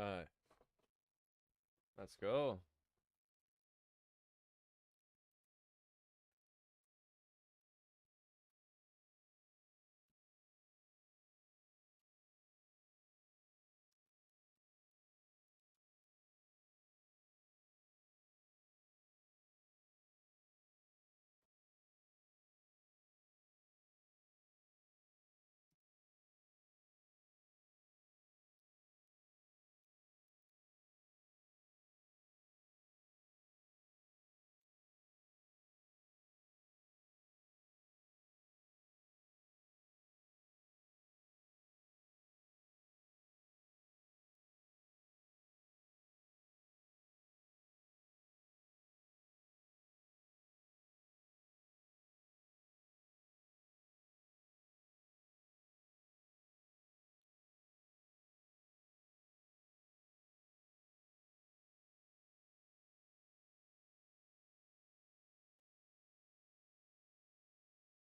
Alright, let's go.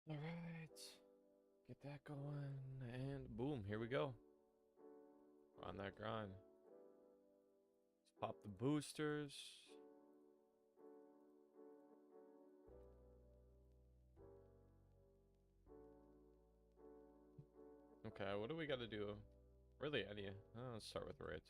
Alright, get that going, and boom, here we go. We're on that grind. Let's pop the boosters. Okay, what do we gotta do? Really, any? Let's start with rates.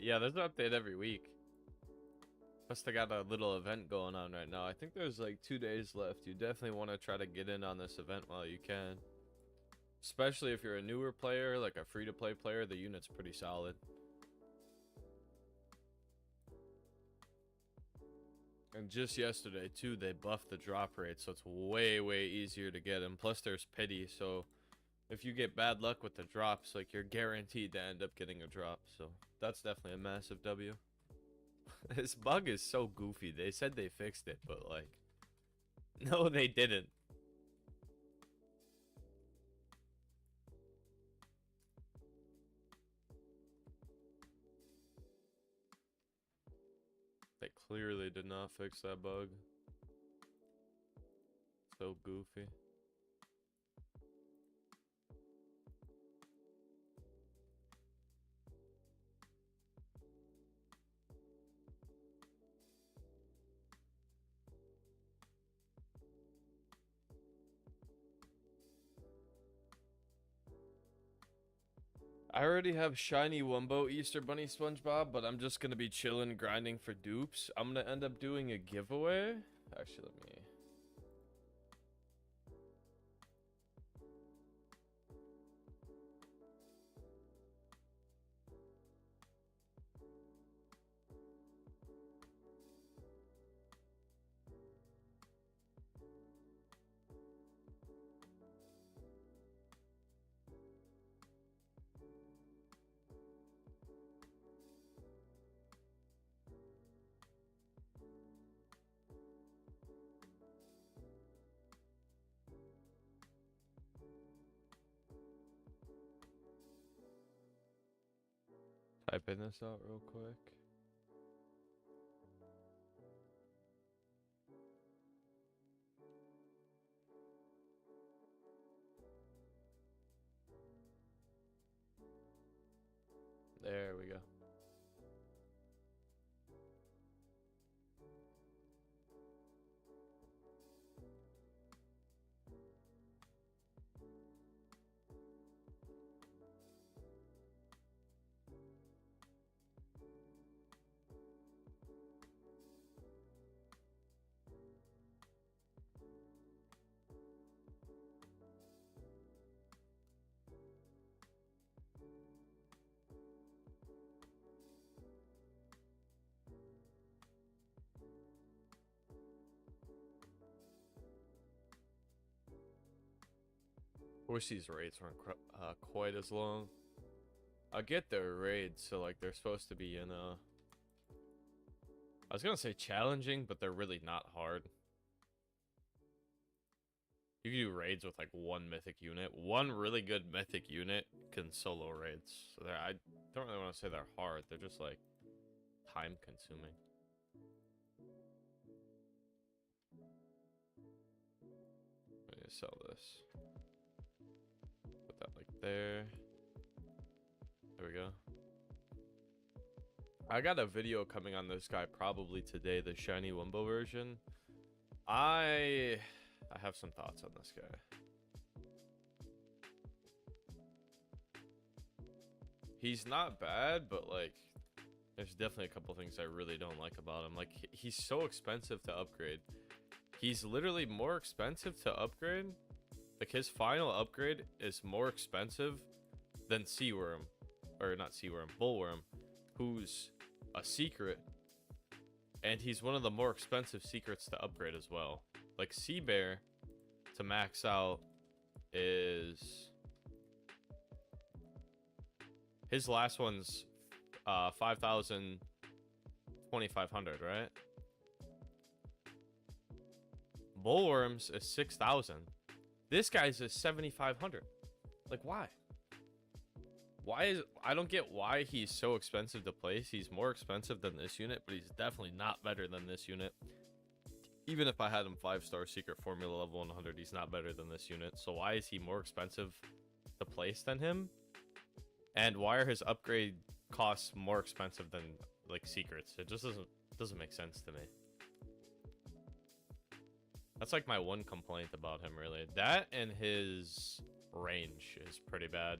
Yeah, there's an update every week. Plus, they got a little event going on right now. I think there's like 2 days left. You definitely want to try to get in on this event while you can. Especially if you're a newer player, like a free-to-play player, the unit's pretty solid. And just yesterday, too, they buffed the drop rate, so it's way, way easier to get them. Plus, there's pity, so if you get bad luck with the drops, like, you're guaranteed to end up getting a drop. So that's definitely a massive W. This bug is so goofy. They said they fixed it, but, like, no, they didn't. They clearly did not fix that bug. So goofy. I already have shiny Wumbo Easter Bunny SpongeBob, but I'm just gonna be chilling, grinding for dupes. I'm gonna end up doing a giveaway. Actually, let me. Typing this out real quick. There we go. Wish these rates weren't quite as long. I get their raids, so like they're supposed to be I was gonna say challenging, but they're really not hard. You can do raids with like one mythic unit. One really good mythic unit can solo raids. So I don't really want to say they're hard. They're just like time consuming. I'm gonna sell this. Put that like there. There we go. I got a video coming on this guy probably today, the shiny Wumbo version. I have some thoughts on this guy. He's not bad, but like there's definitely a couple things I really don't like about him. Like he's so expensive to upgrade. He's literally more expensive to upgrade. Like his final upgrade is more expensive than Seaworm, or not Seaworm, Bullworm, who's a secret, and he's one of the more expensive secrets to upgrade as well. Like Sea Bear to max out is his last one's 5,000, 2,500, right? Bullworms is 6,000. This guy's is 7,500. Like why? I don't get why he's so expensive to place. He's more expensive than this unit, but he's definitely not better than this unit. Even if I had him 5-star secret formula level 100, he's not better than this unit. So why is he more expensive to place than him? And why are his upgrade costs more expensive than like secrets? It just doesn't make sense to me. That's like my one complaint about him, really. That and his range is pretty bad.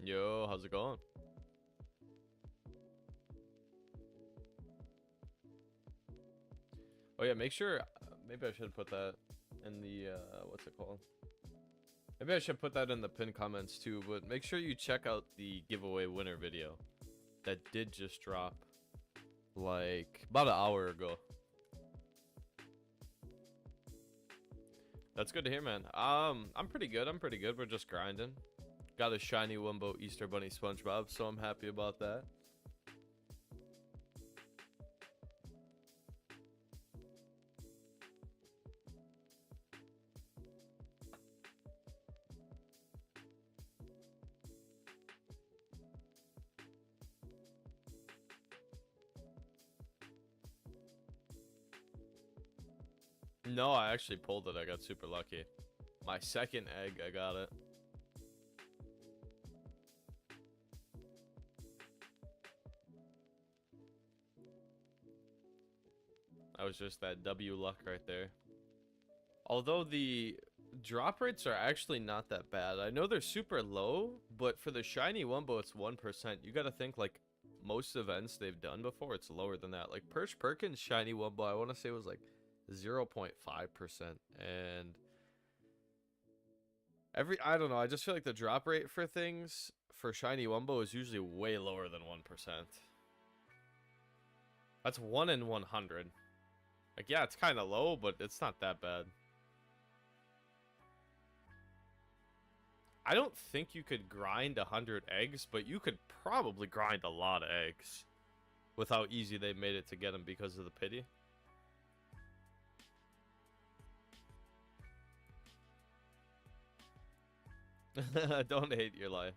Yo, how's it going? Oh yeah, make sure, maybe I should put that in the, what's it called? Maybe I should put that in the pinned comments too, but make sure you check out the giveaway winner video that did just drop like about an hour ago. That's good to hear, man. I'm pretty good. We're just grinding. Got a shiny Wumbo Easter Bunny SpongeBob, so I'm happy about that. No, I actually pulled it. I got super lucky. My second egg, I got it. That was just that W luck right there. Although the drop rates are actually not that bad. I know they're super low, but for the shiny Wumbo, it's 1%. You gotta think, like, most events they've done before, it's lower than that. Like, Perch Perkins shiny Wumbo, I want to say was like 0.5%. And I don't know, I just feel like the drop rate for things for shiny Wumbo is usually way lower than 1%. That's 1 in 100. Like, yeah, it's kind of low, but it's not that bad. I don't think you could grind 100 eggs, but you could probably grind a lot of eggs with how easy they made it to get them because of the pity. Don't hate your life.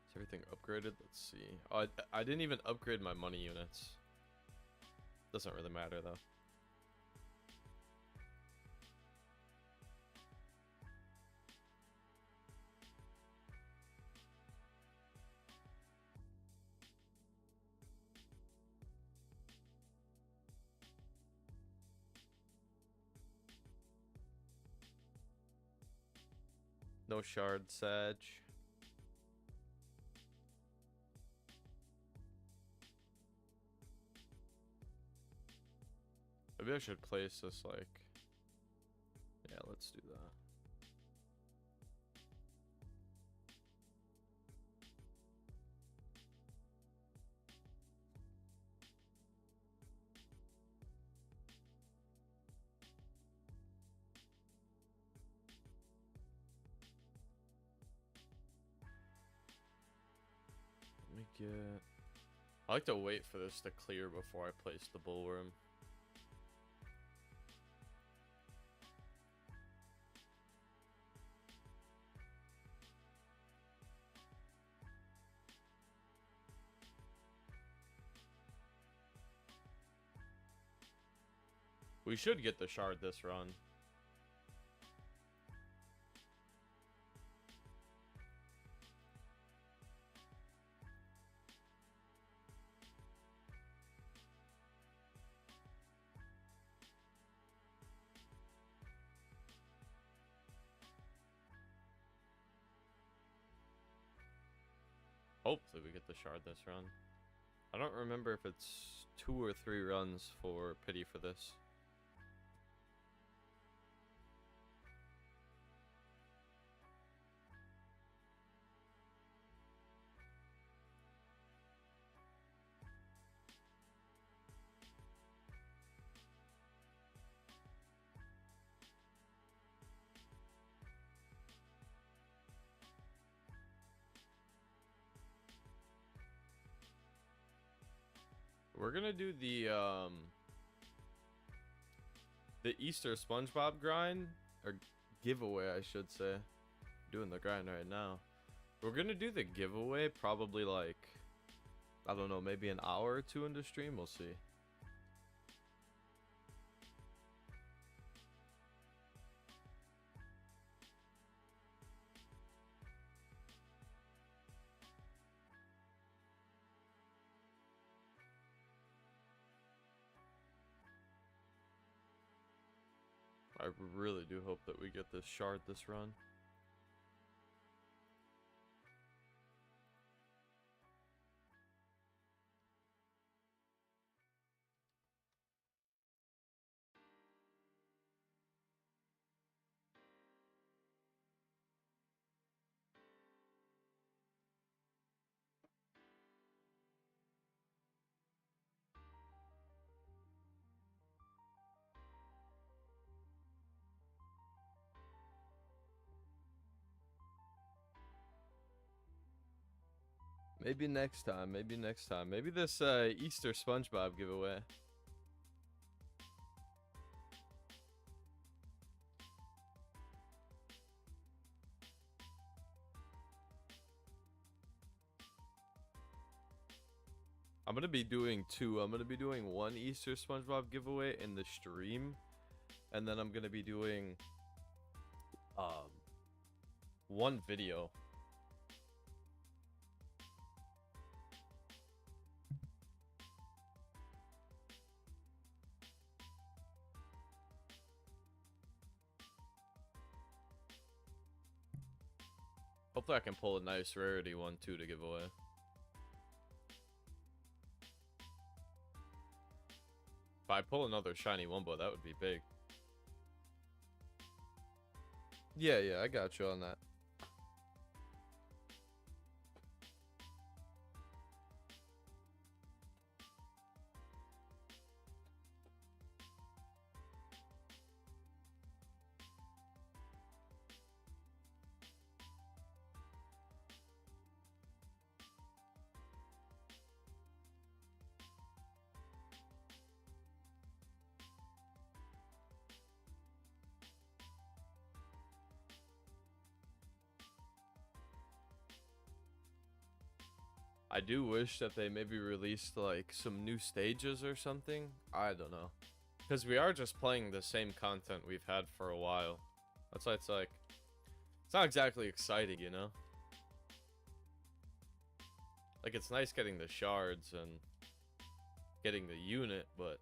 Is everything upgraded? Let's see. Oh, I didn't even upgrade my money units. Doesn't really matter though. No shard Sag. Maybe I should place this like... Yeah, let's do that. Let me get... I like to wait for this to clear before I place the bullworm. We should get the shard this run. Hopefully we get the shard this run. I don't remember if it's 2 or 3 runs for pity for this. We're gonna do the Easter SpongeBob grind, or giveaway, I should say. Doing the grind right now. We're gonna do the giveaway probably like, I don't know, maybe an hour or 2 into stream. We'll see. I really do hope that we get this shard this run. Maybe next time, maybe next time. Maybe this Easter SpongeBob giveaway. I'm gonna be doing 2. I'm gonna be doing 1 Easter SpongeBob giveaway in the stream, and then I'm gonna be doing 1 video. Hopefully I can pull a nice rarity one too to give away. If I pull another shiny Wumbo, that would be big. Yeah, I got you on that. I do wish that they maybe released like some new stages or something. I don't know. Because we are just playing the same content we've had for a while. That's why it's like, it's not exactly exciting, you know? Like, it's nice getting the shards and getting the unit, but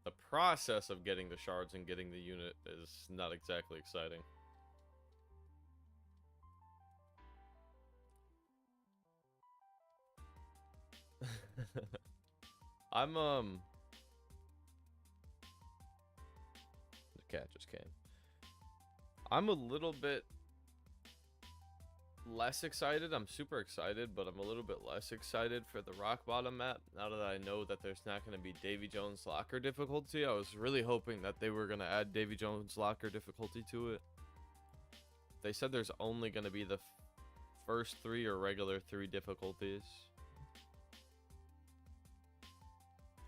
the process of getting the shards and getting the unit is not exactly exciting. I'm the cat just came. I'm a little bit less excited. I'm super excited, but I'm a little bit less excited for the rock bottom map now that I know that there's not going to be Davy Jones locker difficulty. I was really hoping that they were going to add Davy Jones locker difficulty to it. They said there's only going to be the first 3 or regular 3 difficulties.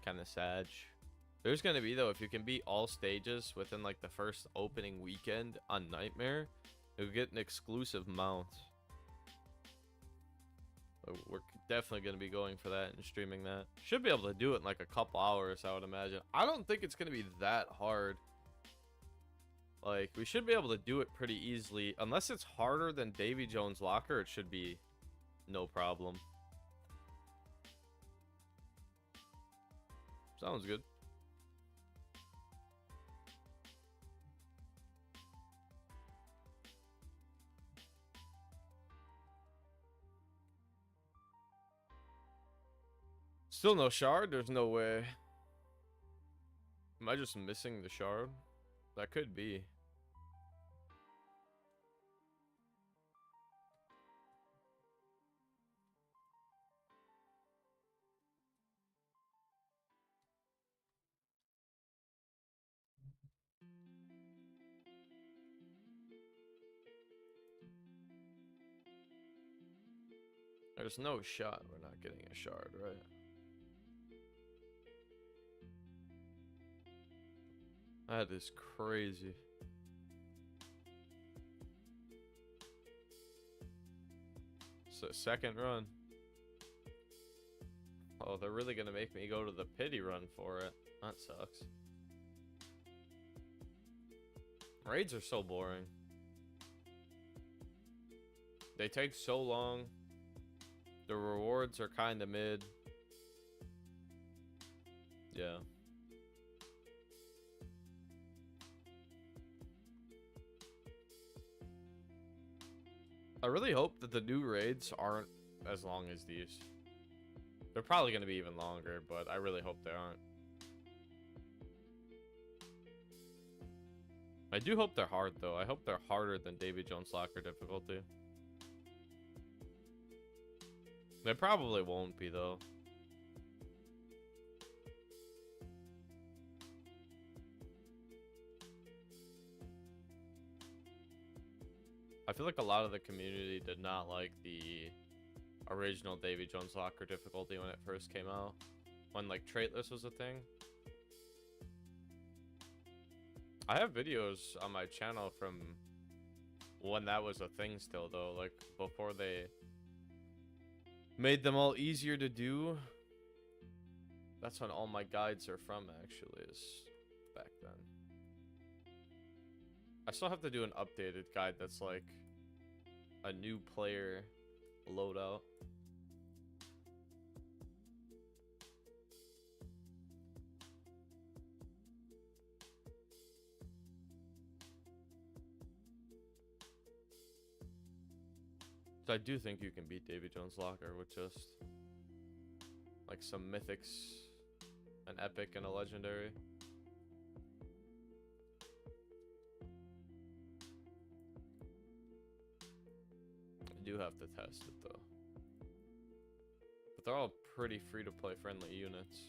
Kind of sad. There's going to be, though, if you can beat all stages within like the first opening weekend on Nightmare, you'll get an exclusive mount. We're definitely going to be going for that and streaming that. Should be able to do it in like a couple hours, I would imagine. I don't think it's going to be that hard. Like, we should be able to do it pretty easily. Unless it's harder than Davy Jones locker, it should be no problem. Sounds good. Still no shard? There's no way. Am I just missing the shard? That could be. There's no shot we're not getting a shard, right? That is crazy. So second run. Oh, they're really gonna make me go to the pity run for it. That sucks. Raids are so boring. They take so long. The rewards are kind of mid. Yeah. I really hope that the new raids aren't as long as these. They're probably going to be even longer, but I really hope they aren't. I do hope they're hard, though. I hope they're harder than Davy Jones locker difficulty. They probably won't be, though. I feel like a lot of the community did not like the original Davy Jones locker difficulty when it first came out. When, like, traitless was a thing. I have videos on my channel from when that was a thing still, though. Like, before they made them all easier to do. That's when all my guides are from, actually, is back then. I still have to do an updated guide that's like a new player loadout. So I do think you can beat Davy Jones locker with just like some mythics, an epic and a legendary. I do have to test it though. But they're all pretty free to play friendly units.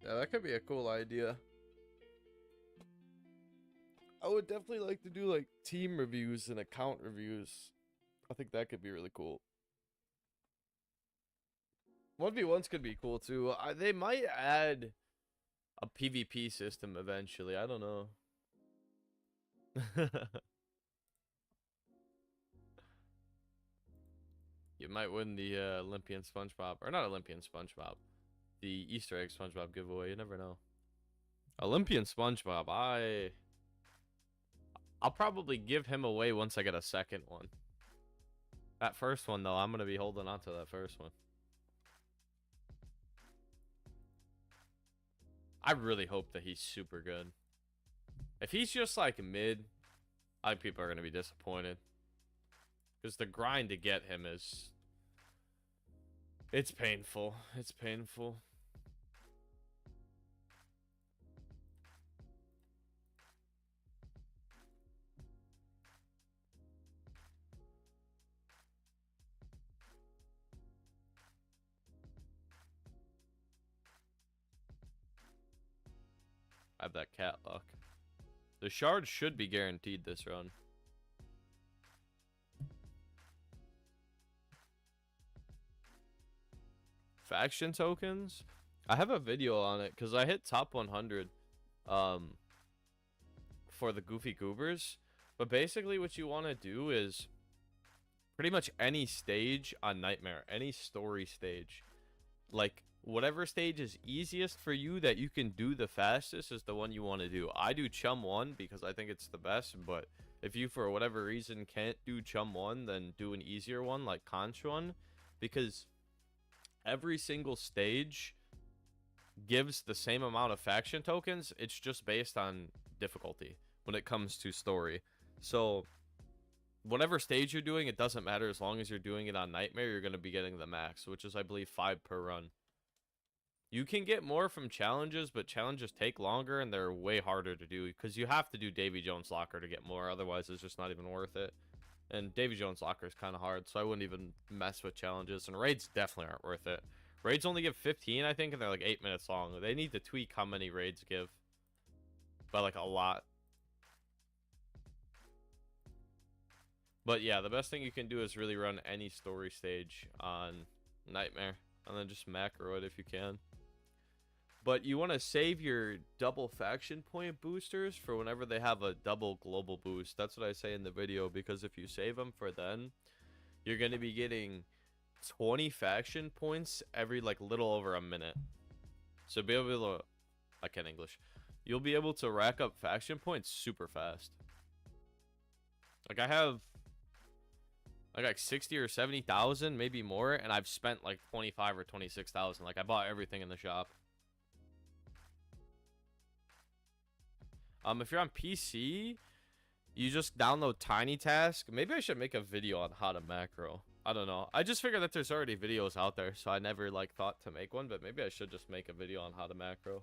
Yeah, that could be a cool idea. I would definitely like to do like team reviews and account reviews. I think that could be really cool. 1v1s could be cool too. They might add a PvP system eventually. I don't know. You might win the Olympian SpongeBob, or not Olympian SpongeBob, the Easter egg SpongeBob giveaway. You never know. Olympian SpongeBob, I'll probably give him away once I get a second one. That first one, though, I'm going to be holding on to that first one. I really hope that he's super good. If he's just like mid, I think people are going to be disappointed. Because the grind to get him is... It's painful. It's painful. I have that cat luck. The shard should be guaranteed this run. Faction tokens? I have a video on it because I hit top 100 for the Goofy Goobers. But basically what you want to do is pretty much any stage on Nightmare, any story stage. Like, whatever stage is easiest for you that you can do the fastest is the one you want to do. I do Chum 1 because I think it's the best, but if you for whatever reason can't do Chum 1, then do an easier one like Conch 1, because every single stage gives the same amount of faction tokens. It's just based on difficulty when it comes to story. So whatever stage you're doing, it doesn't matter. As long as you're doing it on Nightmare, you're going to be getting the max, which is, I believe, 5 per run. You can get more from challenges, but challenges take longer and they're way harder to do because you have to do Davy Jones Locker to get more. Otherwise, it's just not even worth it. And Davy Jones Locker is kind of hard, so I wouldn't even mess with challenges. And raids definitely aren't worth it. Raids only give 15, I think, and they're like 8 minutes long. They need to tweak how many raids give. By like a lot. But yeah, the best thing you can do is really run any story stage on Nightmare. And then just macro it if you can. But you want to save your double faction point boosters for whenever they have a double global boost. That's what I say in the video, because if you save them for then, you're going to be getting 20 faction points every like little over a minute. So be able to... I can't English. You'll be able to rack up faction points super fast. Like I have... I got like 60 or 70,000, maybe more, and I've spent like 25 or 26,000. Like I bought everything in the shop. If you're on PC, you just download Tiny Task. Maybe I should make a video on how to macro. I don't know. I just figured that there's already videos out there, so I never like thought to make one, but maybe I should just make a video on how to macro.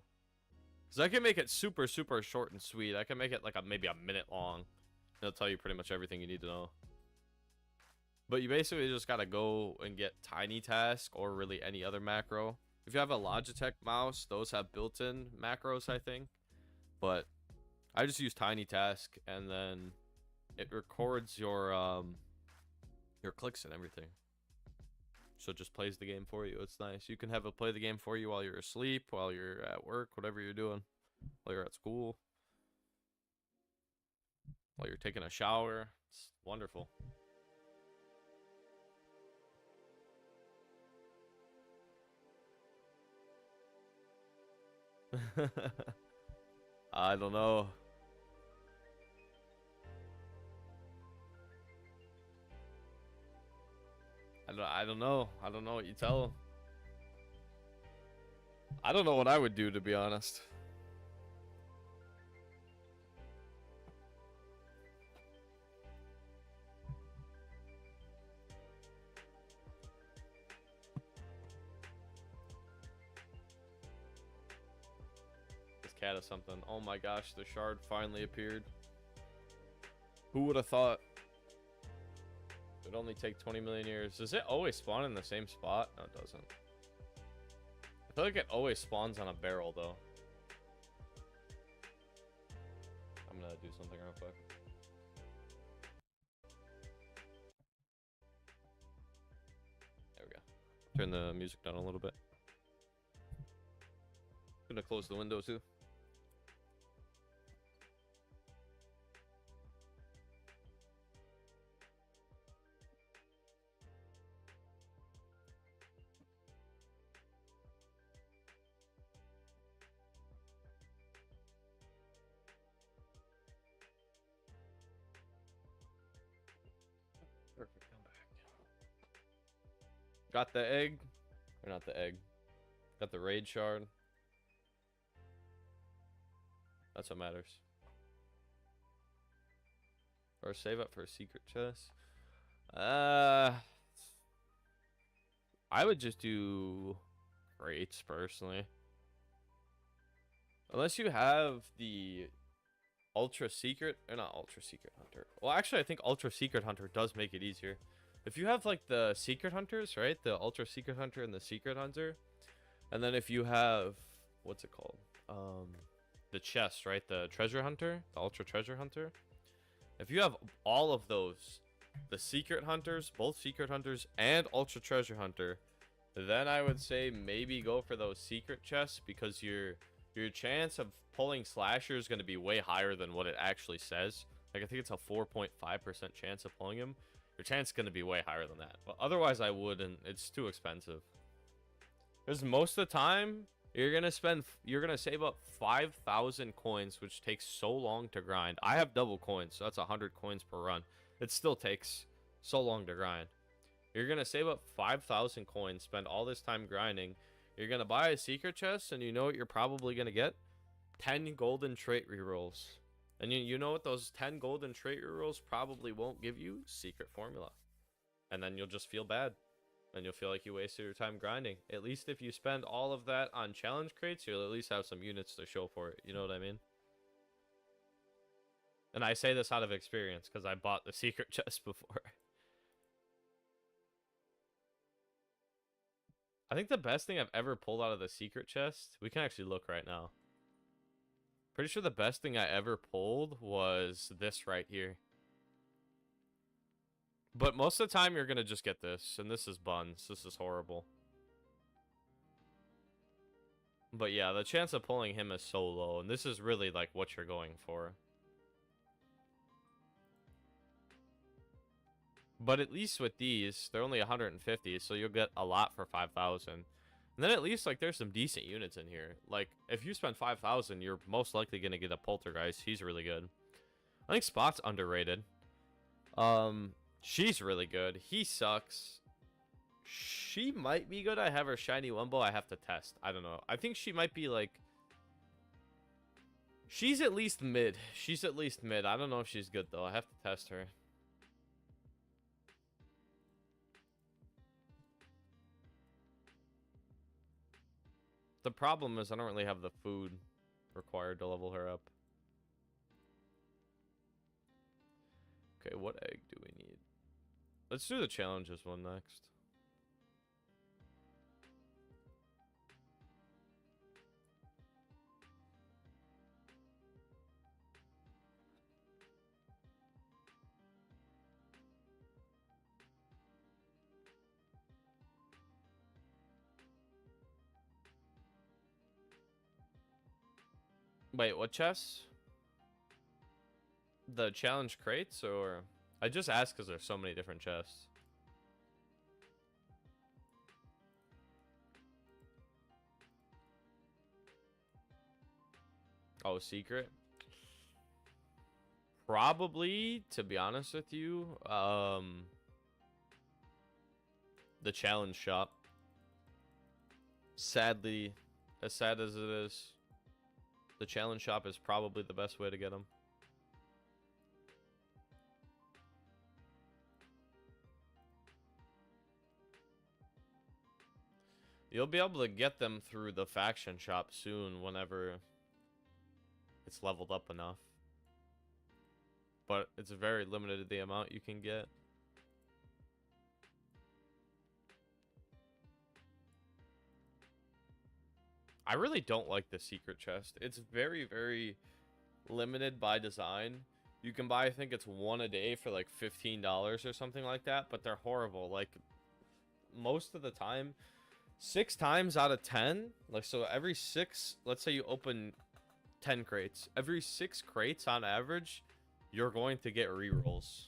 Because I can make it super, super short and sweet. I can make it like maybe a minute long. It'll tell you pretty much everything you need to know. But you basically just gotta go and get Tiny Task or really any other macro. If you have a Logitech mouse, those have built-in macros, I think. But I just use Tiny Task, and then it records your clicks and everything. So it just plays the game for you. It's nice. You can have it play the game for you while you're asleep, while you're at work, whatever you're doing, while you're at school, while you're taking a shower. It's wonderful. I don't know. I don't know. I don't know what you tell them. I don't know what I would do, to be honest. This cat is something. Oh my gosh, the shard finally appeared. Who would have thought? It would only take 20 million years. Does it always spawn in the same spot? No, it doesn't. I feel like it always spawns on a barrel, though. I'm gonna do something real quick. There we go. Turn the music down a little bit. Gonna close the window, too. Perfect. Come back. Got the egg. Or not the egg. Got the raid shard. That's what matters. Or save up for a secret chest. I would just do crates personally. Unless you have the ultra secret, or not ultra secret hunter. Well, actually, I think ultra secret hunter does make it easier. If you have like the secret hunters, right? The ultra secret hunter and the secret hunter. And then if you have, what's it called? The chest, right? The treasure hunter, the ultra treasure hunter. If you have all of those, the secret hunters, both secret hunters and ultra treasure hunter, then I would say maybe go for those secret chests, because your chance of pulling slasher is going to be way higher than what it actually says. Like, I think it's a 4.5% chance of pulling him. Your chance is going to be way higher than that. But otherwise, I wouldn't. It's too expensive. Because most of the time, you're going to save up 5,000 coins, which takes so long to grind. I have double coins, so that's 100 coins per run. It still takes so long to grind. You're going to save up 5,000 coins, spend all this time grinding. You're going to buy a secret chest, and you know what you're probably going to get? 10 golden trait rerolls. And you know what those 10 golden trait rerolls probably won't give you? Secret formula. And then you'll just feel bad. And you'll feel like you wasted your time grinding. At least if you spend all of that on challenge crates, you'll at least have some units to show for it. You know what I mean? And I say this out of experience, because I bought the secret chest before. I think the best thing I've ever pulled out of the secret chest, we can actually look right now. Pretty sure the best thing I ever pulled was this right here. But most of the time, you're going to just get this. And this is buns. This is horrible. But yeah, the chance of pulling him is so low. And this is really like what you're going for. But at least with these, they're only 150. So you'll get a lot for 5,000. And then at least, like, there's some decent units in here. Like, if you spend 5,000, you're most likely going to get a Poltergeist. He's really good. I think Spot's underrated. She's really good. He sucks. She might be good. I have her shiny Wumbo. I have to test. I don't know. I think she might be, like... She's at least mid. She's at least mid. I don't know if she's good, though. I have to test her. The problem is I don't really have the food required to level her up. Okay, what egg do we need? Let's do the challenges one next. Wait, what chests? The challenge crates, or... I just asked because there's so many different chests. Oh, secret? Probably, to be honest with you, the challenge shop. Sadly, as sad as it is, the challenge shop is probably the best way to get them. You'll be able to get them through the faction shop soon whenever it's leveled up enough. But it's very limited the amount you can get. I really don't like the secret chest. It's very, very limited by design. You can buy, I think it's one a day for like $15 or something like that, but they're horrible. Like, most of the time, 6 times out of 10, like, so every 6, let's say you open 10 crates, every 6 crates on average, you're going to get rerolls.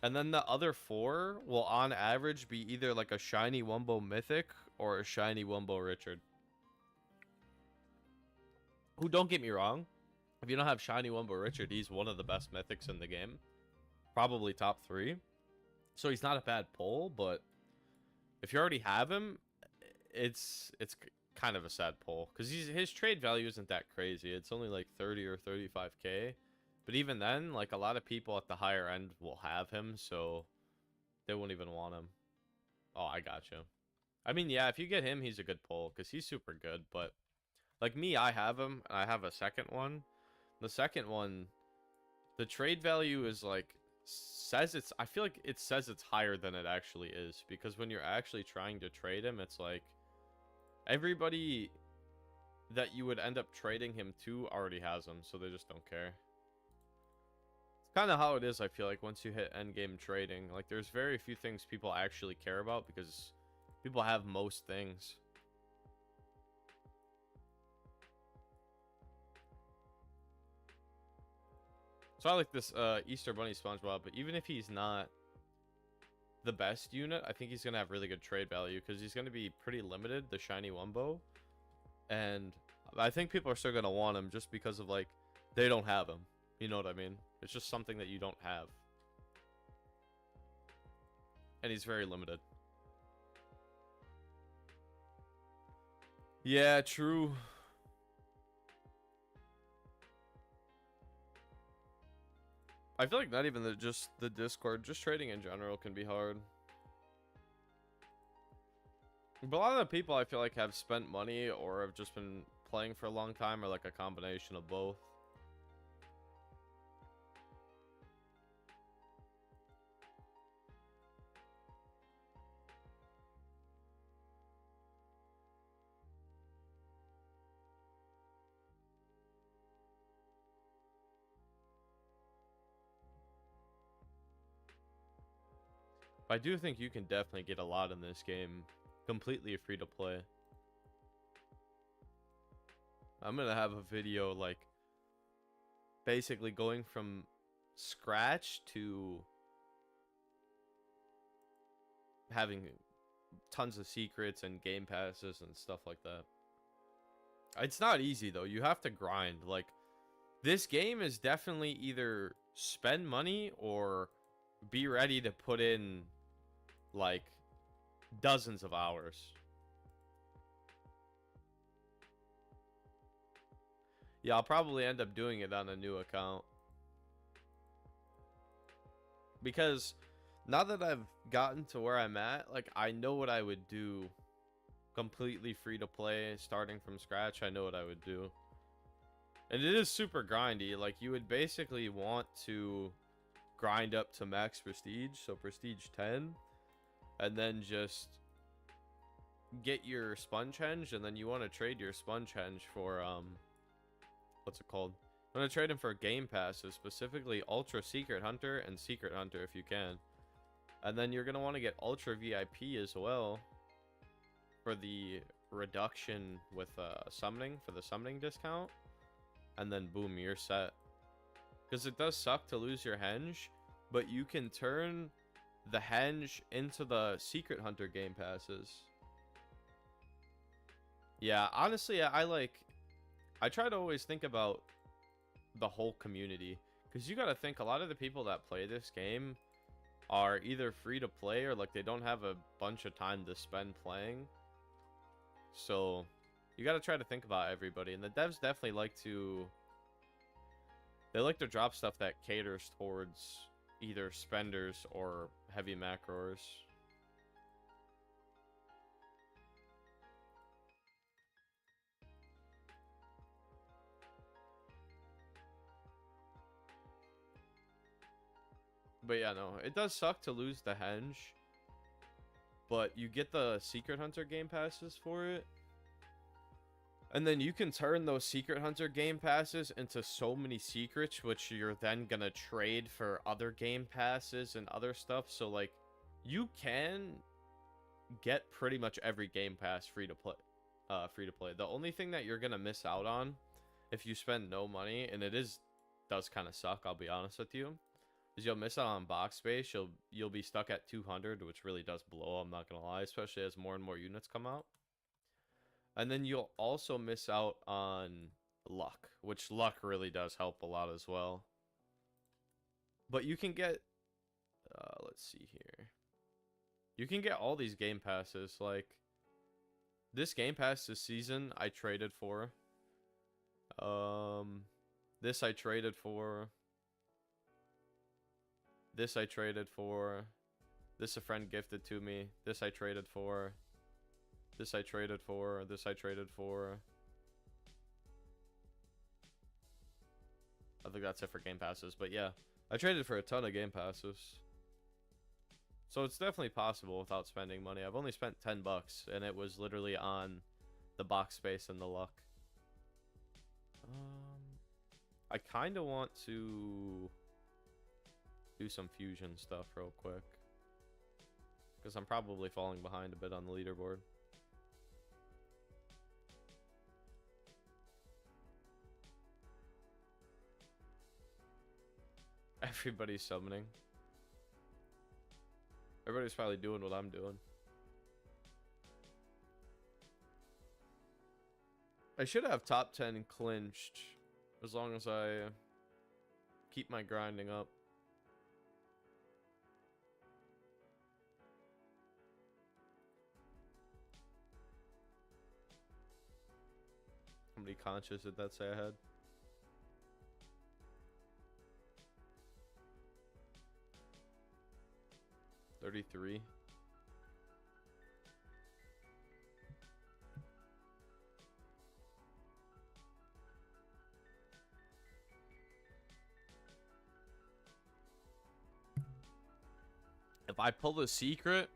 And then the other 4 will on average be either like a shiny Wumbo Mythic or a shiny Wumbo Richard. Who, don't get me wrong, if If you don't have Shiny Wumbo Richard, he's one of the best mythics in the game. Probably top 3. So he's not a bad pull, but if you already have him, it's kind of a sad pull. Because his trade value isn't that crazy. It's only like 30 or 35k. But even then, like, a lot of people at the higher end will have him, so they won't even want him. Oh, I gotcha. I mean, yeah, if you get him, he's a good pull, because he's super good. But, like me, I have him, and I have a second one. The second one, the trade value is, like, I feel like it says it's higher than it actually is. Because when you're actually trying to trade him, it's like, everybody that you would end up trading him to already has him, so they just don't care. Kind of how it is, I feel like, once you hit endgame trading. Like, there's very few things people actually care about because people have most things. So I like this Easter Bunny SpongeBob, but even if he's not the best unit, I think he's going to have really good trade value because he's going to be pretty limited, the Shiny Wumbo. And I think people are still going to want him just because of, like, they don't have him. You know what I mean? It's just something that you don't have. And he's very limited. Yeah, true. I feel like not even just the Discord, just trading in general can be hard. But a lot of the people I feel like have spent money or have just been playing for a long time, or like a combination of both. I do think you can definitely get a lot in this game completely free to play. I'm gonna have a video like basically going from scratch to having tons of secrets and game passes and stuff like that. It's not easy though. You have to grind. Like, this game is definitely either spend money or be ready to put in like dozens of hours. Yeah, I'll probably end up doing it on a new account. Because now that I've gotten to where I'm at, like, I know what I would do completely free to play, starting from scratch. I know what I would do. And it is super grindy. Like, you would basically want to grind up to max prestige, so prestige 10. And then just get your sponge henge, and then you want to trade your sponge henge for what's it called? You want to trade them for game passes, specifically Ultra Secret Hunter and Secret Hunter if you can. And then you're gonna want to get Ultra VIP as well for the reduction with summoning, for the summoning discount. And then boom, you're set. Because it does suck to lose your henge, but you can turn the henge into the Secret Hunter game passes. Yeah, honestly, I try to always think about the whole community, because you got to think a lot of the people that play this game are either free to play or like they don't have a bunch of time to spend playing. So you got to try to think about everybody, and the devs definitely like to drop stuff that caters towards either spenders or heavy macros. But yeah, no, it does suck to lose the henge, but you get the Secret Hunter game passes for it. And then you can turn those Secret Hunter game passes into so many secrets, which you're then gonna trade for other game passes and other stuff. So, like, you can get pretty much every game pass free to play. The only thing that you're gonna miss out on if you spend no money, and does kind of suck, I'll be honest with you, is you'll miss out on box space. You'll be stuck at 200, which really does blow, I'm not gonna lie, especially as more and more units come out. And then you'll also miss out on luck, which luck really does help a lot as well. But you can get, let's see here. You can get all these game passes. Like, this game pass this season, I traded for. This I traded for. This I traded for. This a friend gifted to me. This I traded for. This I traded for. This I traded for. I think that's it for game passes. But yeah, I traded for a ton of game passes. So it's definitely possible without spending money. I've only spent 10 bucks and it was literally on the box space and the luck. I kind of want to do some fusion stuff real quick, because I'm probably falling behind a bit on the leaderboard. Everybody's summoning. Everybody's probably doing what I'm doing. I should have top 10 clinched as long as I keep my grinding up. How many conches did that say I had? $33. If I pull a secret,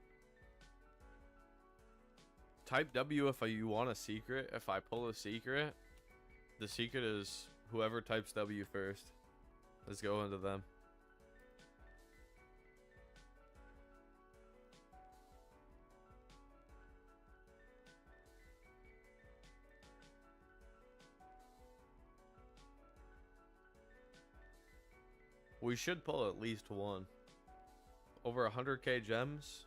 type W if you want a secret. If I pull a secret, the secret is whoever types W first. Let's go into them. We should pull at least one. Over 100k gems.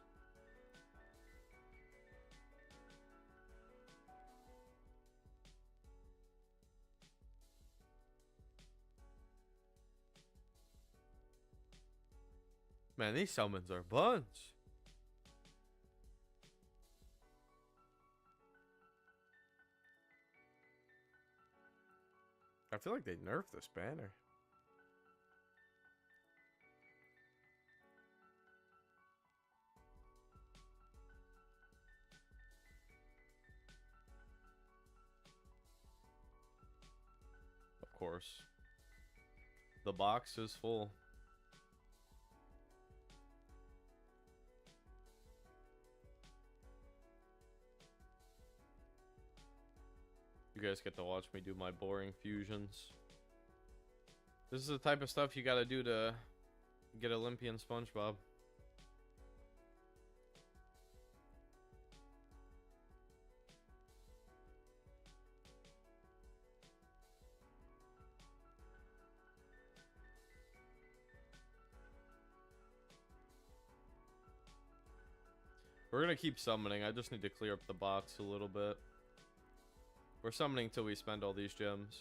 Man, these summons are a bunch. I feel like they nerfed this banner. Of course. The box is full. You guys get to watch me do my boring fusions. This is the type of stuff you gotta do to get Olympian SpongeBob. We're gonna keep summoning. I just need to clear up the box a little bit. We're summoning till we spend all these gems.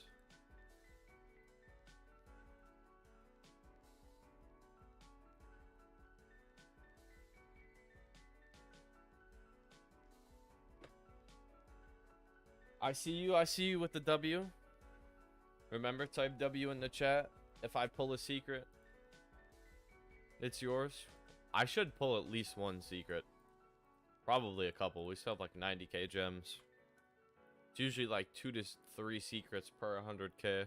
I see you with the W. Remember, type W in the chat. If I pull a secret, it's yours. I should pull at least one secret. Probably a couple. We still have like 90k gems. It's usually like 2 to 3 secrets per 100k.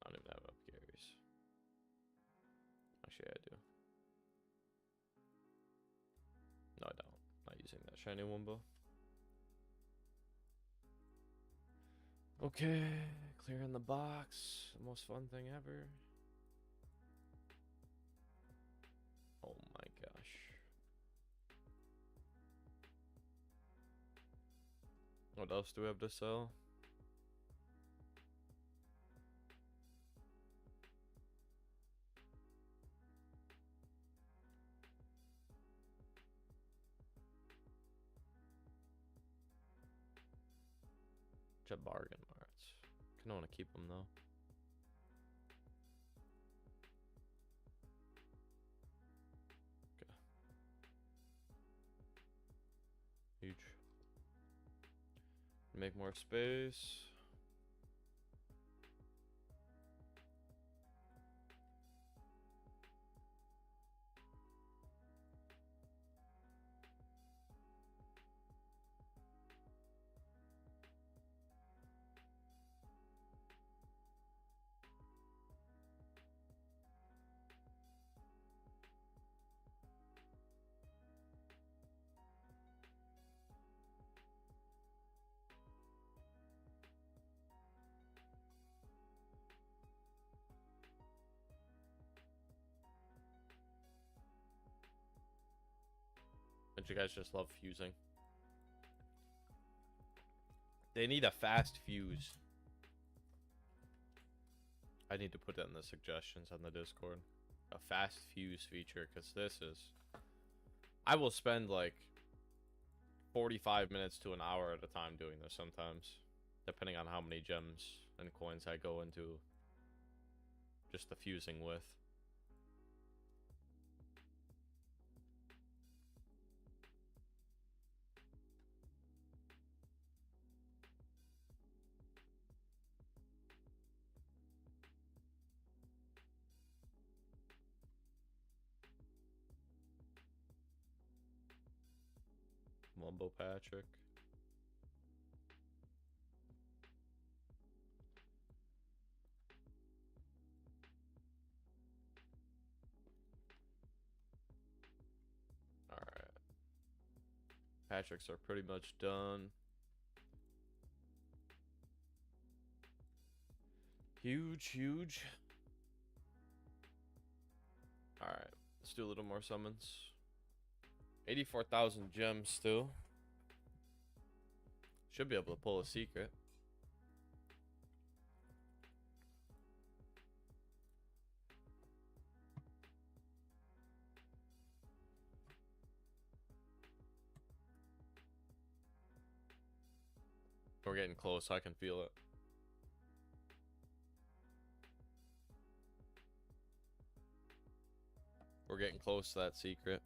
I don't even have up carries. Actually, I do. No, I don't. Not using that shiny Wumbo. Okay, clearing the box. The most fun thing ever. Oh my gosh. What else do we have to sell? Bargain marts. Kind of want to keep them though. Okay. Huge. Make more space. Don't you guys just love fusing? They need a fast fuse. I need to put that in the suggestions on the Discord. A fast fuse feature, because this is... I will spend like 45 minutes to an hour at a time doing this sometimes. Depending on how many gems and coins I go into just the fusing with. Mumbo Patrick. Alright. Patricks are pretty much done. Huge, huge. Alright. Let's do a little more summons. 84,000 gems still. Should be able to pull a secret. We're getting close. I can feel it. We're getting close to that secret.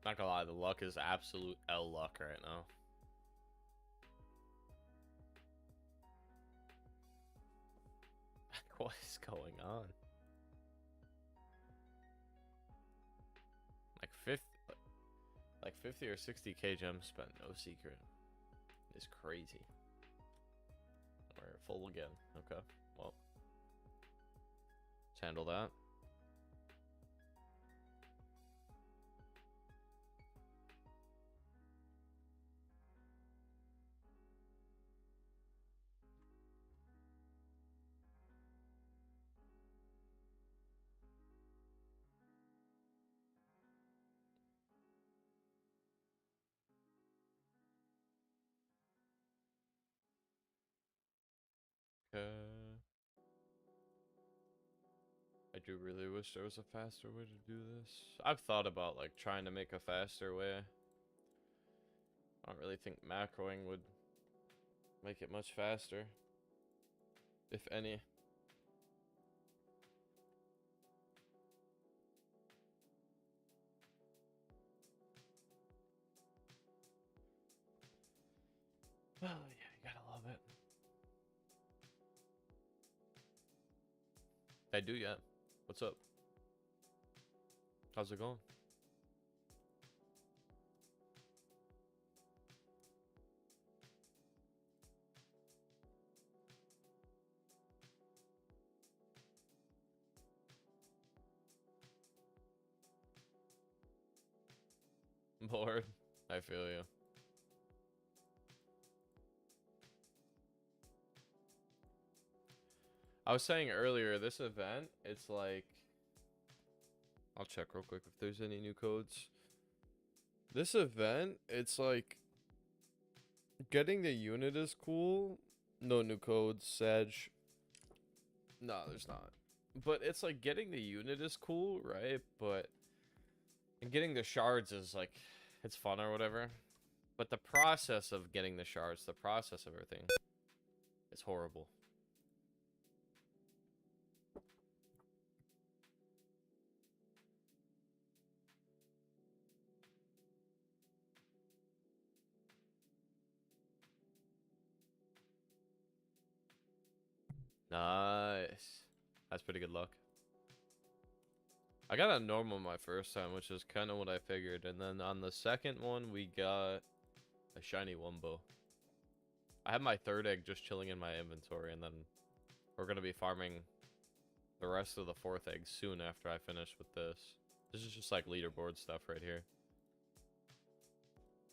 Not gonna lie, the luck is absolute L luck right now. What is going on? Like 50 or 60k gems spent, no secret. It's crazy. We're full again. Okay, well, let's handle that. I do really wish there was a faster way to do this. I've thought about like trying to make a faster way. I don't really think macroing would make it much faster, if any. Oh yeah, you gotta love it. I do yet. What's up? How's it going? Bored. I feel you. I was saying earlier, this event, it's like... I'll check real quick if there's any new codes. This event, it's like... Getting the unit is cool. No new codes, Sag. No, there's not. But it's like getting the unit is cool, right? But... And getting the shards is like... It's fun or whatever. But the process of getting the shards, the process of everything... is horrible. Nice. That's pretty good luck. I got a normal my first time, which is kind of what I figured. And then on the second one, we got a shiny Wumbo. I have my third egg just chilling in my inventory, and then we're going to be farming the rest of the fourth egg soon after I finish with this. This is just like leaderboard stuff right here.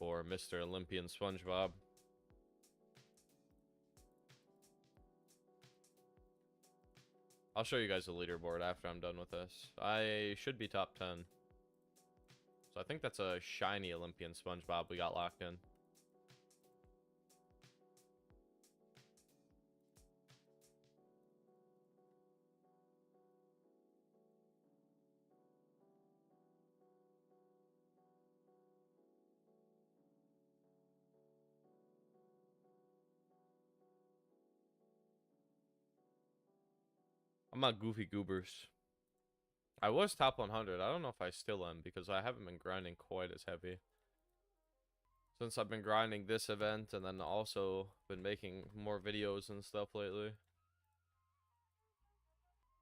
For Mr. Olympian SpongeBob. I'll show you guys the leaderboard after I'm done with this. I should be top 10. So I think that's a shiny Olympian SpongeBob we got locked in. I'm not Goofy Goobers. I was top 100. I don't know if I still am because I haven't been grinding quite as heavy. Since I've been grinding this event and then also been making more videos and stuff lately.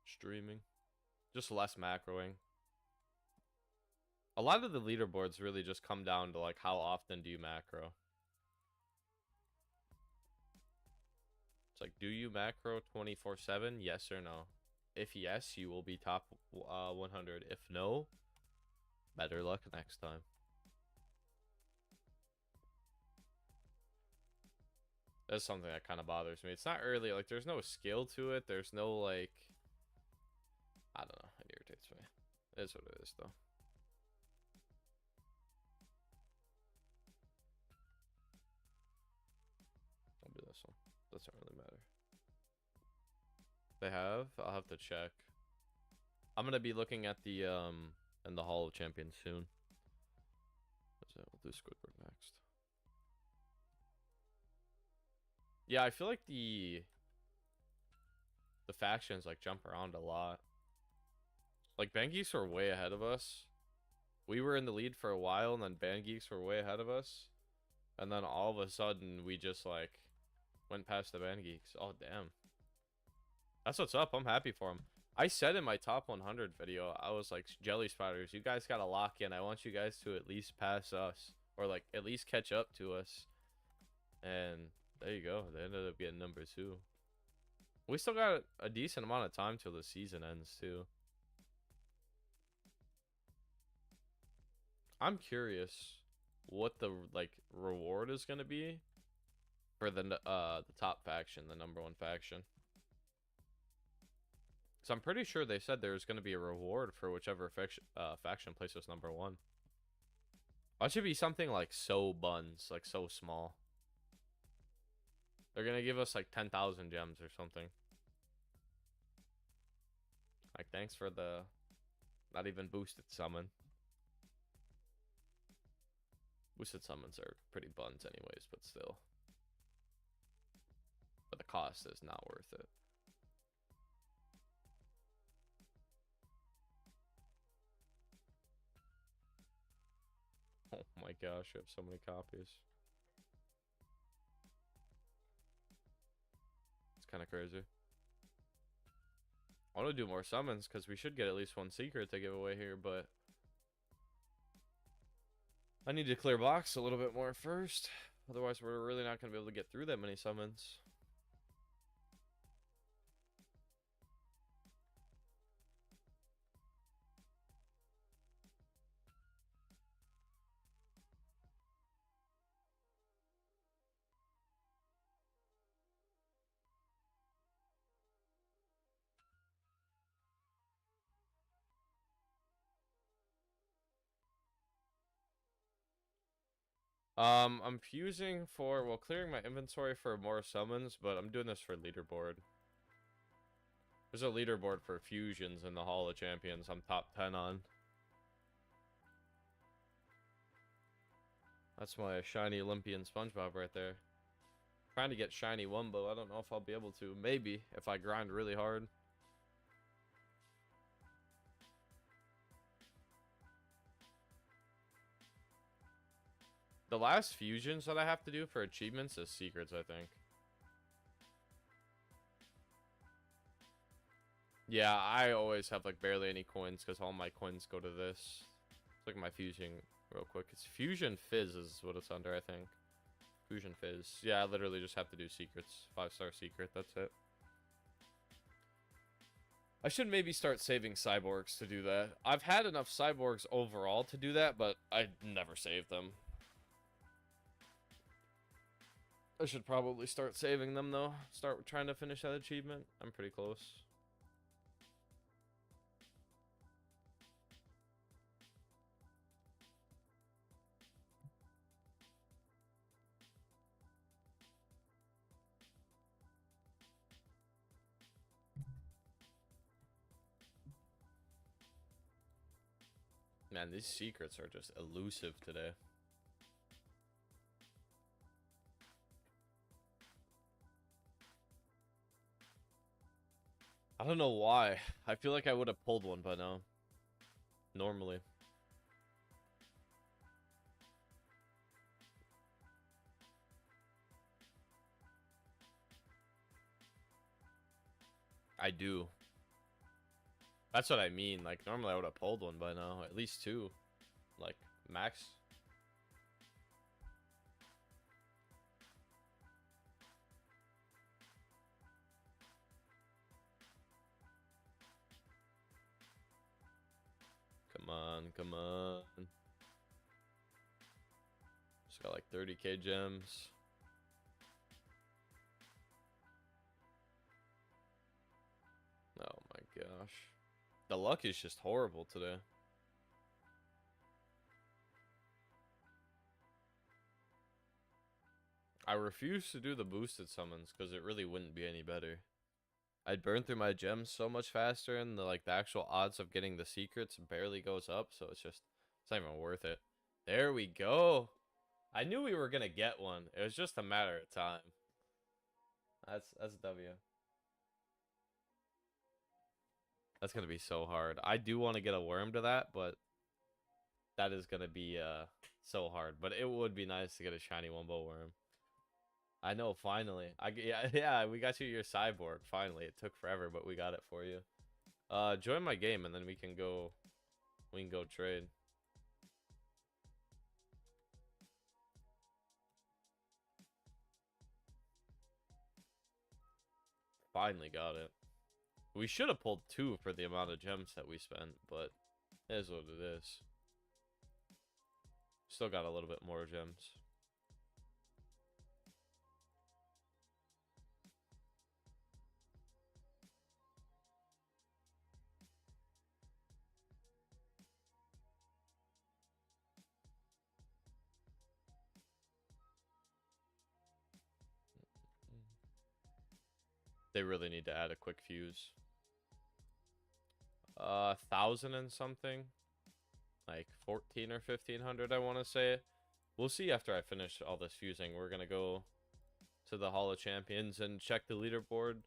Streaming. Just less macroing. A lot of the leaderboards really just come down to like how often do you macro. It's like, do you macro 24/7? Yes or no? If yes, you will be top 100. If no, better luck next time. That's something that kind of bothers me. It's not really like there's no skill to it. There's no like, I don't know. It irritates me. It is what it is though. I'll do this one. Doesn't really matter. They have? I'll have to check. I'm gonna be looking at the in the Hall of Champions soon. We'll do Squidward next. Yeah, I feel like the factions like jump around a lot. Like Bandgeeks were way ahead of us. We were in the lead for a while, and then Bandgeeks were way ahead of us. And then all of a sudden, we just like went past the Bandgeeks. Oh damn. That's what's up. I'm happy for him. I said in my top 100 video, I was like, Jelly Spiders, you guys got to lock in. I want you guys to at least pass us. Or like at least catch up to us. And there you go. They ended up getting number 2. We still got a decent amount of time till the season ends too. I'm curious what the like reward is going to be for the top faction, the number 1 faction. So I'm pretty sure they said there's going to be a reward for whichever faction places number 1. That should be something like so buns, like so small. They're going to give us like 10,000 gems or something. Like thanks for the not even boosted summon. Boosted summons are pretty buns anyways, but still. But the cost is not worth it. Oh my gosh, I have so many copies. It's kind of crazy. I want to do more summons because we should get at least 1 secret to give away here, but I need to clear box a little bit more first. Otherwise, we're really not going to be able to get through that many summons. I'm fusing for, well, clearing my inventory for more summons, but I'm doing this for leaderboard. There's a leaderboard for fusions in the Hall of Champions I'm top 10 on. That's my shiny Olympian SpongeBob right there. Trying to get shiny Wumbo. I don't know if I'll be able to. Maybe, if I grind really hard. The last fusions that I have to do for achievements is secrets, I think. Yeah, I always have like barely any coins because all my coins go to this. Let's look at my fusion real quick. It's Fusion Fizz is what it's under, I think. Fusion Fizz. Yeah, I literally just have to do secrets. 5-star secret, that's it. I should maybe start saving cyborgs to do that. I've had enough cyborgs overall to do that, but I never save them. I should probably start saving them, though. Start trying to finish that achievement. I'm pretty close. Man, these secrets are just elusive today. I don't know why. I feel like I would have pulled one by now. Normally. I do. That's what I mean. Like, normally I would have pulled one by now. At least 2. Like, max. Come on, come on. Just got like 30k gems. Oh my gosh. The luck is just horrible today. I refuse to do the boosted summons because it really wouldn't be any better. I'd burn through my gems so much faster, and the actual odds of getting the secrets barely goes up, so it's not even worth it. There we go. I knew we were gonna get one. It was just a matter of time. That's W. That's gonna be so hard. I do want to get a worm to that, but that is gonna be so hard. But it would be nice to get a shiny Wumbo worm. I know, finally. Yeah, we got you your cyborg. Finally, it took forever, but we got it for you. Join my game, and then we can go trade. Finally got it. We should have pulled 2 for the amount of gems that we spent, but it is what it is. Still got a little bit more gems. They really need to add a quick fuse. 1,000 and something. Like 14 or 1,500, I want to say. We'll see after I finish all this fusing. We're going to go to the Hall of Champions and check the leaderboard.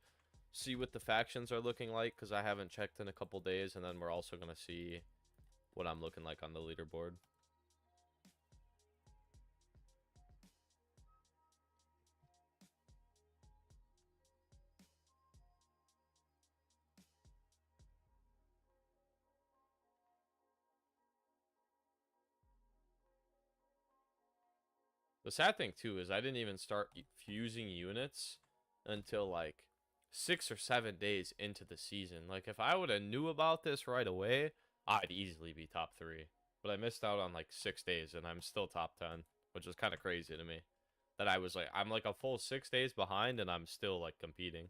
See what the factions are looking like, because I haven't checked in a couple days. And then we're also going to see what I'm looking like on the leaderboard. The sad thing, too, is I didn't even start fusing units until, like, 6 or 7 days into the season. Like, if I would have knew about this right away, I'd easily be top 3. But I missed out on, like, 6 days, and I'm still top 10, which is kind of crazy to me. That I was, like, I'm, like, a full 6 days behind, and I'm still, like, competing.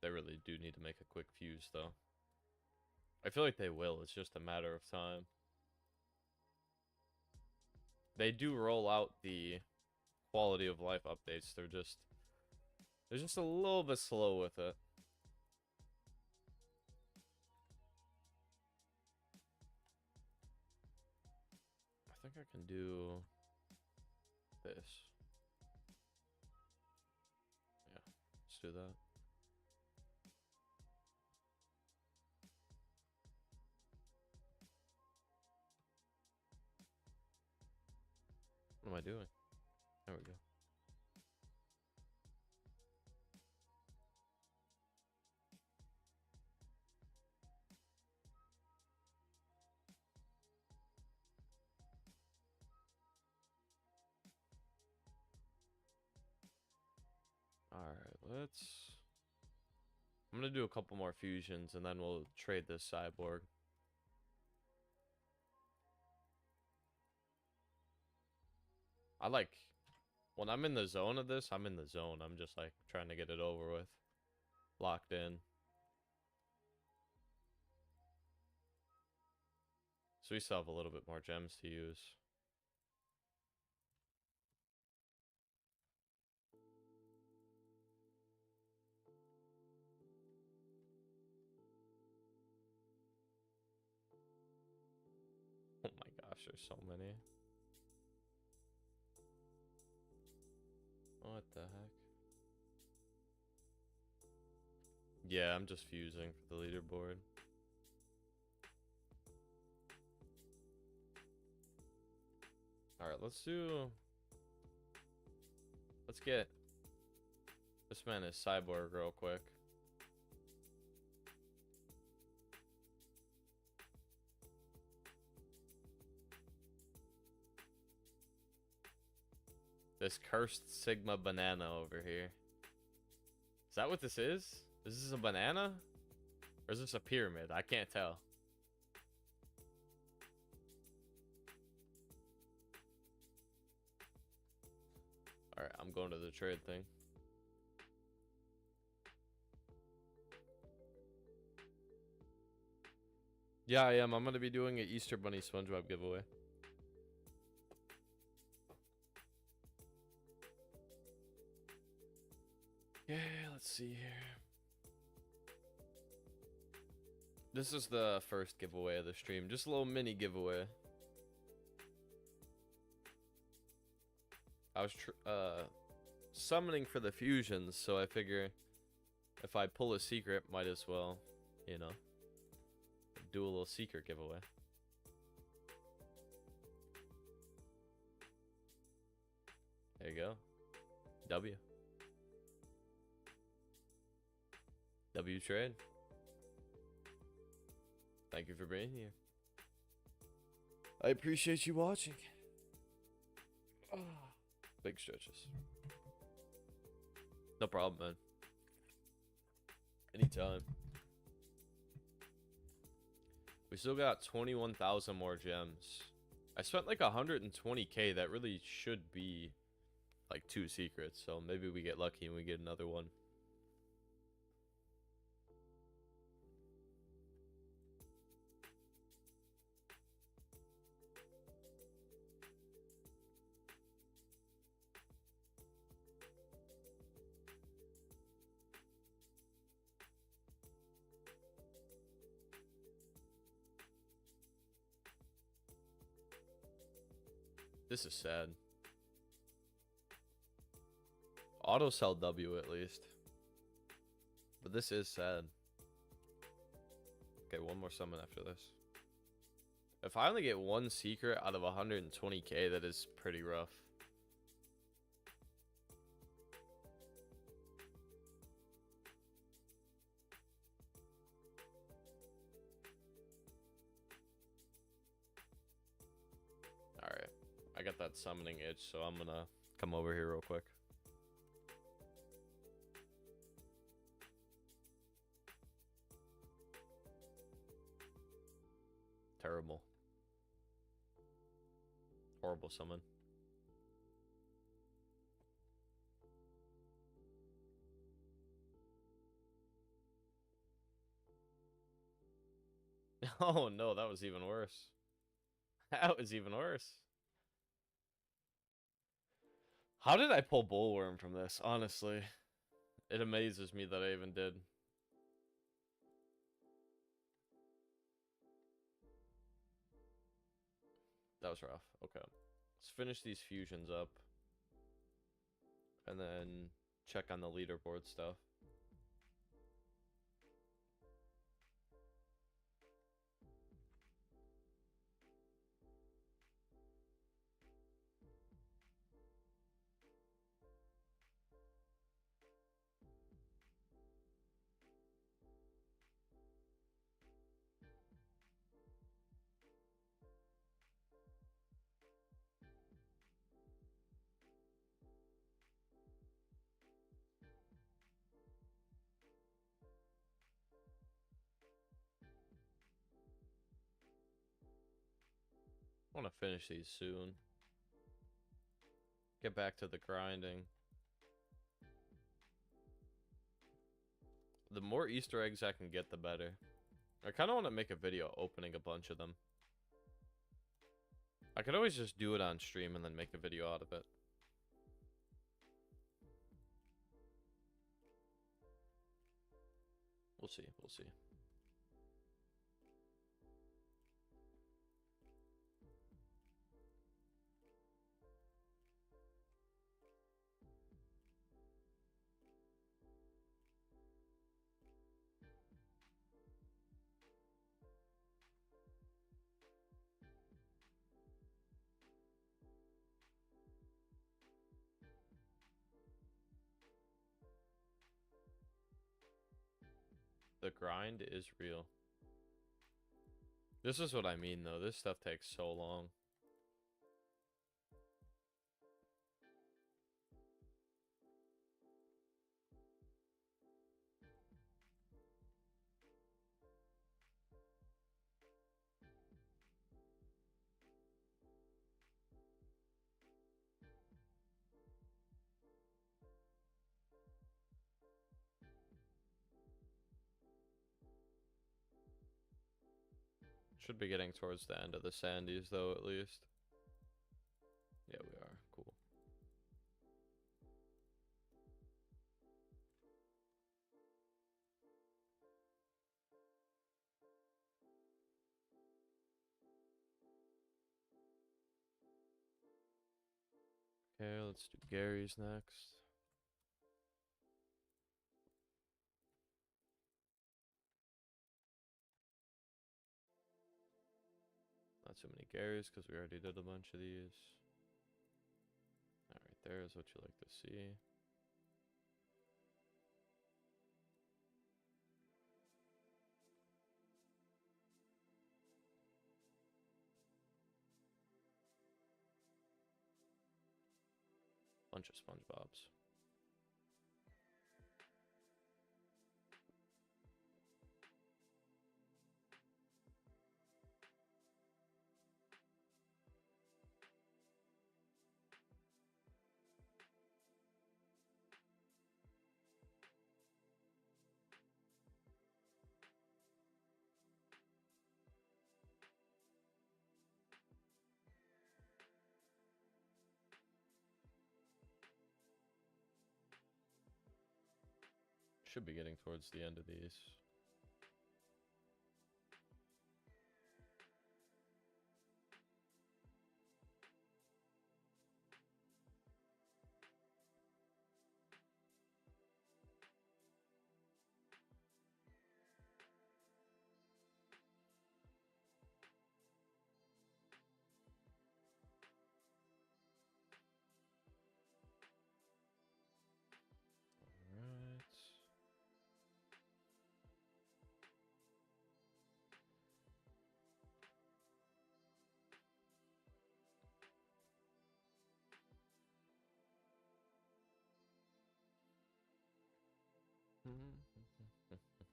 They really do need to make a quick fuse, though. I feel like they will. It's just a matter of time. They do roll out the quality of life updates. They're just a little bit slow with it. I think I can do this. Yeah, let's do that. What am I doing? There we go. Alright, I'm gonna do a couple more fusions and then we'll trade this cyborg. I like, when I'm in the zone of this, I'm in the zone. I'm just like trying to get it over with. Locked in. So we still have a little bit more gems to use. Oh my gosh, there's so many. What the heck? Yeah, I'm just fusing for the leaderboard. Alright, let's get this man is cyborg real quick. This cursed Sigma banana over here. Is that what this is? Is this a banana? Or is this a pyramid? I can't tell. Alright, I'm going to the trade thing. Yeah, I am. I'm going to be doing an Easter Bunny SpongeBob giveaway. Yeah, let's see here. This is the first giveaway of the stream. Just a little mini giveaway. I was summoning for the fusions, so I figure if I pull a secret, might as well, you know, do a little secret giveaway. There you go. W. W trade. Thank you for being here. I appreciate you watching. Big stretches. No problem, man. Anytime. We still got 21,000 more gems. I spent like 120k. That really should be like 2 secrets. So maybe we get lucky and we get another one. This is sad. Auto sell W at least. But this is sad. Okay, one more summon after this. If I only get 1 secret out of 120k, that is pretty rough. Alright. I got that summoning itch, so I'm gonna come over here real quick. Terrible. Horrible summon. Oh no, that was even worse. That was even worse. How did I pull Bullworm from this? Honestly, it amazes me that I even did. That was rough. Okay. Let's finish these fusions up. And then check on the leaderboard stuff. I want to finish these soon. Get back to the grinding. The more Easter eggs I can get, the better. I kind of want to make a video opening a bunch of them. I could always just do it on stream and then make a video out of it. We'll see, we'll see. The grind is real. This is what I mean, though. This stuff takes so long. Should be getting towards the end of the Sandies, though, at least. Yeah, we are. Cool. Okay, let's do Gary's next. Not too many Garys, because we already did a bunch of these. Alright, there's what you like to see. Bunch of SpongeBobs. Should be getting towards the end of these.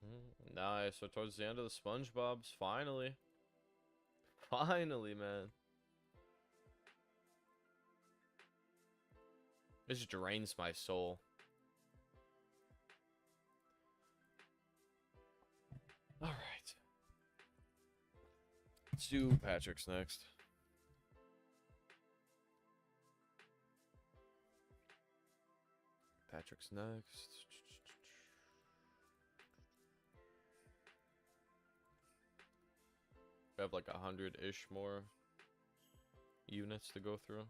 Alright. Nice. So towards the end of the SpongeBob's, finally. Finally, man. This drains my soul. Alright. Let's do Patrick's next. Patrick's next. We have like 100-ish more units to go through.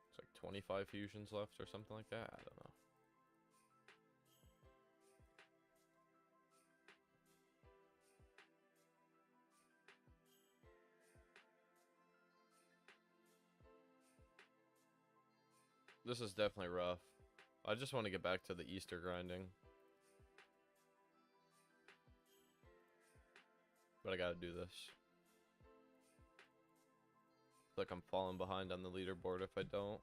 It's like 25 fusions left or something like that. I don't know. This is definitely rough. I just want to get back to the Easter grinding. But I gotta do this. Like I'm falling behind on the leaderboard if I don't.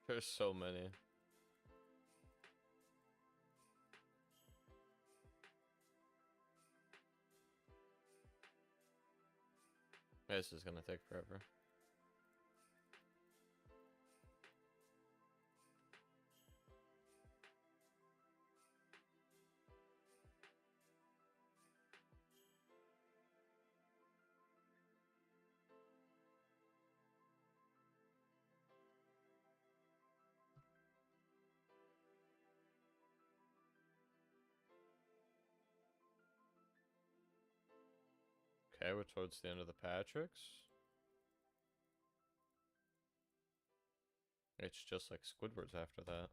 There's so many. This is gonna take forever. Okay, we're towards the end of the Patricks. It's just like Squidward's after that.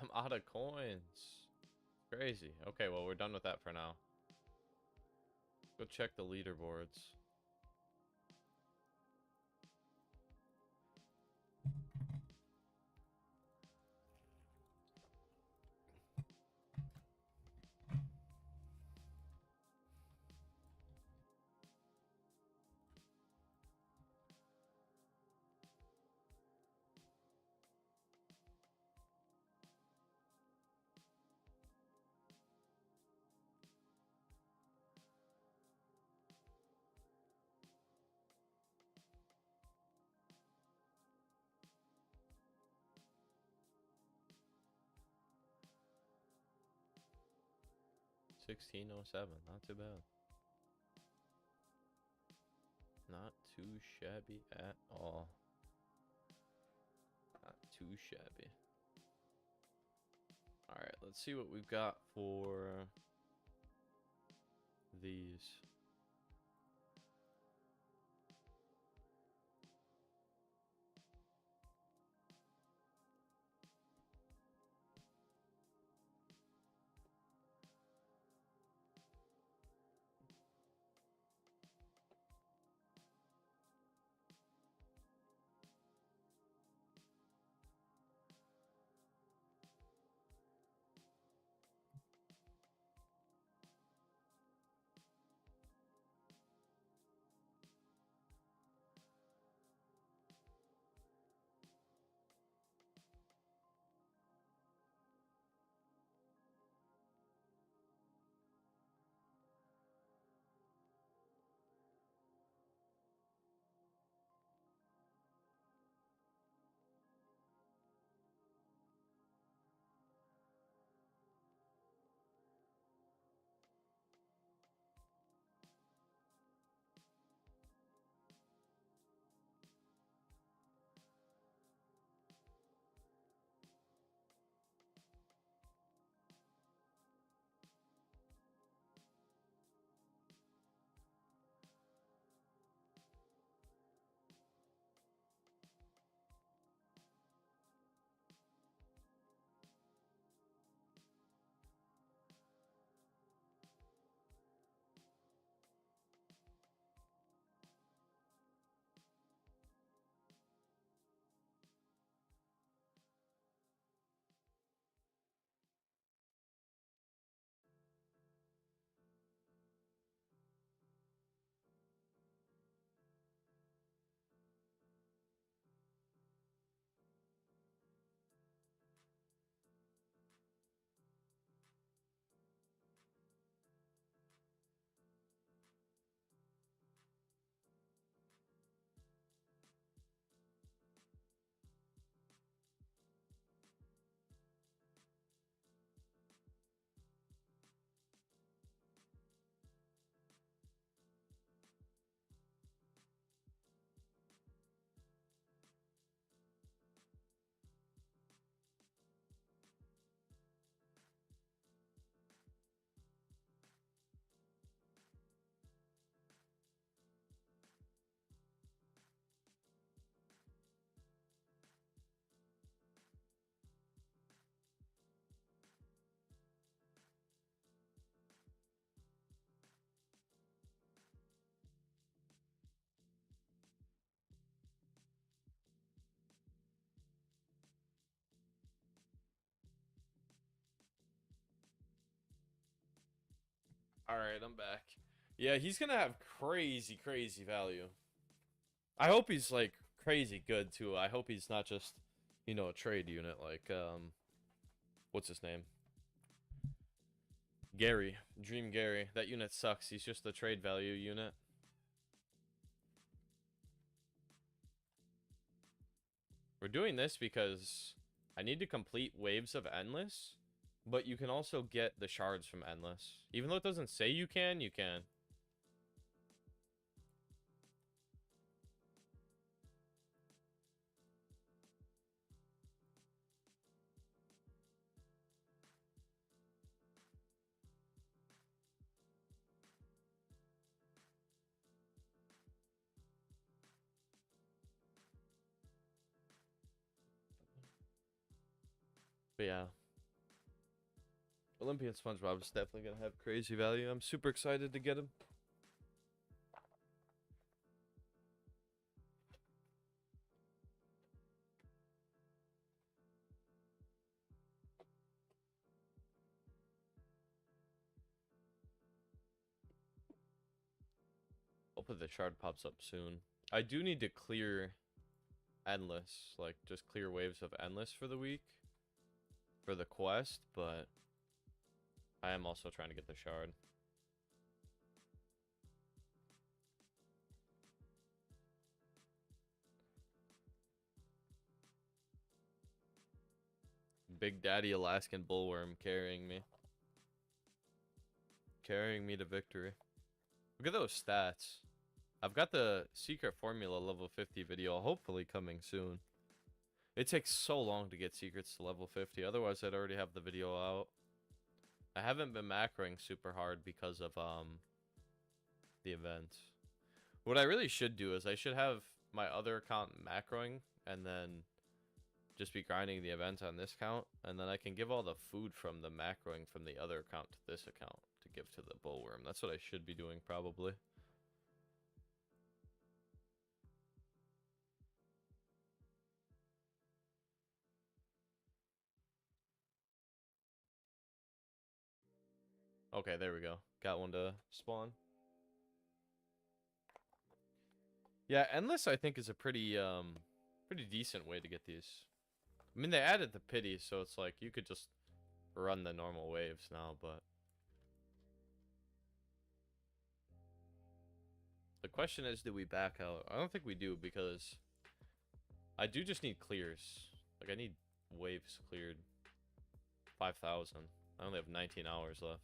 I'm out of coins. Crazy. Okay, well, we're done with that for now. Go check the leaderboards. $16.07, not too bad. Not too shabby at all. Not too shabby. Alright, let's see what we've got for these. Alright, I'm back. Yeah, he's gonna have crazy, crazy value. I hope he's, like, crazy good, too. I hope he's not just, you know, a trade unit like, what's his name? Gary. Dream Gary. That unit sucks. He's just the trade value unit. We're doing this because I need to complete Waves of Endless, but you can also get the shards from Endless. Even though it doesn't say you can, you can. But yeah. Olympian SpongeBob is definitely going to have crazy value. I'm super excited to get him. Hopefully the shard pops up soon. I do need to clear Endless. Like, just clear Waves of Endless for the week. For the quest, but I am also trying to get the shard. Big Daddy Alaskan Bullworm carrying me. Carrying me to victory. Look at those stats. I've got the secret formula level 50 video hopefully coming soon. It takes so long to get secrets to level 50. Otherwise, I'd already have the video out. I haven't been macroing super hard because of the event. What I really should do is I should have my other account macroing and then just be grinding the event on this account, and then I can give all the food from the macroing from the other account to this account to give to the bullworm. That's what I should be doing probably. Okay, there we go. Got one to spawn. Yeah, Endless I think is a pretty decent way to get these. I mean, they added the pity, so it's like you could just run the normal waves now, but the question is, do we back out? I don't think we do, because I do just need clears. Like, I need waves cleared. 5,000. I only have 19 hours left.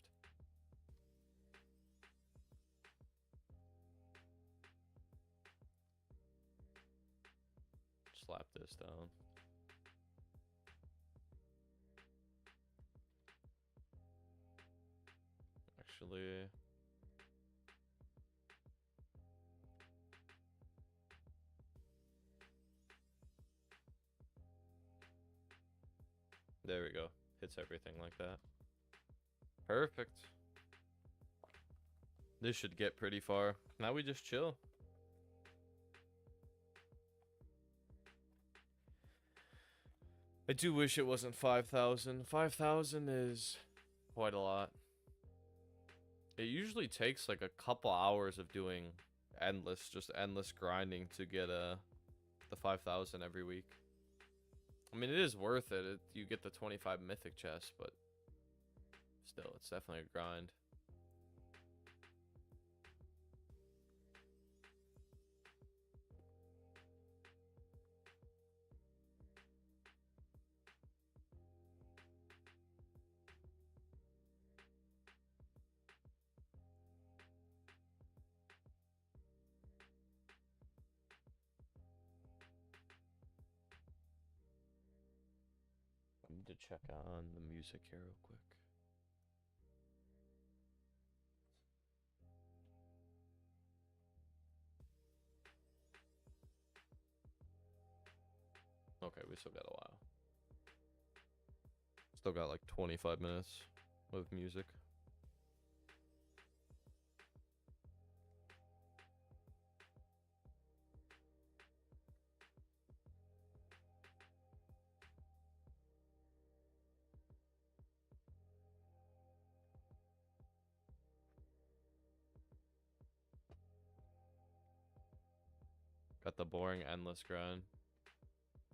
Slap this down. Actually, there we go. Hits everything like that. Perfect. This should get pretty far. Now we just chill. I do wish it wasn't 5,000. 5,000 is quite a lot. It usually takes like a couple hours of doing just endless grinding to get the 5,000 every week. I mean, it is worth it. You get the 25 mythic chests, but still, it's definitely a grind. I need to check on the music here real quick. Okay, we still got a while. Still got like 25 minutes of music. the boring endless grind.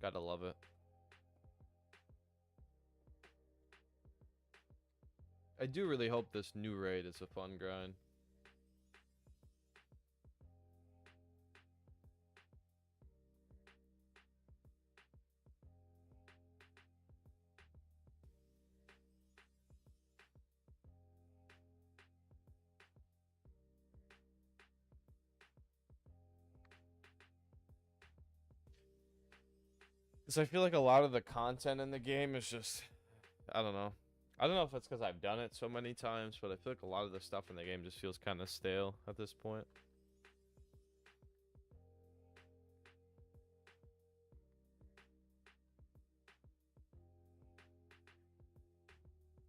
Gotta love it. I do really hope this new raid is a fun grind. Because I feel like a lot of the content in the game is just, I don't know. I don't know if it's because I've done it so many times, but I feel like a lot of the stuff in the game just feels kind of stale at this point.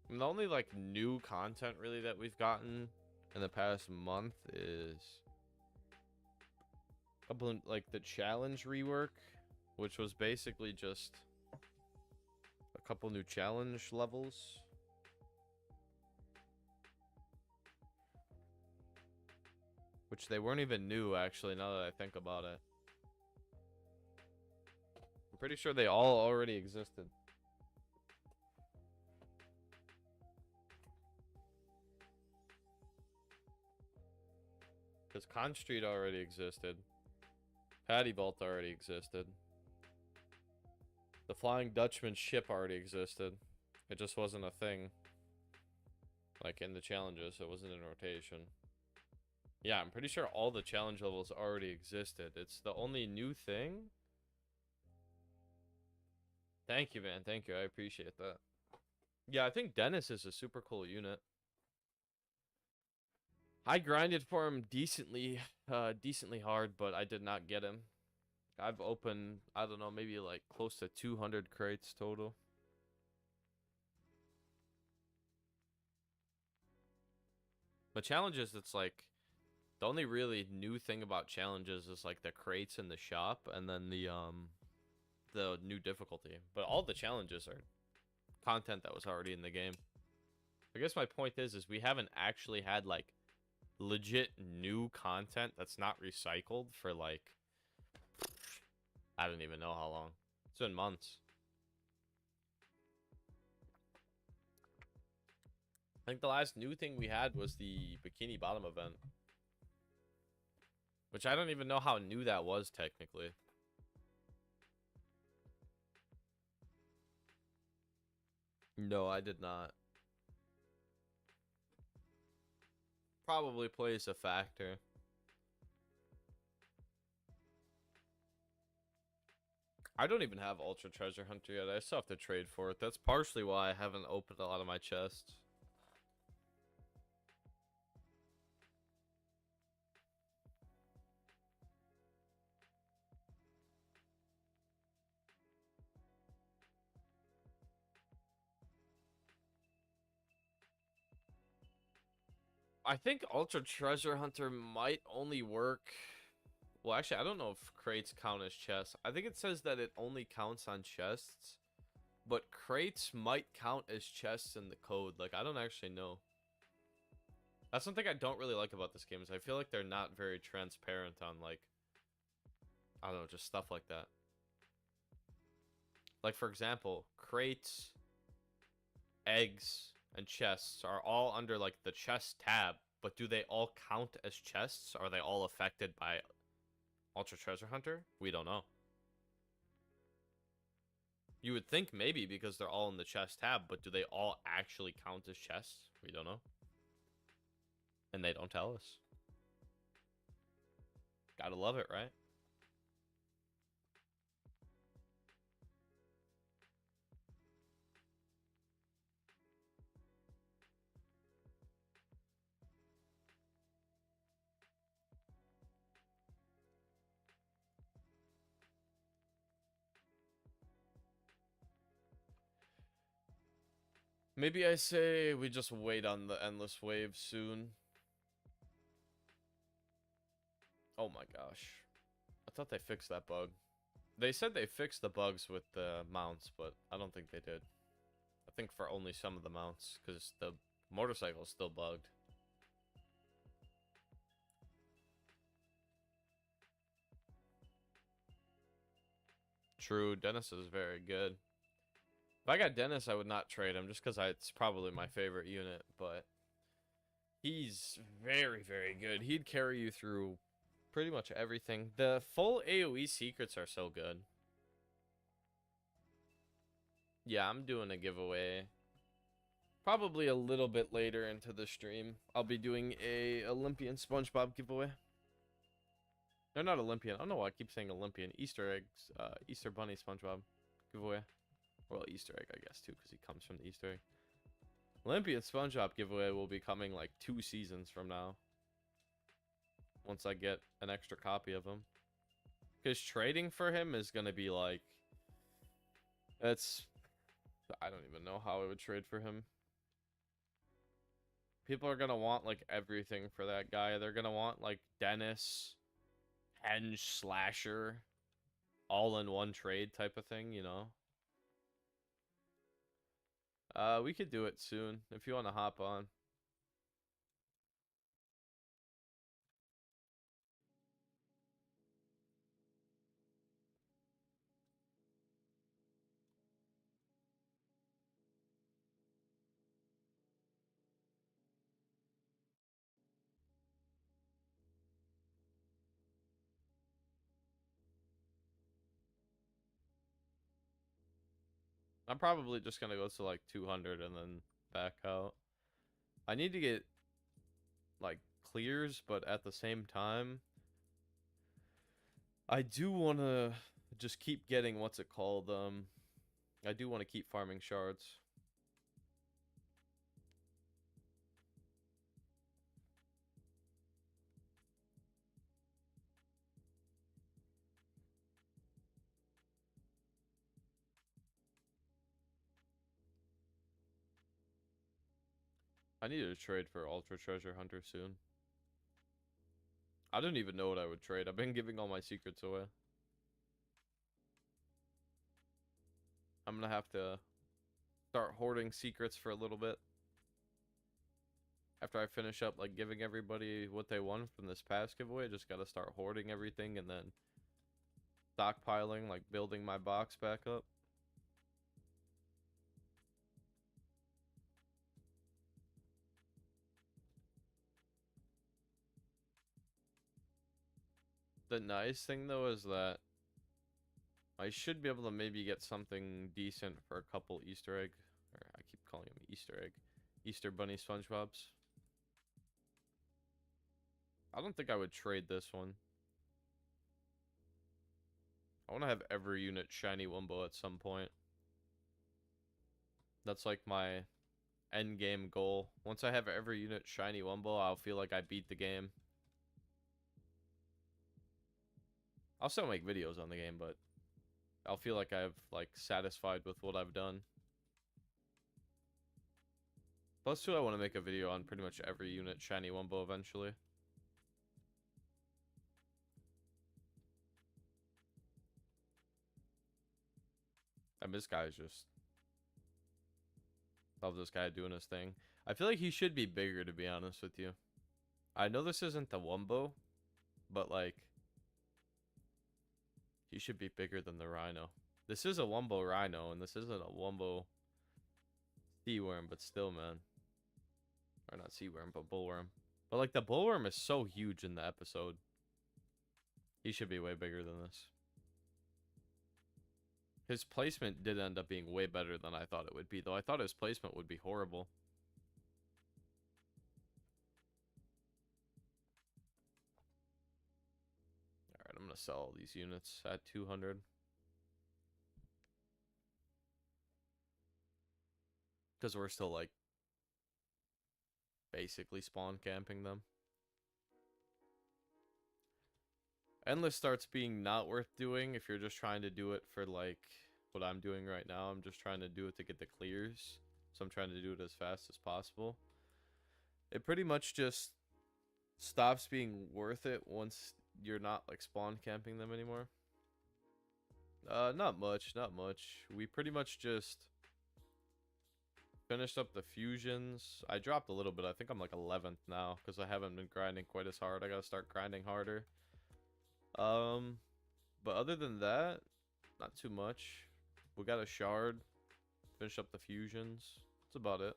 And the only like new content really that we've gotten in the past month is a couple of, like the challenge rework, which was basically just a couple new challenge levels. Which they weren't even new, actually, now that I think about it. I'm pretty sure they all already existed. Because Con Street already existed. Patty Vault already existed. The Flying Dutchman ship already existed. It just wasn't a thing. Like in the challenges, it wasn't in rotation. Yeah, I'm pretty sure all the challenge levels already existed. It's the only new thing. Thank you, man. Thank you. I appreciate that. Yeah, I think Dennis is a super cool unit. I grinded for him decently hard, but I did not get him. I've opened, I don't know, maybe like close to 200 crates total. But challenges, it's like, the only really new thing about challenges is like the crates in the shop and then the new difficulty. But all the challenges are content that was already in the game. I guess my point is we haven't actually had like legit new content that's not recycled for like, I don't even know how long. It's been months. I think the last new thing we had was the Bikini Bottom event. Which I don't even know how new that was, technically. No, I did not. Probably plays a factor. I don't even have Ultra Treasure Hunter yet. I still have to trade for it. That's partially why I haven't opened a lot of my chests. I think Ultra Treasure Hunter might only work. Well, actually, I don't know if crates count as chests. I think it says that it only counts on chests. But crates might count as chests in the code. Like, I don't actually know. That's something I don't really like about this game, is I feel like they're not very transparent on, like, I don't know, just stuff like that. Like, for example, crates, eggs, and chests are all under, like, the chest tab. But do they all count as chests? Are they all affected by Ultra Treasure Hunter? We don't know. You would think maybe because they're all in the chest tab, but do they all actually count as chests? We don't know. And they don't tell us. Gotta love it, right? Maybe I say we just wait on the endless wave soon. Oh my gosh. I thought they fixed that bug. They said they fixed the bugs with the mounts, but I don't think they did. I think for only some of the mounts, because the motorcycle is still bugged. True, Dennis is very good. If I got Dennis, I would not trade him just because it's probably my favorite unit, but he's very, very good. He'd carry you through pretty much everything. The full AoE secrets are so good. Yeah, I'm doing a giveaway. Probably a little bit later into the stream. I'll be doing a Olympian SpongeBob giveaway. They're not Olympian. I don't know why I keep saying Olympian. Easter eggs, Easter Bunny SpongeBob giveaway. Well, Easter egg, I guess, too, because he comes from the Easter egg. Olympian SpongeBob giveaway will be coming like 2 seasons from now. Once I get an extra copy of him. Because trading for him is going to be like... I don't even know how I would trade for him. People are going to want like everything for that guy. They're going to want like Dennis, Henge, Slasher, all in one trade type of thing, you know? We could do it soon if you want to hop on. I'm probably just gonna go to like 200 and then back out. I need to get like clears, but at the same time, I do want to just keep getting what's it called. I do want to keep farming shards. I need to trade for Ultra Treasure Hunter soon. I don't even know what I would trade. I've been giving all my secrets away. I'm gonna have to start hoarding secrets for a little bit. After I finish up like giving everybody what they want from this past giveaway, just gotta start hoarding everything and then stockpiling, like building my box back up. The nice thing though is that I should be able to maybe get something decent for a couple Easter egg, or I keep calling them Easter egg, Easter Bunny SpongeBobs. I don't think I would trade this one. I want to have every unit shiny Wumbo at some point. That's like my end game goal. Once I have every unit shiny Wumbo, I'll feel like I beat the game. I'll still make videos on the game, but I'll feel like I've like satisfied with what I've done. Plus, too, I want to make a video on pretty much every unit shiny Wumbo eventually. And this guy's just... Love this guy doing his thing. I feel like he should be bigger, to be honest with you. I know this isn't the Wumbo, but like... He should be bigger than the Rhino. This is a Wumbo Rhino, and this isn't a Wumbo sea worm, but still, man. Or not sea worm, but bullworm. But like the bullworm is so huge in the episode. He should be way bigger than this. His placement did end up being way better than I thought it would be, though. I thought his placement would be horrible. Alright, I'm gonna sell all these units at 200. Because we're still, like, basically spawn camping them. Endless starts being not worth doing if you're just trying to do it for, like, what I'm doing right now. I'm just trying to do it to get the clears. So I'm trying to do it as fast as possible. It pretty much just stops being worth it once you're not, like, spawn camping them anymore. Not much, not much. We pretty much just finished up the fusions. I dropped a little bit. I think I'm like 11th now because I haven't been grinding quite as hard. I gotta start grinding harder. But other than that, Not too much. We got a shard. Finish up the fusions. That's about it.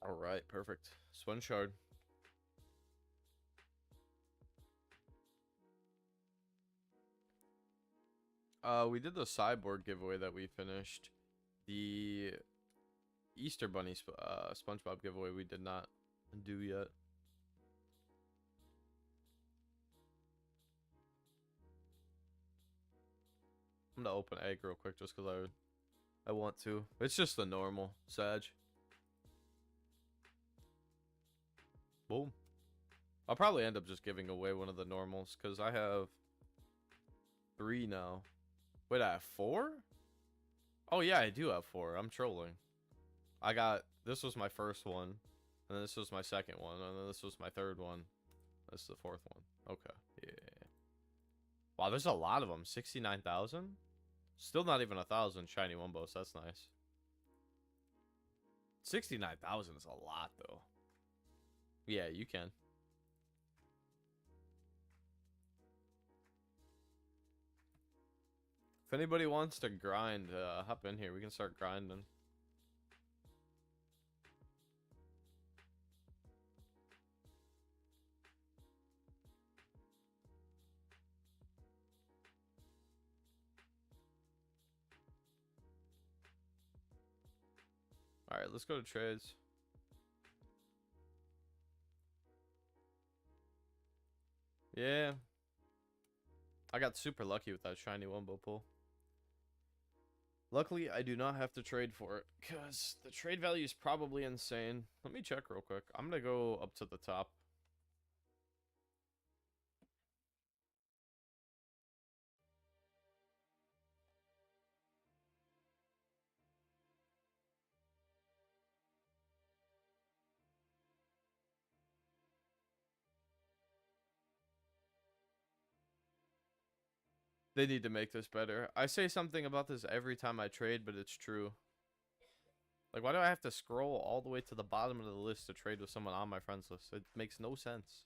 All right, perfect. Sponge shard. We did the cyborg giveaway that we finished. The Easter Bunny SpongeBob giveaway we did not do yet. I'm gonna open egg real quick just because I want to. It's just the normal Sag. Boom. I'll probably end up just giving away one of the normals because I have 3 now. Wait, I have 4? Oh yeah, I do have 4. I'm trolling. I got, this was my first one, and then this was my second one, and then this was my third one. This is the 4th one. Okay, yeah. Wow, there's a lot of them. 69,000? Still not even 1,000 shiny Wumbos. That's nice. 69,000 is a lot, though. Yeah, you can. If anybody wants to grind, hop in here. We can start grinding. Alright, let's go to trades. Yeah. I got super lucky with that shiny Wumbo pull. Luckily, I do not have to trade for it, because the trade value is probably insane. Let me check real quick. I'm going to go up to the top. They need to make this better. I say something about this every time I trade, but it's true. Like, why do I have to scroll all the way to the bottom of the list to trade with someone on my friends list? It makes no sense.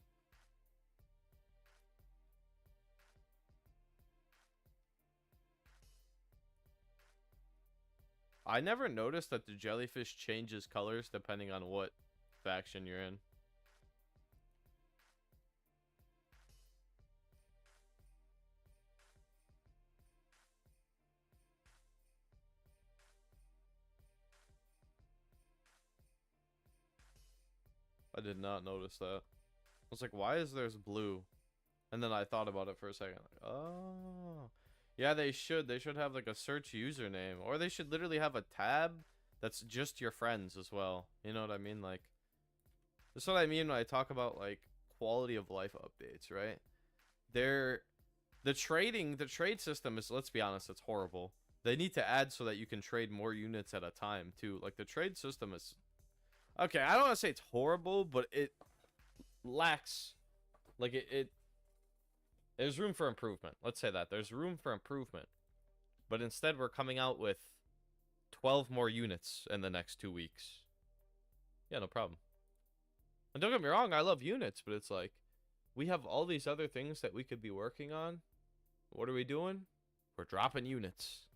I never noticed that the jellyfish changes colors depending on what faction you're in. I did not notice that. I was like, why is there's blue? And then I thought about it for a second. Like, oh. Yeah, they should. They should have like a search username. Or they should literally have a tab that's just your friends as well. You know what I mean? Like, that's what I mean when I talk about like quality of life updates, right? The trade system is, let's be honest, it's horrible. They need to add so that you can trade more units at a time too. Like the trade system is, okay, I don't want to say it's horrible, but it lacks, like there's room for improvement. Let's say that there's room for improvement, but instead we're coming out with 12 more units in the next 2 weeks. Yeah, no problem. And don't get me wrong, I love units, but it's like we have all these other things that we could be working on. What are we doing? We're dropping units.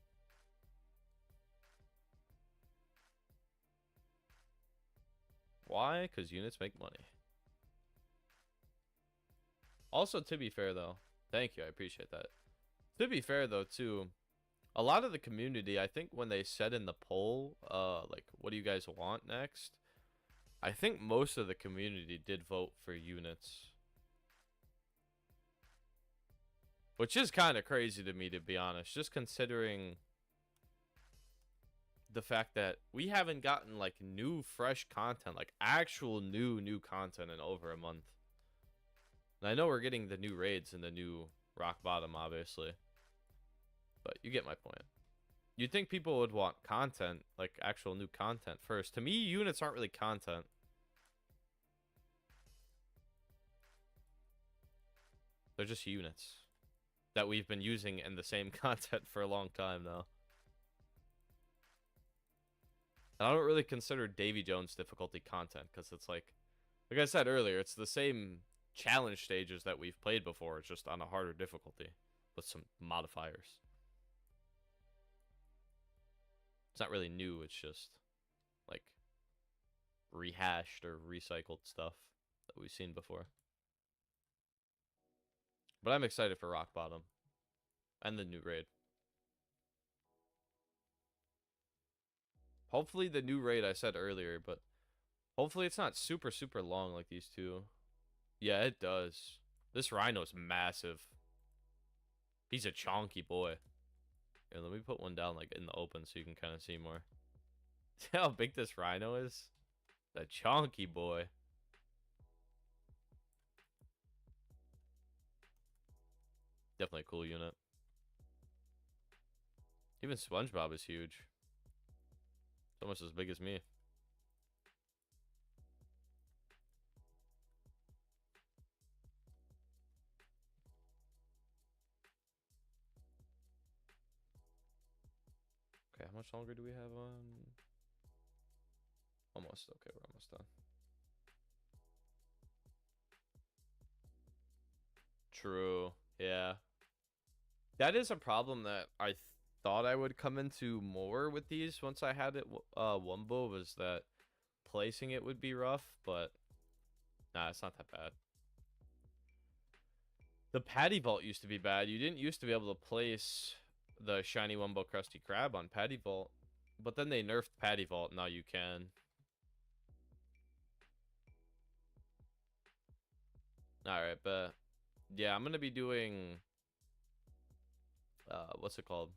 Why? Because units make money. Also, to be fair, though, thank you, I appreciate that. To be fair, though, too, a lot of the community, I think when they said in the poll, like, what do you guys want next? I think most of the community did vote for units. Which is kind of crazy to me, to be honest, just considering the fact that we haven't gotten, like, new, fresh content, like, actual new content in over a month. And I know we're getting the new raids and the new rock bottom, obviously. But you get my point. You'd think people would want content, like actual new content first. To me, units aren't really content. They're just units. that we've been using in the same content for a long time now. And I don't really consider Davy Jones difficulty content because it's like I said earlier, it's the same challenge stages that we've played before. It's just on a harder difficulty with some modifiers. It's not really new. It's just like rehashed or recycled stuff that we've seen before. But I'm excited for Rock Bottom and the new raid. Hopefully the new raid I said earlier, but hopefully it's not super, super long like these two. Yeah, it does. This rhino's massive. He's a chonky boy. Here, let me put one down like in the open so you can kind of see more. See how big this rhino is? The chonky boy. Definitely a cool unit. Even SpongeBob is huge. It's almost as big as me. Okay, how much longer do we have on? Almost. Okay, we're almost done. True. Yeah. That is a problem that I thought I would come into more with these once I had it Wumbo, was that placing it would be rough, but nah, it's not that bad. The Patty Vault used to be bad. You didn't used to be able to place the shiny Wumbo Krusty Krab on Patty Vault, but then they nerfed Patty Vault. Now you can. Alright, but yeah, I'm gonna be doing what's it called?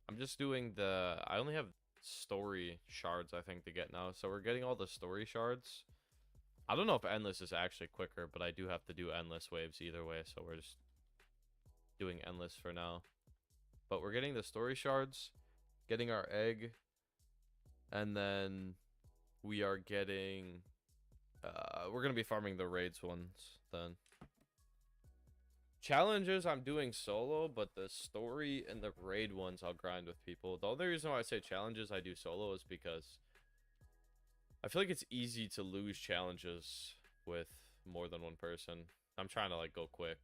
I'm just doing the I only have story shards I think to get now, so we're getting all the story shards. I don't know if endless is actually quicker, but I do have to do endless waves either way, so we're just doing endless for now. But we're getting the story shards, getting our egg, and then we are getting we're gonna be farming the raids ones then. Challenges I'm doing solo, but the story and the raid ones I'll grind with people. The only reason why I say challenges I do solo is because I feel like it's easy to lose challenges with more than one person. I'm trying to like go quick.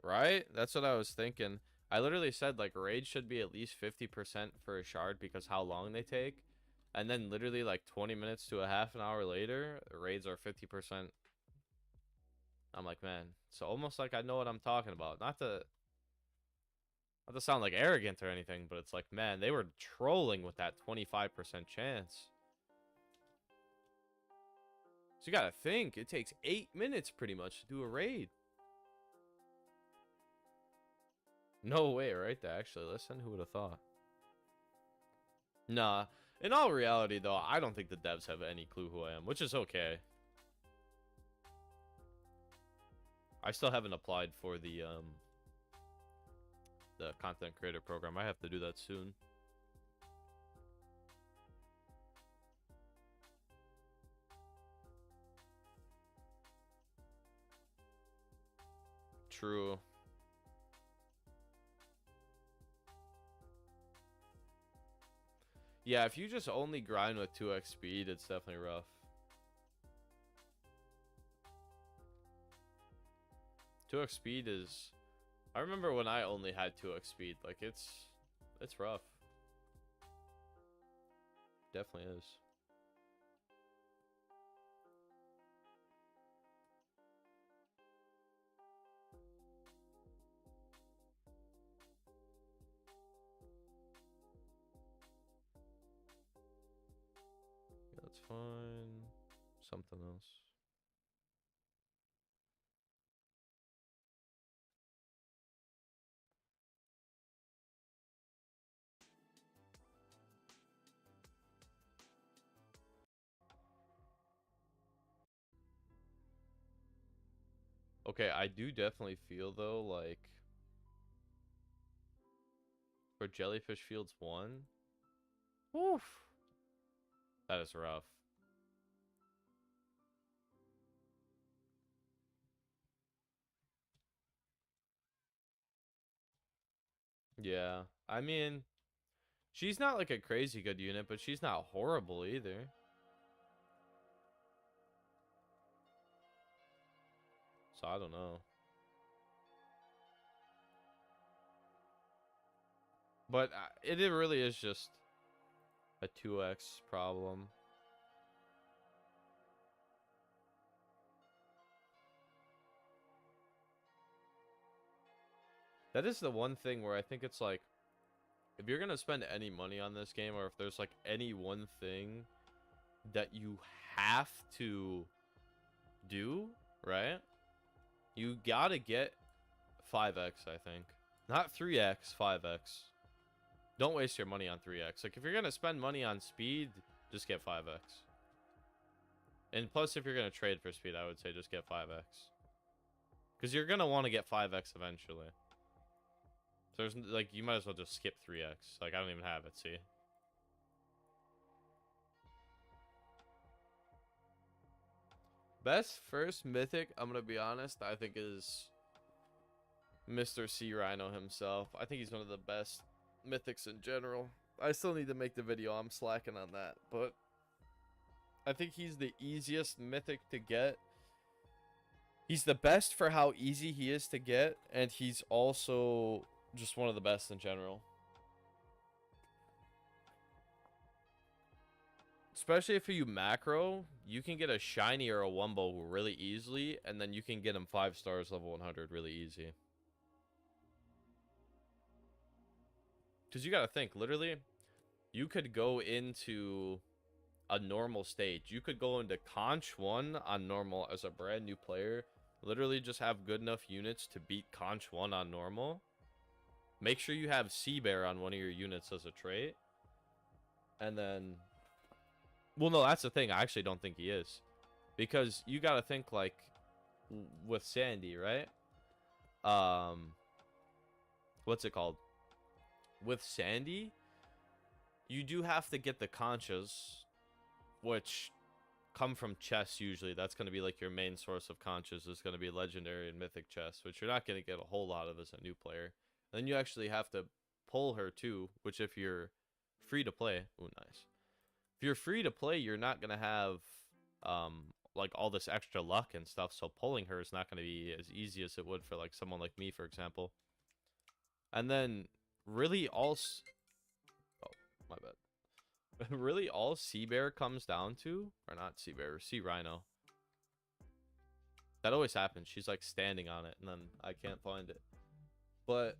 Right? That's what I was thinking. I literally said like raids should be at least 50% for a shard because how long they take. And then literally like 20 minutes to a half an hour later, raids are 50%. I'm like, man, it's almost like I know what I'm talking about. Not to sound like arrogant or anything, but it's like, man, they were trolling with that 25% chance. So you gotta think, it takes 8 minutes pretty much to do a raid. No way, right? To actually listen, who would have thought? Nah. In all reality, though, I don't think the devs have any clue who I am, which is okay. I still haven't applied for the content creator program. I have to do that soon. True. Yeah, if you just only grind with 2x speed, it's definitely rough. Two x speed is... I remember when I only had 2x speed. Like, it's rough. Definitely is. Yeah, that's fine. Something else. Okay, I do definitely feel, though, like... For Jellyfish Fields 1... Oof! That is rough. Yeah. I mean, she's not like a crazy good unit, but she's not horrible either. So I don't know. But it really is just a 2x problem. That is the one thing where I think it's like, if you're going to spend any money on this game, or if there's like any one thing that you have to do, right? You got to get 5x, I think. Not 3x, 5x. Don't waste your money on 3x. Like, if you're going to spend money on speed, just get 5x. And plus, if you're going to trade for speed, I would say just get 5x. Because you're going to want to get 5x eventually. So there's, like, you might as well just skip 3x. Like, I don't even have it, see? Best first mythic, I'm going to be honest, I think is Mr. Sea Rhino himself. I think he's one of the best mythics in general. I still need to make the video. I'm slacking on that. But I think he's the easiest mythic to get. He's the best for how easy he is to get. And he's also just one of the best in general. Especially if you macro, you can get a shiny or a wumbo really easily. And then you can get him 5 stars level 100 really easy. Because you got to think, literally, you could go into a normal stage. You could go into Conch 1 on normal as a brand new player. Literally just have good enough units to beat Conch 1 on normal. Make sure you have Sea Bear on one of your units as a trait. And then... Well, no, that's the thing. I actually don't think he is. Because you got to think, like, with Sandy, right? What's it called? With Sandy, you do have to get the conchas, which come from chests usually. That's going to be like your main source of conchas is going to be legendary and mythic chests, which you're not going to get a whole lot of as a new player. Then you actually have to pull her too, which if you're free to play, ooh, nice. If you're free to play, you're not going to have like all this extra luck and stuff, so pulling her is not going to be as easy as it would for like someone like me, for example. And then really all... Oh, my bad. Really all Sea Bear comes down to... Or not Sea Bear, Sea Rhino. That always happens. She's like standing on it and then I can't find it. But...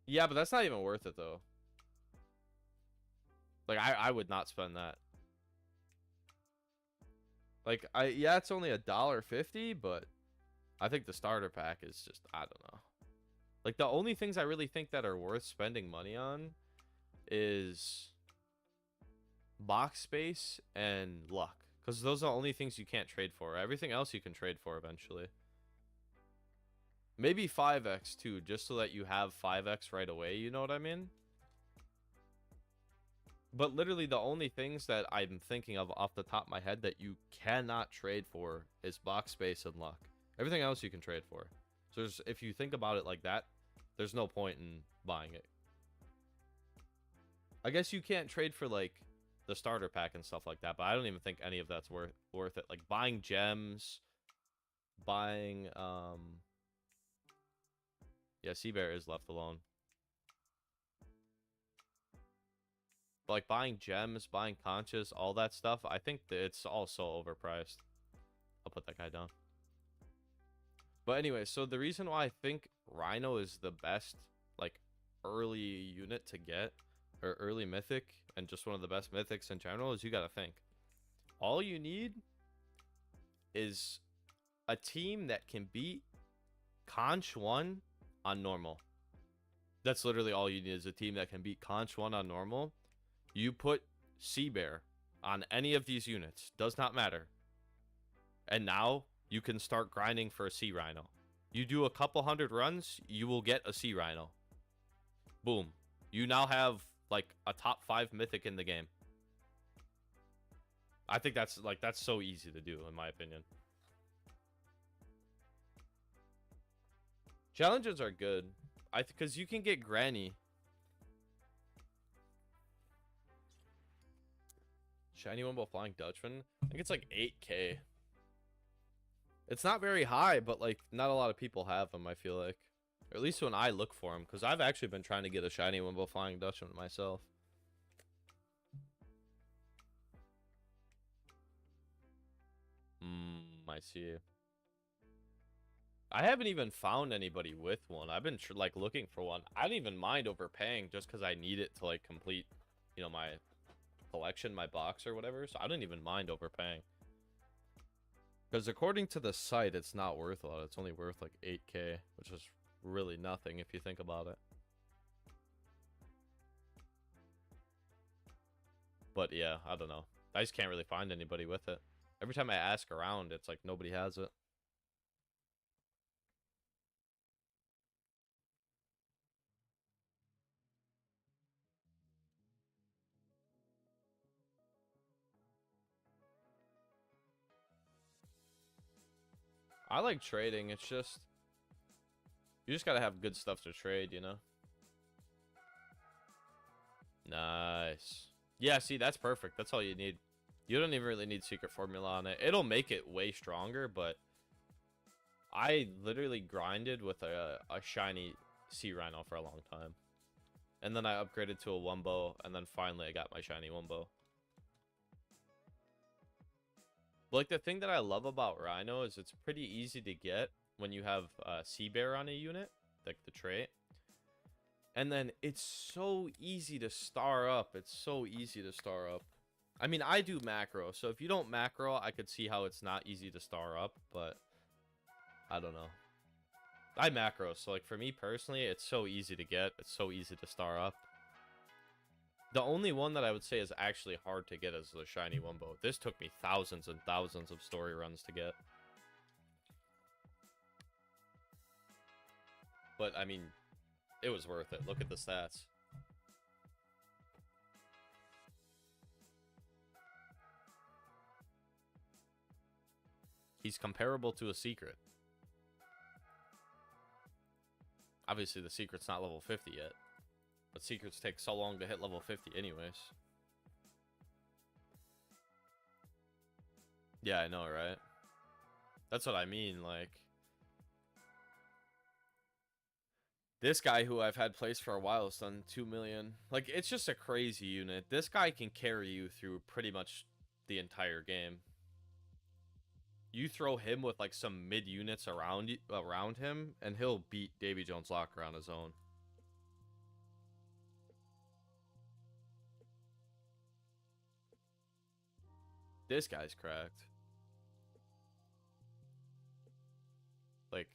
Yeah, but that's not even worth it though. Like, I would not spend that. Like, yeah, it's only $1.50, but I think the starter pack is just, I don't know. Like, the only things I really think that are worth spending money on is box space and luck. Because those are the only things you can't trade for. Everything else you can trade for eventually. Maybe 5x too, just so that you have 5x right away, you know what I mean? But literally the only things that I'm thinking of off the top of my head that you cannot trade for is box space and luck. Everything else you can trade for. So if you think about it like that, there's no point in buying it. I guess you can't trade for like the starter pack and stuff like that, but I don't even think any of that's worth it. Like buying gems, buying yeah, Sea Bear is left alone. But like buying gems, buying conchas, all that stuff, I think that it's all so overpriced. I'll put that guy down. But anyway, so the reason why I think Rhino is the best, like, early unit to get, or early mythic, and just one of the best mythics in general, is you gotta think. All you need is a team that can beat Conch 1 on normal. That's literally all you need, is a team that can beat Conch 1 on normal. You put Sea Bear on any of these units. Does not matter. And now you can start grinding for a Sea Rhino. You do a couple hundred runs, you will get a Sea Rhino. Boom. You now have like a top 5 mythic in the game. I think that's so easy to do in my opinion. Challenges are good. Because you can get Granny. Shiny Wumbo Flying Dutchman. I think it's like 8K. It's not very high, but like not a lot of people have them, I feel like. Or at least when I look for them, because I've actually been trying to get a Shiny Wumbo Flying Dutchman myself. I see. I haven't even found anybody with one. I've been like looking for one. I don't even mind overpaying just because I need it to like complete, you know, my collection, my box or whatever. So I don't even mind overpaying. Because according to the site, it's not worth a lot. It's only worth like 8K, which is really nothing if you think about it. But yeah, I don't know. I just can't really find anybody with it. Every time I ask around, it's like nobody has it. I like trading. It's just... You just gotta have good stuff to trade, you know? Nice. Yeah, see, that's perfect. That's all you need. You don't even really need secret formula on it. It'll make it way stronger, but... I literally grinded with a shiny sea rhino for a long time. And then I upgraded to a Wumbo, and then finally I got my shiny Wumbo. But like the thing that I love about Rhino is it's pretty easy to get when you have Sea Bear on a unit, like the trait. And then it's so easy to star up. It's so easy to star up. I mean, I do macro, so if you don't macro, I could see how it's not easy to star up, but I don't know. I macro, so like for me personally, it's so easy to get. It's so easy to star up. The only one that I would say is actually hard to get is the shiny Wumbo. This took me thousands and thousands of story runs to get. But I mean, it was worth it. Look at the stats. He's comparable to a secret. Obviously, the secret's not level 50 yet. But secrets take so long to hit level 50 anyways. Yeah, I know, right? That's what I mean, like... This guy who I've had placed for a while has done 2 million. Like, it's just a crazy unit. This guy can carry you through pretty much the entire game. You throw him with, like, some mid-units around him, and he'll beat Davy Jones' Locker on his own. This guy's cracked. Like,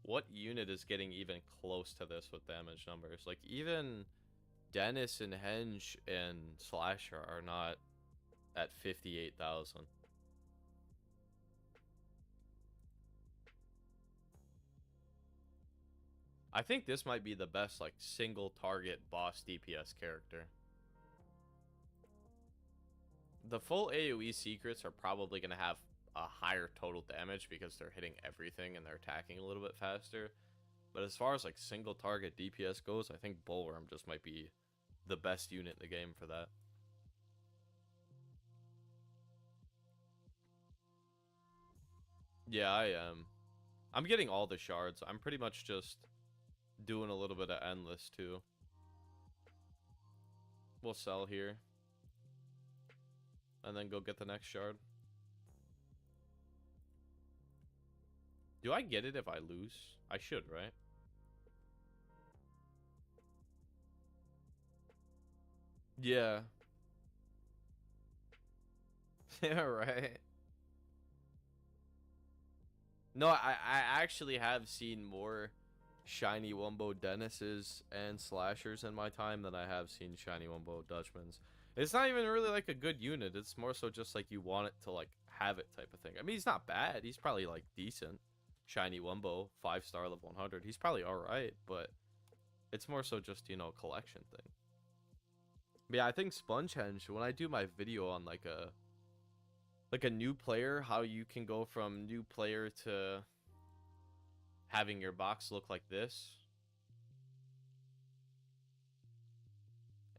what unit is getting even close to this with damage numbers? Like, even Dennis and Henge and Slasher are not at 58,000. I think this might be the best, like, single target boss DPS character. The full AoE secrets are probably going to have a higher total damage because they're hitting everything and they're attacking a little bit faster. But as far as like single target DPS goes, I think Bullworm just might be the best unit in the game for that. Yeah, I am. I'm getting all the shards. I'm pretty much just doing a little bit of endless too. We'll sell here. And then go get the next shard. Do I get it if I lose? I should, right? Yeah. Yeah, right. No, I actually have seen more shiny Wumbo Dennises and Slashers in my time than I have seen shiny Wumbo Dutchmans. It's not even really like a good unit. It's more so just like you want it to like have it type of thing. I mean, he's not bad. He's probably like decent. Shiny Wumbo, 5-star level 100. He's probably alright, but it's more so just, you know, a collection thing. But yeah, I think Spongehenge, when I do my video on like a new player, how you can go from new player to having your box look like this,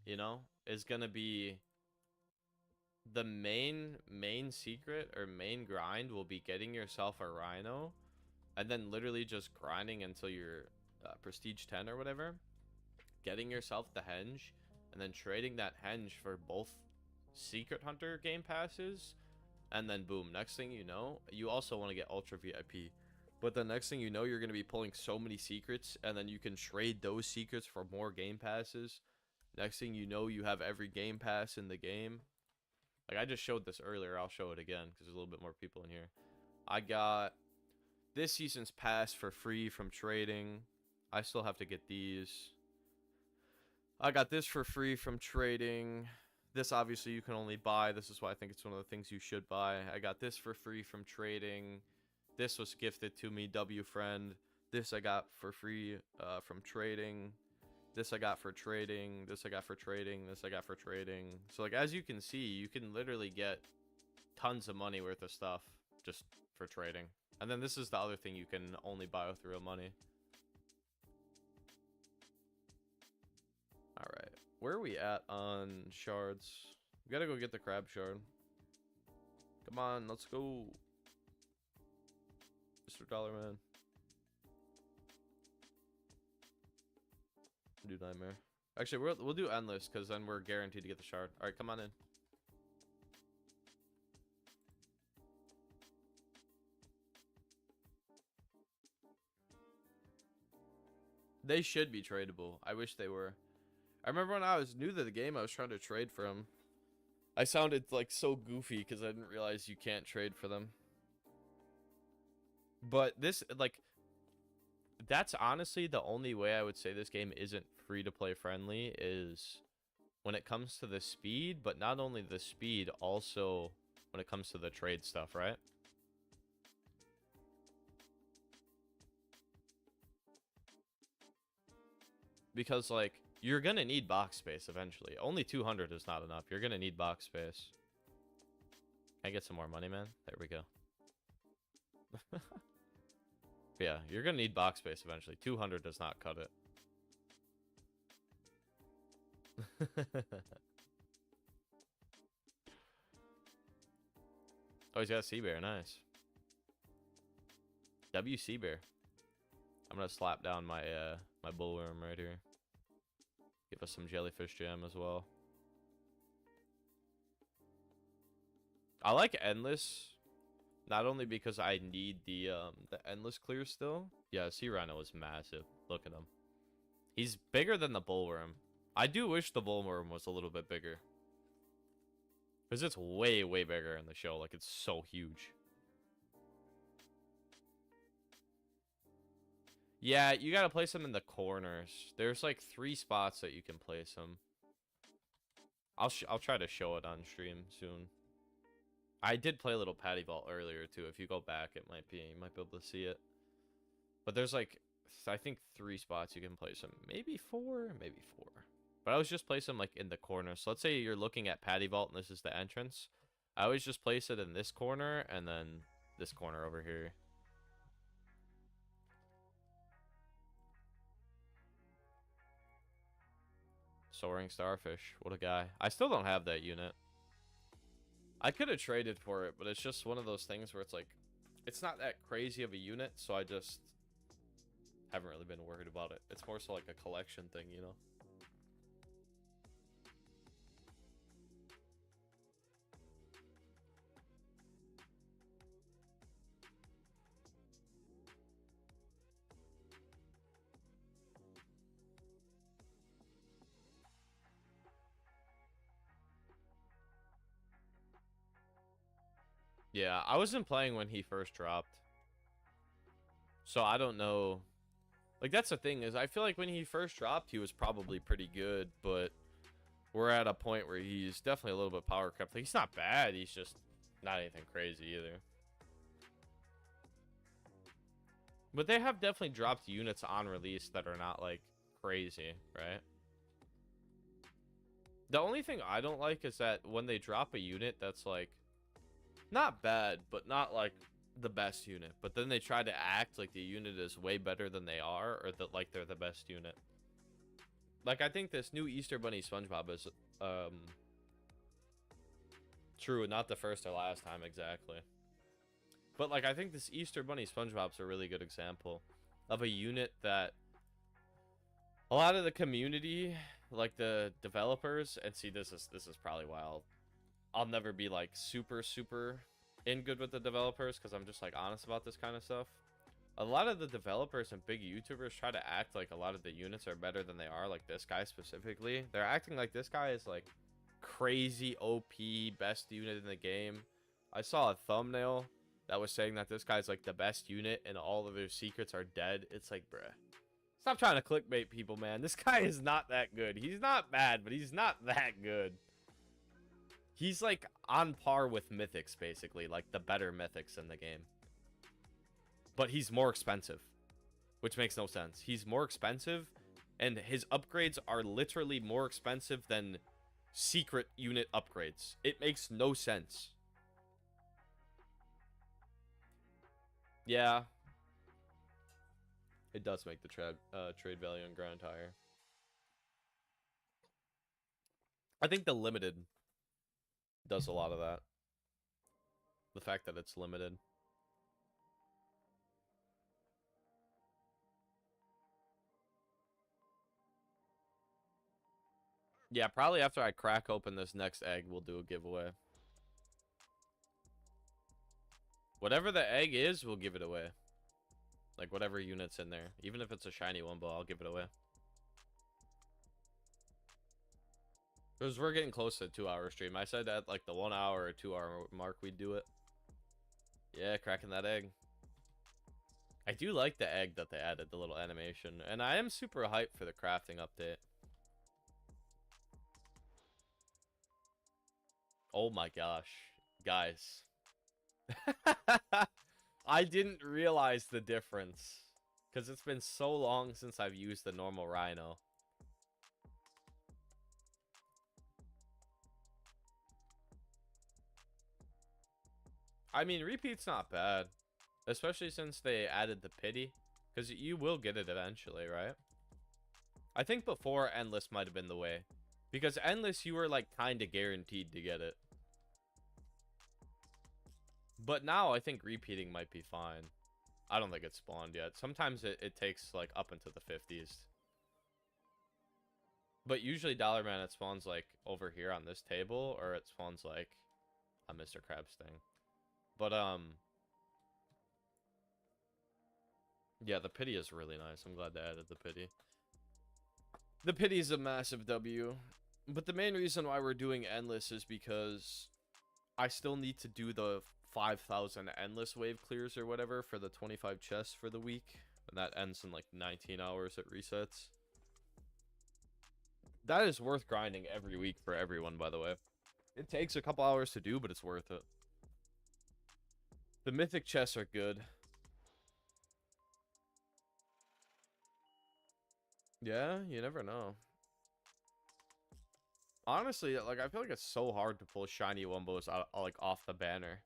you know, is gonna be the main secret or main grind will be getting yourself a rhino and then literally just grinding until you're prestige 10 or whatever, getting yourself the henge and then trading that henge for both secret hunter game passes, and then boom, next thing you know, you also want to get ultra VIP, but the next thing you know, you're going to be pulling so many secrets, and then you can trade those secrets for more game passes. Next thing you know, you have every game pass in the game. Like, I just showed this earlier. I'll show it again because there's a little bit more people in here. I got this season's pass for free from trading. I still have to get these. I got this for free from trading. This obviously you can only buy. This is why I think it's one of the things you should buy. I got this for free from trading. This was gifted to me, W friend. This I got for free from trading. This I got for trading. This I got for trading. This I got for trading. So like, as you can see, you can literally get tons of money worth of stuff just for trading. And then this is the other thing you can only buy with real money. Alright, where are we at on shards? We gotta go get the crab shard. Come on, let's go. Mr. Dollar Man. Do nightmare. Actually, we'll do endless because then we're guaranteed to get the shard. Alright, come on in. They should be tradable. I wish they were. I remember when I was new to the game, I was trying to trade for them. I sounded like so goofy because I didn't realize you can't trade for them. But this, like, that's honestly the only way I would say this game isn't free to play friendly, is when it comes to the speed, but not only the speed, also when it comes to the trade stuff, right? Because, like, you're gonna need box space eventually. Only 200 is not enough. You're gonna need box space. Can I get some more money, man? There we go. Yeah, you're gonna need box space eventually. 200 does not cut it. Oh, he's got a sea bear. Nice. W sea bear. I'm gonna slap down my my bullworm right here. Give us some jellyfish jam as well. I like endless, not only because I need the endless clear still. Yeah, sea rhino is massive. Look at him. He's bigger than the bullworm. I do wish the bullworm was a little bit bigger, because it's way bigger in the show. Like, it's so huge. Yeah, you gotta place them in the corners. There's like 3 spots that you can place them. I'll try to show it on stream soon. I did play a little patty vault earlier too. If you go back, you might be able to see it. But there's like, I think 3 spots you can place them. Maybe 4, maybe 4. But I always just place them like in the corner. So let's say you're looking at patty vault and this is the entrance. I always just place it in this corner and then this corner over here. Soaring starfish. What a guy. I still don't have that unit. I could have traded for it, but it's just one of those things where it's like, it's not that crazy of a unit, so I just haven't really been worried about it. It's more so like a collection thing, you know? Yeah, I wasn't playing when he first dropped, so I don't know. Like, that's the thing, is I feel like when he first dropped, he was probably pretty good, but we're at a point where he's definitely a little bit power crept. Like, he's not bad, he's just not anything crazy either. But they have definitely dropped units on release that are not, like, crazy, right? The only thing I don't like is that when they drop a unit that's, like, not bad, but not, like, the best unit, but then they try to act like the unit is way better than they are, or that like they're the best unit. Like, I think this new Easter Bunny SpongeBob is true, not the first or last time exactly. But like, I think this Easter Bunny SpongeBob's a really good example of a unit that a lot of the community, like the developers, and see, this is probably why I'll never be like super in good with the developers, because I'm just like honest about this kind of stuff. A lot of the developers and big YouTubers try to act like a lot of the units are better than they are, like this guy specifically. They're acting like this guy is like crazy OP, best unit in the game. I saw a thumbnail that was saying that this guy's like the best unit and all of their secrets are dead. It's like, bruh. Stop trying to clickbait people, man. This guy is not that good. He's not bad, but he's not that good. He's like on par with Mythics, basically, like the better Mythics in the game. But he's more expensive, which makes no sense. He's more expensive, and his upgrades are literally more expensive than secret unit upgrades. It makes no sense. Yeah. It does make the trade value on ground higher. I think the limited does a lot of that. The fact that it's limited. Yeah, probably after I crack open this next egg, we'll do a giveaway. Whatever the egg is, we'll give it away. Like, whatever unit's in there. Even if it's a shiny Wumbo, I'll give it away. Because we're getting close to the 2-hour stream. I said at, like, the 1 hour or 2 hour mark, we'd do it. Yeah, cracking that egg. I do like the egg that they added, the little animation. And I am super hyped for the crafting update. Oh my gosh. Guys. I didn't realize the difference. Because it's been so long since I've used the normal Rhino. I mean, repeat's not bad. Especially since they added the pity. Because you will get it eventually, right? I think before Endless might have been the way. Because Endless, you were like kind of guaranteed to get it. But now I think repeating might be fine. I don't think it's spawned yet. Sometimes it takes like up into the 50s. But usually Dollar Man, it spawns like over here on this table, or it spawns like on Mr. Krabs thing. But yeah, the pity is really nice. I'm glad they added the pity. The pity is a massive W. But the main reason why we're doing Endless is because I still need to do the 5,000 Endless wave clears or whatever for the 25 chests for the week. And that ends in like 19 hours at resets. That is worth grinding every week for everyone, by the way. It takes a couple hours to do, but it's worth it. The mythic chests are good. Yeah, you never know. Honestly, like, I feel like it's so hard to pull shiny Wumbos out, like, off the banner.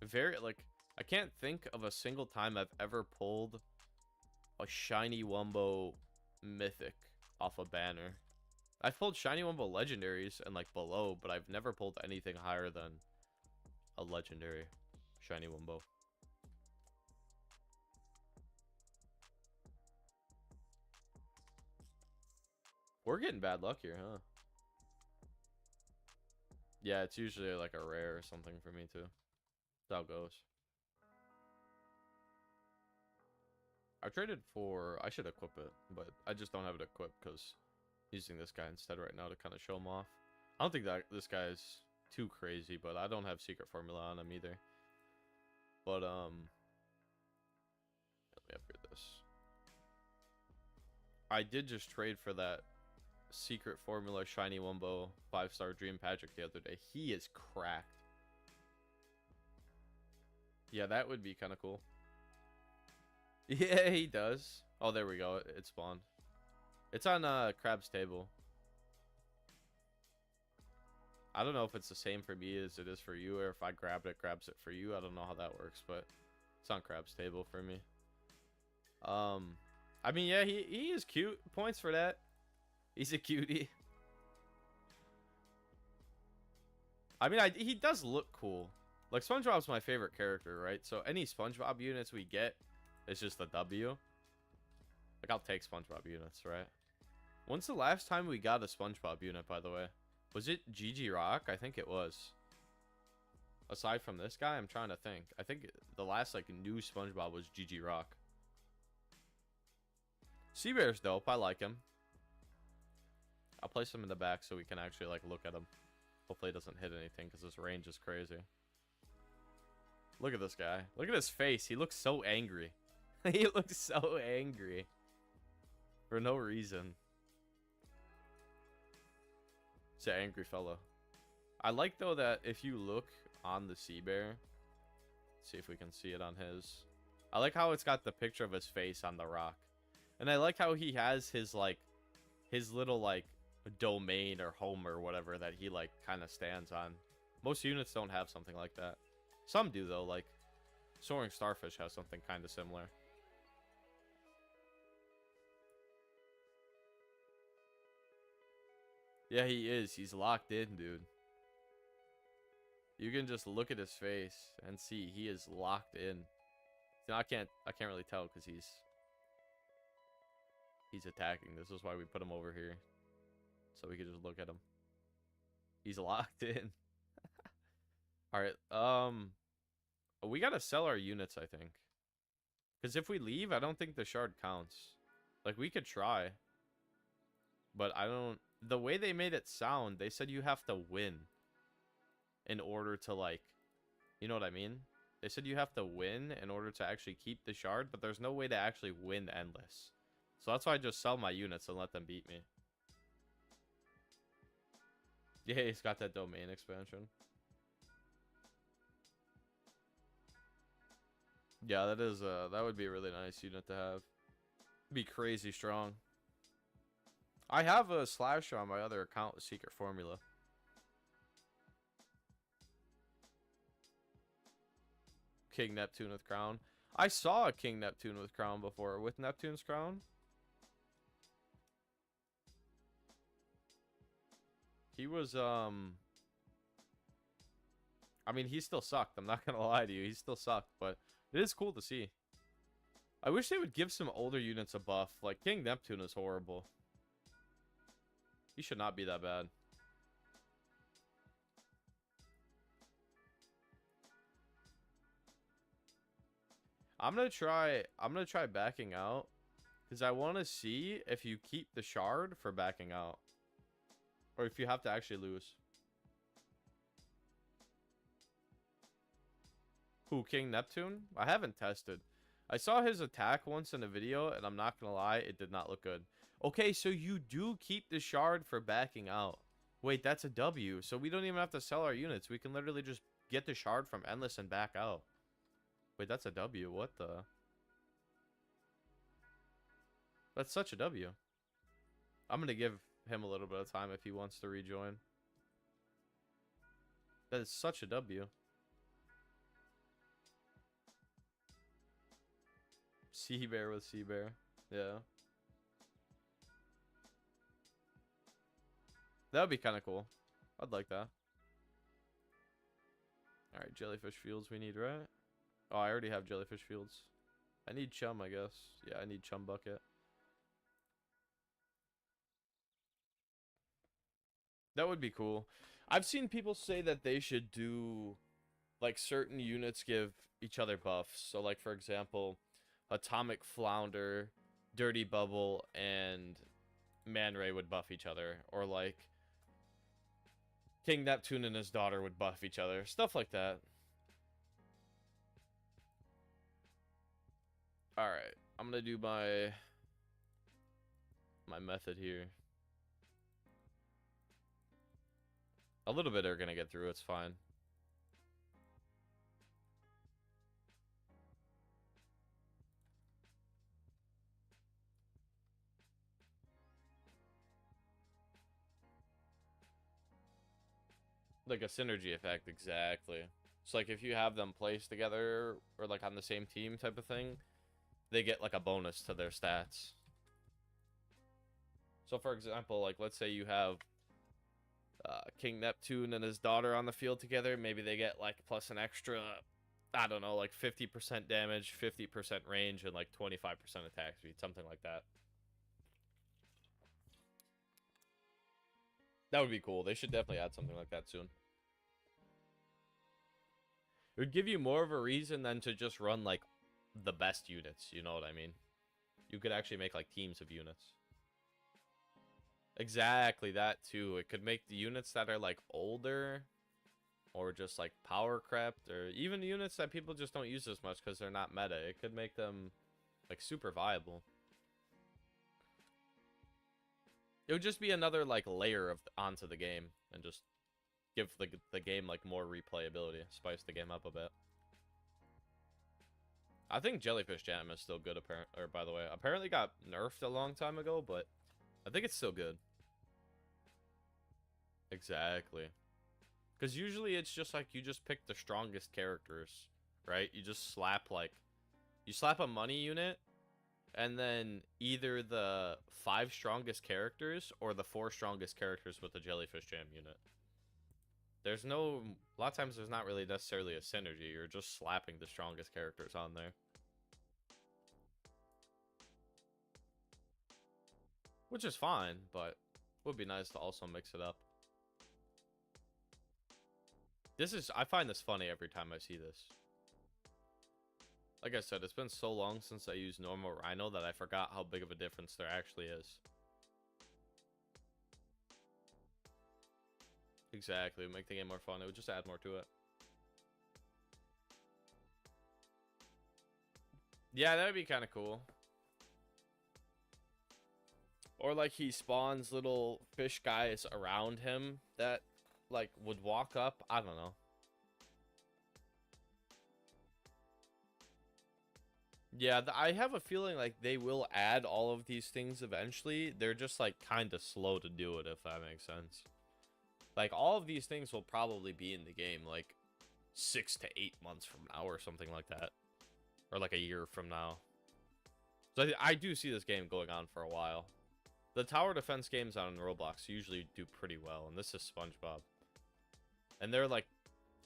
I can't think of a single time I've ever pulled a shiny Wumbo mythic off a banner. I've pulled shiny Wumbo legendaries and, like, below, but I've never pulled anything higher than a legendary shiny Wumbo. We're getting bad luck here, huh? Yeah, it's usually like a rare or something for me too. That's how it goes. I traded for... I should equip it, but I just don't have it equipped because using this guy instead right now to kind of show him off. I don't think that this guy is too crazy, but I don't have secret formula on him either. But, let me upgrade this. I did just trade for that secret formula shiny Wumbo 5-star Dream Patrick the other day. He is cracked. Yeah, that would be kind of cool. Yeah, he does. Oh, there we go. It spawned. It's on Crab's table. I don't know if it's the same for me as it is for you, or if I grabbed it, grabs it for you. I don't know how that works, but It's on Crab's table for me. I mean, yeah, he is cute. Points for that. He's a cutie. I mean, he does look cool. Like, SpongeBob's my favorite character, right? So any SpongeBob units we get, it's just a W. Like, I'll take SpongeBob units, right? When's the last time we got a SpongeBob unit, by the way? Was it Gigi Rock? I think it was. Aside from this guy, I'm trying to think. I think the last, like, new SpongeBob was Gigi Rock. Seabear's dope. I like him. I'll place him in the back so we can actually, like, look at him. Hopefully it doesn't hit anything because his range is crazy. Look at this guy. Look at his face. He looks so angry. He looks so angry. For no reason. It's an angry fella. I like, though, that if you look on the sea bear, see if we can see it on his. I like how it's got the picture of his face on the rock. And I like how he has his, like, his little, like, domain or home or whatever that he, like, kind of stands on. Most units don't have something like that. Some do, though. Like, Soaring Starfish has something kind of similar. Yeah, he is. He's locked in, dude. You can just look at his face and see he is locked in. Now, I can't really tell because he's attacking. This is why we put him over here, so we could just look at him. He's locked in. All right. We gotta sell our units, I think, because if we leave, I don't think the shard counts. Like, we could try, but I don't. The way they made it sound, they said you have to win in order to, like, you know what I mean? They said you have to win in order to actually keep the shard, but there's no way to actually win endless. So that's why I just sell my units and let them beat me. Yeah, he's got that domain expansion. Yeah, that is that would be a really nice unit to have. Be crazy strong. I have a slasher on my other account with Secret Formula. King Neptune with crown. I saw a King Neptune with crown before. With Neptune's crown. He was I mean, he still sucked. I'm not gonna lie to you. He still sucked, but it is cool to see. I wish they would give some older units a buff. Like, King Neptune is horrible. He should not be that bad. I'm gonna try backing out, because I want to see if you keep the shard for backing out, or if you have to actually lose. Who, King Neptune? I haven't tested. I saw his attack once in a video, and I'm not gonna lie, it did not look good. Okay, so you do keep the shard for backing out. Wait, that's a W. So we don't even have to sell our units. We can literally just get the shard from Endless and back out. Wait, that's a W. What the? That's such a W. I'm going to give him a little bit of time if he wants to rejoin. That is such a W. Sea Bear with Sea Bear. Yeah. That would be kind of cool. I'd like that. Alright, Jellyfish Fields we need, right? Oh, I already have Jellyfish Fields. I need Chum, I guess. Yeah, I need Chum Bucket. That would be cool. I've seen people say that they should do, like, certain units give each other buffs. So, like, for example, Atomic Flounder, Dirty Bubble, and Man Ray would buff each other. Or, like, King Neptune and his daughter would buff each other. Stuff like that. Alright. I'm going to do my method here. A little bit are going to get through. It's fine. Like a synergy effect, exactly. So like if you have them placed together or like on the same team type of thing, they get like a bonus to their stats. So for example, like let's say you have King Neptune and his daughter on the field together, maybe they get like plus an extra, I don't know, like 50% damage, 50% range, and like 25% attack speed, something like that. That would be cool. They should definitely add something like that soon. It would give you more of a reason than to just run like the best units, you know what I mean? You could actually make like teams of units. Exactly, that too. It could make the units that are like older or just like power crept, or even units that people just don't use as much because they're not meta. It could make them like super viable. It would just be another like layer of onto the game and just give the game like more replayability, spice the game up a bit. I think Jellyfish Jam is still good, or by the way, apparently got nerfed a long time ago, but I think it's still good. Exactly. Because usually it's just like you just pick the strongest characters, right? You just slap like, you slap a money unit, and then either the 5 strongest characters or the 4 strongest characters with the Jellyfish Jam unit. There's no, a lot of times there's not really necessarily a synergy. You're just slapping the strongest characters on there. Which is fine, but would be nice to also mix it up. I find this funny every time I see this. Like I said, it's been so long since I used normal Rhino that I forgot how big of a difference there actually is. Exactly, make the game more fun. It would just add more to it. Yeah, that would be kind of cool. Or like he spawns little fish guys around him that like would walk up. I don't know. Yeah, I have a feeling like they will add all of these things eventually. They're just like kind of slow to do it, if that makes sense. Like all of these things will probably be in the game like 6 to 8 months from now or something like that. Or like a year from now. So I do see this game going on for a while. The tower defense games on Roblox usually do pretty well, and this is SpongeBob. And they're like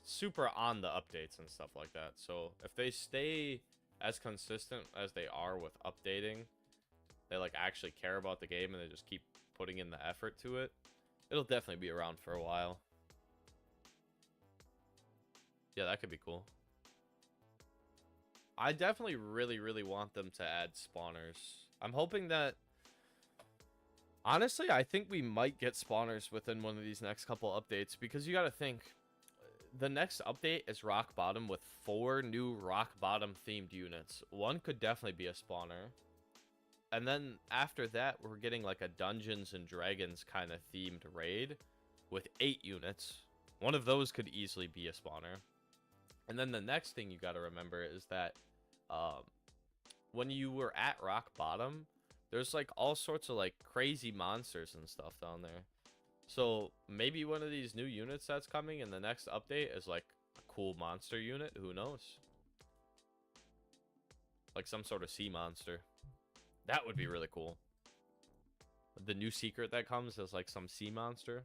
super on the updates and stuff like that. So if they stay as consistent as they are with updating, they like actually care about the game and they just keep putting in the effort to it, it'll definitely be around for a while. Yeah, that could be cool. I definitely really want them to add spawners. I'm hoping that, honestly, I think we might get spawners within one of these next couple updates, because you got to think, the next update is Rock Bottom with 4 new Rock Bottom themed units. One could definitely be a spawner. And then after that, we're getting like a Dungeons and Dragons kind of themed raid with 8 units. One of those could easily be a spawner. And then the next thing you got to remember is that when you were at Rock Bottom, there's like all sorts of like crazy monsters and stuff down there. So maybe one of these new units that's coming in the next update is like a cool monster unit. Who knows? Like some sort of sea monster. That would be really cool. The new secret that comes is like some sea monster.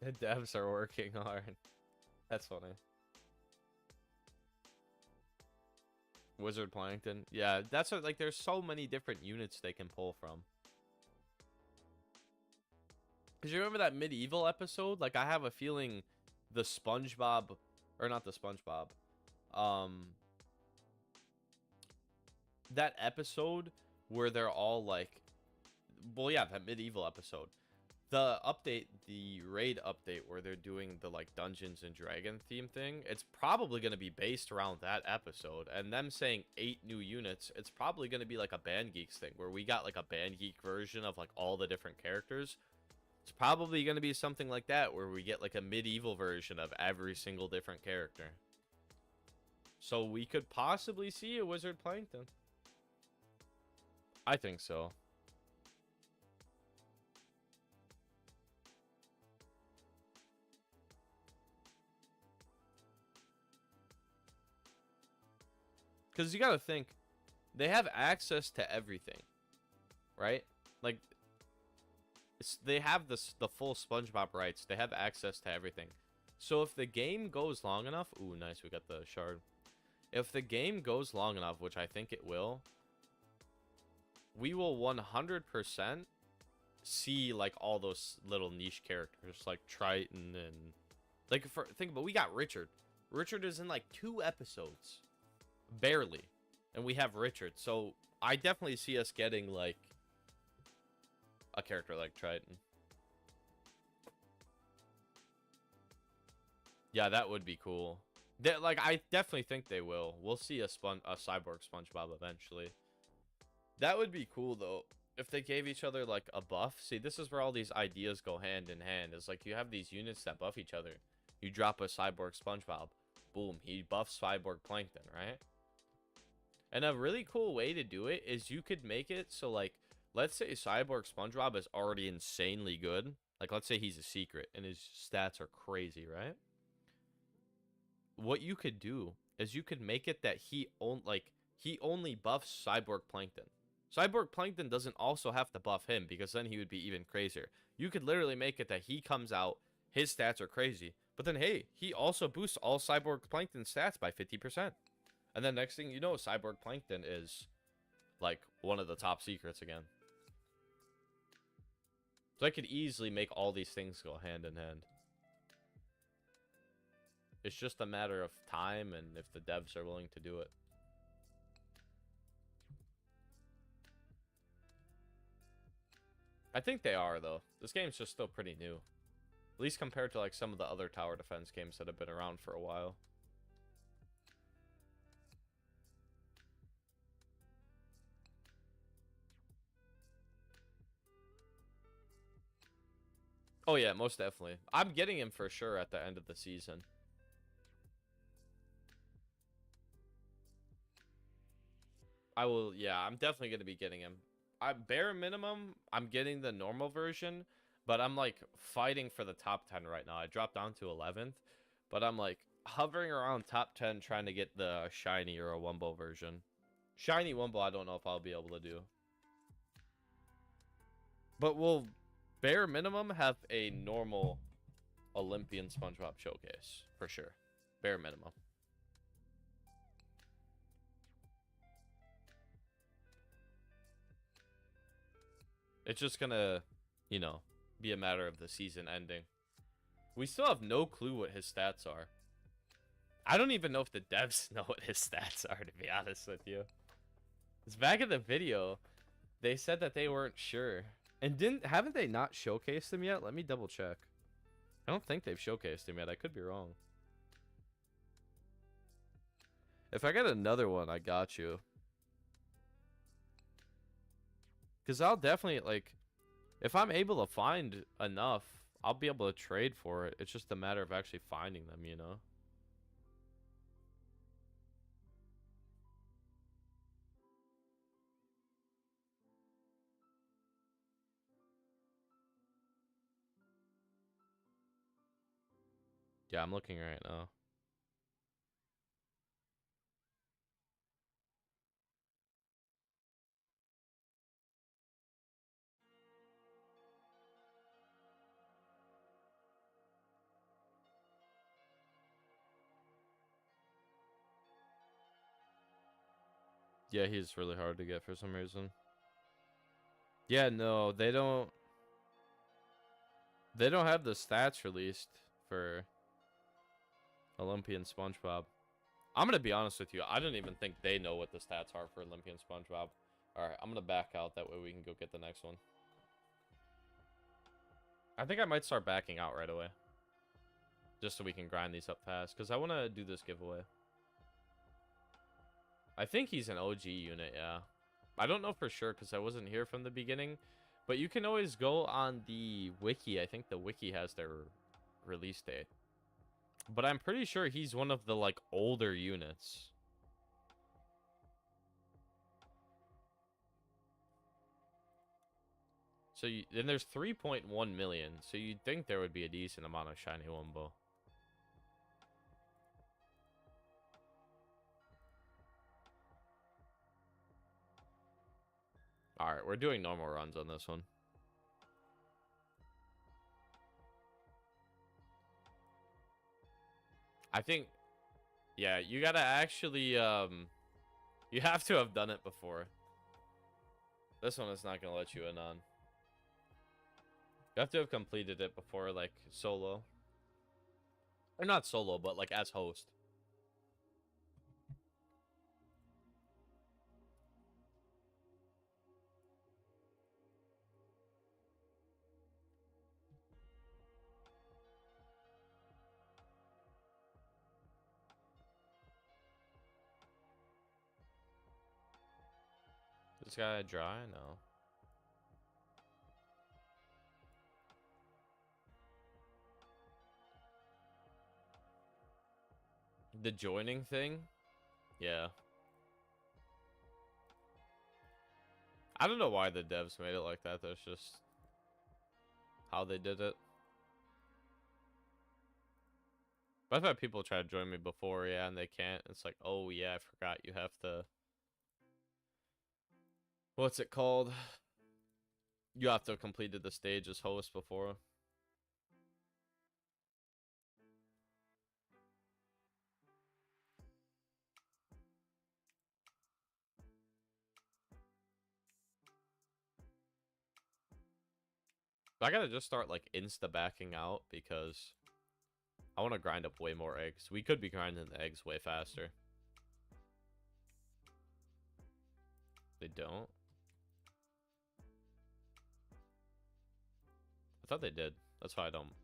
The devs are working hard. That's funny. Wizard Plankton. Yeah, that's what, like, there's so many different units they can pull from. Because you remember that medieval episode? Like, I have a feeling the SpongeBob, or not the SpongeBob, that episode where they're all like, well, yeah, that medieval episode. The update, the raid update where they're doing the like Dungeons and Dragon theme thing, it's probably going to be based around that episode. And them saying 8 new units, it's probably going to be like a Band Geeks thing where we got like a Band Geek version of like all the different characters. It's probably going to be something like that where we get like a medieval version of every single different character. So we could possibly see a Wizard Plankton. I think so. Because you gotta think, they have access to everything, right? Like, they have the full SpongeBob rights. They have access to everything. So if the game goes long enough... Ooh, nice, we got the shard. If the game goes long enough, which I think it will, we will 100% see, like, all those little niche characters, like Triton and... Like, think about, we got Richard. Richard is in, like, 2 episodes. Barely. And we have Richard. So I definitely see us getting like a character like Triton. Yeah, that would be cool. Like, I definitely think they will. We'll see a cyborg SpongeBob eventually. That would be cool though. If they gave each other like a buff. See, this is where all these ideas go hand in hand. Is like you have these units that buff each other. You drop a cyborg SpongeBob. Boom, he buffs cyborg Plankton, right? And a really cool way to do it is you could make it so, like, let's say Cyborg SpongeBob is already insanely good. Like, let's say he's a secret and his stats are crazy, right? What you could do is you could make it that he only buffs Cyborg Plankton. Cyborg Plankton doesn't also have to buff him because then he would be even crazier. You could literally make it that he comes out, his stats are crazy, but then, hey, he also boosts all Cyborg Plankton stats by 50%. And then next thing you know, Cyborg Plankton is, like, one of the top secrets again. So I could easily make all these things go hand in hand. It's just a matter of time and if the devs are willing to do it. I think they are, though. This game's just still pretty new. At least compared to, like, some of the other tower defense games that have been around for a while. Oh, yeah, most definitely. I'm getting him for sure at the end of the season. I will, yeah, I'm definitely going to be getting him. Bare minimum, I'm getting the normal version, but I'm, like, fighting for the top 10 right now. I dropped down to 11th, but I'm, like, hovering around top 10 trying to get the shiny or a Wumbo version. Shiny Wumbo, I don't know if I'll be able to do. But we'll... bare minimum have a normal Olympian SpongeBob showcase for sure. Bare minimum. It's just gonna, you know, be a matter of the season ending. We still have no clue what his stats are. I don't even know if the devs know what his stats are, to be honest with you. It's back in the video. They said that they weren't sure. And haven't they not showcased him yet? Let me double check. I don't think they've showcased him yet. I could be wrong. If I get another one, I got you. Because I'll definitely, like, if I'm able to find enough, I'll be able to trade for it. It's just a matter of actually finding them, you know? Yeah, I'm looking right now. Yeah, he's really hard to get for some reason. Yeah, no, they don't have the stats released for Olympian SpongeBob. I'm gonna be honest with you, I don't even think they know what the stats are for Olympian SpongeBob. Alright, I'm gonna back out, that way we can go get the next one. I think I might start backing out right away. Just so we can grind these up fast, because I want to do this giveaway. I think he's an OG unit, yeah. I don't know for sure, because I wasn't here from the beginning. But you can always go on the wiki. I think the wiki has their release date. But I'm pretty sure he's one of the, like, older units. So then there's 3.1 million. So you'd think there would be a decent amount of shiny Wumbo. Alright, we're doing normal runs on this one. I think, yeah, you gotta actually, you have to have done it before. This one is not gonna let you in on. You have to have completed it before, like, solo. Or not solo, but, like, as host. This guy dry? No. The joining thing? Yeah. I don't know why the devs made it like that. That's just how they did it. But I've had people try to join me before, yeah, and they can't. It's like, oh, yeah, I forgot you have to... What's it called? You have to have completed the stage as host before. But I gotta just start, like, insta-backing out because I want to grind up way more eggs. We could be grinding the eggs way faster. They don't? I thought they did. That's why I don't.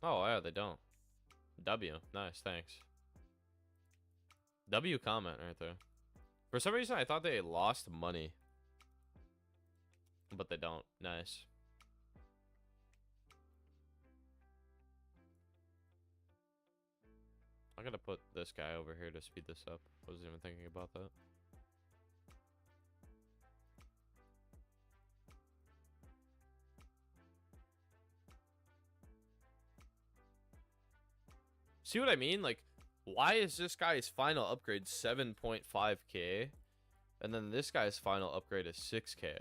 Oh, yeah, they don't. W. Nice, thanks. W comment right there. For some reason, I thought they lost money. But they don't. Nice. I'm gonna put this guy over here to speed this up. Wasn't even thinking about that. See what I mean? Like, why is this guy's final upgrade 7.5k? And then this guy's final upgrade is 6k?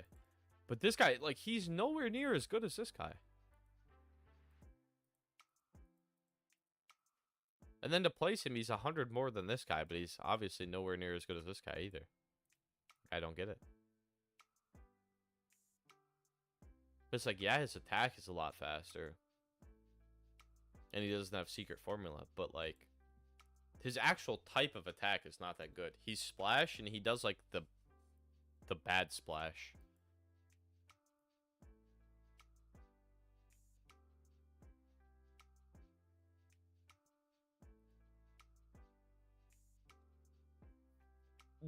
But this guy, like, he's nowhere near as good as this guy. And then to place him, he's 100 more than this guy, but he's obviously nowhere near as good as this guy either. I don't get it. It's like, yeah, his attack is a lot faster. And he doesn't have secret formula, but, like, his actual type of attack is not that good. He's splash, and he does, like, the bad splash.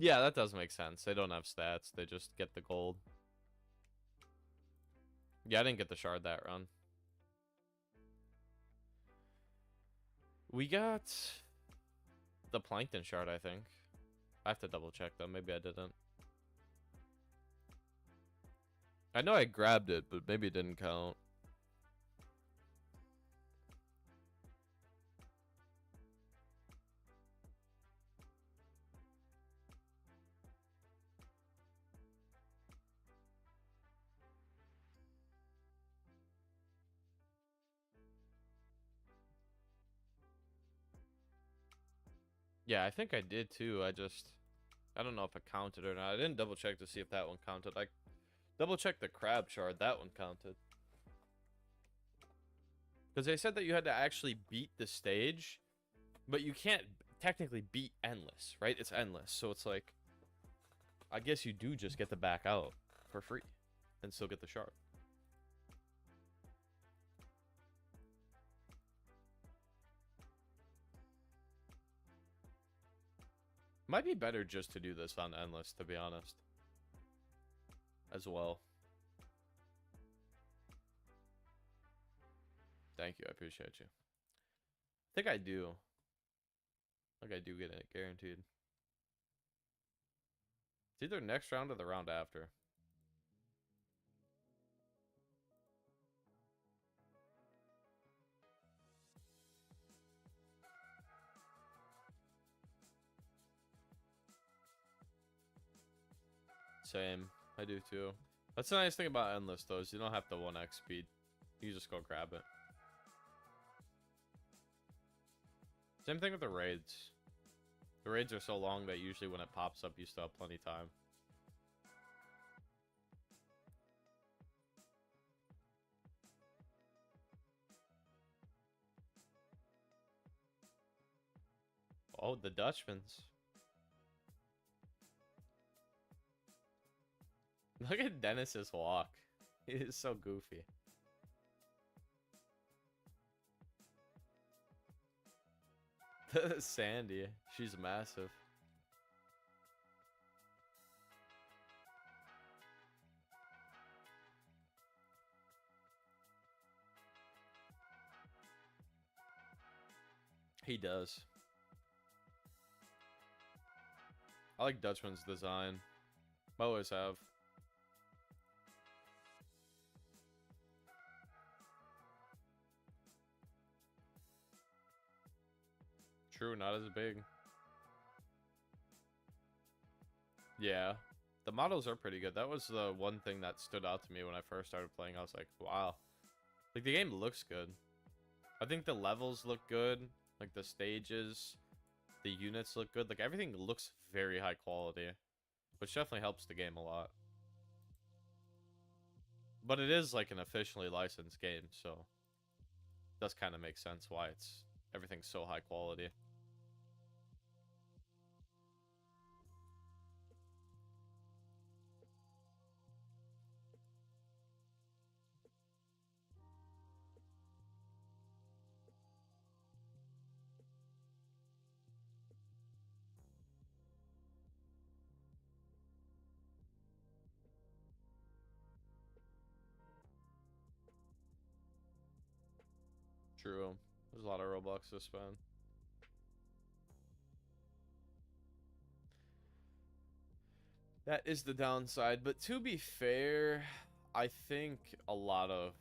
Yeah, that does make sense. They don't have stats. They just get the gold. Yeah, I didn't get the shard that run. We got the plankton shard, I think. I have to double check, though. Maybe I didn't. I know I grabbed it, but maybe it didn't count. Yeah, I think I did too. I don't know if it counted or not. I didn't double check to see if that one counted. I double checked the crab shard. That one counted. Because they said that you had to actually beat the stage, but you can't technically beat endless, right? It's endless. So it's like, I guess you do just get the back out for free and still get the shard. Might be better just to do this on endless, to be honest. As well. Thank you, I appreciate you. I think I do. I think I do get it guaranteed. It's either next round or the round after. Same. I do too. That's the nice thing about Endless, though, is you don't have to 1x speed. You just go grab it. Same thing with the raids. The raids are so long that usually when it pops up, you still have plenty of time. Oh, the Dutchmans. Look at Dennis's walk. He is so goofy. Sandy. She's massive. He does. I like Dutchman's design. I always have. True, not as big. Yeah. The models are pretty good. That was the one thing that stood out to me when I first started playing. I was like, wow. Like, the game looks good. I think the levels look good. Like, the stages, the units look good. Like, everything looks very high quality. Which definitely helps the game a lot. But it is, like, an officially licensed game, so... it does kind of make sense why everything's so high quality. True. There's a lot of Robux to spend. That is the downside, but to be fair, I think a lot of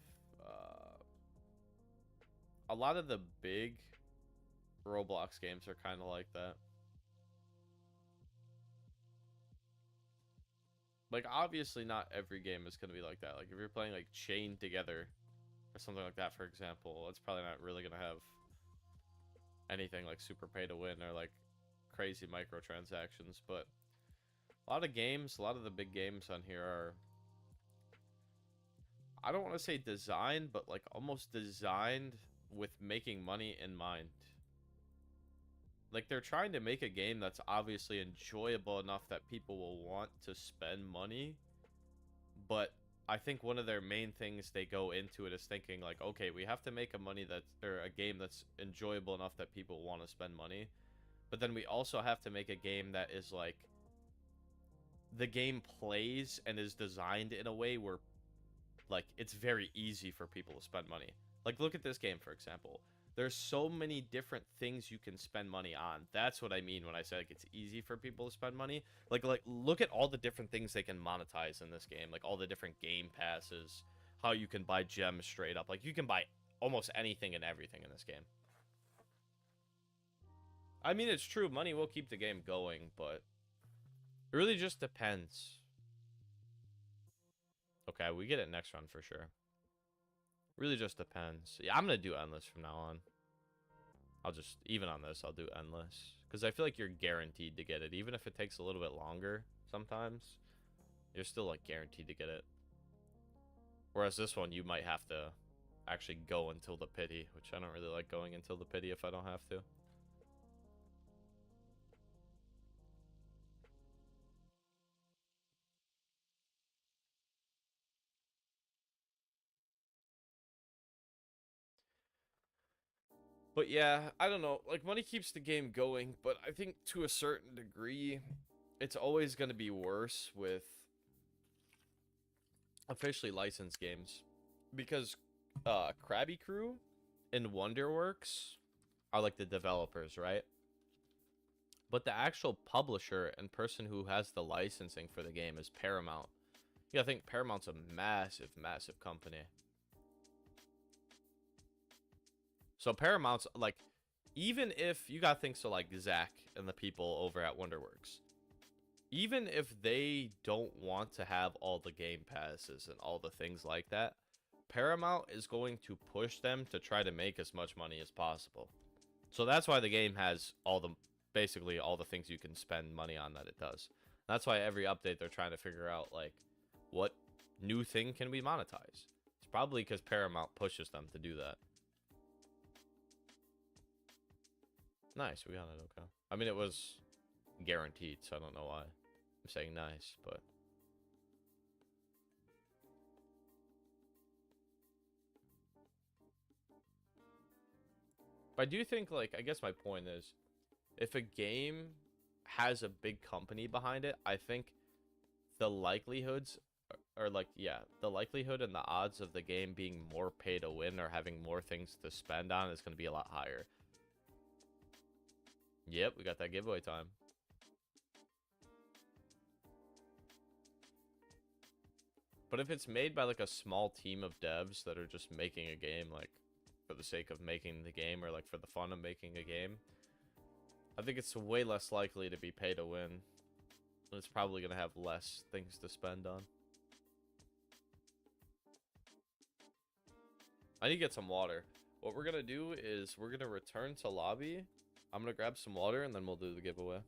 the big Roblox games are kind of like that. Like, obviously not every game is going to be like that. Like, if you're playing like Chained Together or something like that, for example, it's probably not really going to have anything like super pay to win or like crazy microtransactions, but a lot of games, a lot of the big games on here are, I don't want to say designed, but like almost designed with making money in mind. Like, they're trying to make a game that's obviously enjoyable enough that people will want to spend money, but I think one of their main things they go into it is thinking like, okay, we have to make a game that's enjoyable enough that people want to spend money, but then we also have to make a game that is like, the game plays and is designed in a way where like it's very easy for people to spend money. Like, look at this game, for example. There's so many different things you can spend money on. That's what I mean when I say like it's easy for people to spend money. Like look at all the different things they can monetize in this game. Like all the different game passes, how you can buy gems straight up. Like, you can buy almost anything and everything in this game. I mean, it's true, money will keep the game going, but it really just depends. Okay, we get it next run for sure. Really just depends. Yeah, I'm gonna do endless from now on. I'll just, even on this, I'll do endless. Because I feel like you're guaranteed to get it. Even if it takes a little bit longer sometimes, you're still like guaranteed to get it. Whereas this one, you might have to actually go until the pity, which I don't really like going until the pity if I don't have to. But yeah, I don't know. Like, money keeps the game going, but I think to a certain degree, it's always going to be worse with officially licensed games. Because Krabby Crew and Wonderworks are like the developers, right? But the actual publisher and person who has the licensing for the game is Paramount. Yeah, I think Paramount's a massive, massive company. So Paramount's like, even if you got things to like Zach and the people over at Wonderworks, even if they don't want to have all the game passes and all the things like that, Paramount is going to push them to try to make as much money as possible. So that's why the game has basically all the things you can spend money on that it does. That's why every update they're trying to figure out, like, what new thing can we monetize? It's probably because Paramount pushes them to do that. Nice, we got it, okay. I mean, it was guaranteed, so I don't know why I'm saying nice, but... But I do think, like, I guess my point is, if a game has a big company behind it, I think the likelihoods or like, yeah, the likelihood and the odds of the game being more pay to win or having more things to spend on is going to be a lot higher. Yep, we got that giveaway time. But if it's made by like a small team of devs that are just making a game, like for the sake of making the game or like for the fun of making a game, I think it's way less likely to be pay to win. It's probably going to have less things to spend on. I need to get some water. What we're going to do is we're going to return to lobby. I'm going to grab some water and then we'll do the giveaway.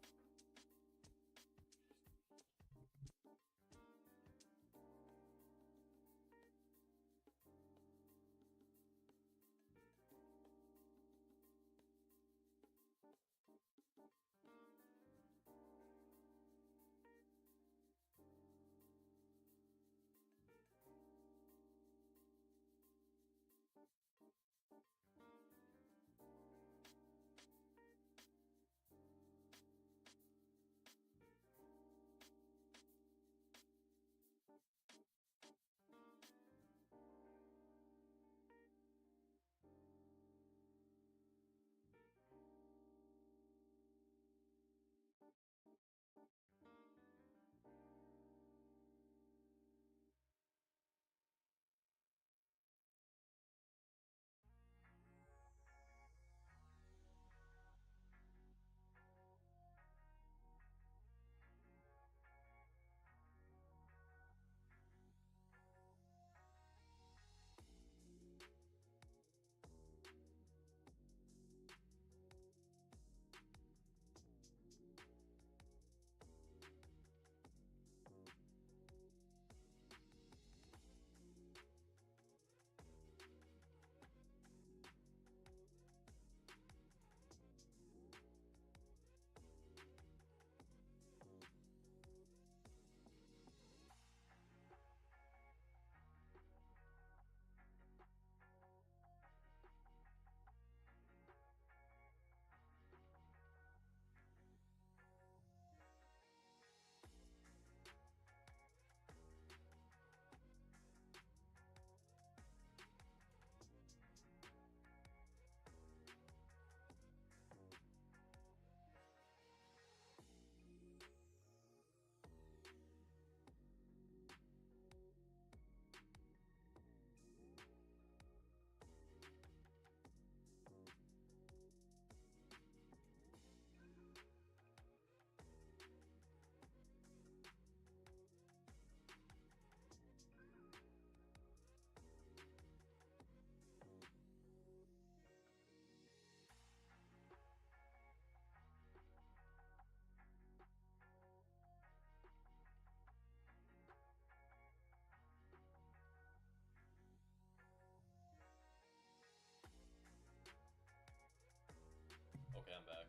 Okay, I'm back.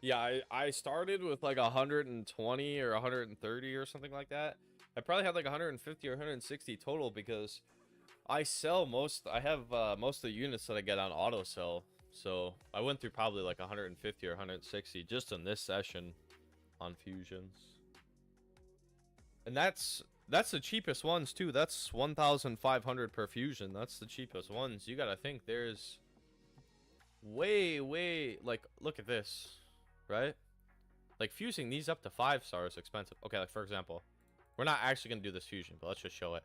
Yeah, I started with like 120 or 130 or something like that. I probably had like 150 or 160 total because I have most of the units that I get on auto sell. So I went through probably like 150 or 160 just in this session on fusions. And that's the cheapest ones too. That's 1,500 per fusion. That's the cheapest ones. You gotta think there's way, like, look at this, right? Like fusing these up to 5 stars is expensive. Okay, like for example, we're not actually gonna do this fusion, but let's just show it.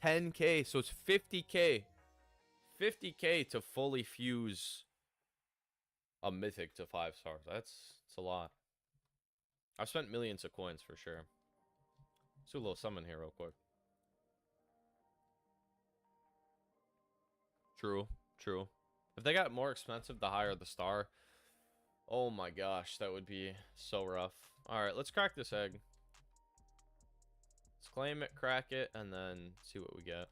10k, so it's 50k. 50K to fully fuse a mythic to 5 stars. That's a lot. I've spent millions of coins for sure. Let's do a little summon here real quick. True, true. If they got more expensive, the higher the star. Oh my gosh, that would be so rough. Alright, let's crack this egg. Let's claim it, crack it, and then see what we get.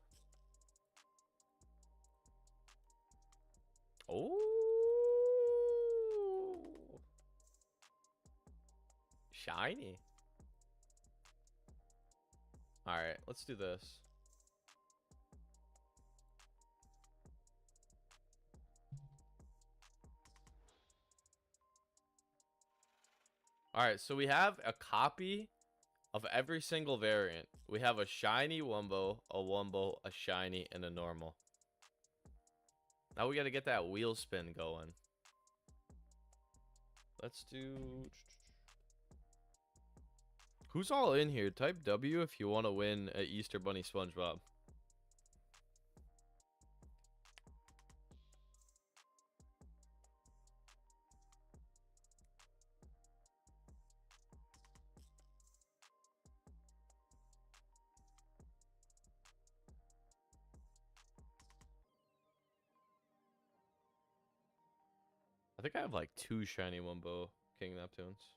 Oh, shiny. Alright, let's do this. Alright, so we have a copy of every single variant. We have a shiny Wumbo, a shiny, and a normal. Now we gotta get that wheel spin going. Let's do... Who's all in here? Type W if you want to win at Easter Bunny SpongeBob. I think I have like 2 shiny Wumbo King Neptunes.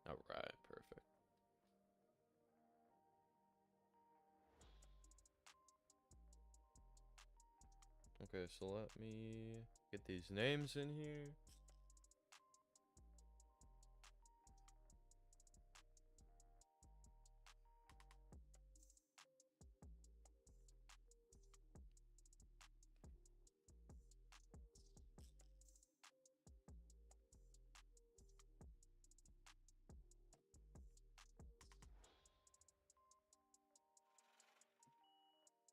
Alright, perfect. Okay, so let me get these names in here.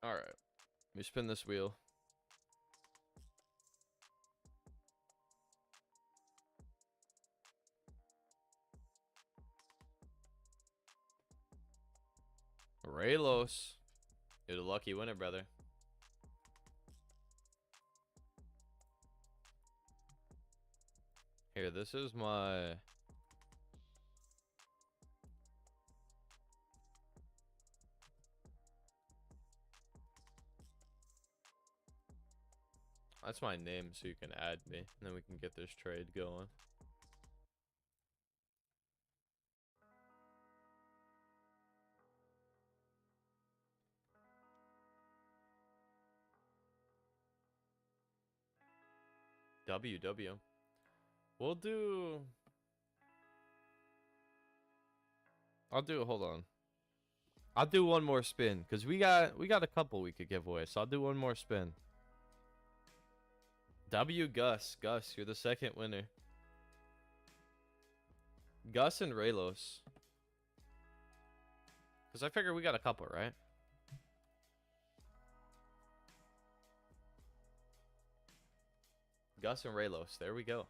Alright, let me spin this wheel. Raylos. You're the lucky winner, brother. Here, this is my... That's my name, so you can add me. And then we can get this trade going. WW. We'll do... hold on. I'll do one more spin, because we got a couple we could give away, so I'll do one more spin. W Gus. Gus, you're the second winner. Gus and Raylos. Because I figure we got a couple, right? Gus and Raylos. There we go.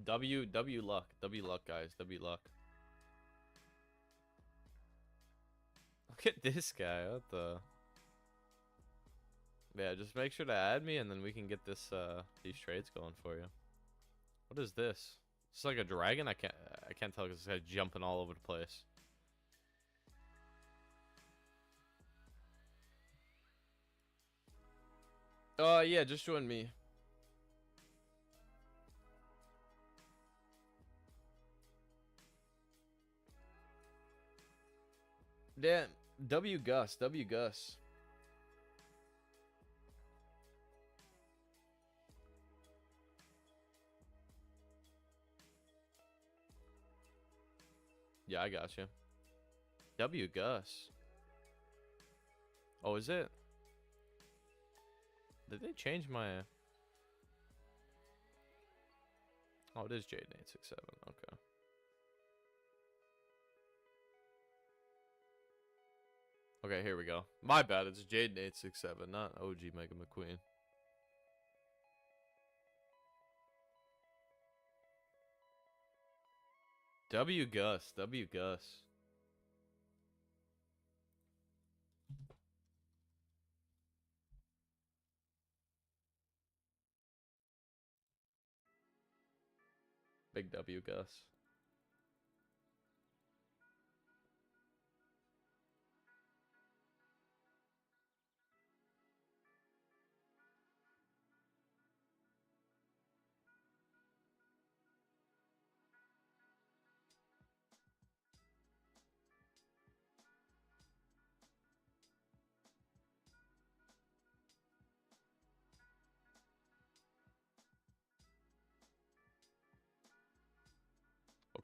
W luck. W luck, guys. W luck. Look at this guy. What the... Yeah, just make sure to add me and then we can get this these trades going for you. What is this? It's like a dragon? I can't tell because this guy's jumping all over the place. Yeah, just join me. Damn. W Gus. W Gus. Yeah, I got you. W Gus. Oh, is it? Did they change my... Oh, it is Jaden867. Okay. Okay, here we go. My bad. It's Jaden867, not OG Mega McQueen. W Gus. W Gus. Big W Gus.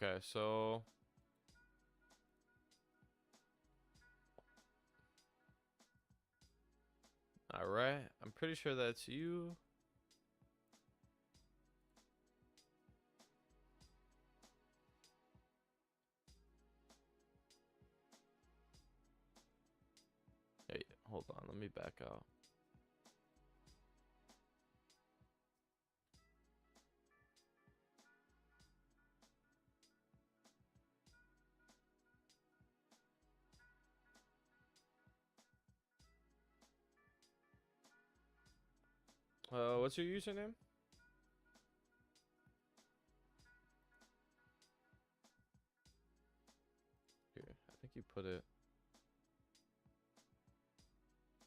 Okay, so all right. I'm pretty sure that's you. Hey, hold on. Let me back out. What's your username? Here, I think you put it.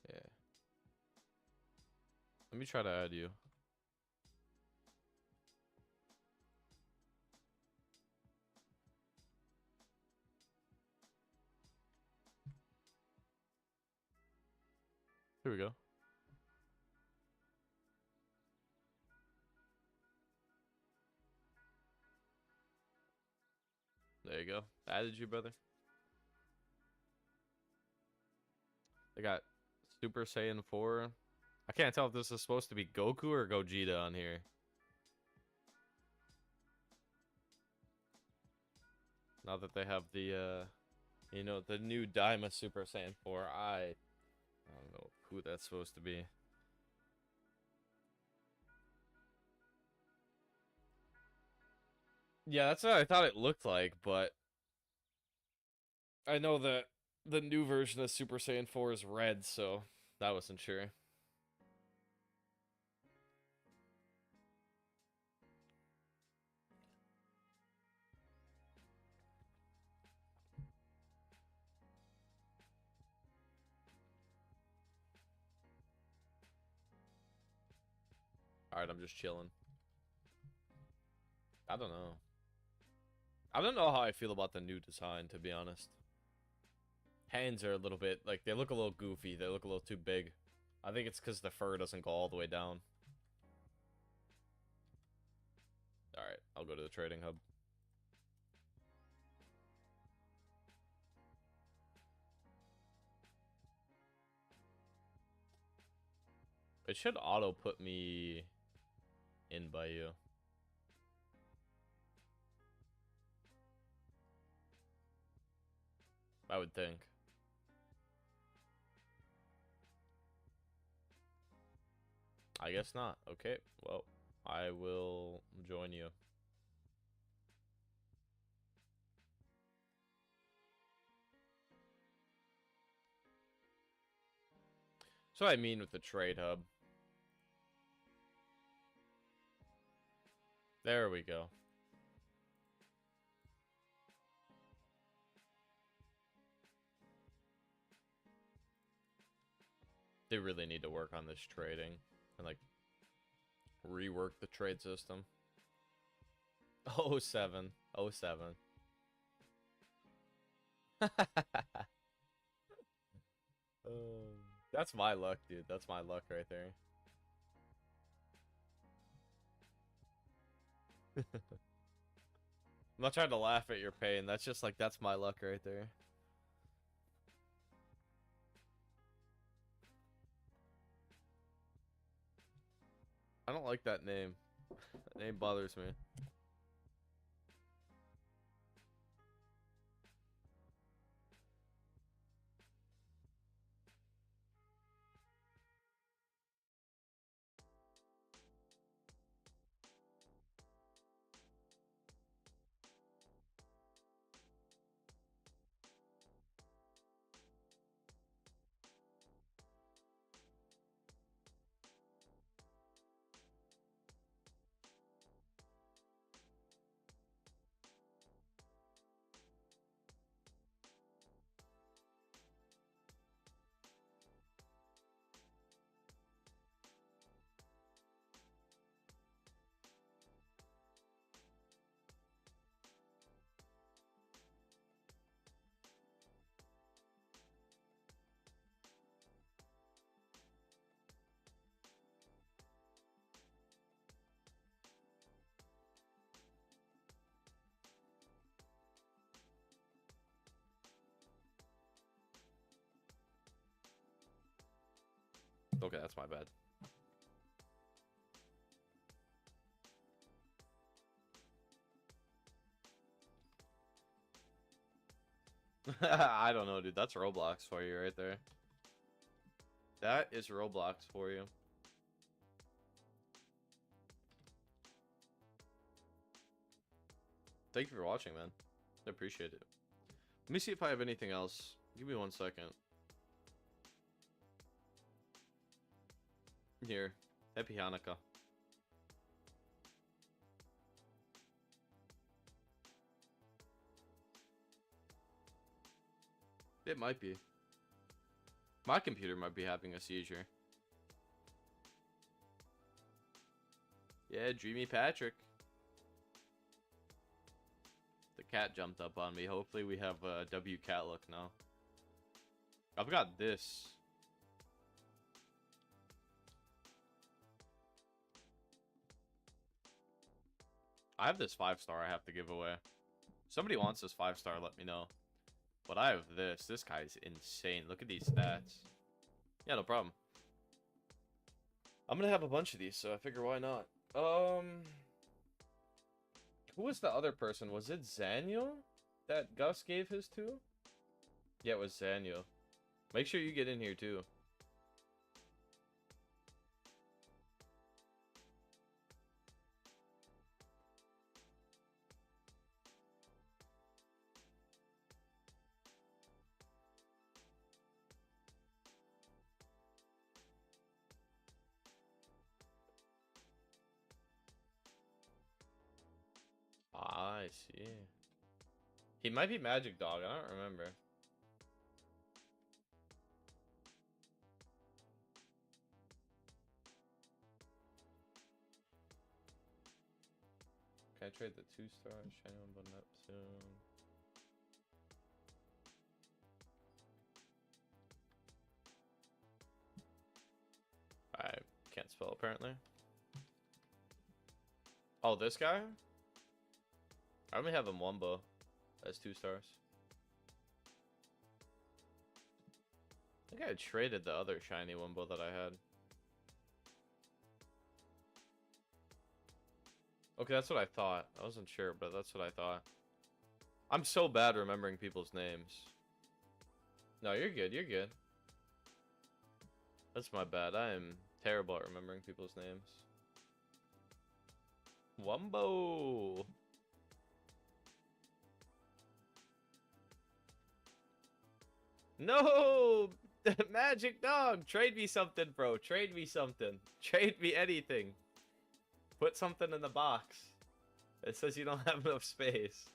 Yeah. Let me try to add you. Here we go. There you go. Added you, brother. They got Super Saiyan 4. I can't tell if this is supposed to be Goku or Gogeta on here. Now that they have the, you know, the new Daima Super Saiyan 4, I don't know who that's supposed to be. Yeah, that's what I thought it looked like, but I know that the new version of Super Saiyan 4 is red, so that wasn't sure. Alright, I'm just chilling. I don't know. I don't know how I feel about the new design, to be honest. Hands are a little bit, like, they look a little goofy. They look a little too big. I think it's because the fur doesn't go all the way down. Alright, I'll go to the trading hub. It should auto put me in by you. I would think. I guess not. Okay, well, I will join you. So I mean with the trade hub. There we go. They really need to work on this trading and like rework the trade system. 07. 07. That's my luck, dude. That's my luck right there. I'm not trying to laugh at your pain. That's just like, that's my luck right there. I don't like that name. That name bothers me. Okay, that's my bad. I don't know, dude. That's Roblox for you right there. That is Roblox for you. Thank you for watching, man. I appreciate it. Let me see if I have anything else. Give me 1 second. Here. Happy Hanukkah. It might be. My computer might be having a seizure. Yeah, Dreamy Patrick. The cat jumped up on me. Hopefully we have a W cat look now. I've got this. I have this 5-star I have to give away. Somebody wants this 5-star, let me know. But I have this. This guy's insane. Look at these stats. Yeah, no problem. I'm gonna have a bunch of these, so I figure why not. Who was the other person? Was it Zaniel that Gus gave his to? Yeah, it was Zaniel. Make sure you get in here too. Ah, I see. He might be Magic Dog. I don't remember. Can I trade the 2-star? Shiny one button up soon. I can't spell apparently. Oh, this guy? I only have him Wumbo as 2 stars. I think I traded the other shiny Wumbo that I had. Okay, that's what I thought. I wasn't sure, but that's what I thought. I'm so bad remembering people's names. No, you're good. You're good. That's my bad. I am terrible at remembering people's names. Wumbo. No! Magic Dog! Trade me something, bro. Trade me something. Trade me anything. Put something in the box. It says you don't have enough space.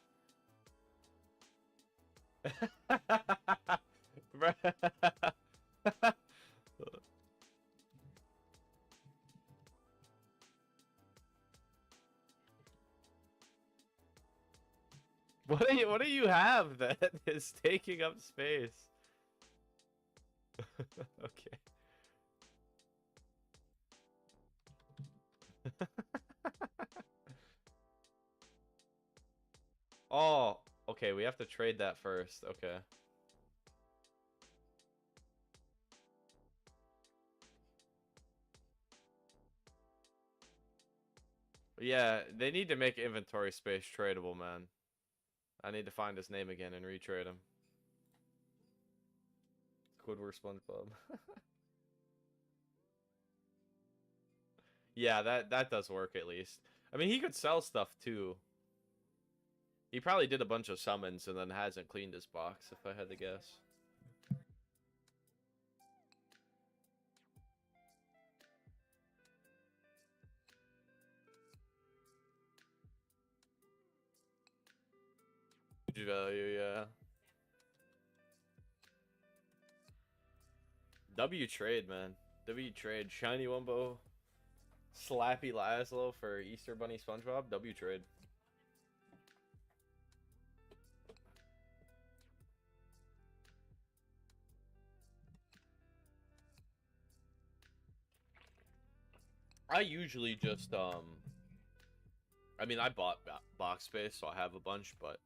What do you have that is taking up space? Okay. Oh, okay, we have to trade that first. Okay. Yeah, they need to make inventory space tradable, man. I need to find his name again and retrade him. Squidward SpongeBob. Yeah, that does work at least. I mean, he could sell stuff too. He probably did a bunch of summons and then hasn't cleaned his box, if I had to guess. Huge value, yeah. W trade, man. W trade. Shiny Wumbo. Slappy Laszlo for Easter Bunny SpongeBob. W trade. I usually just I mean, I bought box space, so I have a bunch, but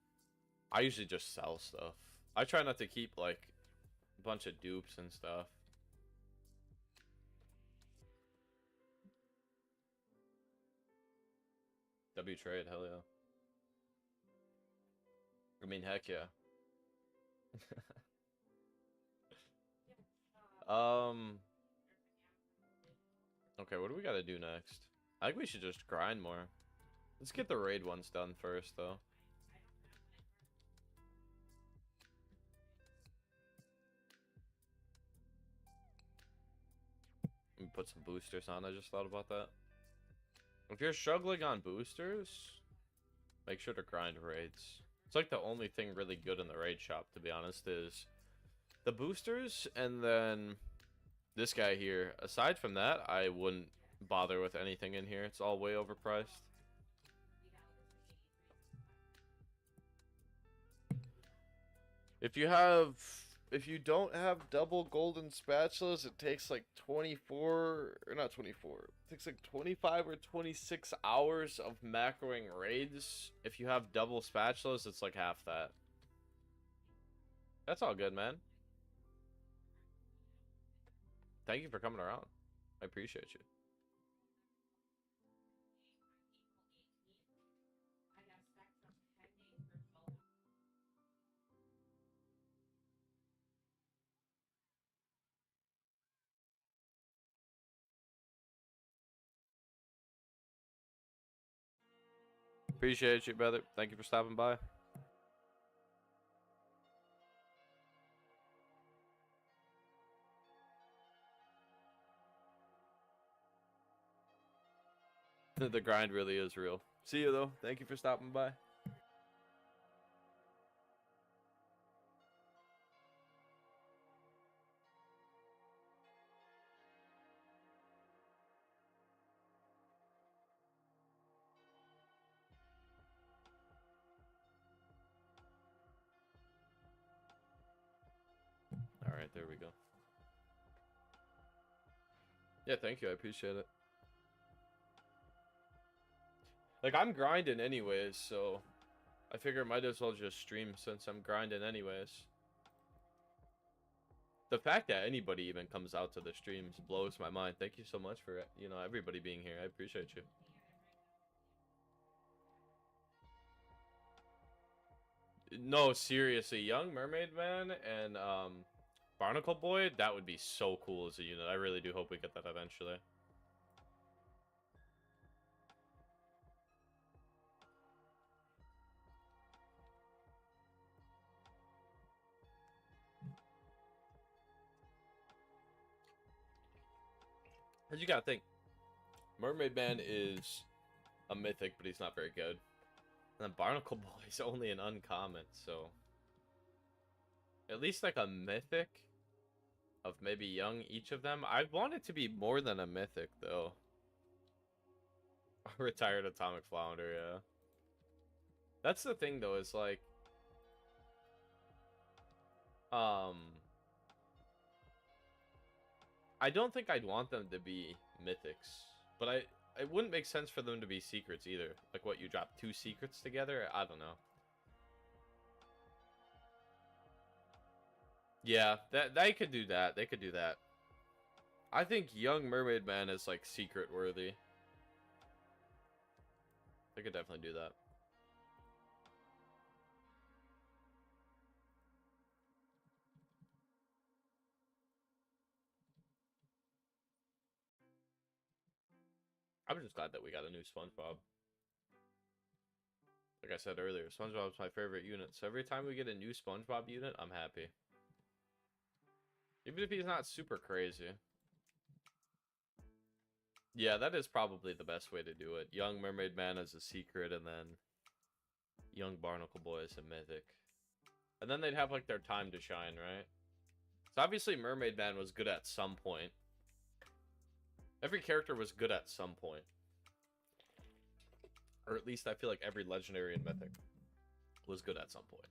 I usually just sell stuff. I try not to keep like a bunch of dupes and stuff. SW trade, hell yeah. I mean, heck yeah. Okay, what do we gotta do next? I think we should just grind more. Let's get the raid ones done first, though. Let me put some boosters on. I just thought about that. If you're struggling on boosters, make sure to grind raids. It's like the only thing really good in the raid shop, to be honest, is the boosters and then this guy here. Aside from that, I wouldn't bother with anything in here. It's all way overpriced. If you don't have double golden spatulas, it takes like 24, or not 24. It takes like 25 or 26 hours of macroing raids. If you have double spatulas, it's like half that. That's all good, man. Thank you for coming around. I appreciate you. Appreciate you, brother. Thank you for stopping by. The grind really is real. See you, though. Thank you for stopping by. All right, there we go. Yeah, thank you. I appreciate it. Like, I'm grinding anyways, so I figure I might as well just stream since I'm grinding anyways. The fact that anybody even comes out to the streams blows my mind. Thank you so much for, you know, everybody being here. I appreciate you. No, seriously, Young Mermaid Man and Barnacle Boy, that would be so cool as a unit. I really do hope we get that eventually. Cause you gotta think, Mermaid Man is a mythic, but he's not very good. And then Barnacle Boy is only an uncommon, so at least like a mythic of maybe young each of them. I want it to be more than a mythic though. Retired Atomic Flounder, yeah. That's the thing though, is like I don't think I'd want them to be mythics, but it wouldn't make sense for them to be secrets either. Like what, you drop 2 secrets together? I don't know. Yeah, that they could do that. They could do that. I think Young Mermaid Man is like secret worthy. They could definitely do that. I'm just glad that we got a new SpongeBob. Like I said earlier, SpongeBob's my favorite unit. So every time we get a new SpongeBob unit, I'm happy. Even if he's not super crazy. Yeah, that is probably the best way to do it. Young Mermaid Man as a secret, and then Young Barnacle Boy as a mythic. And then they'd have like their time to shine, right? So obviously Mermaid Man was good at some point. Every character was good at some point. Or at least I feel like every legendary and mythic was good at some point.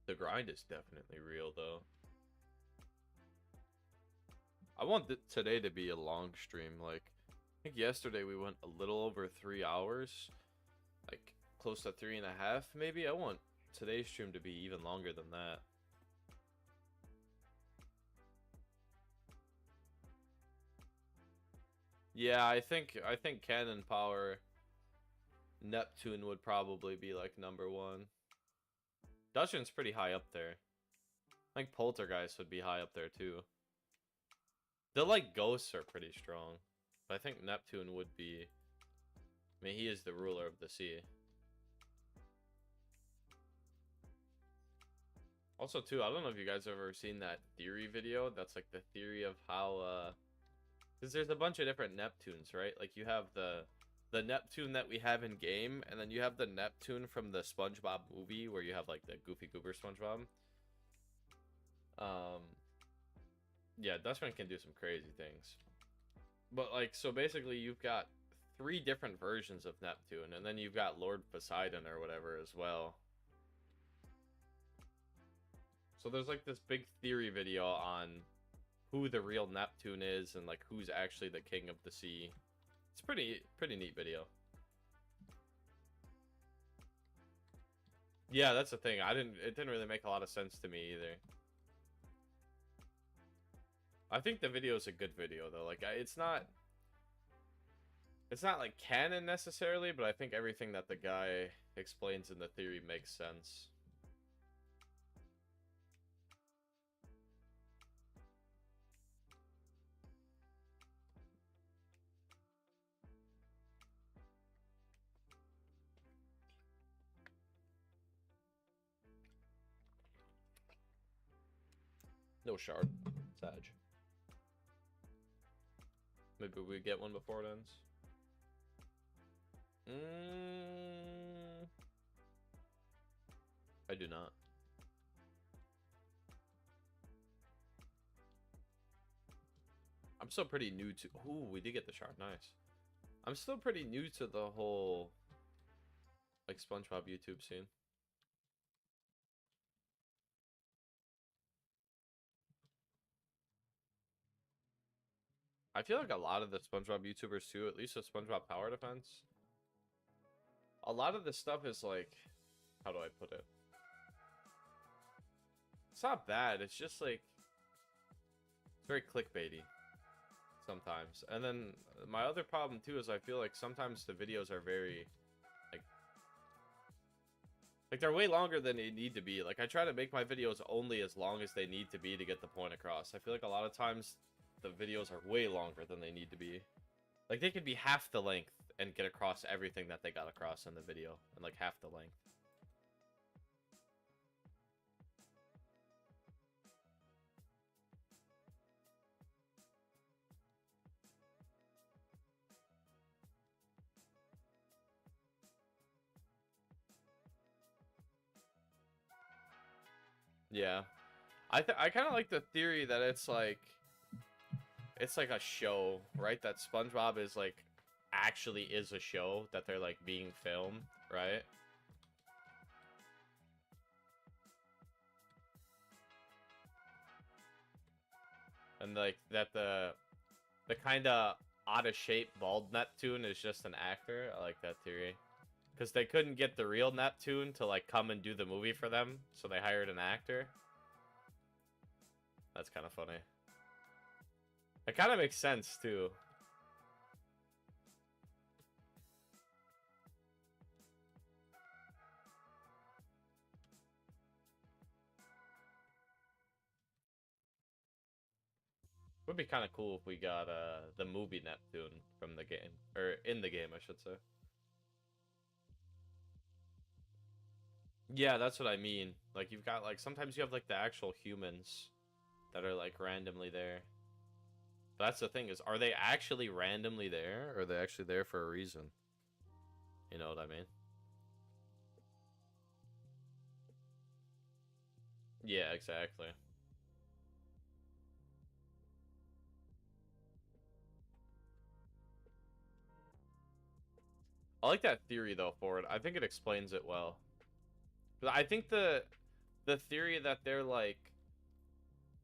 The grind is definitely real, though. I want today to be a long stream. Like, I think yesterday we went a little over 3 hours, like close to 3.5 maybe. I want today's stream to be even longer than that. Yeah, I think cannon power Neptune would probably be like #1. Dustin's pretty high up there. I think Poltergeist would be high up there too. The like ghosts are pretty strong. But I think Neptune would be, I mean, he is the ruler of the sea. Also too, I don't know if you guys have ever seen that theory video. That's like the theory of how because there's a bunch of different Neptunes, right? Like you have the Neptune that we have in game, and then you have the Neptune from the SpongeBob movie where you have like the Goofy Goober SpongeBob. Yeah, Dustman can do some crazy things. But like, so basically you've got 3 different versions of Neptune, and then you've got Lord Poseidon or whatever as well. So there's like this big theory video on who the real Neptune is and like who's actually the king of the sea. It's pretty neat video. Yeah, that's the thing. It didn't really make a lot of sense to me either. I think the video is a good video though. Like it's not like canon necessarily, but I think everything that the guy explains in the theory makes sense. No shard. Sag. Maybe we get one before it ends. I do not. I'm still pretty new to... Ooh, we did get the shard. Nice. I'm still pretty new to the whole, like, SpongeBob YouTube scene. I feel like a lot of the SpongeBob YouTubers too, at least the SpongeBob Tower Defense, a lot of this stuff is like, how do I put it? It's not bad, it's just like, it's very clickbaity sometimes. And then my other problem too is I feel like sometimes the videos are very, like they're way longer than they need to be. Like I try to make my videos only as long as they need to be to get the point across. I feel like a lot of times the videos are way longer than they need to be. Like they could be half the length and get across everything that they got across in the video in like half the length. Yeah. I kind of like the theory that it's like a show, right? That SpongeBob is like actually is a show that they're like being filmed, right? And like that the kind of out of shape bald Neptune is just an actor. I like that theory. Because they couldn't get the real Neptune to like come and do the movie for them, so they hired an actor. That's kind of funny. It kind of makes sense too. Would be kind of cool if we got the movie Neptune from the game, or in the game, I should say. Yeah, that's what I mean. Like you've got like sometimes you have like the actual humans that are like randomly there. But that's the thing is, are they actually randomly there, or are they actually there for a reason? You know what I mean? Yeah, exactly. I like that theory though for it. I think it explains it well. But I think the theory that they're like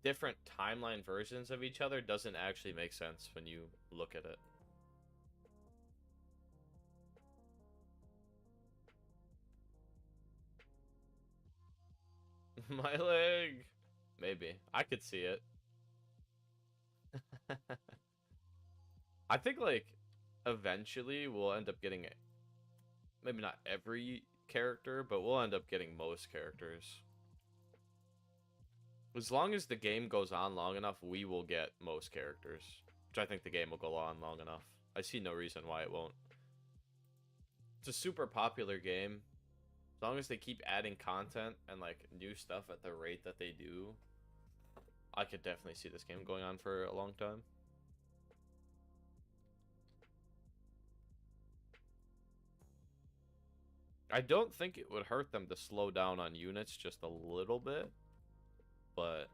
different timeline versions of each other doesn't actually make sense when you look at it. My leg. Maybe. I could see it. I think, like, eventually we'll end up getting it. Maybe not every character, but we'll end up getting most characters. As long as the game goes on long enough, we will get most characters. Which I think the game will go on long enough. I see no reason why it won't. It's a super popular game. As long as they keep adding content and, like, new stuff at the rate that they do, I could definitely see this game going on for a long time. I don't think it would hurt them to slow down on units just a little bit, but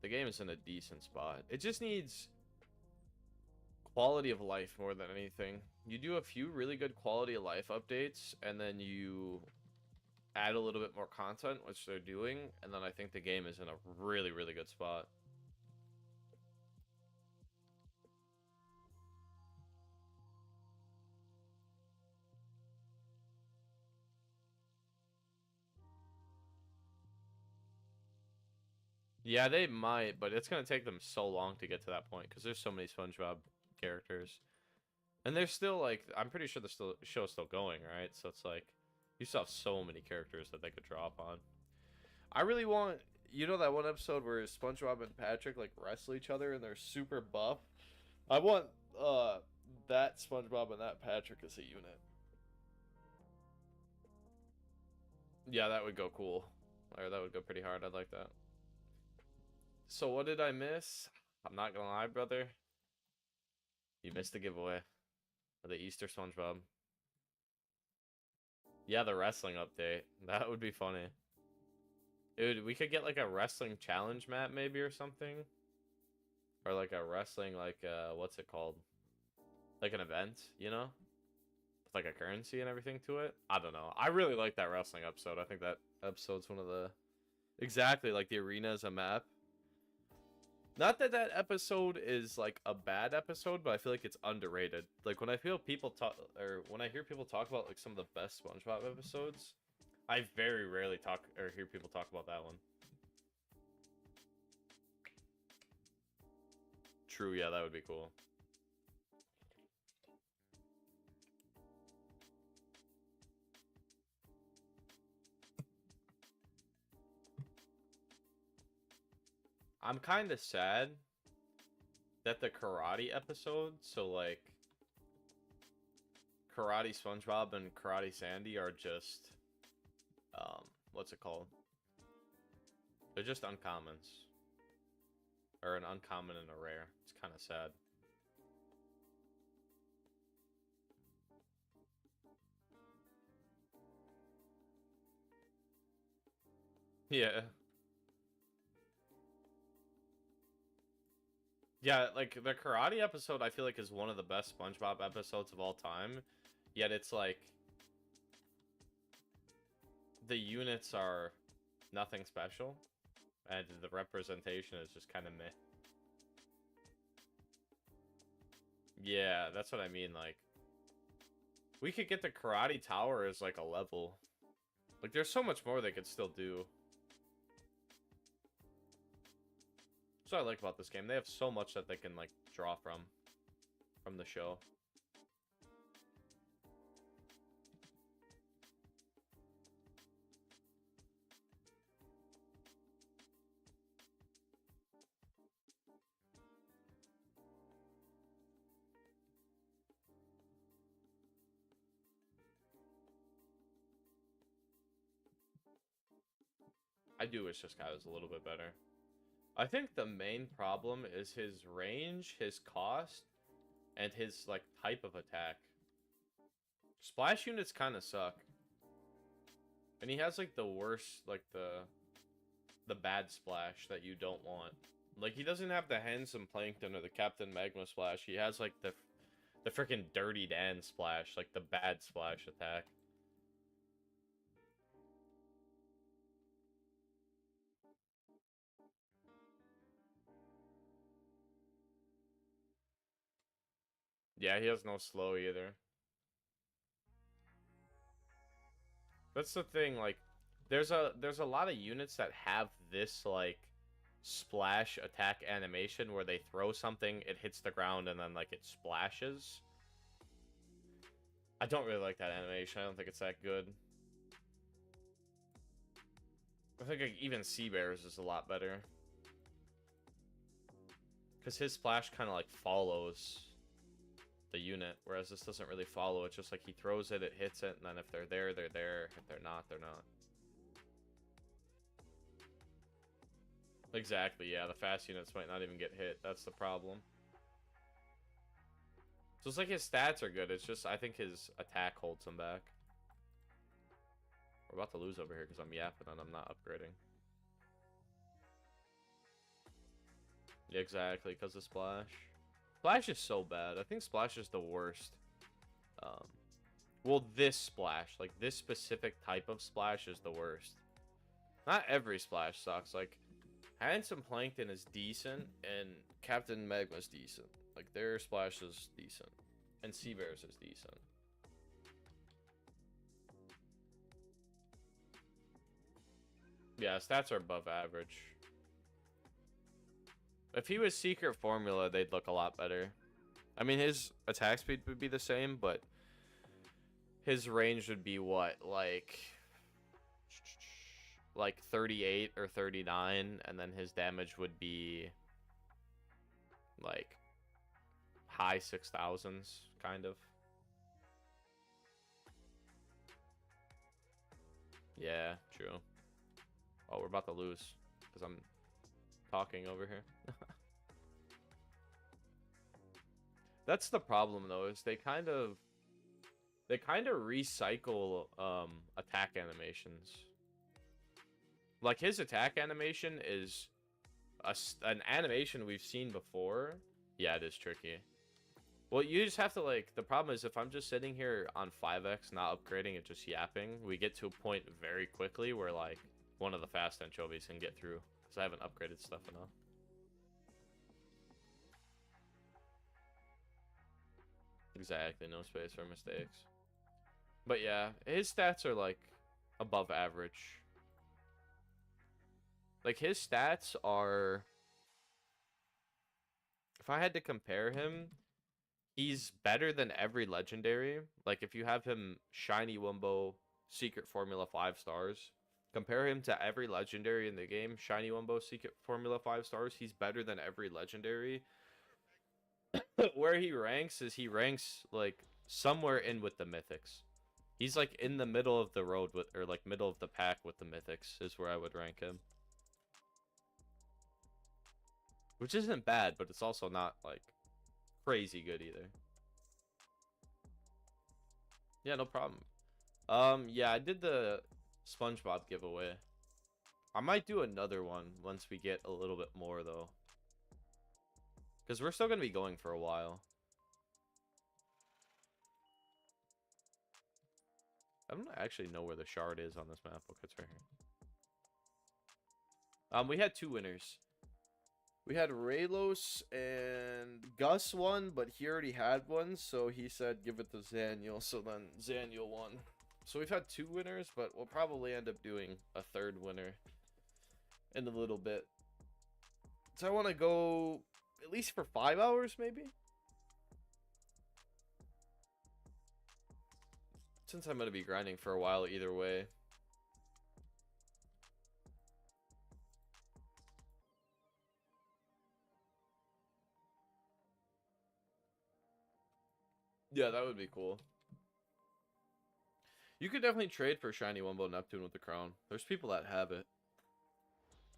the game is in a decent spot. It just needs quality of life more than anything. You do a few really good quality of life updates, and then you add a little bit more content, which they're doing, and then I think the game is in a really, really good spot. Yeah, they might, but it's going to take them so long to get to that point because there's so many SpongeBob characters. And they're still, like, I'm pretty sure the show's still going, right? So it's like, you still have so many characters that they could drop on. I really want, you know that one episode where SpongeBob and Patrick, like, wrestle each other and they're super buff? I want, that SpongeBob and that Patrick as a unit. Yeah, that would go cool. Or that would go pretty hard. I'd like that. So what did I miss? I'm not gonna lie, brother. You missed the giveaway of the Easter SpongeBob. Yeah, the wrestling update. That would be funny. Dude, we could get like a wrestling challenge map maybe or something. Or like a wrestling, like, what's it called? Like an event, you know? With like a currency and everything to it. I don't know. I really like that wrestling episode. I think that episode's one of the... Exactly, like the arena is a map. Not that that episode is like a bad episode, but I feel like it's underrated. Like when I feel people talk, or when I hear people talk about like some of the best SpongeBob episodes, I very rarely talk or hear people talk about that one. True, yeah, that would be cool. I'm kind of sad that the karate episode, so like Karate SpongeBob and Karate Sandy are just, what's it called? They're just uncommons. Or an uncommon and a rare. It's kind of sad. Yeah. Yeah, like the karate episode I feel like is one of the best SpongeBob episodes of all time. Yet it's like the units are nothing special and the representation is just kind of meh. Yeah, that's what I mean. Like, we could get the karate tower as like a level. Like, there's so much more they could still do. That's what I like about this game. They have so much that they can like draw from the show. I do wish this guy was a little bit better. I think the main problem is his range, his cost, and his like type of attack. Splash units kind of suck. And he has like the worst, like the bad splash that you don't want. Like he doesn't have the Handsome Plankton or the Captain Magma splash. He has like the freaking Dirty Dan splash, like the bad splash attack. Yeah, he has no slow either. That's the thing, like, there's a lot of units that have this, like, splash attack animation where they throw something, it hits the ground, and then, like, it splashes. I don't really like that animation. I don't think it's that good. I think like, even Sea Bears is a lot better. Because his splash kind of, like, follows the unit, whereas this doesn't really follow. It's just like he throws it, it hits it, and then if they're there, they're there. If they're not, they're not. Exactly, yeah, the fast units might not even get hit. That's the problem. So it's like his stats are good. It's just, I think his attack holds him back. We're about to lose over here because I'm yapping and I'm not upgrading. Yeah, exactly, because of Splash. Splash is so bad. I think Splash is the worst. Well, this Splash, like this specific type of Splash is the worst. Not every Splash sucks. Like, Handsome Plankton is decent, and Captain Magma's decent. Like, their Splash is decent. And Sea Bears is decent. Yeah, stats are above average. If he was Secret Formula, they'd look a lot better. I mean, his attack speed would be the same, but his range would be what? Like 38 or 39, and then his damage would be like high 6,000s, kind of. Yeah, true. Oh, we're about to lose because I'm talking over here. That's the problem though, is they kind of recycle attack animations. Like his attack animation is an animation we've seen before. Yeah, it is tricky. Well, you just have to, like, the problem is if I'm just sitting here on 5x, not upgrading and just yapping, we get to a point very quickly where, like, one of the fast anchovies can get through because I haven't upgraded stuff enough. Exactly, no space for mistakes. But yeah, his stats are, like, above average. Like, his stats are... If I had to compare him, he's better than every legendary. Like, if you have him Shiny Wumbo, Secret Formula 5 stars, compare him to every legendary in the game, Shiny Wumbo, Secret Formula 5 stars, he's better than every legendary. Where he ranks is he ranks, like, somewhere in with the Mythics. He's, like, in the middle of the road with, or, like, middle of the pack with the Mythics is where I would rank him. Which isn't bad, but it's also not, like, crazy good either. Yeah, no problem. Yeah, I did the SpongeBob giveaway. I might do another one once we get a little bit more, though. Because we're still going to be going for a while. I don't actually know where the shard is on this map. Okay, it's right here. We had 2 winners. We had Raylos and Gus won, but he already had one, so he said give it to Zaniel, so then Zaniel won. So we've had 2 winners, but we'll probably end up doing a 3rd winner in a little bit. So I want to go at least for 5 hours, maybe? Since I'm going to be grinding for a while either way. Yeah, that would be cool. You could definitely trade for Shiny Wumbo Neptune with the crown. There's people that have it.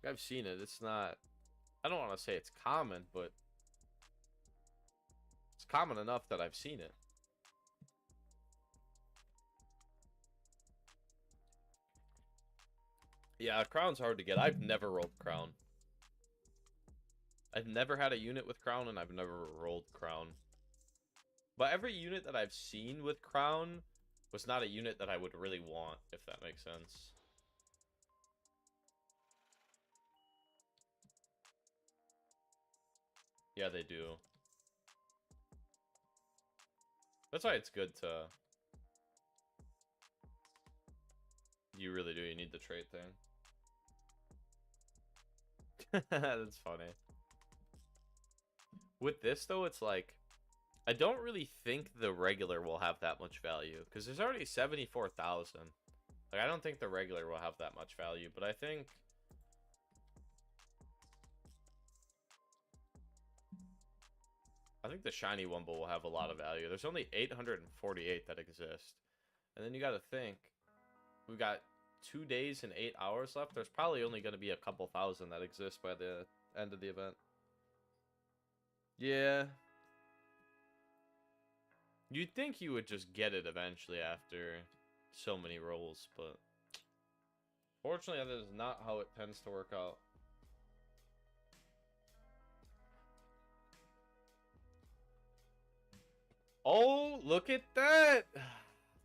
I've seen it. It's not... I don't want to say it's common, but... It's common enough that I've seen it. Yeah, crown's hard to get. I've never rolled crown. I've never had a unit with crown, and I've never rolled crown. But every unit that I've seen with crown was not a unit that I would really want, if that makes sense. Yeah, they do. That's why it's good to... You really do. You need the trait thing. That's funny. With this, though, it's like... I don't really think the regular will have that much value. Because there's already 74,000. Like, I don't think the regular will have that much value. But I think... the shiny Wumble will have a lot of value. There's only 848 that exist. And then you gotta think... We've got 2 days and 8 hours left. There's probably only going to be a couple thousand that exist by the end of the event. Yeah. You'd think you would just get it eventually after so many rolls, but fortunately that is not how it tends to work out. Oh, look at that!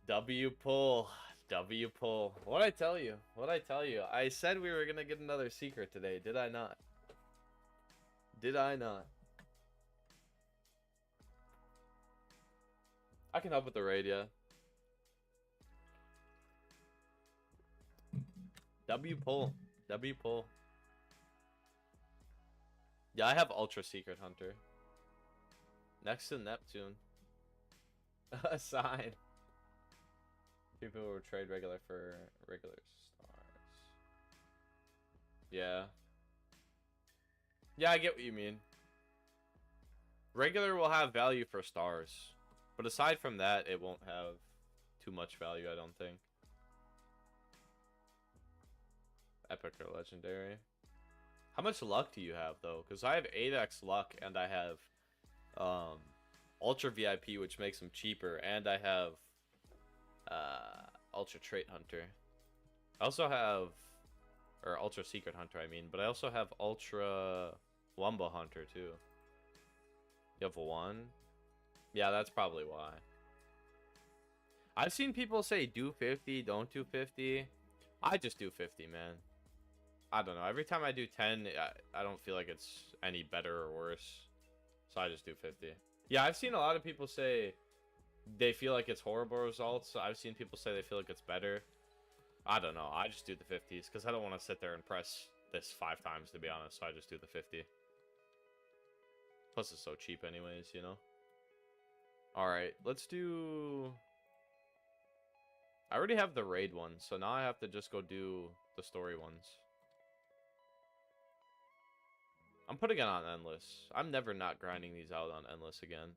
W pull. W pull. What'd I tell you? What'd I tell you? I said we were gonna get another secret today. Did I not? Did I not? I can help with the raid, yeah. W pull. W pull. Yeah, I have Ultra Secret Hunter. Next to Neptune. A sign. People will trade regular for regular stars. Yeah. Yeah, I get what you mean. Regular will have value for stars. But aside from that, it won't have too much value, I don't think. Epic or legendary. How much luck do you have, though? Because I have 8x luck, and I have Ultra VIP, which makes them cheaper, and I have Ultra Trait Hunter. I also have, or Ultra Secret Hunter, I mean, but I also have Ultra Wumba Hunter, too. You have one? Yeah, that's probably why. I've seen people say do 50, don't do 50. I just do 50, man. I don't know. Every time I do 10, I don't feel like it's any better or worse. So I just do 50. Yeah, I've seen a lot of people say they feel like it's horrible results. I've seen people say they feel like it's better. I don't know. I just do the 50s because I don't want to sit there and press this 5 times, to be honest. So I just do the 50. Plus, it's so cheap anyways, you know? Alright, let's do... I already have the raid one, so now I have to just go do the story ones. I'm putting it on endless. I'm never not grinding these out on endless again.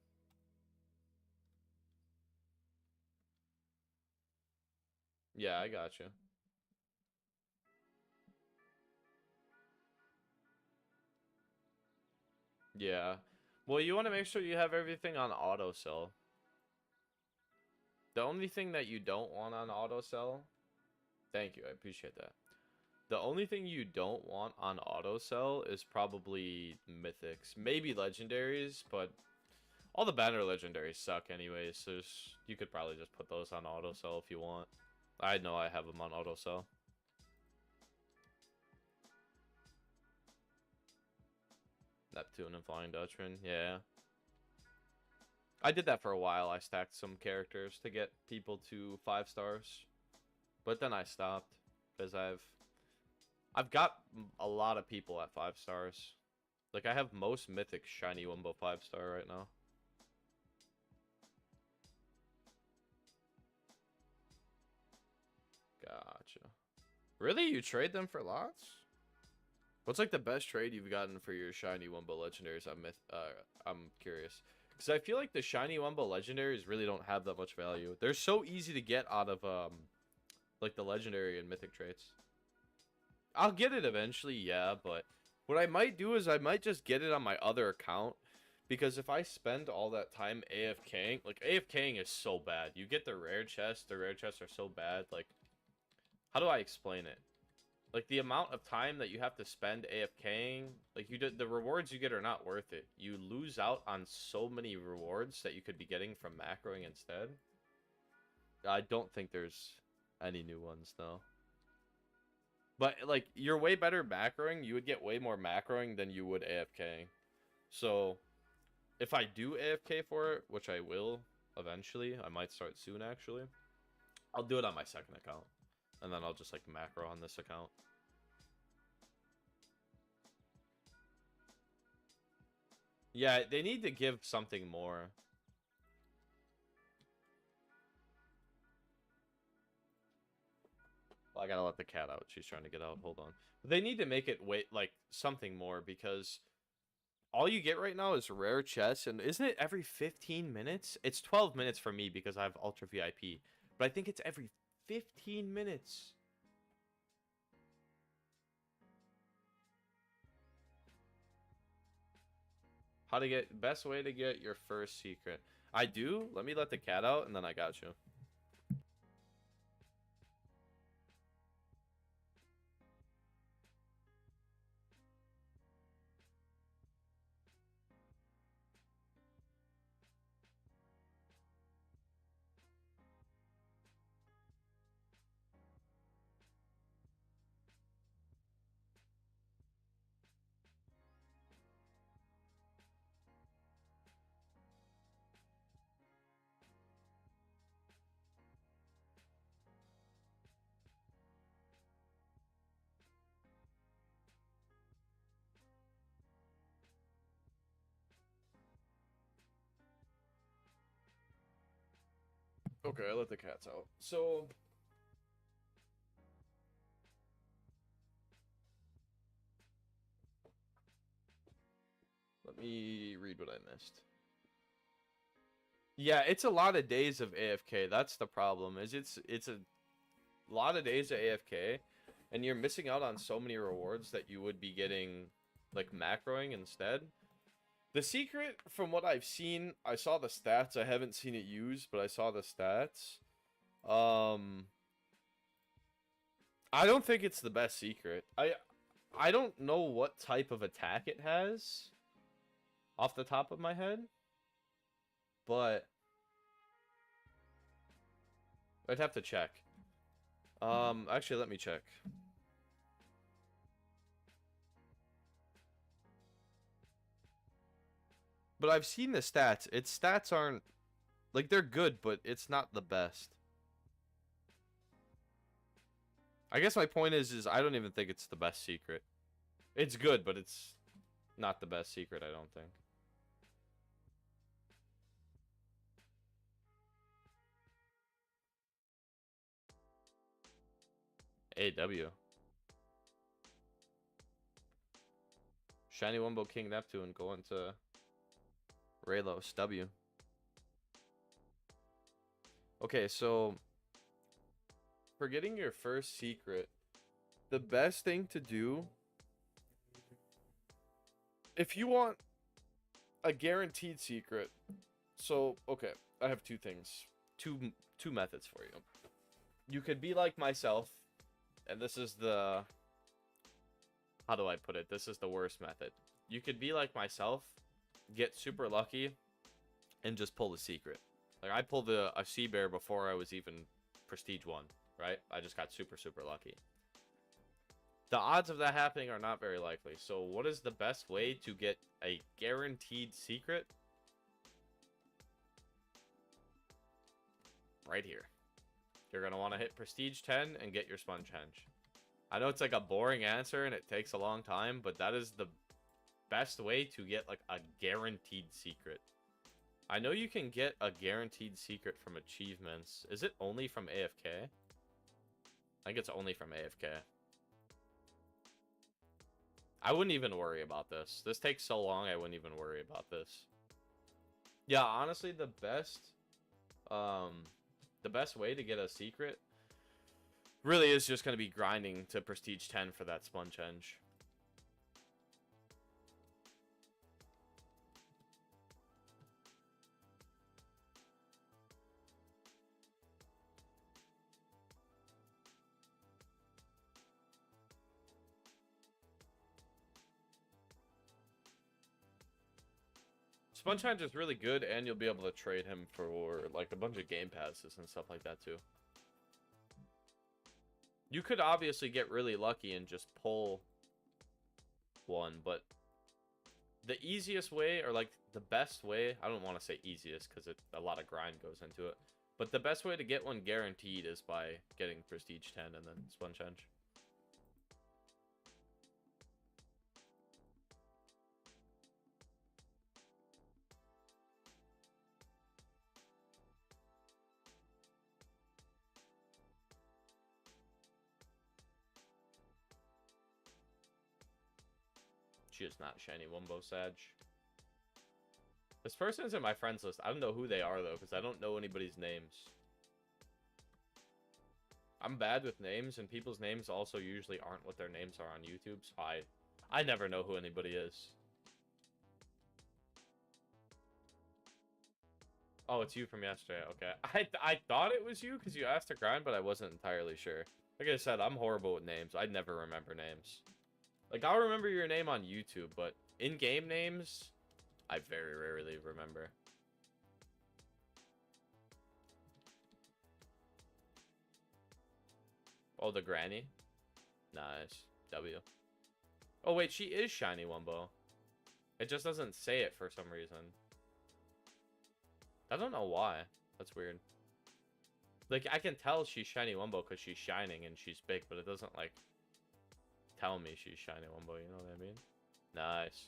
Yeah, I gotcha. Yeah. Well, you want to make sure you have everything on auto sell. The only thing that you don't want on auto sell... Thank you, I appreciate that. The only thing you don't want on auto sell is probably mythics. Maybe legendaries, but all the banner legendaries suck anyways, so you could probably just put those on auto sell if you want. I know I have them on auto sell. Neptune and Flying Dutchman, yeah. I did that for a while. I stacked some characters to get people to 5 stars. But then I stopped because I've got a lot of people at 5 stars. Like, I have most mythic shiny Wumbo 5-star right now. Gotcha. Really? You trade them for lots? What's like the best trade you've gotten for your shiny Wumbo legendaries? I'm curious. Because I feel like the shiny Wumbo legendaries really don't have that much value. They're so easy to get out of like the legendary and mythic traits. I'll get it eventually, yeah, but what I might do is I might just get it on my other account, because if I spend all that time AFKing, like AFKing is so bad. You get the rare chests are so bad. Like, how do I explain it? Like, the amount of time that you have to spend AFKing, like, the rewards you get are not worth it. You lose out on so many rewards that you could be getting from macroing instead. I don't think there's any new ones, though. But, like, you're way better macroing. You would get way more macroing than you would AFKing. So, if I do AFK for it, which I will, eventually. I might start soon, actually. I'll do it on my second account. And then I'll just, like, macro on this account. Yeah, they need to give something more. Well, I gotta let the cat out. She's trying to get out. Hold on. They need to make it wait, like, something more, because all you get right now is rare chests, and isn't it every 15 minutes? It's 12 minutes for me because I have Ultra VIP, but I think it's every 15 minutes. How to get, best way to get your first secret. I do. Let me let the cat out, and then I got you. Okay, I let the cats out. So, let me read what I missed. Yeah, it's a lot of days of AFK. That's the problem. Is it's a lot of days of AFK, and you're missing out on so many rewards that you would be getting, like, macroing instead. The secret, from what I've seen, I saw the stats. I haven't seen it used, but I saw the stats. I don't think it's the best secret. I don't know what type of attack it has off the top of my head, but I'd have to check. Actually, let me check. But I've seen the stats. Its stats aren't, like, they're good, but it's not the best. I guess my point is I don't even think it's the best secret. It's good, but it's not the best secret, I don't think. AW. Shiny Wumbo King Neptune going to Raylos W. Okay, so for getting your first secret, the best thing to do, if you want a guaranteed secret, so okay, I have two things, two methods for you. You could be like myself, and this is the, how do I put it? This is the worst method. You could be like myself, get super lucky, and just pull the secret. Like, I pulled a sea bear before I was even prestige 1, right? I just got super lucky. The odds of that happening are not very likely. So what is the best way to get a guaranteed secret? Right here. You're going to want to hit prestige 10 and get your sponge henge. I know it's like a boring answer and it takes a long time, but that is the best way to get, like, a guaranteed secret. I know you can get a guaranteed secret from achievements. Is it only from AFK? I think it's only from AFK. I wouldn't even worry about this. This takes so long, I wouldn't even worry about this. Yeah, honestly, the best way to get a secret really is just going to be grinding to prestige 10 for that sponge henge. Sponge henge is really good, and you'll be able to trade him for, like, a bunch of game passes and stuff like that too. You could obviously get really lucky and just pull one, but the easiest way, or like the best way, I don't want to say easiest because a lot of grind goes into it, but the best way to get one guaranteed is by getting Prestige 10 and then Spongehenge. She is not shiny Wumbo Sag. This person's in my friends list. I don't know who they are though, because I don't know anybody's names. I'm bad with names, and people's names also usually aren't what their names are on YouTube, so I never know who anybody is. Oh, it's you from yesterday. Okay. I thought it was you because you asked to grind, but I wasn't entirely sure. Like I said, I'm horrible with names. I never remember names. Like, I'll remember your name on YouTube, but in-game names, I very rarely remember. Oh, the granny? Nice. W. Oh, wait, she is shiny Wumbo. It just doesn't say it for some reason. I don't know why. That's weird. Like, I can tell she's shiny Wumbo because she's shining and she's big, but it doesn't, like, tell me she's shiny Wumbo, you know what I mean? Nice.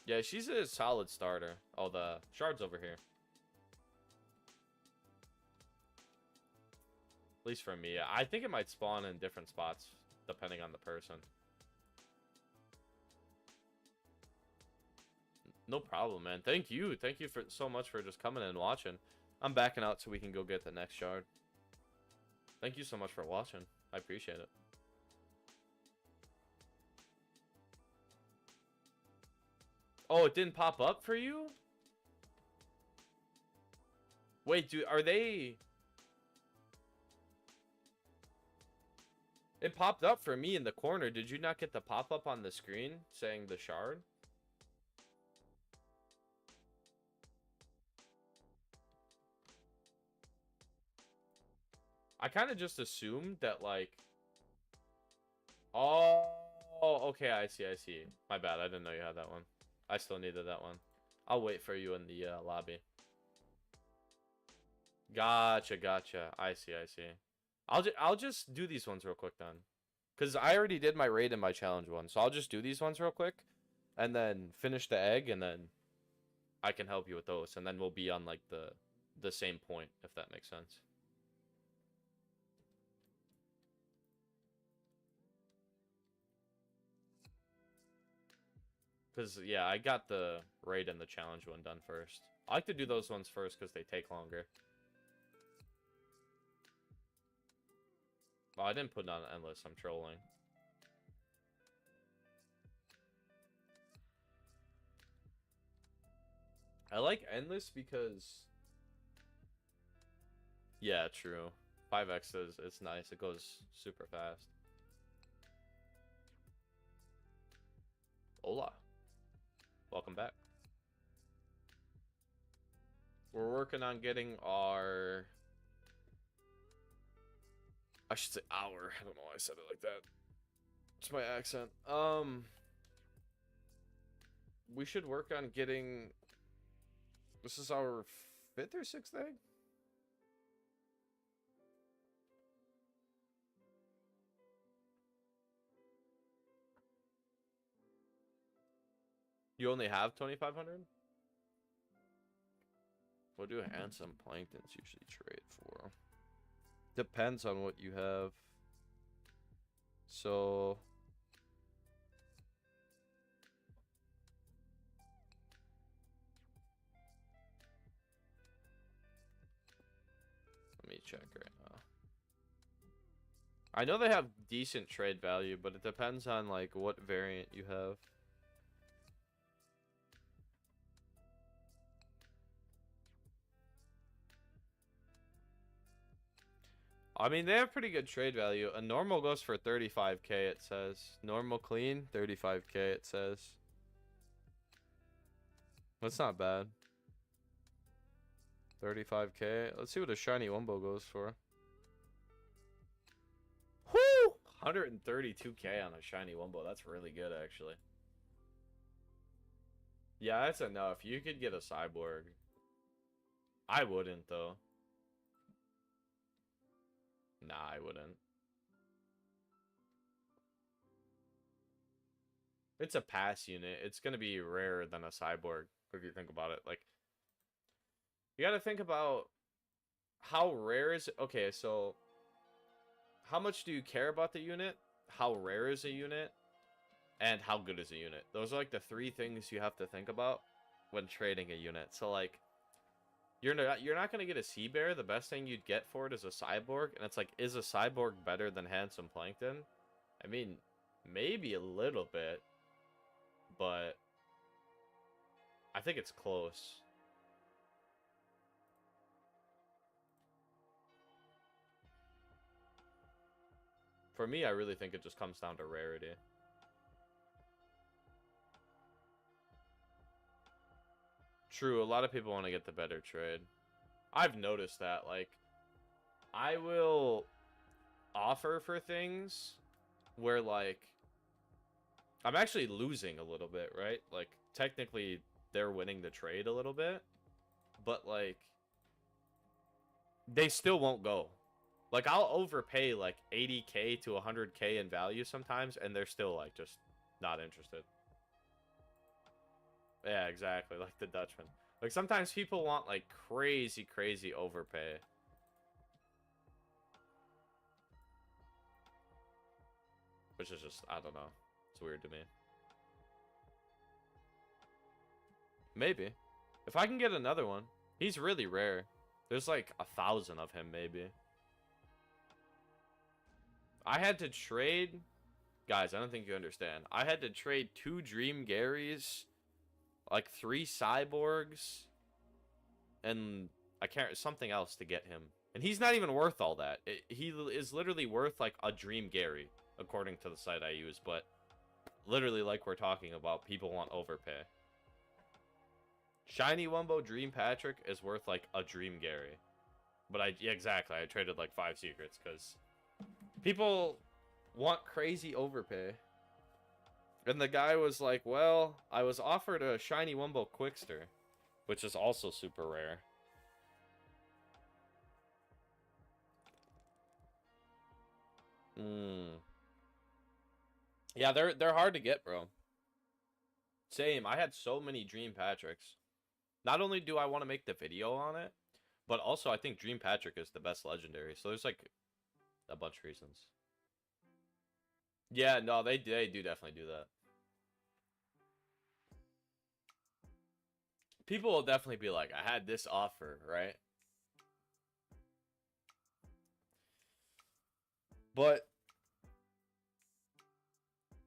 Yeah, she's a solid starter. Oh, the shard's over here. At least for me. I think it might spawn in different spots, depending on the person. No problem, man. Thank you. Thank you for so much for just coming and watching. I'm backing out so we can go get the next shard. Thank you so much for watching. I appreciate it. Oh, it didn't pop up for you? Wait, dude, are they... It popped up for me in the corner. Did you not get the pop-up on the screen saying the shard? I kind of just assumed that, like... Oh, okay, I see. My bad, I didn't know you had that one. I still needed that one. I'll wait for you in the lobby. Gotcha. I see. I'll just do these ones real quick then. Because I already did my raid and my challenge one. So I'll just do these ones real quick. And then finish the egg, and then I can help you with those. And then we'll be on, like, the same point, if that makes sense. Because, yeah, I got the raid and the challenge one done first. I like to do those ones first because they take longer. Oh, I didn't put it on endless. I'm trolling. I like endless because... Yeah, true. 5x it's nice. It goes super fast. Hola. Welcome back. We're working on getting our... I should say our. I don't know why I said it like that. It's my accent. We should work on getting... This is our 5th or 6th egg? You only have 2,500? What do handsome planktons usually trade for? Depends on what you have. So... Let me check right now. I know they have decent trade value, but it depends on, like, what variant you have. I mean, they have pretty good trade value. A normal goes for 35k, it says. Normal clean, 35k, it says. That's not bad. 35k. Let's see what a shiny Wumbo goes for. Whoo! 132k on a shiny Wumbo. That's really good, actually. Yeah, that's enough. You could get a cyborg. I wouldn't, though. Nah, I wouldn't. It's a pass unit. It's going to be rarer than a cyborg, if you think about it. Like, you got to think about how rare is it. Okay, so how much do you care about the unit? How rare is a unit? And how good is a unit? Those are like the three things you have to think about when trading a unit. So like, you're not gonna get a sea bear. The best thing you'd get for it is a cyborg, and it's like, is a cyborg better than handsome plankton? I mean, maybe a little bit, but I think it's close. For me, I really think it just comes down to rarity. True, a lot of people want to get the better trade. I've noticed that, like, I will offer for things where, like, I'm actually losing a little bit, right? Like, technically, they're winning the trade a little bit, but, like, they still won't go. Like, I'll overpay, like, 80k to 100k in value sometimes, and they're still, like, just not interested. Yeah, exactly, like the Dutchman. Like, sometimes people want, like, crazy, crazy overpay. Which is just, I don't know. It's weird to me. Maybe. If I can get another one. He's really rare. There's, like, 1,000 of him, maybe. I had to trade... Guys, I don't think you understand. I had to trade 2 Dream Garys, like 3 cyborgs, and I can't something else to get him. And he's not even worth all that. He is literally worth like a Dream Gary, according to the site I use. But literally, like we're talking about, people want overpay. Shiny Wumbo Dream Patrick is worth like a Dream Gary. But yeah, exactly. I traded like 5 secrets because people want crazy overpay. And the guy was like, well, I was offered a shiny Wumbo Quickster, which is also super rare. Yeah, they're hard to get, bro. Same. I had so many Dream Patricks. Not only do I want to make the video on it, but also I think Dream Patrick is the best legendary. So there's like a bunch of reasons. Yeah, no, they do definitely do that. People will definitely be like, I had this offer, right? But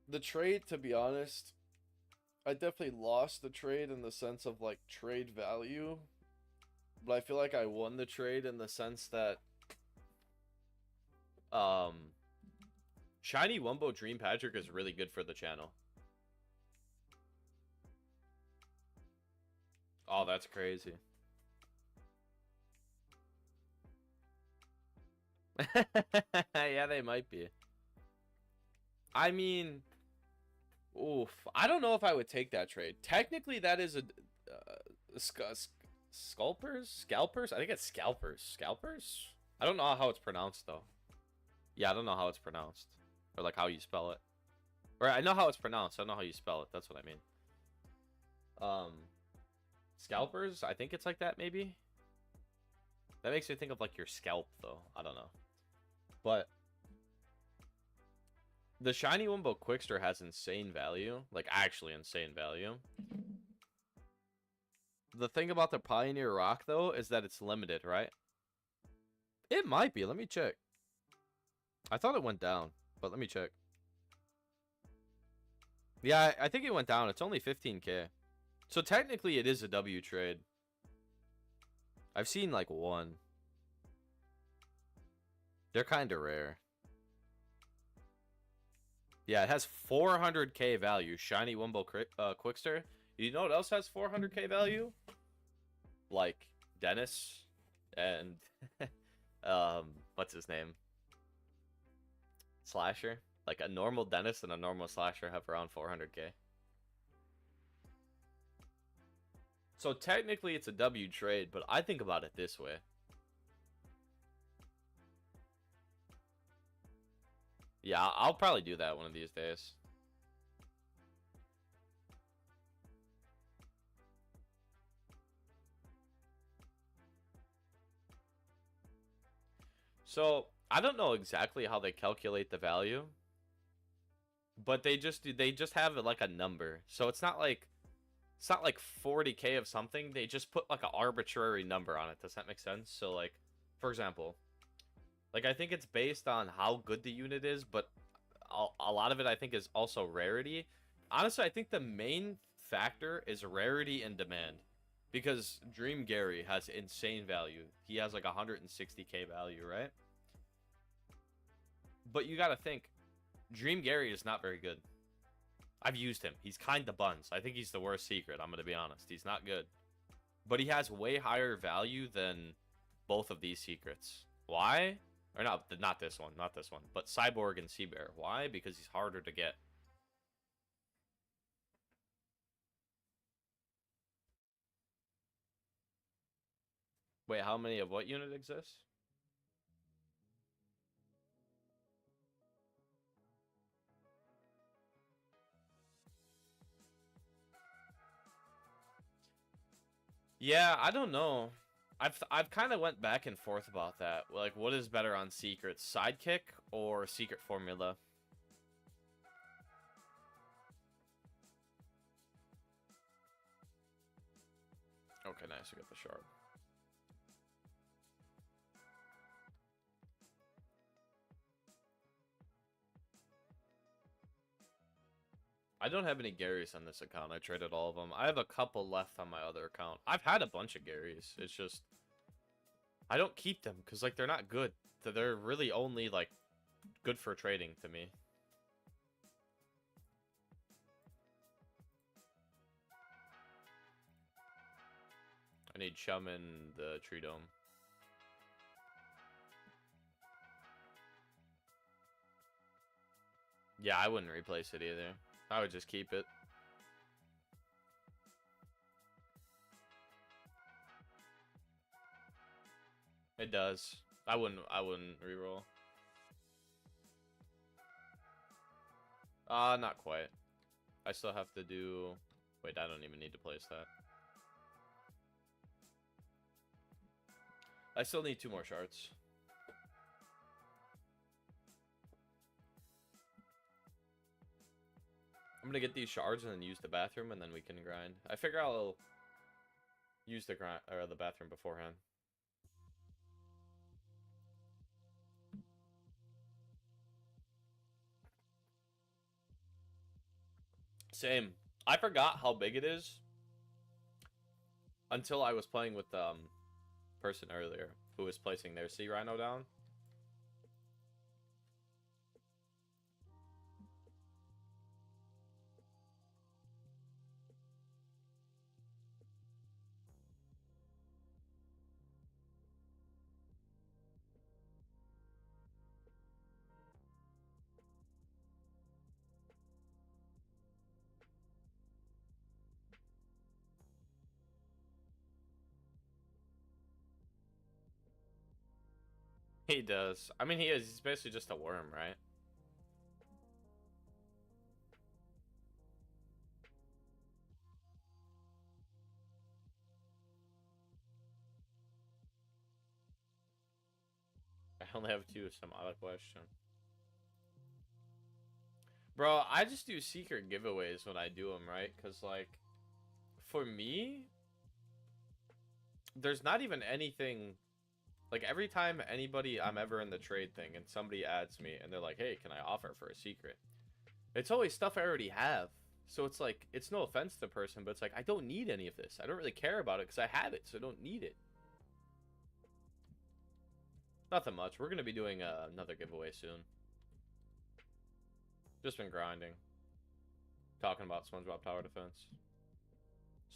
the trade, to be honest, I definitely lost the trade in the sense of like trade value. But I feel like I won the trade in the sense that Shiny Wumbo Dream Patrick is really good for the channel. Oh, that's crazy. Yeah, they might be. I mean, oof. I don't know if I would take that trade. Technically, that is a scalpers? I think it's scalpers? I don't know how it's pronounced, though. Yeah, I don't know how it's pronounced. Or, like, how you spell it. Or, I know how it's pronounced. I don't know how you spell it. That's what I mean. Scalpers? I think it's like that, maybe? That makes me think of, like, your scalp, though. I don't know. But the Shiny Wumbo Quickster has insane value. Like, actually insane value. The thing about the Pioneer Rock, though, is that it's limited, right? It might be. Let me check. I thought it went down, but let me check. Yeah, I think it went down. It's only 15k. So technically it is a W trade. I've seen like 1. They're kind of rare. Yeah, it has 400k value. Shiny Wumbo Quickster. You know what else has 400k value? Like Dennis and what's his name? Slasher. Like a normal dentist and a normal slasher have around 400k. So technically it's a W trade, but I think about it this way. Yeah, I'll probably do that one of these days. So I don't know exactly how they calculate the value, but they just have it like a number. So it's not like 40k of something. They just put like an arbitrary number on it. Does that make sense? So like, for example, like I think it's based on how good the unit is, but a lot of it I think is also rarity. Honestly, I think the main factor is rarity and demand. Because Dream Gary has insane value. He has like 160k value, right? But you gotta think, Dream Gary is not very good. I've used him. He's kind of buns. I think he's the worst secret, I'm gonna be honest. He's not good. But he has way higher value than both of these secrets. Why? Or not this one, not this one. But Cyborg and Seabear. Why? Because he's harder to get. Wait, how many of what unit exists? Yeah, I don't know. I've kind of went back and forth about that. Like, what is better on Secrets, Sidekick or Secret Formula? Okay, nice. We got the shard. I don't have any Garys on this account. I traded all of them. I have a couple left on my other account. I've had a bunch of Garys. It's just I don't keep them because like they're not good. They're really only like good for trading to me. I need Chum in the Tree Dome. Yeah, I wouldn't replace it either. I would just keep it. It does. I wouldn't reroll. Not quite. I still have to do... Wait, I don't even need to place that. I still need 2 more shards. I'm gonna get these shards and then use the bathroom, and then we can grind. I figure I'll use the grind or the bathroom beforehand. Same. I forgot how big it is until I was playing with person earlier who was placing their sea rhino down. He does. I mean, he is. He's basically just a worm, right? I only have 2, some other question. Bro, I just do secret giveaways when I do them, right? Because, like, for me, there's not even anything... Like, every time anybody I'm ever in the trade thing and somebody adds me and they're like, hey, can I offer for a secret? It's always stuff I already have. So it's like, it's no offense to the person, but it's like, I don't need any of this. I don't really care about it because I have it, so I don't need it. Nothing much. We're going to be doing another giveaway soon. Just been grinding. Talking about SpongeBob Tower Defense.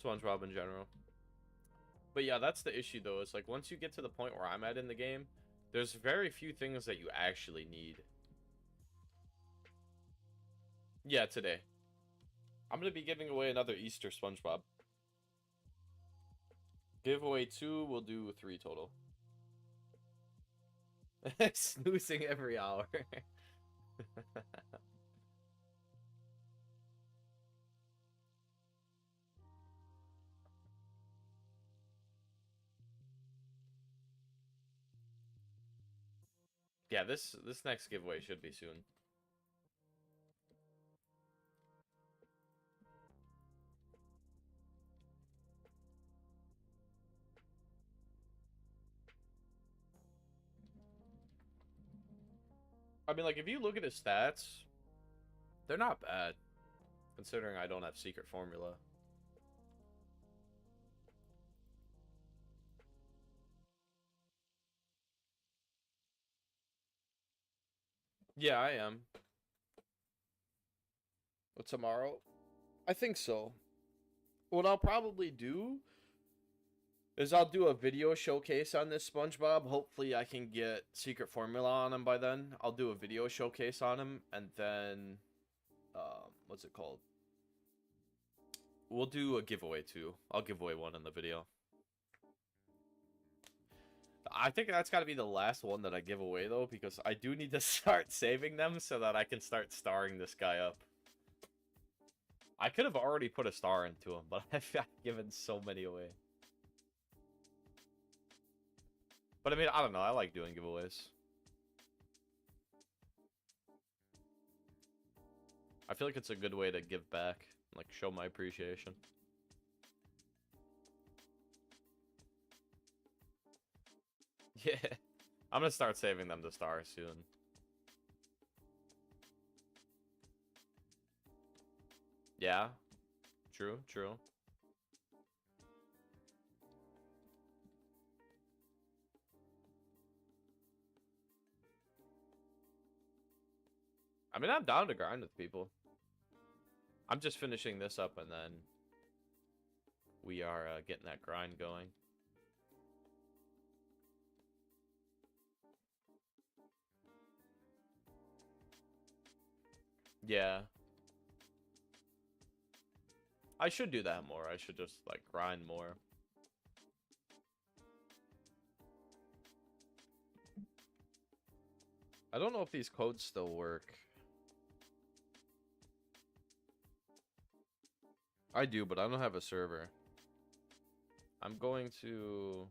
SpongeBob in general. But yeah, that's the issue though. Is like once you get to the point where I'm at in the game, there's very few things that you actually need. Yeah, today. I'm gonna be giving away another Easter SpongeBob. Giveaway 2, we'll do 3 total. Snoozing every hour. Yeah, this next giveaway should be soon. I mean, like, if you look at his stats, they're not bad, considering I don't have secret formula. Yeah, I am. But tomorrow? I think so. What I'll probably do is I'll do a video showcase on this SpongeBob. Hopefully I can get secret formula on him by then. I'll do a video showcase on him, and then, what's it called? We'll do a giveaway too. I'll give away one in the video. I think that's got to be the last one that I give away, though, because I do need to start saving them so that I can start starring this guy up. I could have already put a star into him, but I've given so many away. But I mean, I don't know. I like doing giveaways. I feel like it's a good way to give back, like show my appreciation. Yeah, I'm gonna start saving them to stars soon. Yeah, true, true. I mean, I'm down to grind with people. I'm just finishing this up, and then we are getting that grind going. Yeah. I should do that more. I should just, like, grind more. I don't know if these codes still work. I do, but I don't have a server. I'm going to...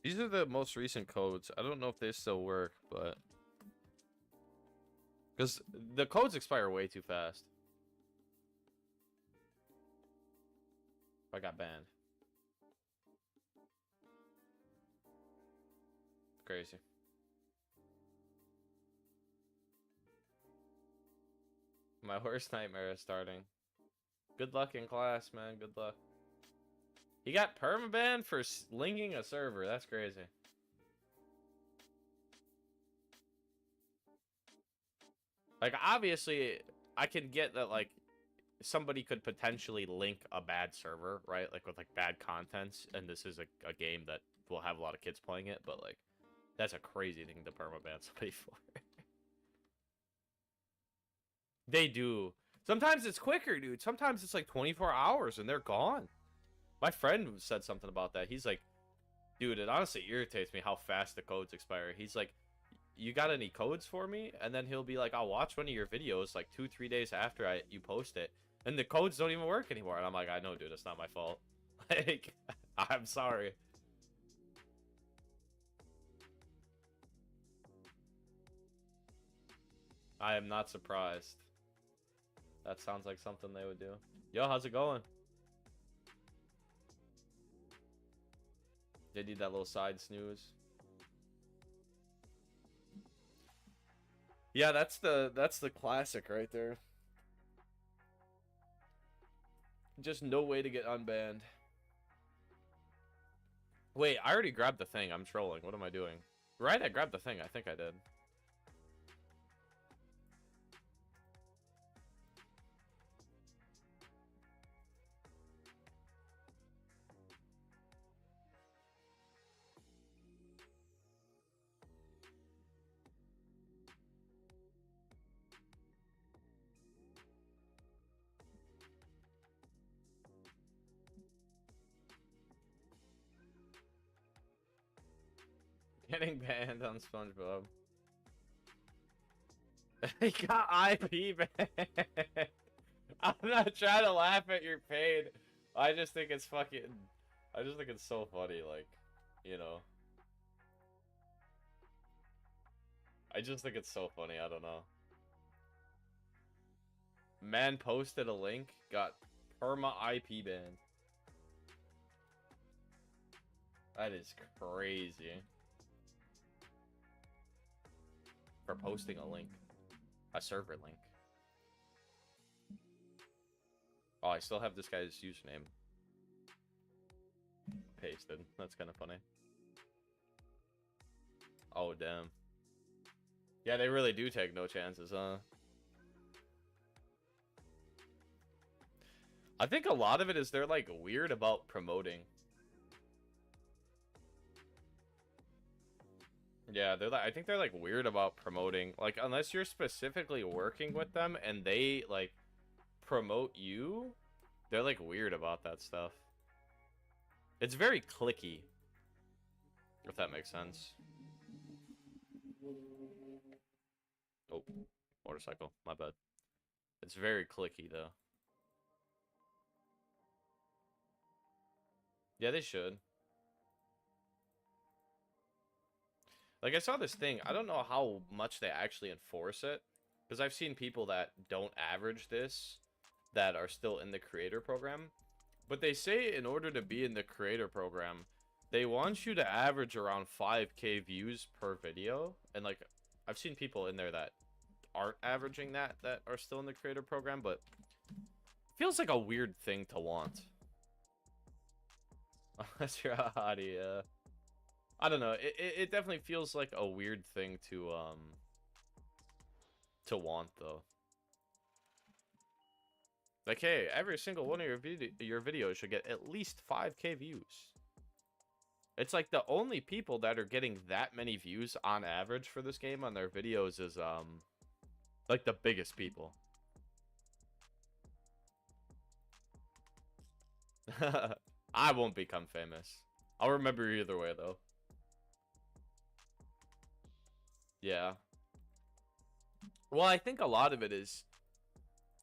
These are the most recent codes. I don't know if they still work, but... Because the codes expire way too fast. I got banned. Crazy. My worst nightmare is starting. Good luck in class, man. Good luck. He got permabanned for linking a server. That's crazy. Like, obviously, I can get that, like, somebody could potentially link a bad server, right? Like, with, like, bad contents, and this is a game that will have a lot of kids playing it, but, like, that's a crazy thing to permaban somebody for. They do. Sometimes it's quicker, dude. Sometimes it's, like, 24 hours, and they're gone. My friend said something about that. He's like, dude, it honestly irritates me how fast the codes expire. He's like, you got any codes for me? And then he'll be like, I'll watch one of your videos like 2-3 days after you post it, and the codes don't even work anymore. And I'm like, I know, dude, it's not my fault. Like, I'm sorry. I am not surprised. That sounds like something they would do. Yo, how's it going? They need that little side snooze. Yeah, that's the classic right there. Just no way to get unbanned. Wait, I already grabbed the thing. I'm trolling. What am I doing? Right, I grabbed the thing. I think I did. Getting banned on SpongeBob. He got IP banned. I'm not trying to laugh at your pain. I just think it's fucking... I just think it's so funny, like, you know. I just think it's so funny, I don't know. Man posted a link, got perma IP banned. That is crazy. For posting a link. A server link. Oh, I still have this guy's username pasted. That's kind of funny. Oh, damn. Yeah, they really do take no chances, huh? I think a lot of it is they're, like, weird about promoting. Yeah, they're like, I think they're, like, weird about promoting. Like, unless you're specifically working with them and they, like, promote you, they're, like, weird about that stuff. It's very clicky, if that makes sense. Oh, motorcycle. My bad. It's very clicky, though. Yeah, they should. Like, I saw this thing. I don't know how much they actually enforce it. Because I've seen people that don't average this that are still in the creator program. But they say in order to be in the creator program, they want you to average around 5K views per video. And, like, I've seen people in there that aren't averaging that are still in the creator program. But it feels like a weird thing to want. Unless you're a hottie, I don't know. It definitely feels like a weird thing to want, though. Like, hey, every single one of your videos should get at least 5K views. It's like the only people that are getting that many views on average for this game on their videos is like the biggest people. I won't become famous. I'll remember you either way, though. Yeah. Well, I think a lot of it is...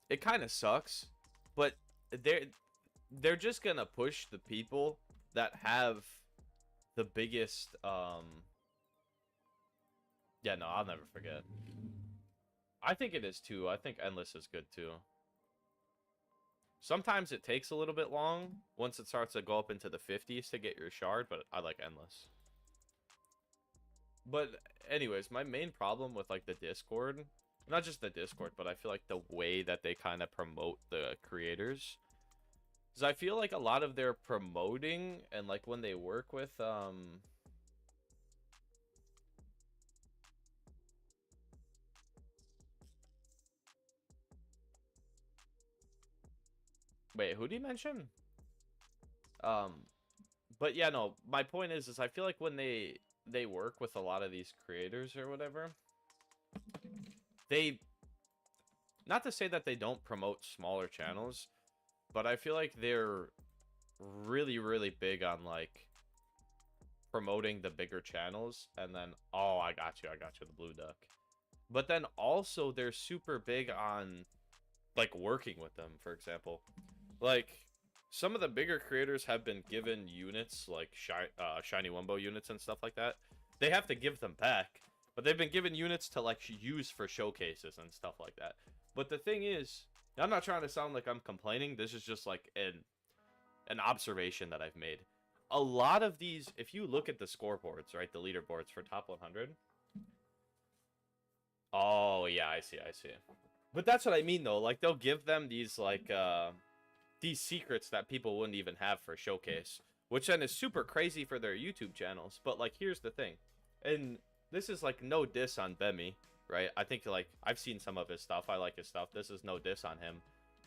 It kind of sucks, but they're just gonna push the people that have the biggest... Yeah, no, I'll never forget. I think it is, too. I think Endless is good, too. Sometimes it takes a little bit long once it starts to go up into the 50s to get your shard, but I like Endless. But anyways, my main problem with, like, the Discord, not just the Discord, but I feel like the way that they kind of promote the creators, is I feel like a lot of their promoting and, like, when they work with, wait, who did you mention? But yeah, no, my point is I feel like when they work with a lot of these creators or whatever, they, not to say that they don't promote smaller channels, but I feel like they're really, really big on, like, promoting the bigger channels, and then, oh, I got you, the blue duck. But then also they're super big on, like, working with them, for example. Like, some of the bigger creators have been given units, like Shiny Wumbo units and stuff like that. They have to give them back, but they've been given units to, like, use for showcases and stuff like that. But the thing is, I'm not trying to sound like I'm complaining. This is just, like, an observation that I've made. A lot of these, if you look at the scoreboards, right, the leaderboards for top 100. Oh, yeah, I see. But that's what I mean, though. Like, they'll give them these, like, these secrets that people wouldn't even have for showcase, which then is super crazy for their YouTube channels. But, like, here's the thing, and this is, like, no diss on Bemi, right? I think, like, I've seen some of his stuff. I like his stuff. This is no diss on him.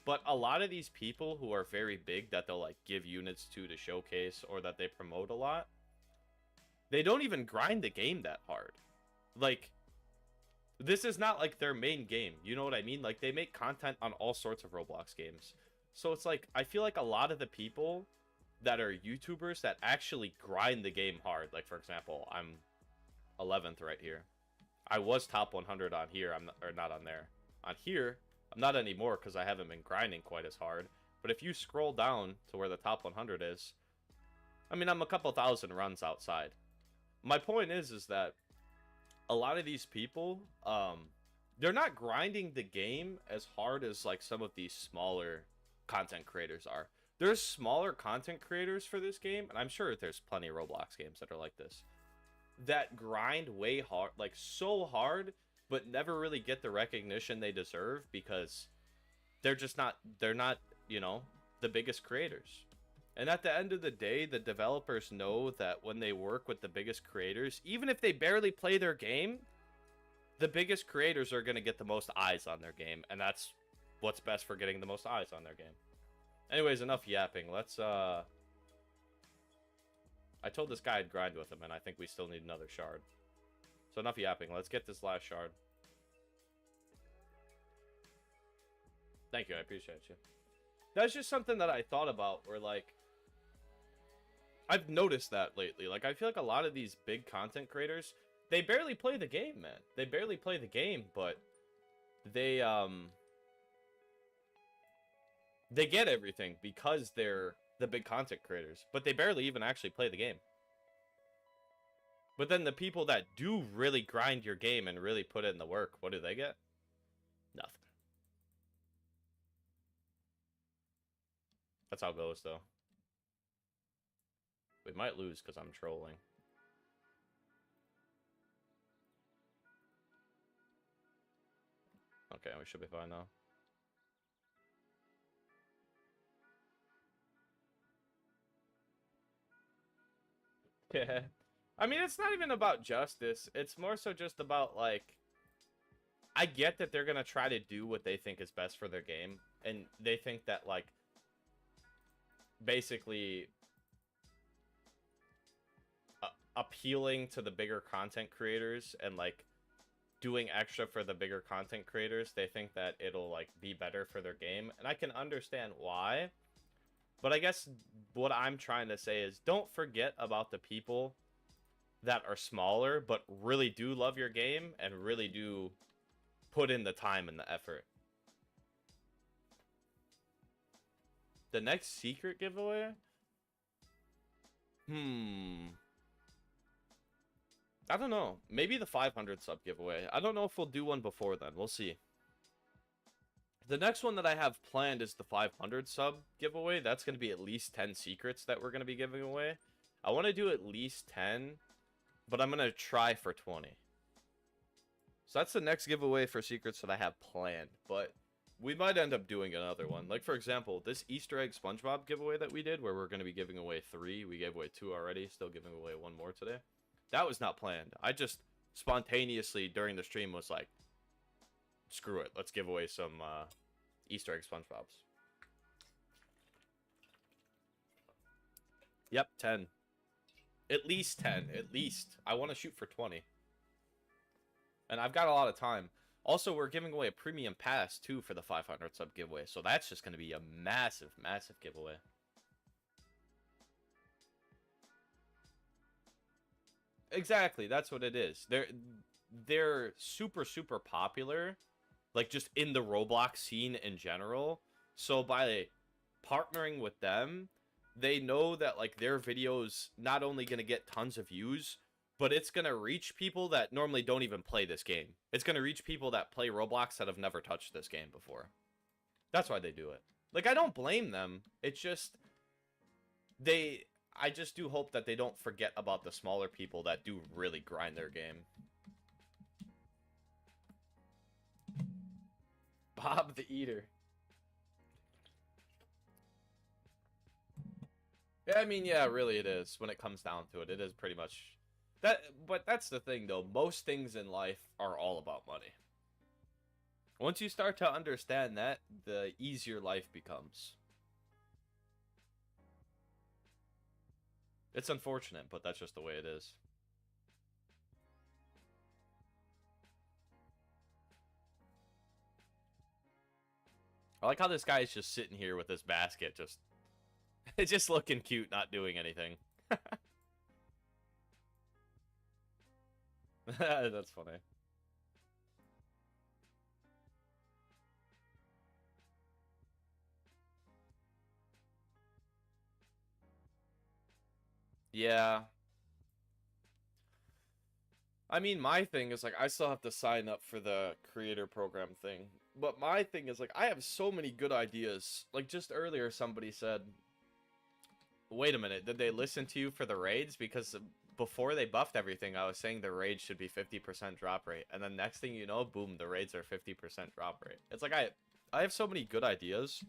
But a lot of these people who are very big that they'll, like, give units to showcase or that they promote a lot, they don't even grind the game that hard. Like, this is not, like, their main game. You know what I mean? Like, they make content on all sorts of Roblox games. So it's like, I feel like a lot of the people that are YouTubers that actually grind the game hard, like, for example, I'm 11th right here. I was top 100 on here. I'm not, or not on there. On here, I'm not anymore because I haven't been grinding quite as hard. But if you scroll down to where the top 100 is, I mean, I'm a couple thousand runs outside. My point is that a lot of these people, they're not grinding the game as hard as like some of these smaller content creators are. There's smaller content creators for this game, and I'm sure there's plenty of Roblox games that are like this, that grind way hard, like so hard, but never really get the recognition they deserve because they're just not, you know, the biggest creators. And at the end of the day, the developers know that when they work with the biggest creators, even if they barely play their game, the biggest creators are going to get the most eyes on their game, and that's what's best for getting the most eyes on their game. Anyways, enough yapping. Let's, I told this guy I'd grind with him, and I think we still need another shard. So enough yapping. Let's get this last shard. Thank you. I appreciate you. That's just something that I thought about, where, like, I've noticed that lately. Like, I feel like a lot of these big content creators, they barely play the game, man. They barely play the game, but they get everything because they're the big content creators, but they barely even actually play the game. But then the people that do really grind your game and really put in the work, what do they get? Nothing. That's how it goes, though. We might lose because I'm trolling. Okay, we should be fine now. Yeah. I mean, it's not even about justice. It's more so just about, like, I get that they're going to try to do what they think is best for their game. And they think that, like, basically appealing to the bigger content creators and, like, doing extra for the bigger content creators, they think that it'll, like, be better for their game. And I can understand why. But I guess what I'm trying to say is don't forget about the people that are smaller but really do love your game and really do put in the time and the effort. The next secret giveaway? I don't know. Maybe the 500 sub giveaway. I don't know if we'll do one before then. We'll see. The next one that I have planned is the 500 sub giveaway. That's going to be at least 10 secrets that we're going to be giving away. I want to do at least 10, but I'm going to try for 20. So that's the next giveaway for secrets that I have planned, but we might end up doing another one. Like, for example, this Easter egg SpongeBob giveaway that we did, where we're going to be giving away 3. We gave away 2 already, still giving away 1 more today. That was not planned. I just spontaneously during the stream was like, screw it, let's give away some Easter egg SpongeBobs. Yep, 10. At least 10. At least. I want to shoot for 20. And I've got a lot of time. Also, we're giving away a premium pass, too, for the 500 sub giveaway. So that's just going to be a massive, massive giveaway. Exactly. That's what it is. They're super, super popular. Like, just in the Roblox scene in general. So by partnering with them, they know that, like, their video's not only going to get tons of views, but it's going to reach people that normally don't even play this game. It's going to reach people that play Roblox that have never touched this game before. That's why they do it. Like, I don't blame them. It's just, I just do hope that they don't forget about the smaller people that do really grind their game. Bob the Eater. Yeah, I mean, yeah, really it is. When it comes down to it, it is pretty much that. But that's the thing, though. Most things in life are all about money. Once you start to understand that, the easier life becomes. It's unfortunate, but that's just the way it is. I like how this guy is just sitting here with this basket, just looking cute, not doing anything. That's funny. Yeah. I mean, my thing is like I still have to sign up for the creator program thing. But my thing is like I have so many good ideas. Like just earlier somebody said, "Wait a minute, did they listen to you for the raids? Because before they buffed everything, I was saying the raids should be 50% drop rate. And then next thing you know, boom, the raids are 50% drop rate." It's like I have so many good ideas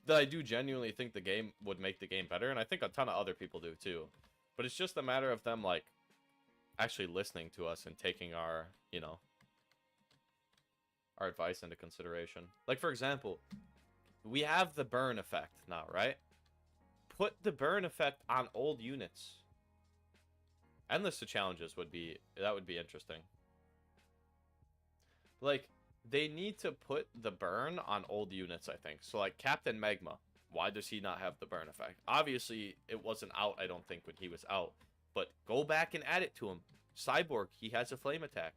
that I do genuinely think the game would make the game better, and I think a ton of other people do too. But it's just a matter of them like actually listening to us and taking our, you know, our advice into consideration. Like for example, we have the burn effect now, right? Put the burn effect on old units. Endless to challenges would be interesting. Like they need to put the burn on old units, I think. So like Captain Magma, why does he not have the burn effect? Obviously, it wasn't out, I don't think, when he was out. But go back and add it to him. Cyborg, he has a flame attack.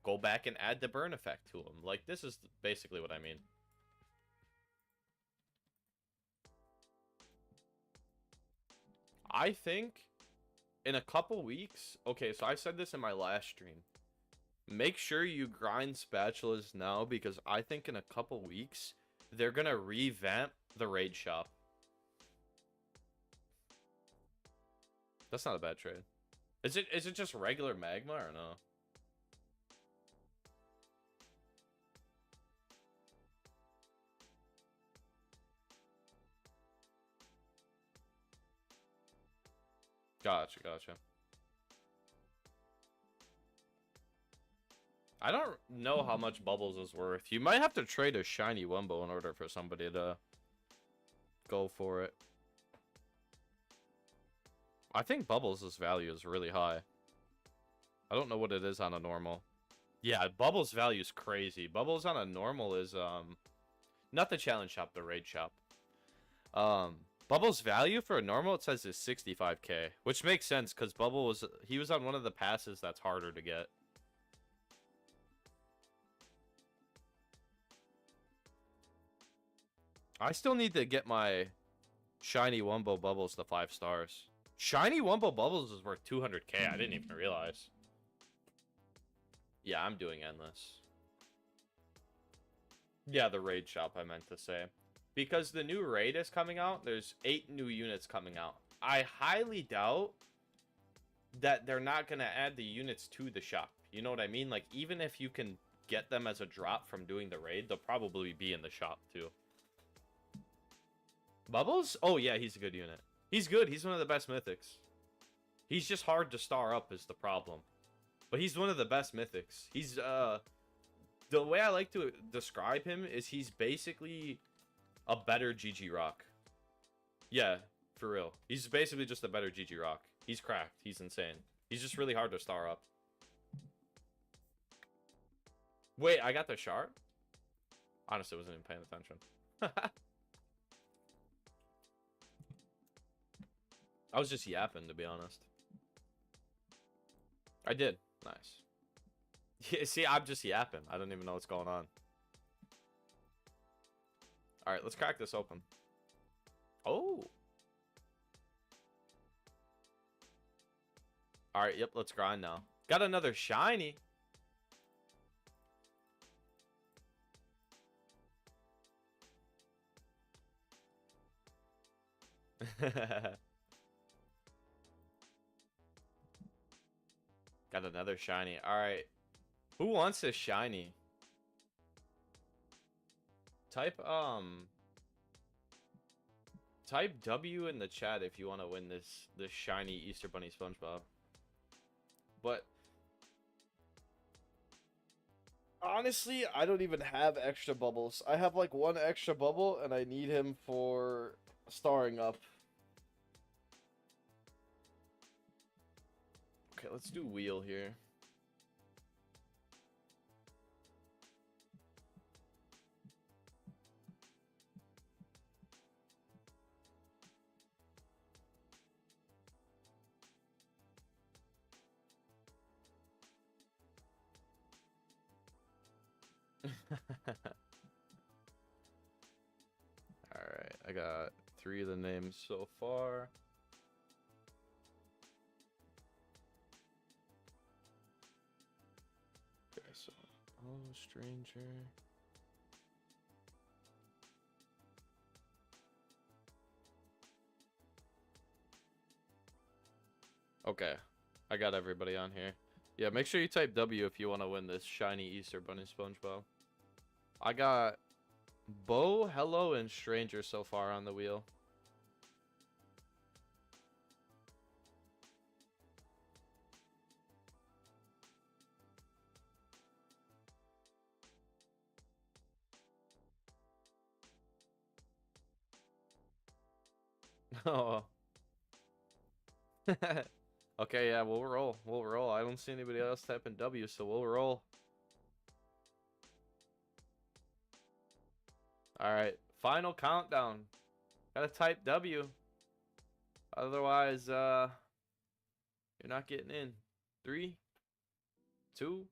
Go back and add the burn effect to him. Like, this is basically what I mean. I think in a couple weeks... Okay, so I said this in my last stream. Make sure you grind spatulas now, because I think in a couple weeks, they're going to revamp the raid shop. That's not a bad trade. Is it just regular magma or no? Gotcha, gotcha. I don't know how much Bubbles is worth. You might have to trade a shiny Wumbo in order for somebody to go for it. I think Bubbles' value is really high. I don't know what it is on a normal. Yeah, Bubbles' value is crazy. Bubbles on a normal is, not the challenge shop, the raid shop. Bubbles' value for a normal, it says, is 65k. Which makes sense, because Bubble he was on one of the passes that's harder to get. I still need to get my shiny Wumbo Bubbles to 5 stars. Shiny Wumbo Bubbles is worth 200k. I didn't even realize. Yeah, I'm doing endless. Yeah, the raid shop I meant to say. Because the new raid is coming out, there's 8 new units coming out. I highly doubt that they're not going to add the units to the shop. You know what I mean? Like, even if you can get them as a drop from doing the raid, they'll probably be in the shop too. Bubbles? Oh yeah, he's a good unit. He's good. He's one of the best mythics. He's just hard to star up is the problem. But he's one of the best mythics. He's, the way I like to describe him is he's basically a better GG Rock. Yeah, for real. He's basically just a better GG Rock. He's cracked. He's insane. He's just really hard to star up. Wait, I got the shard? Honestly, wasn't even paying attention. I was just yapping, to be honest. I did. Nice. Yeah, see, I'm just yapping. I don't even know what's going on. Alright, let's crack this open. Oh. Alright, yep, let's grind now. Got another shiny. Got another shiny. Alright. Who wants a shiny? Type W in the chat if you want to win this shiny Easter Bunny SpongeBob. But honestly, I don't even have extra bubbles. I have like 1 extra bubble and I need him for starring up. Okay, let's do wheel here. Alright, I got 3 of the names so far. Okay, so, oh, stranger. Okay, I got everybody on here. Yeah, make sure you type W if you want to win this shiny Easter Bunny SpongeBob. I got Bo, Hello, and Stranger so far on the wheel. Oh. Okay, yeah, we'll roll. We'll roll. I don't see anybody else typing W, so we'll roll. Alright, final countdown. Gotta type W. Otherwise, you're not getting in. 3, 2,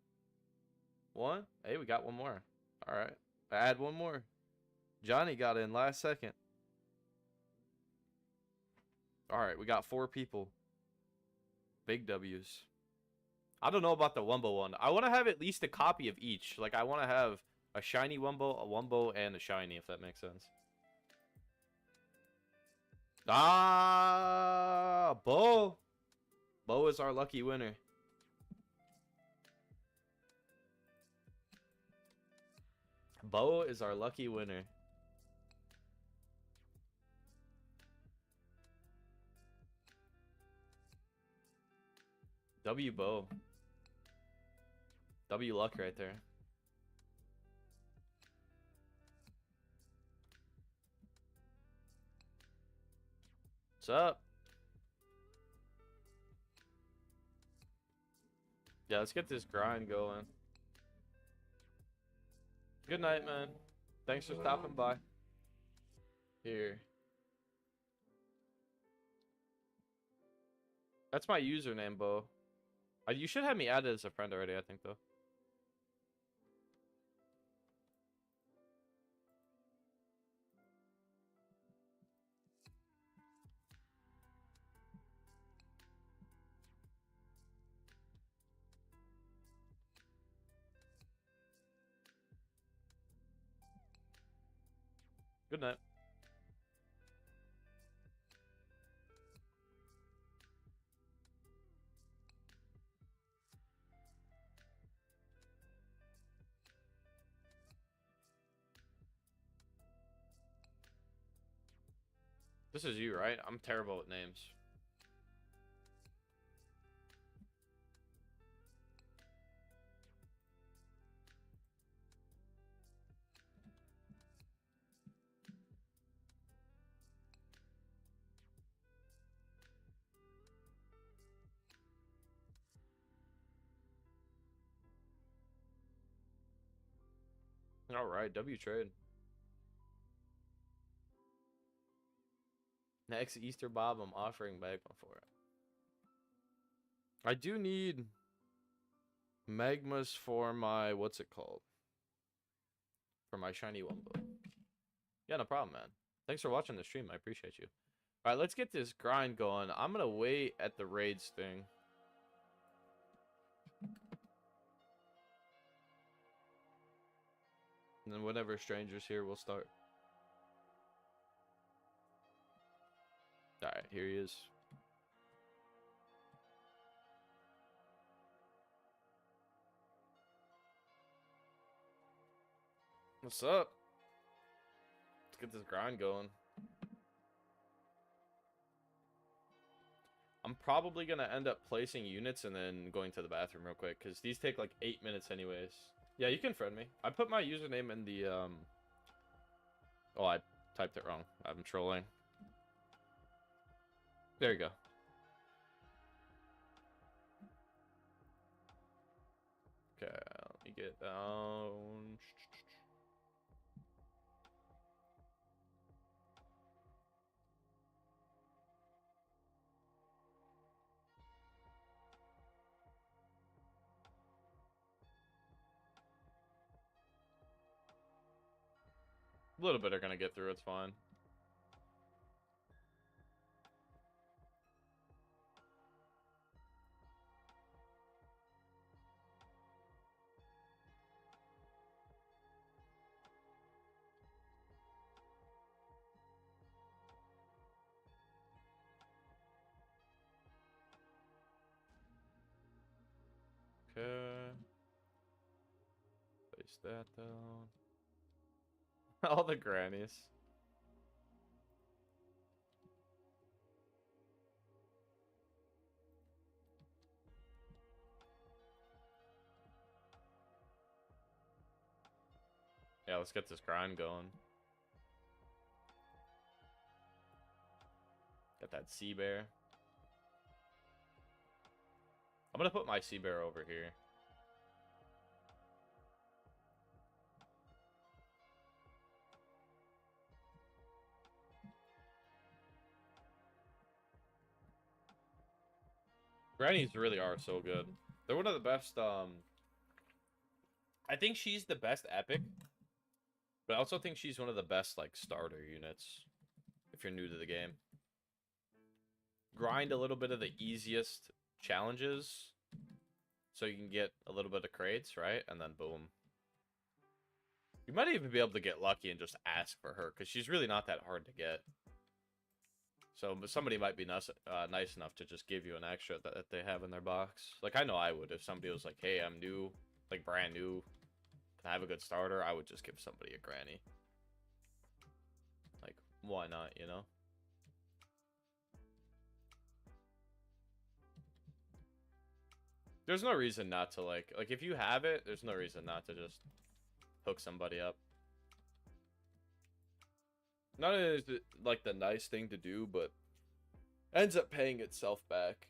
1. Hey, we got one more. Alright, add one more. Johnny got in last second. Alright, we got 4 people. Big W's. I don't know about the Wumbo one. I want to have at least a copy of each. Like, I want to have a shiny Wumbo, a Wumbo, and a shiny, if that makes sense. Ah, Bo. Bo is our lucky winner. Bo is our lucky winner. W Bo. W luck right there. What's up? Yeah, let's get this grind going. Good night, man. Thanks for stopping by. Here. That's my username, Bo. You should have me added as a friend already, I think, though. Good night. This is you, right? I'm terrible with names. Alright, W trade. Next Easter Bob, I'm offering magma for it. I do need magmas for my, what's it called? For my shiny Wumbo. Yeah, no problem, man. Thanks for watching the stream. I appreciate you. Alright, let's get this grind going. I'm gonna wait at the raids thing. And then whenever Stranger's here, we'll start. Alright, here he is. What's up? Let's get this grind going. I'm probably gonna end up placing units and then going to the bathroom real quick, because these take like 8 minutes anyways. Yeah, you can friend me. I put my username in the, Oh, I typed it wrong. I'm trolling. There you go. Okay, let me get down. A little bit are gonna get through. It's fine. Okay. Place that down. All the grannies. Yeah, let's get this grind going. Got that sea bear. I'm gonna put my sea bear over here. Grannies really are so good. They're one of the best, I think she's the best epic, but I also think she's one of the best, like, starter units, if you're new to the game. Grind a little bit of the easiest challenges, so you can get a little bit of crates, right? And then boom. You might even be able to get lucky and just ask for her, because she's really not that hard to get. So somebody might be nice enough to just give you an extra that they have in their box. Like, I know I would. If somebody was like, hey, I'm new, like, brand new, can I have a good starter? I would just give somebody a granny. Like, why not, you know? There's no reason not to, like, if you have it, there's no reason not to just hook somebody up. Not only is it, like, the nice thing to do, but ends up paying itself back.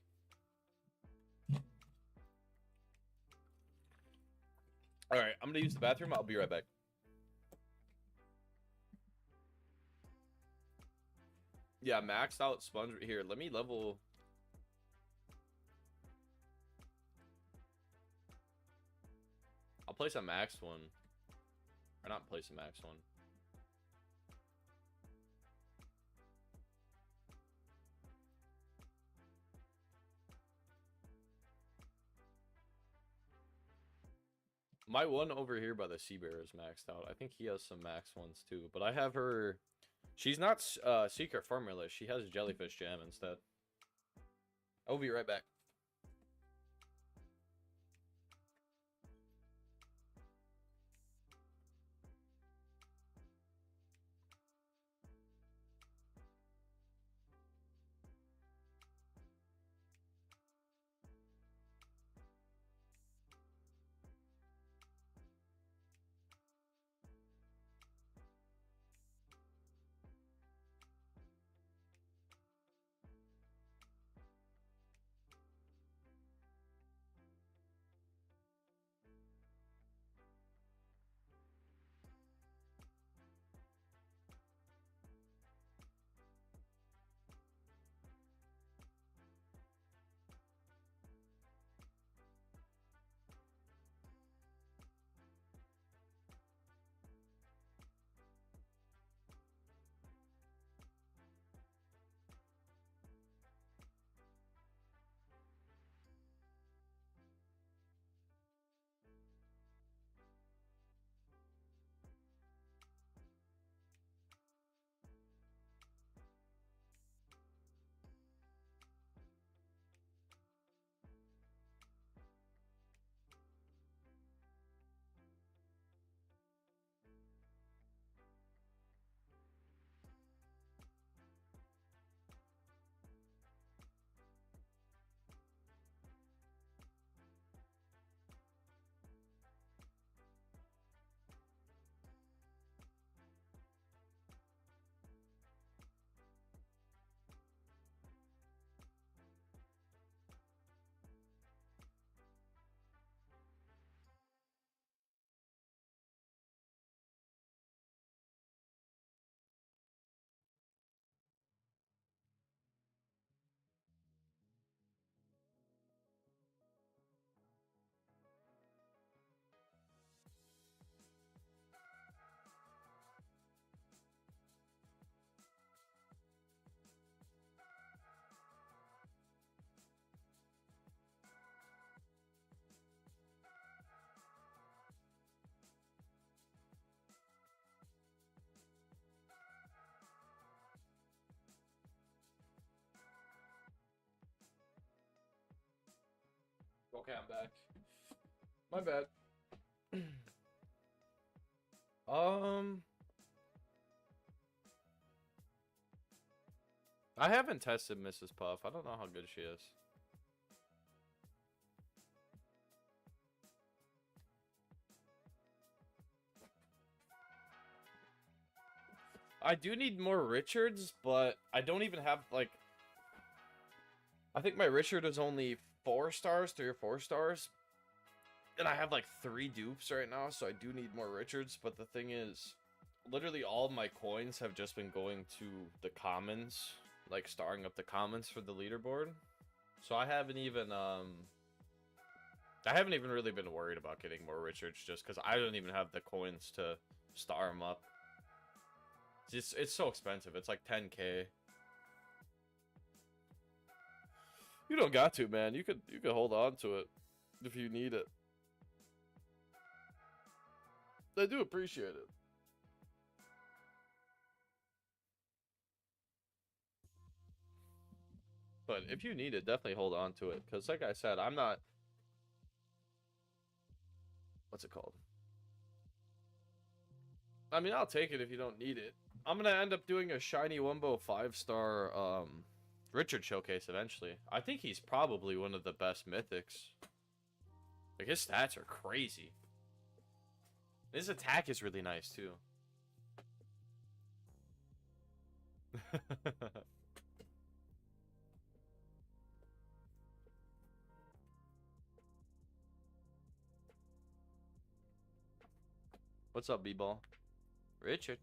Alright, I'm gonna use the bathroom. I'll be right back. Yeah, maxed out sponge. Here, let me level... I'll place a max one. Or not place a max one. My one over here by the sea bear is maxed out. I think he has some max ones too. But I have her... She's not secret formula. She has jellyfish jam instead. I'll be right back. Okay, I'm back. My bad. I haven't tested Mrs. Puff. I don't know how good she is. I do need more Richards, but I don't even have, like... I think my Richard is only 4 stars, 3 or 4 stars. And I have, like, 3 dupes right now, so I do need more Richards. But the thing is, literally all of my coins have just been going to the commons. Like, starring up the commons for the leaderboard. So I haven't even really been worried about getting more Richards, just because I don't even have the coins to star them up. It's so expensive. It's like 10K. You don't got to, man. You could hold on to it if you need it. I do appreciate it. But if you need it, definitely hold on to it. Because like I said, I'm not... What's it called? I mean, I'll take it if you don't need it. I'm going to end up doing a Shiny Wumbo 5-star Richard showcase eventually. I think he's probably one of the best mythics. Like, his stats are crazy. His attack is really nice, too. What's up, B-Ball? Richard.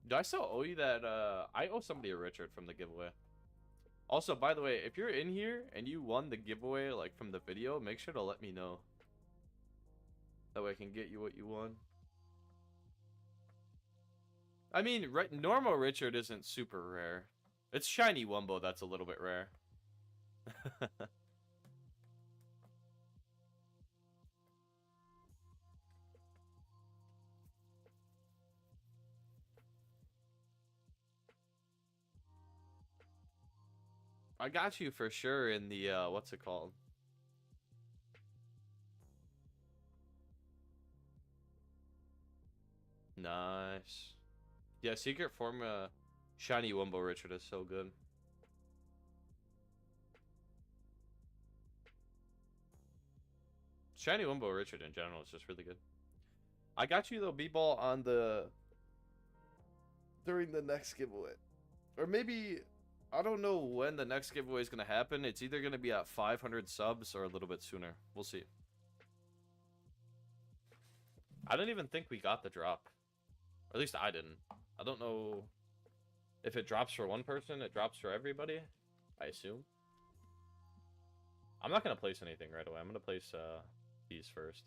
Do I still owe you that? I owe somebody a Richard from the giveaway. Also, by the way, if you're in here and you won the giveaway, like, from the video, make sure to let me know. That way I can get you what you won. I mean, normal Richard isn't super rare. It's Shiny Wumbo that's a little bit rare. I got you for sure in the, what's it called? Nice. Yeah, Secret Form, Shiny Wumbo Richard is so good. Shiny Wumbo Richard in general is just really good. I got you, though, B-Ball, on the... during the next giveaway. Or maybe... I don't know when the next giveaway is going to happen. It's either going to be at 500 subs or a little bit sooner. We'll see. I don't even think we got the drop. Or at least I didn't. I don't know if it drops for one person, it drops for everybody. I assume. I'm not going to place anything right away. I'm going to place these first.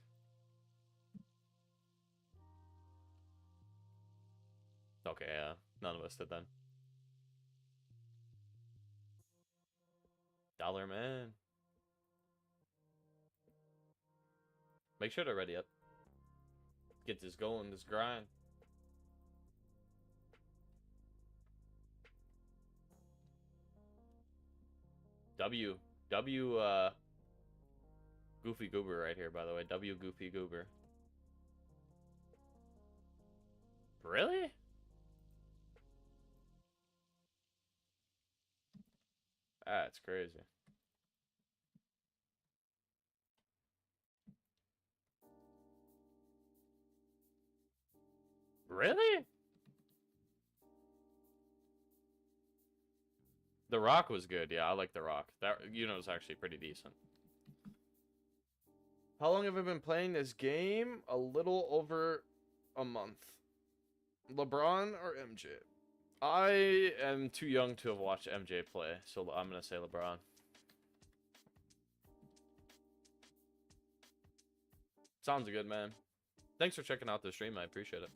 Okay, yeah. None of us did then. Dollar man. Make sure to ready up. Get this going, this grind. W Goofy Goober right here, by the way. W Goofy Goober. Really? That's crazy. Really? The Rock was good. Yeah, I like The Rock. That, you know, is actually pretty decent. How long have I been playing this game? A little over a month. LeBron or MJ? I am too young to have watched MJ play, so I'm going to say LeBron. Sounds good, man. Thanks for checking out the stream. I appreciate it.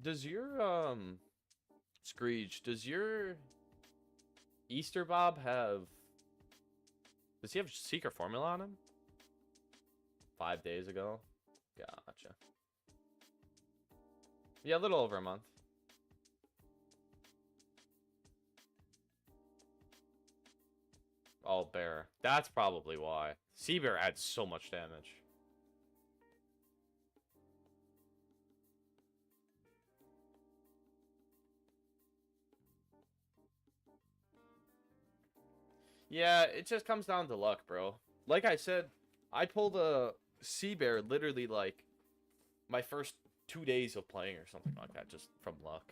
Does your, Screech, does your Easter Bob have... Does he have Secret Formula on him? 5 days ago? Gotcha. Yeah, a little over a month. Oh, bear. That's probably why. Sea bear adds so much damage. Yeah, it just comes down to luck, bro. Like I said, I pulled a sea bear literally like my first 2 days of playing or something like that, just from luck.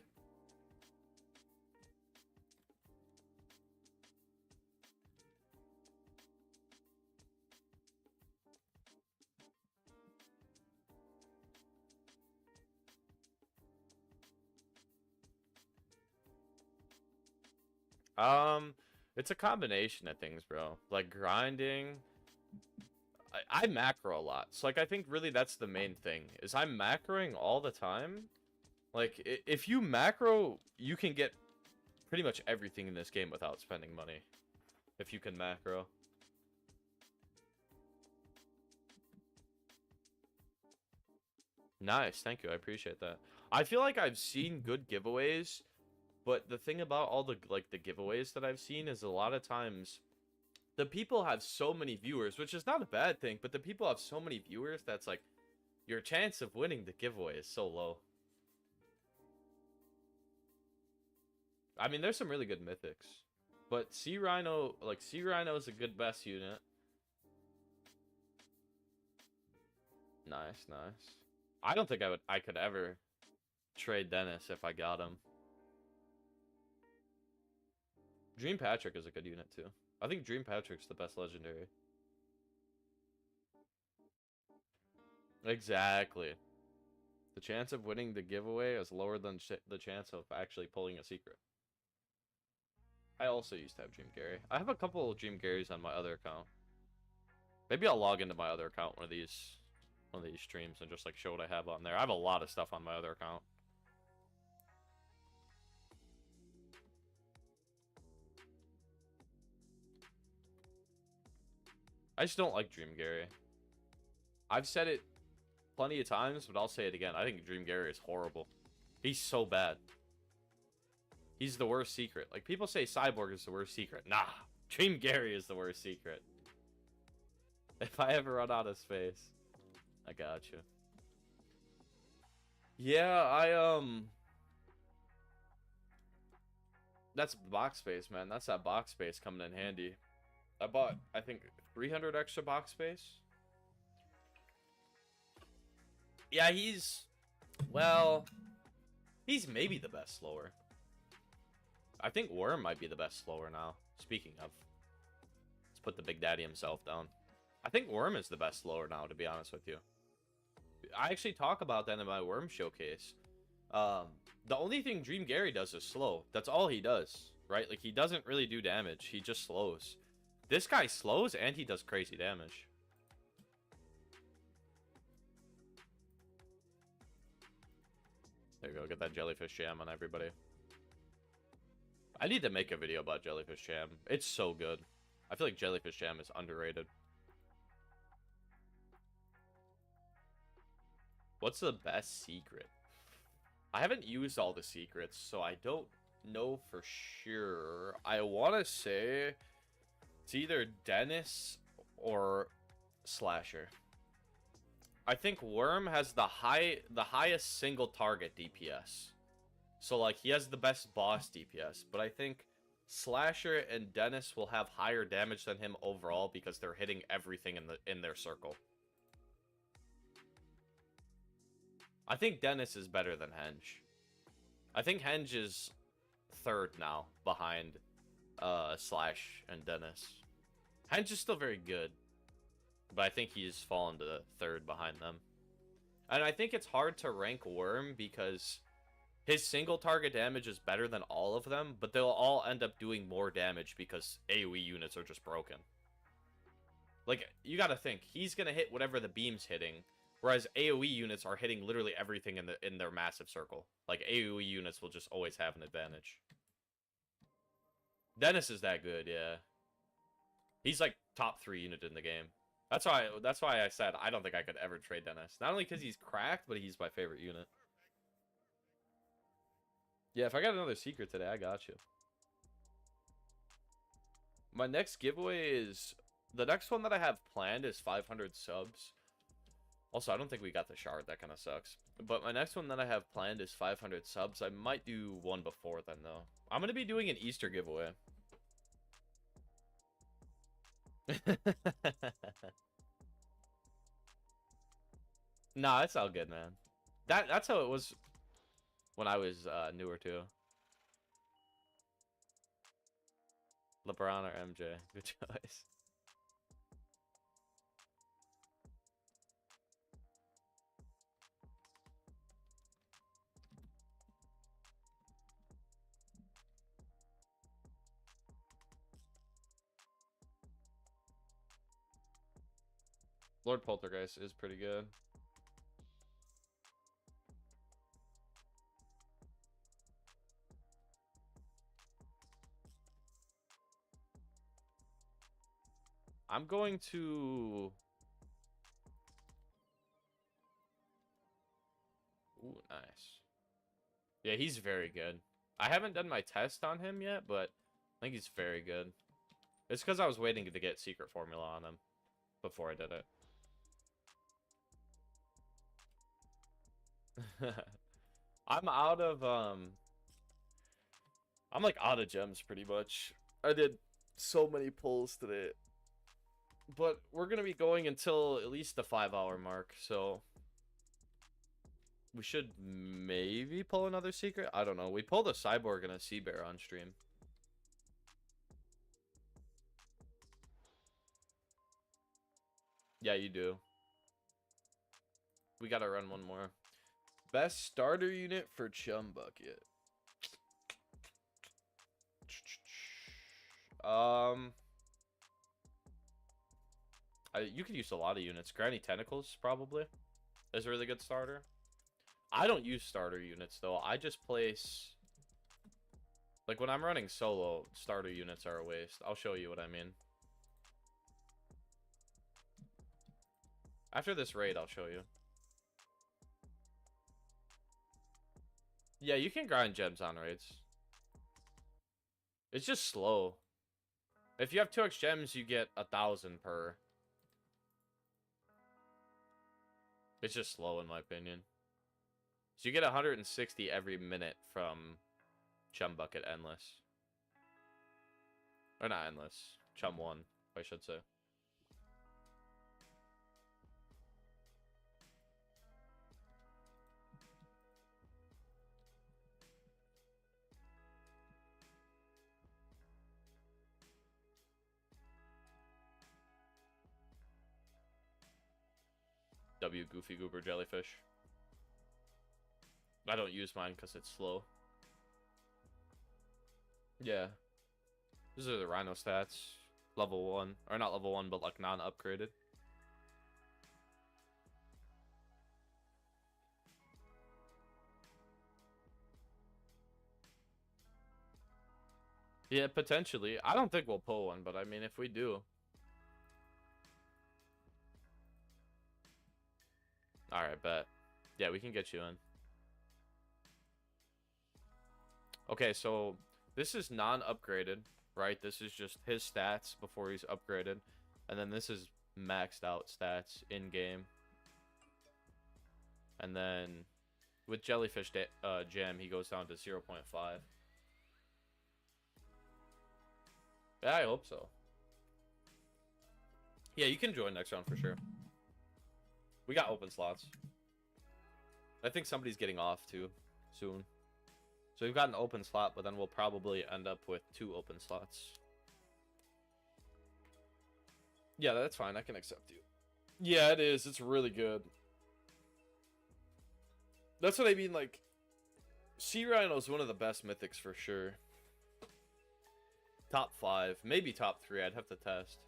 It's a combination of things, bro. Like grinding. I macro a lot. So like I think really that's the main thing. Is I'm macroing all the time. Like if you macro, you can get pretty much everything in this game without spending money. If you can macro. Nice, thank you. I appreciate that. I feel like I've seen good giveaways, but the thing about all the the giveaways that I've seen is a lot of times the people have so many viewers, which is not a bad thing, but the people have so many viewers that's like your chance of winning the giveaway is so low. I mean, there's some really good mythics, but Sea Rhino, like Sea Rhino is a good best unit. Nice, nice. I don't think I could ever trade Dennis if I got him. Dream Patrick is a good unit too. I think Dream Patrick's the best legendary. Exactly. The chance of winning the giveaway is lower than the chance of actually pulling a secret. I also used to have Dream Gary. I have a couple of Dream Garys on my other account. Maybe I'll log into my other account one of these streams and just like show what I have on there. I have a lot of stuff on my other account. I just don't like Dream Gary. I've said it plenty of times, but I'll say it again. I think Dream Gary is horrible. He's so bad. He's the worst secret. Like, people say Cyborg is the worst secret. Nah, Dream Gary is the worst secret. If I ever run out of space, I got you. Yeah, that's box space, man. That's that box space coming in handy. I bought, I think, 300 extra box space. Yeah, well, he's maybe the best slower. I think Worm might be the best slower now. Speaking of, let's put the Big Daddy himself down. I think Worm is the best slower now, to be honest with you. I actually talk about that in my Worm showcase. The only thing Dream Gary does is slow. That's all he does, right? Like, he doesn't really do damage. He just slows. This guy slows and he does crazy damage. There you go. Get that jellyfish jam on everybody. I need to make a video about jellyfish jam. It's so good. I feel like jellyfish jam is underrated. What's the best secret? I haven't used all the secrets, so I don't know for sure. I want to say it's either Dennis or Slasher. I think Worm has the highest single target DPS. So like he has the best boss DPS, but I think Slasher and Dennis will have higher damage than him overall because they're hitting everything in their circle. I think Dennis is better than Henge. I think Henge is third now behind Slash and Dennis. Henge is still very good, but I think he's fallen to third behind them. And I think it's hard to rank Worm because his single target damage is better than all of them, but they'll all end up doing more damage because AoE units are just broken. Like, you gotta think, he's gonna hit whatever the beam's hitting, whereas AoE units are hitting literally everything in their massive circle. Like, AoE units will just always have an advantage. Dennis is that good, yeah. He's like top 3 unit in the game. That's why I said I don't think I could ever trade Dennis. Not only because he's cracked, but he's my favorite unit. Yeah, if I got another secret today, I got you. My next giveaway is... The next one that I have planned is 500 subs. Also, I don't think we got the shard. That kind of sucks. But my next one that I have planned is 500 subs. I might do one before then, though. I'm going to be doing an Easter giveaway. Nah, it's all good, man. That's how it was when I was newer, too. LeBron or MJ? Good choice. Lord Poltergeist is pretty good. I'm going to... Ooh, nice. Yeah, he's very good. I haven't done my test on him yet, but I think he's very good. It's because I was waiting to get secret formula on him before I did it. I'm out of, I'm like out of gems pretty much. I did so many pulls today. But we're going to be going until at least the 5-hour mark, so we should maybe pull another secret. I don't know. We pulled a cyborg and a sea bear on stream. Yeah, you do. We got to run one more. Best starter unit for Chum Bucket. You could use a lot of units. Granny Tentacles, probably, is a really good starter. I don't use starter units, though. I just place... Like, when I'm running solo, starter units are a waste. I'll show you what I mean. After this raid, I'll show you. Yeah, you can grind gems on raids. It's just slow. If you have 2x gems, you get 1,000 per. It's just slow, in my opinion. So you get 160 every minute from Chum Bucket Endless. Or not Endless. Chum 1, I should say. W Goofy Goober Jellyfish. I don't use mine because it's slow. Yeah. These are the Rhino stats. Level 1. Or not level 1, but like non-upgraded. Yeah, potentially. I don't think we'll pull one, but I mean, if we do... Alright, bet. Yeah, we can get you in. Okay, so this is non-upgraded, right? This is just his stats before he's upgraded. And then this is maxed out stats in-game. And then with Jellyfish Gem, he goes down to 0.5. Yeah, I hope so. Yeah, you can join next round for sure. We got open slots. I think somebody's getting off too soon. So we've got an open slot, but then we'll probably end up with 2 open slots. Yeah, that's fine. I can accept you. Yeah, it is. It's really good. That's what I mean, like... Sea Rhino is one of the best mythics for sure. Top 5. Maybe top 3. I'd have to test.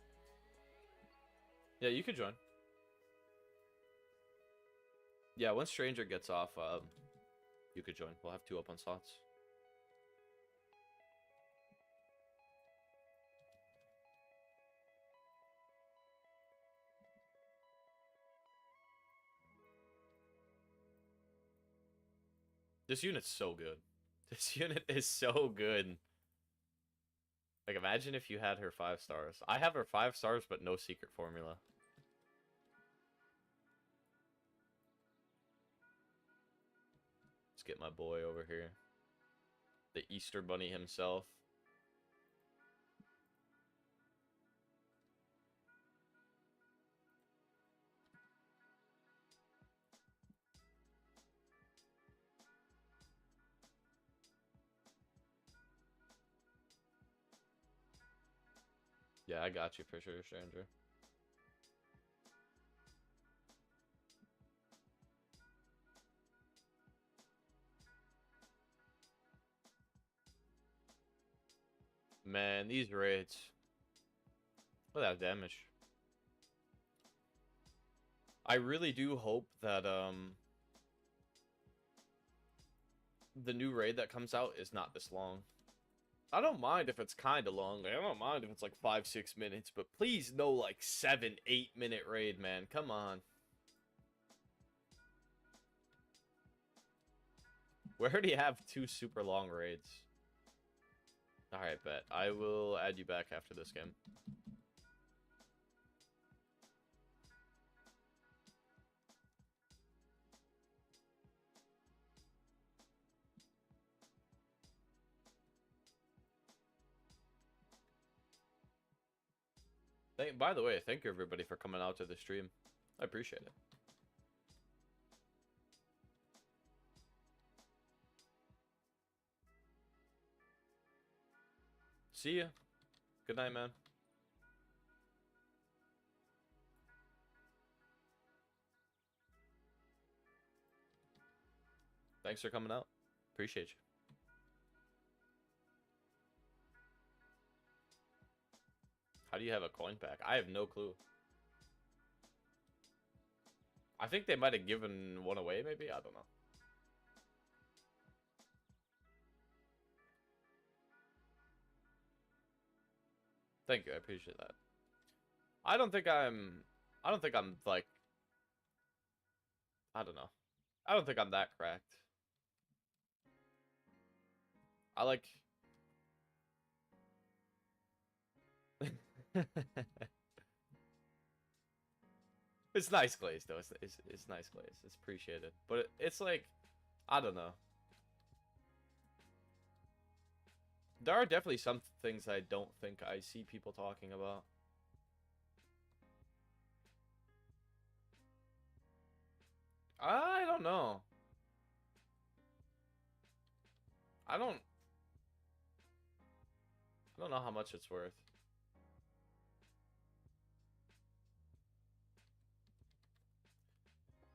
Yeah, you could join. Yeah, once Stranger gets off, you could join. We'll have 2 open slots. This unit's so good. This unit is so good. Like, imagine if you had her 5 stars. I have her 5 stars, but no secret formula. Let's get my boy over here. The Easter Bunny himself. Yeah, I got you for sure, stranger. Man, these raids. Look at that damage. I really do hope that the new raid that comes out is not this long. I don't mind if it's kind of long. Like, I don't mind if it's like 5-6 minutes, but please no like 7-8 minute raid, man. Come on. We already have 2 super long raids. Alright, bet. I will add you back after this game. By the way, thank you everybody for coming out to the stream. I appreciate it. See ya. Good night, man. Thanks for coming out. Appreciate you. How do you have a coin pack? I have no clue. I think they might have given one away, maybe? I don't know. Thank you, I appreciate that. I don't think I'm like, I don't know. I don't think I'm that cracked. I like... It's nice glaze, though. It's nice glaze. It's appreciated. But it's like, I don't know. There are definitely some things I don't think I see people talking about. I don't know. I don't know how much it's worth.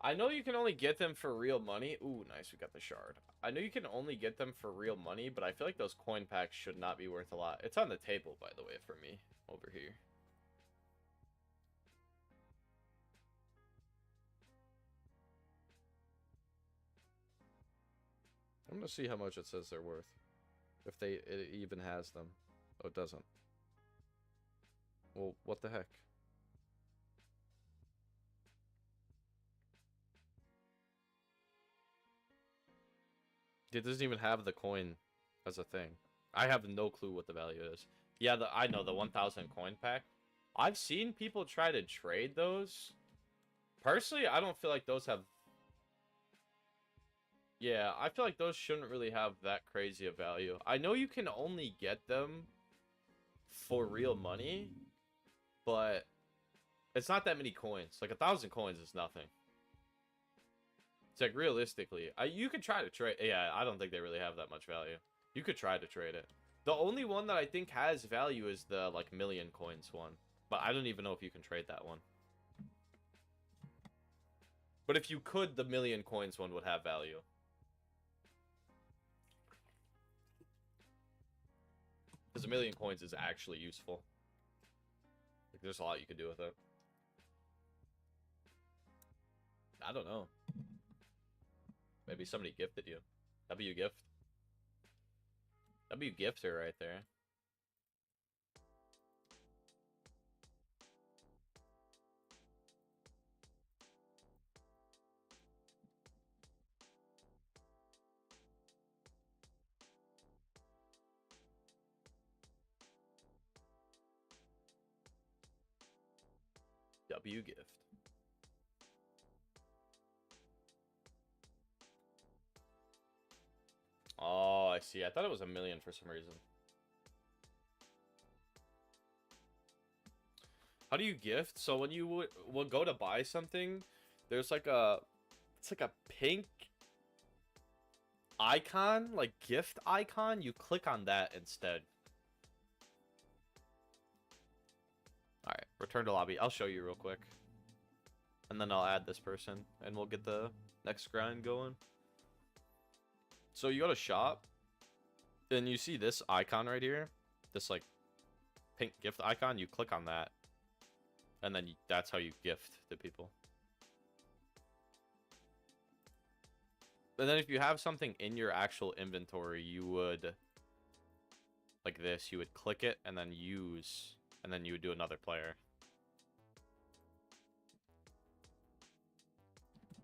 I know you can only get them for real money. Ooh, nice. We got the shard. I know you can only get them for real money, but I feel like those coin packs should not be worth a lot. It's on the table, by the way, for me. Over here. I'm gonna see how much it says they're worth. If it even has them. Oh, it doesn't. Well, what the heck? It doesn't even have the coin as a thing. I have no clue what the value is. Yeah, I know, the 1,000 coin pack. I've seen people try to trade those. Personally, I don't feel like those have... Yeah, I feel like those shouldn't really have that crazy a value. I know you can only get them for real money, but it's not that many coins. Like, 1,000 coins is nothing. It's like, realistically, you could try to trade. Yeah, I don't think they really have that much value. You could try to trade it. The only one that I think has value is the, like, million coins one. But I don't even know if you can trade that one. But if you could, the million coins one would have value. Because a million coins is actually useful. Like, there's a lot you could do with it. I don't know. Maybe somebody gifted you. W gift. W gifter right there. SW gift. Oh, I see. I thought it was 1,000,000 for some reason. How do you gift? So when you will go to buy something, there's like it's like a pink icon, like gift icon. You click on that instead. Alright, return to lobby. I'll show you real quick. And then I'll add this person, and we'll get the next grind going. So you go to shop, and you see this icon right here. This, like, pink gift icon. You click on that. And then that's how you gift to people. And then if you have something in your actual inventory, you would, like this, you would click it, and then use... And then you would do another player.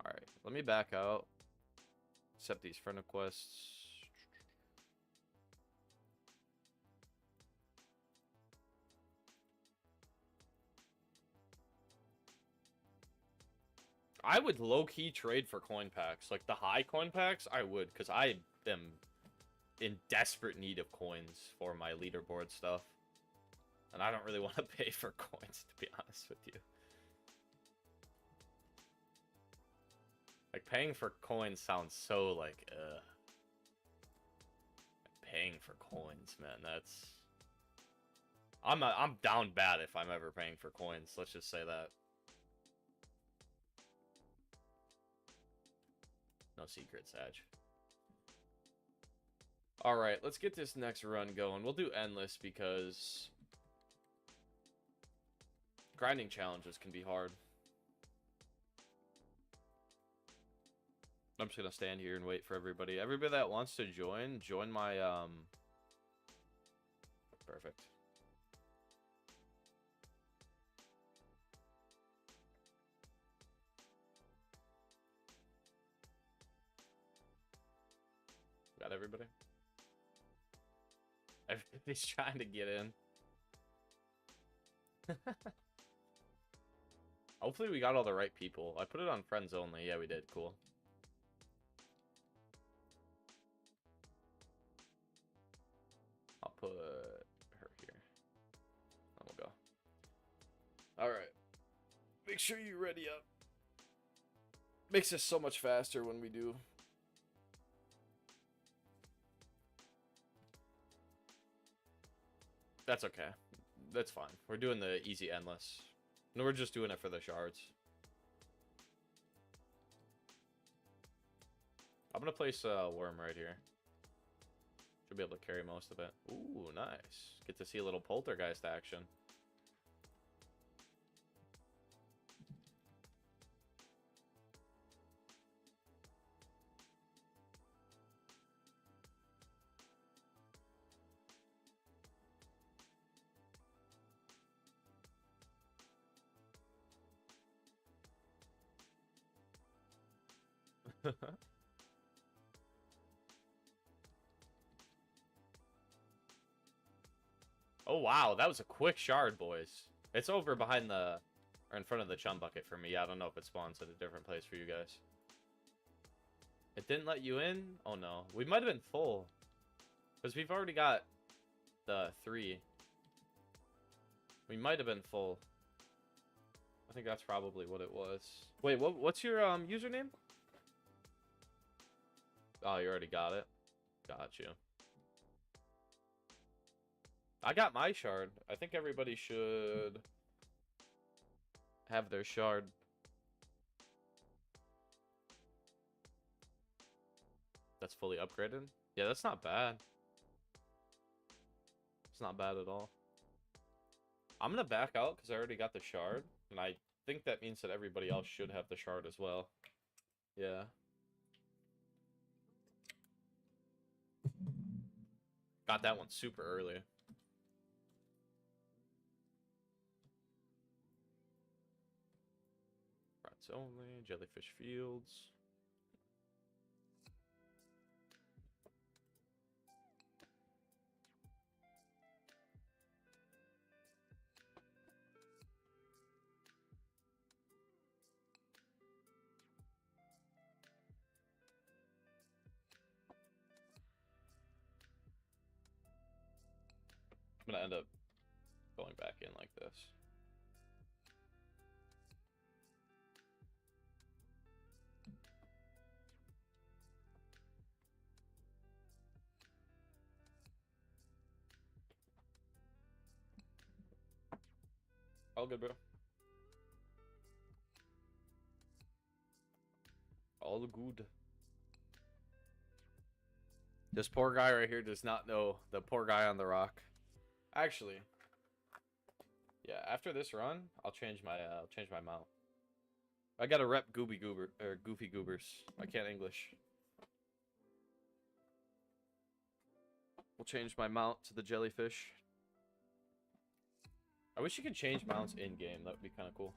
Alright, let me back out. Accept these friend requests. I would low-key trade for coin packs. Like, the high coin packs, I would. Because I am in desperate need of coins for my leaderboard stuff. And I don't really want to pay for coins, to be honest with you. Like, paying for coins sounds so, like, paying for coins, man, that's... I'm down bad if I'm ever paying for coins, let's just say that. No secrets, Edge. Alright, let's get this next run going. We'll do endless because... grinding challenges can be hard. I'm just gonna stand here and wait for everybody. Everybody that wants to join my perfect. Got everybody? Everybody's trying to get in. Hopefully we got all the right people. I put it on friends only. Yeah, we did. Cool. I'll put her here. And we'll go. Alright. Make sure you ready up. Makes this so much faster when we do. That's okay. That's fine. We're doing the easy endless. No, we're just doing it for the shards. I'm gonna place a worm right here. Should be able to carry most of it. Ooh, nice. Get to see a little poltergeist action. Oh wow, that was a quick shard, boys. It's over behind the, or in front of the chum bucket for me. I don't know if it spawns at a different place for you guys. It didn't let you in? Oh no, we might have been full. Because we've already got the 3. We might have been full. I think that's probably what it was. Wait, what's your username? Oh, you already got it. Got you. I got my shard. I think everybody should have their shard. That's fully upgraded? Yeah, that's not bad. It's not bad at all. I'm gonna back out because I already got the shard. And I think that means that everybody else should have the shard as well. Yeah. Got that one super early. Rats only, jellyfish fields. I'm gonna end up going back in like this. All good, bro. All good. This poor guy right here does not know the poor guy on the rock. Actually, yeah. After this run, I'll change my mount. I gotta rep Goofy Goobers. I can't English. We'll change my mount to the jellyfish. I wish you could change mounts in game. That would be kind of cool.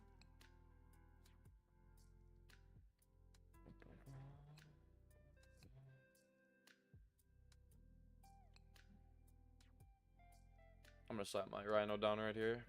I'm gonna slap my rhino down right here.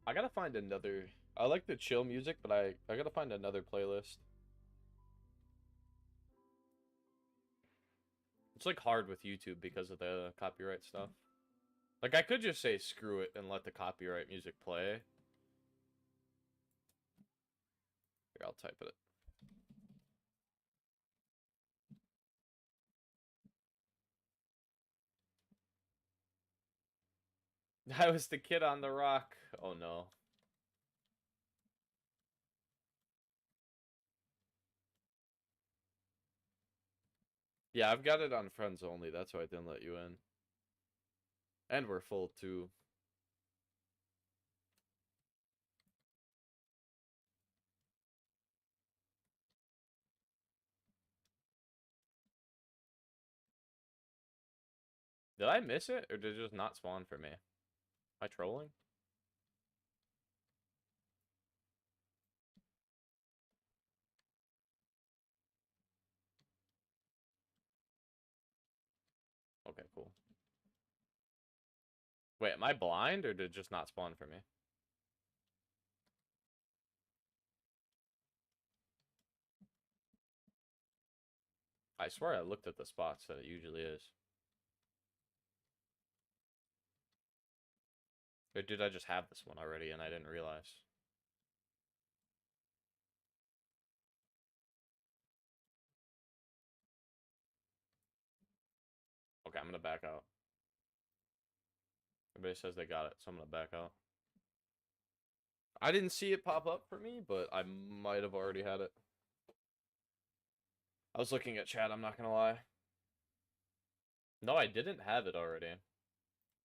I gotta find another. I like the chill music, but I gotta find another playlist. It's like hard with YouTube because of the copyright stuff. Like I could just say screw it and let the copyright music play. Here, I'll type it. I was the kid on the rock. Oh no. Yeah, I've got it on friends only. That's why I didn't let you in. And we're full too. Did I miss it or did it just not spawn for me? Am I trolling? Okay, cool. Wait, am I blind or did it just not spawn for me? I swear I looked at the spots that it usually is. Or did I just have this one already and I didn't realize? Okay, I'm gonna back out. Everybody says they got it, so I'm gonna back out. I didn't see it pop up for me, but I might have already had it. I was looking at chat, I'm not gonna lie. No, I didn't have it already.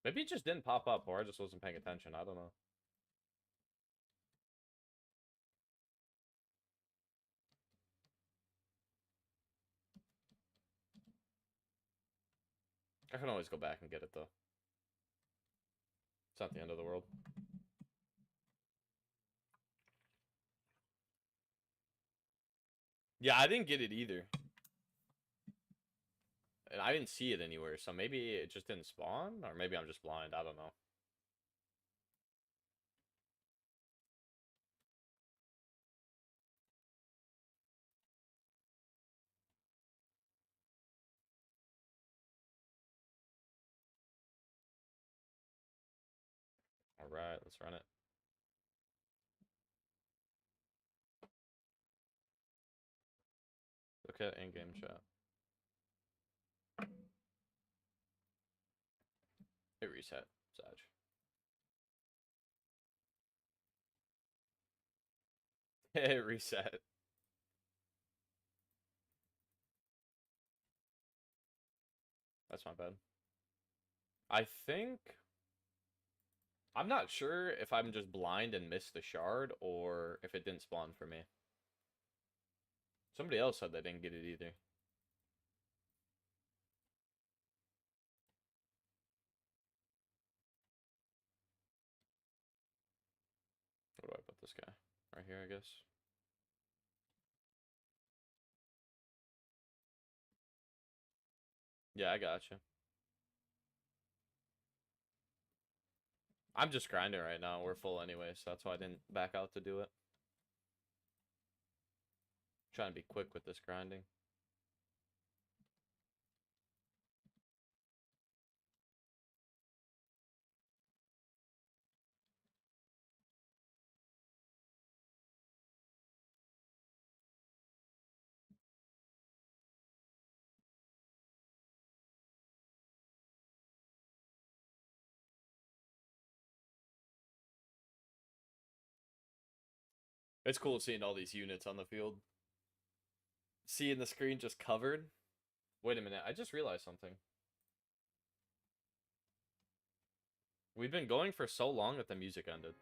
Maybe it just didn't pop up, or I just wasn't paying attention. I don't know. I can always go back and get it, though. It's not the end of the world. Yeah, I didn't get it either. And I didn't see it anywhere, so maybe it just didn't spawn? Or maybe I'm just blind, I don't know. Alright, let's run it. Look at in-game chat. It reset, Sag. It reset. That's not bad. I think... I'm not sure if I'm just blind and missed the shard, or if it didn't spawn for me. Somebody else said they didn't get it either. this guy? Right here, I guess. Yeah, I gotcha. I'm just grinding right now. We're full anyway, so that's why I didn't back out to do it. Trying to be quick with this grinding. It's cool seeing all these units on the field. Seeing the screen just covered. Wait a minute, I just realized something. We've been going for so long that the music ended.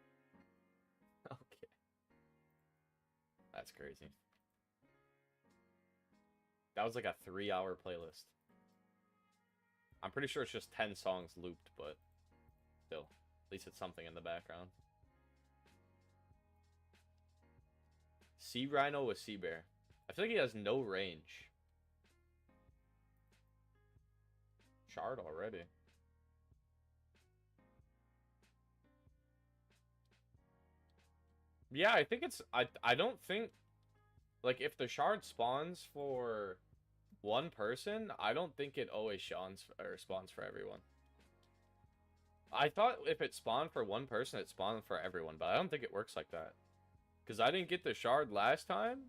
Okay. That's crazy. That was like a 3-hour playlist. I'm pretty sure it's just 10 songs looped, but still. At least it's something in the background. Sea Rhino with Sea Bear. I feel like he has no range. Shard already. Yeah, I think it's... I don't think... Like, if the shard spawns for one person, I don't think it always spawns for everyone. I thought if it spawned for one person, it spawned for everyone, but I don't think it works like that. Because I didn't get the shard last time,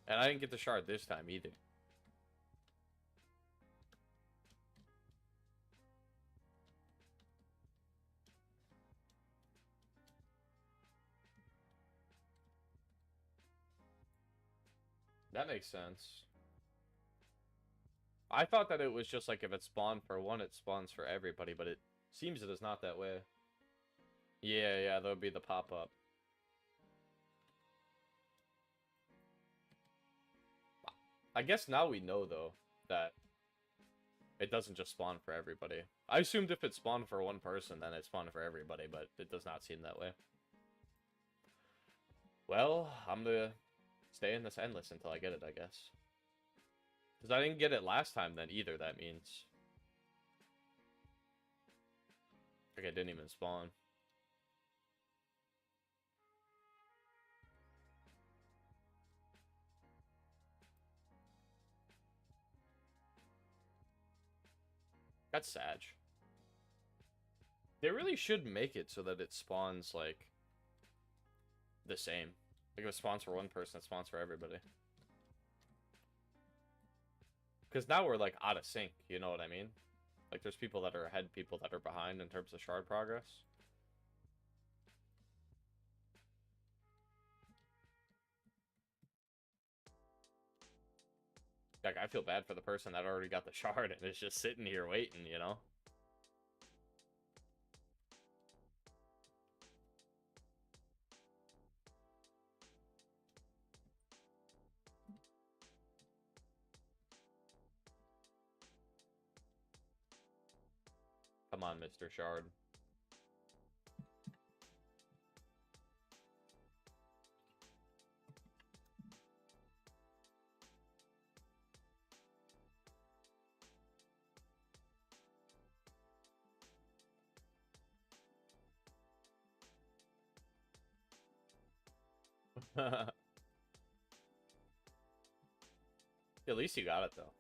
and I didn't get the shard this time either. That makes sense. I thought that it was just like if it spawned for one, it spawns for everybody, but it seems it is not that way. Yeah, that would be the pop-up. I guess now we know, though, that it doesn't just spawn for everybody. I assumed if it spawned for one person, then it spawned for everybody, but it does not seem that way. Well, I'm gonna stay in this endless until I get it, I guess. Because I didn't get it last time then either, that means. Like, it didn't even spawn. That's sad. They really should make it so that it spawns, like, the same. Like, if it spawns for one person, it spawns for everybody. Because now we're, like, out of sync, you know what I mean? Like, there's people that are ahead, people that are behind in terms of shard progress. Like, I feel bad for the person that already got the shard and is just sitting here waiting, you know? Come on, Mr. Shard. At least you got it, though.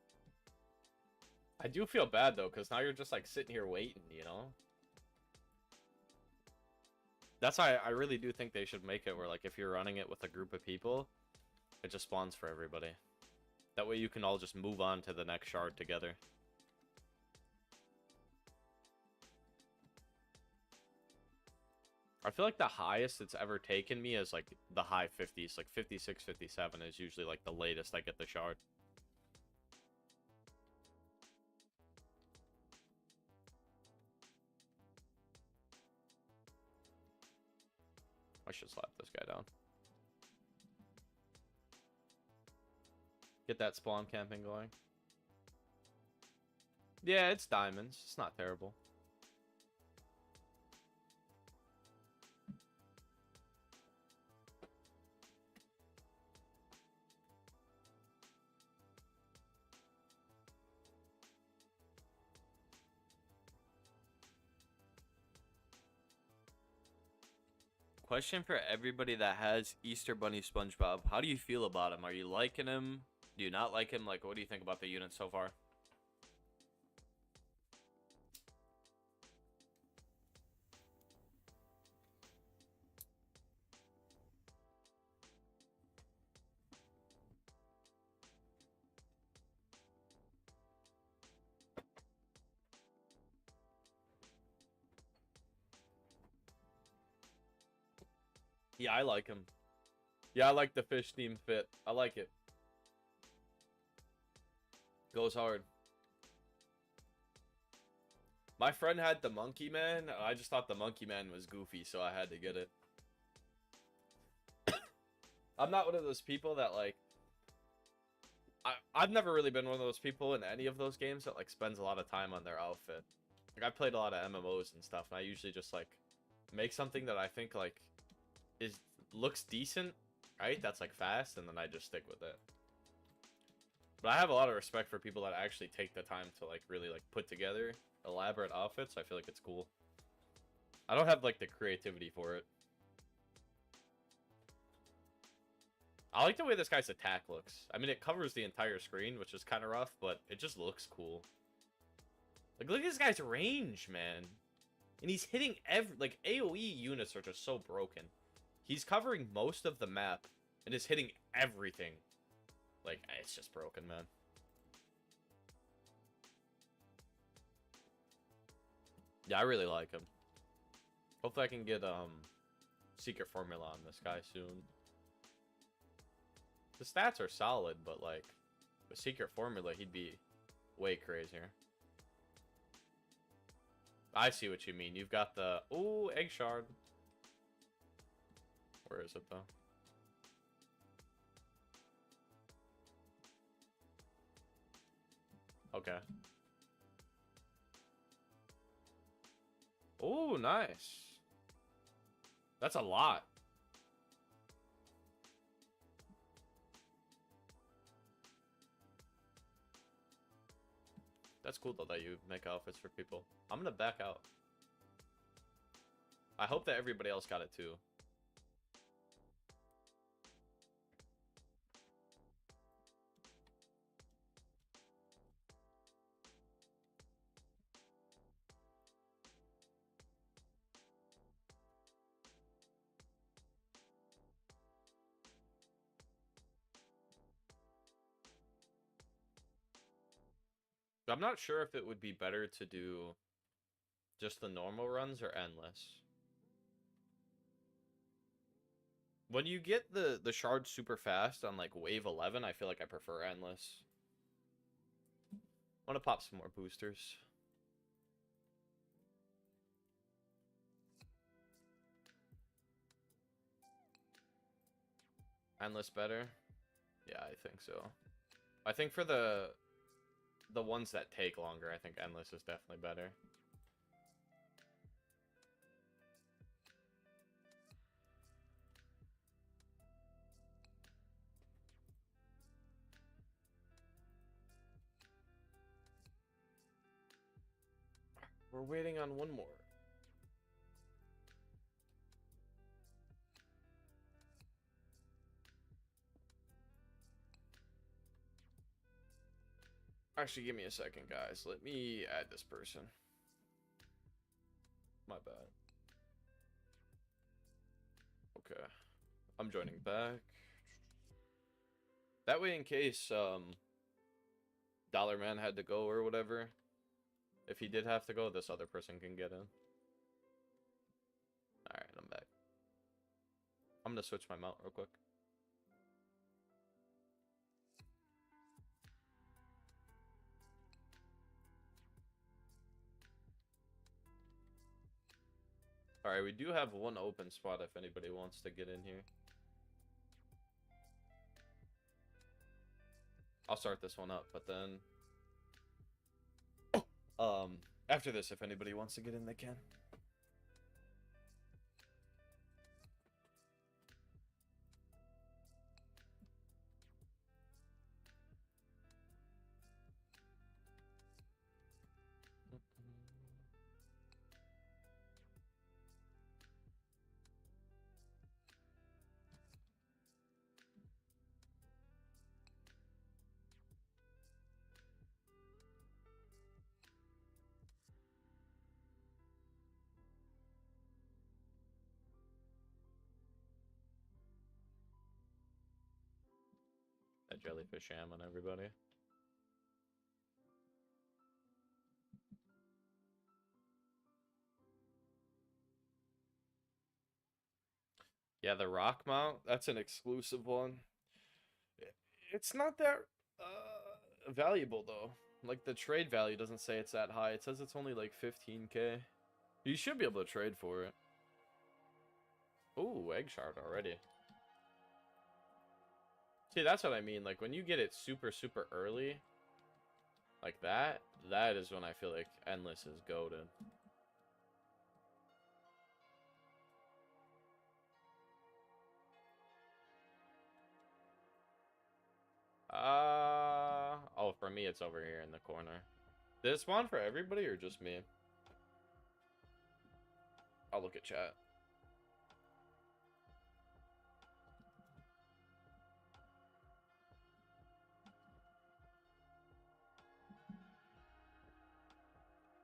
I do feel bad, though, because now you're just, like, sitting here waiting, you know? That's why I really do think they should make it where, like, if you're running it with a group of people, it just spawns for everybody. That way you can all just move on to the next shard together. I feel like the highest it's ever taken me is, like, the high 50s. Like, 56, 57 is usually, like, the latest I get the shard. I should slap this guy down. Get that spawn camping going. Yeah, it's diamonds. It's not terrible. Question for everybody that has Easter Bunny SpongeBob. How do you feel about him? Are you liking him? Do you not like him? Like, what do you think about the unit so far? Yeah, I like him. Yeah, I like the fish theme fit. I like it. Goes hard. My friend had the Monkey Man. I just thought the Monkey Man was goofy, so I had to get it. I'm not one of those people that, like... I've never really been one of those people in any of those games that, like, spends a lot of time on their outfit. Like, I played a lot of MMOs and stuff, and I usually just, like, make something that I think, like, looks decent, right? That's, like, fast, and then I just stick with it. But I have a lot of respect for people that actually take the time to, like, really, like, put together elaborate outfits. I feel like it's cool. I don't have, like, the creativity for it. I like the way this guy's attack looks. I mean, it covers the entire screen, which is kind of rough, but it just looks cool. Like, look at this guy's range, man. And he's hitting like, AoE units are just so broken. He's covering most of the map and is hitting everything. Like, it's just broken, man. Yeah, I really like him. Hopefully I can get, secret formula on this guy soon. The stats are solid, but, like, with secret formula, he'd be way crazier. I see what you mean. You've got the... Ooh, egg shard. Where is it, though? Okay. Ooh, nice. That's a lot. That's cool, though, that you make outfits for people. I'm gonna back out. I hope that everybody else got it, too. I'm not sure if it would be better to do just the normal runs or endless. When you get the shards super fast on, like, wave 11, I feel like I prefer endless. I want to pop some more boosters. Endless better? Yeah, I think so. I think for the ones that take longer, I think endless is definitely better. We're waiting on one more. Actually, give me a second, guys. Let me add this person. My bad. Okay. I'm joining back. That way, in case Dollar Man had to go or whatever, if he did have to go, this other person can get in. Alright, I'm back. I'm gonna switch my mount real quick. Alright, we do have one open spot if anybody wants to get in here. I'll start this one up, but then... after this, if anybody wants to get in, they can. jellyfish ham on everybody. Yeah, the rock mount, that's an exclusive one. It's not that valuable though. Like the trade value doesn't say it's that high. It says it's only like 15k. You should be able to trade for it. Ooh, egg shard already. See, that's what I mean. Like when you get it super early, like that is when I feel like endless is goated. Oh, for me, it's over here in the corner. Did it spawn for everybody or just me? I'll look at chat.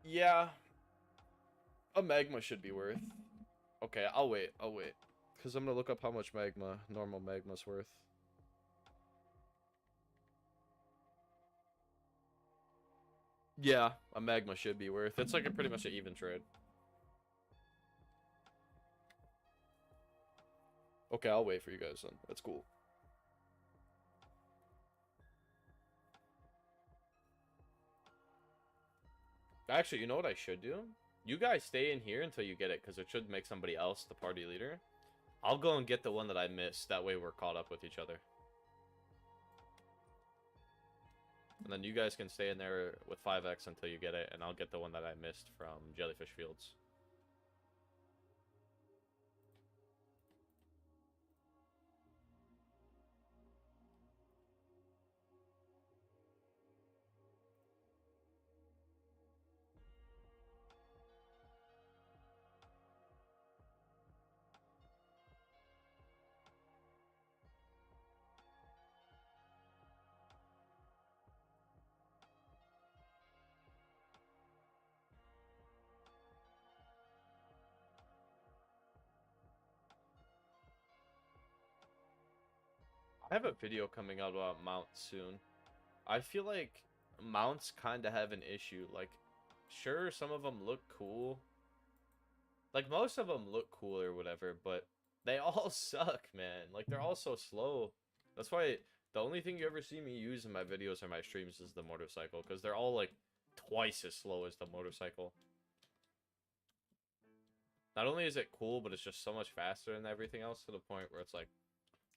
Yeah. A magma should be worth. Okay, I'll wait. Because I'm going to look up how much normal magma's worth. Yeah, a magma should be worth. It's like pretty much an even trade. Okay, I'll wait for you guys then. That's cool. Actually, you know what I should do? You guys stay in here until you get it, because it should make somebody else the party leader. I'll go and get the one that I missed. That way we're caught up with each other. And then you guys can stay in there with 5x until you get it, and I'll get the one that I missed from Jellyfish Fields. I have a video coming out about mounts soon. I feel like mounts kind of have an issue. Like, sure, some of them look cool. Like, most of them look cool or whatever, but they all suck, man. Like, they're all so slow. That's why the only thing you ever see me use in my videos or my streams is the motorcycle, because they're all, like, twice as slow as the motorcycle. Not only is it cool, but it's just so much faster than everything else to the point where it's like,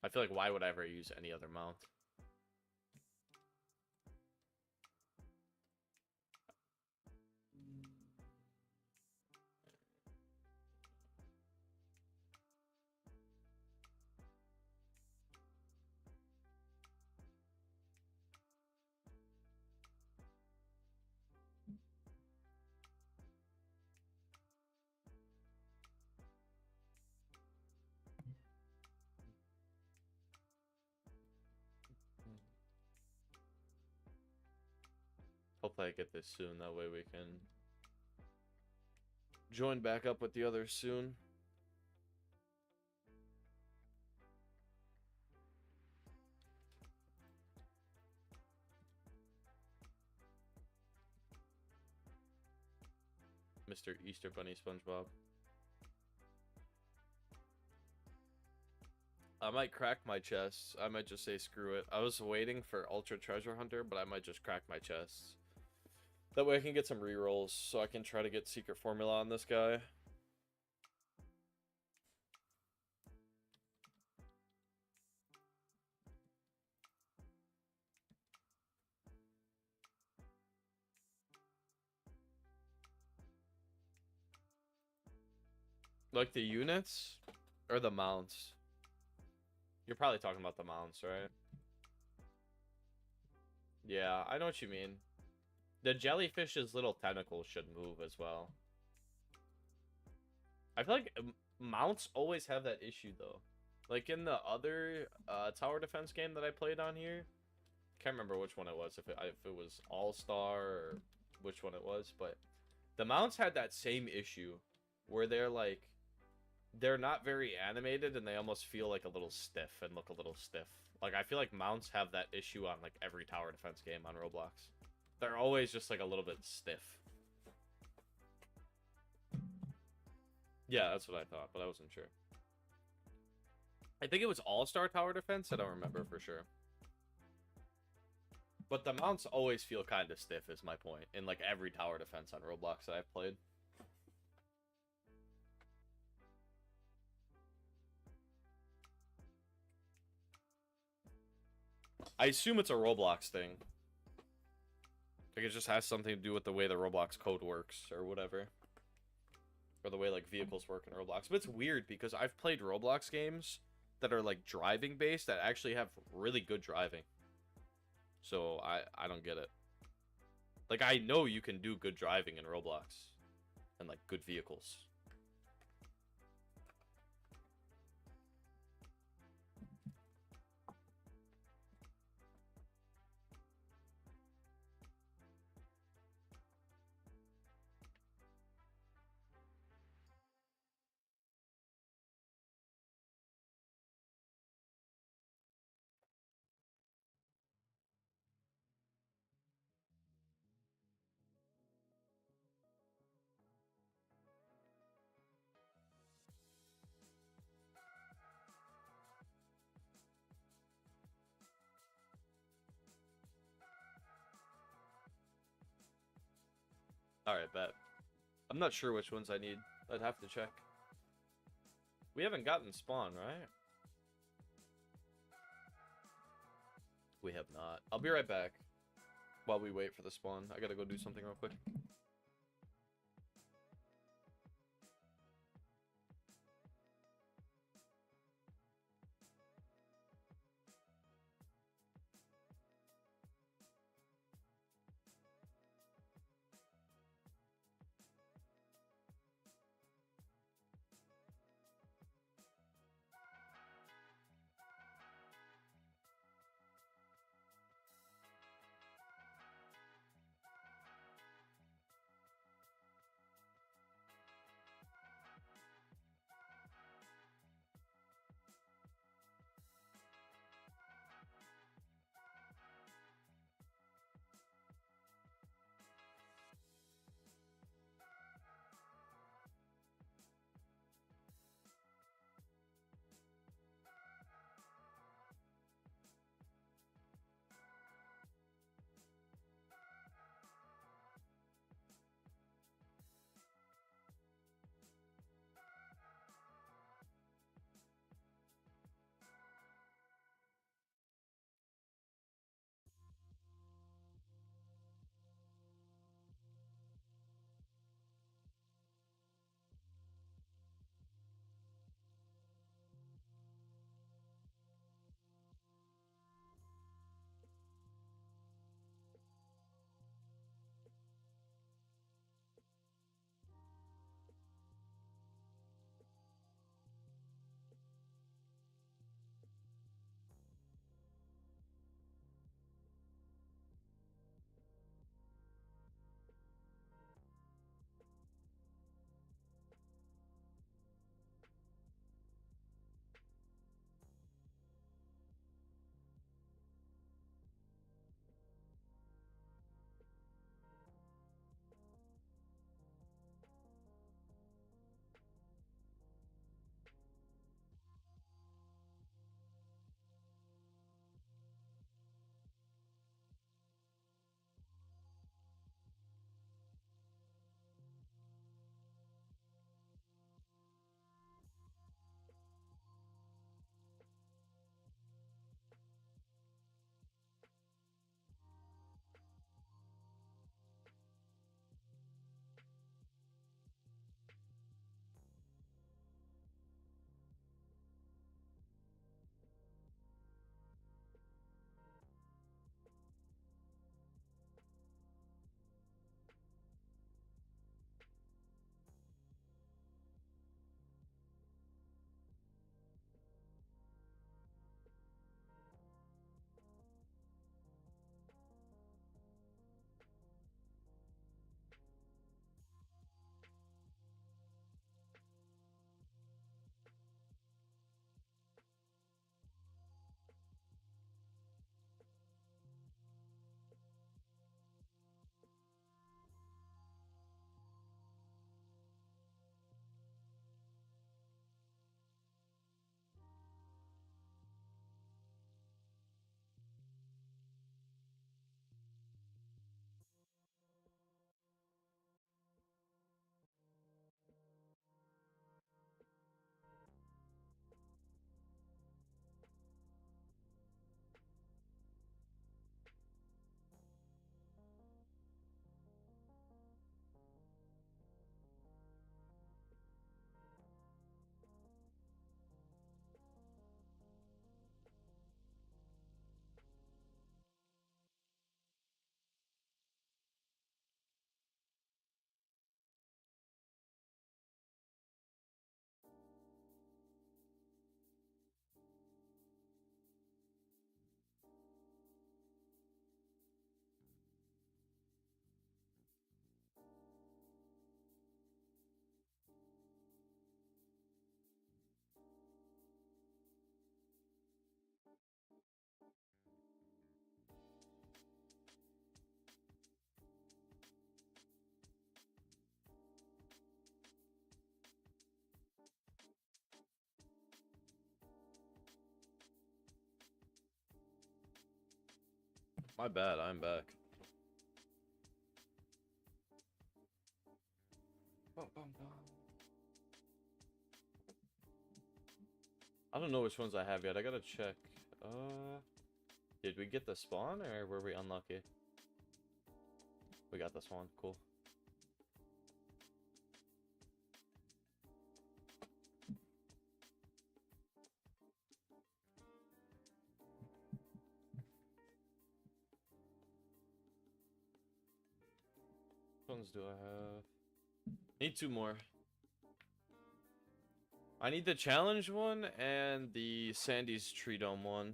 I feel like why would I ever use any other mount? Hopefully I get this soon, that way we can join back up with the others soon. Mr. Easter Bunny SpongeBob. I might crack my chests. I might just say screw it. I was waiting for Ultra Treasure Hunter, but I might just crack my chests. That way I can get some rerolls, so I can try to get Secret Formula on this guy. Like the units? Or the mounts? You're probably talking about the mounts, right? Yeah, I know what you mean. The jellyfish's little tentacles should move as well. I feel like mounts always have that issue, though. Like in the other tower defense game that I played on here, can't remember which one it was, if it was All-Star or which one it was, but the mounts had that same issue where they're not very animated and they almost feel like a little stiff and look a little stiff Like, I feel like mounts have that issue on, like, every tower defense game on Roblox. They're always just, like, a little bit stiff. Yeah, that's what I thought, but I wasn't sure. I think it was all-star tower defense. I don't remember for sure. But the mounts always feel kind of stiff, is my point, in, like, every tower defense on Roblox that I've played. I assume it's a Roblox thing. Like, it just has something to do with the way the Roblox code works, or whatever. Or the way, like, vehicles work in Roblox. But it's weird, because I've played Roblox games that are, like, driving-based that actually have really good driving. So, I don't get it. Like, I know you can do good driving in Roblox. And, like, good vehicles. Alright, bet. I'm not sure which ones I need. I'd have to check. We haven't gotten spawn, right? We have not. I'll be right back while we wait for the spawn. I gotta go do something real quick. My bad, I'm back. I don't know which ones I have yet. I gotta check. Did we get the spawn or were we unlucky? We got the spawn. Cool. Which ones do I have? Need 2 more. I need the challenge one and the Sandy's Tree Dome one.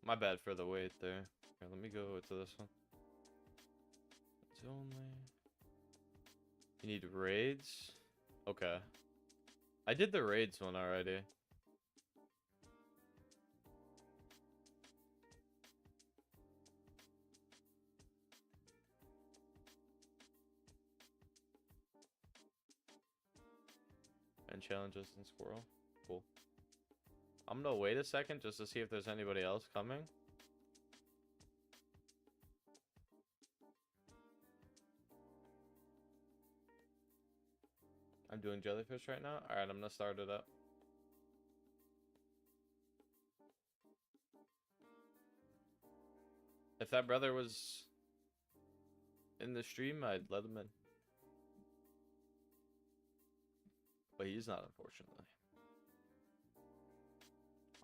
My bad for the wait there. Here, let me go to this one. It's only... You need raids? Okay. I did the raids one already. And challenges and squirrel. Cool. I'm gonna wait a second just to see if there's anybody else coming. I'm doing jellyfish right now. Alright, I'm gonna start it up. If that brother was in the stream, I'd let him in. But he's not, unfortunately.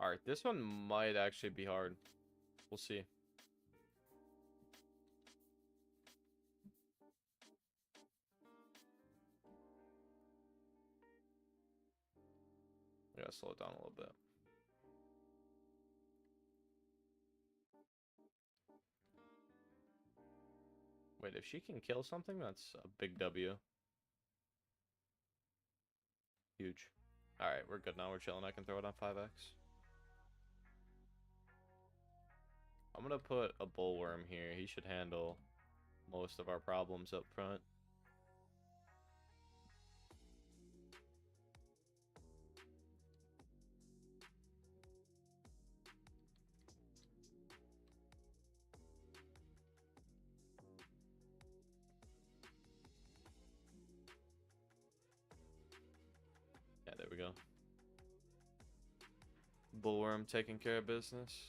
Alright, this one might actually be hard. We'll see. I gotta slow it down a little bit. Wait, if she can kill something, that's a big W. Huge. Alright, we're good now. We're chilling. I can throw it on 5x. I'm gonna put a bullworm here. He should handle most of our problems up front. Yeah, there we go. Bullworm taking care of business.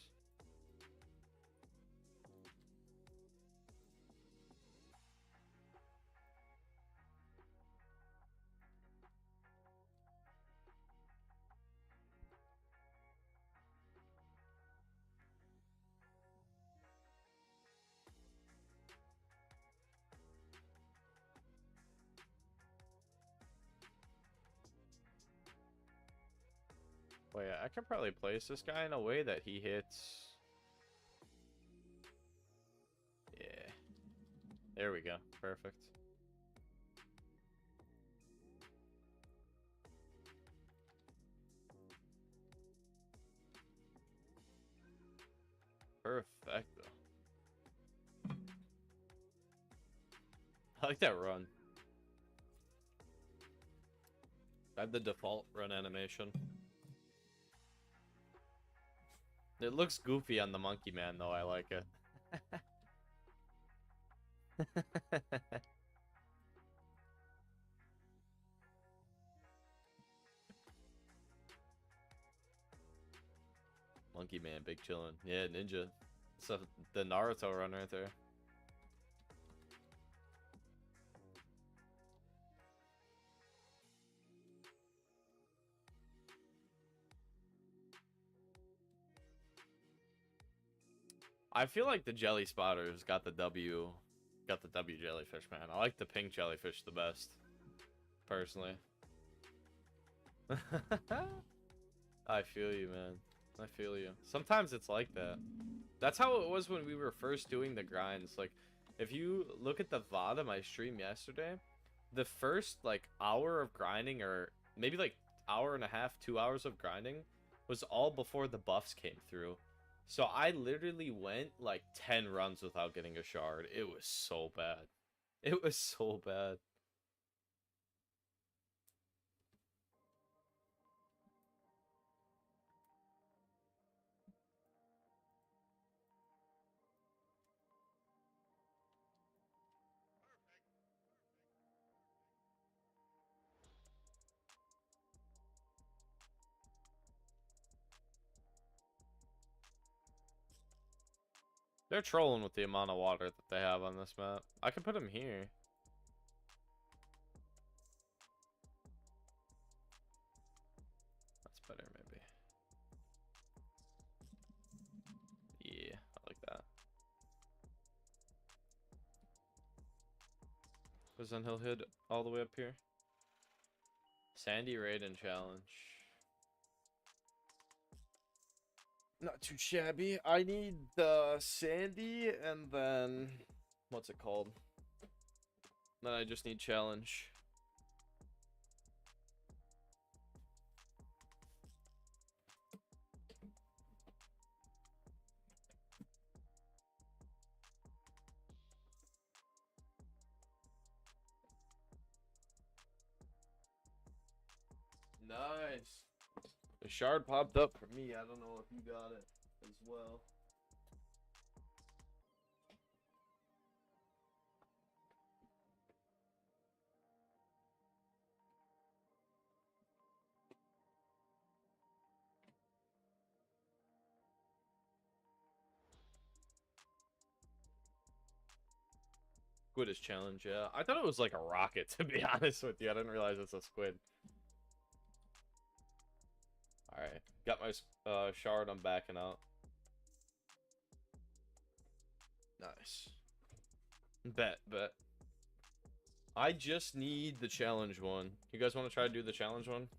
Oh yeah, I can probably place this guy in a way that he hits. Yeah. There we go. Perfect. Perfecto. I like that run. I have the default run animation. It looks goofy on the monkey man, though. I like it. Monkey man, big chillin'. Yeah, ninja. So the Naruto run right there. I feel like the jelly spotters got the W jellyfish, man. I like the pink jellyfish the best, personally. I feel you, man. I feel you. Sometimes it's like that. That's how it was when we were first doing the grinds. Like, if you look at the VOD of my stream yesterday, the first, like, hour of grinding, or maybe, like, hour and a half, 2 hours of grinding, was all before the buffs came through. So I literally went like 10 runs without getting a shard. It was so bad. It was so bad. They're trolling with the amount of water that they have on this map. I can put them here. That's better, maybe. Yeah, I like that. Because then he'll hit all the way up here. Sandy Raiden challenge. Not too shabby. I need the Sandy and then what's it called? Then I just need challenge. Nice. The shard popped up for me. I don't know if you got it as well. Squid is challenge, yeah. I thought it was like a rocket, to be honest with you. I didn't realize it's a squid. Alright. Got my shard. I'm backing out. Nice. Bet. I just need the challenge one. You guys want to try to do the challenge one?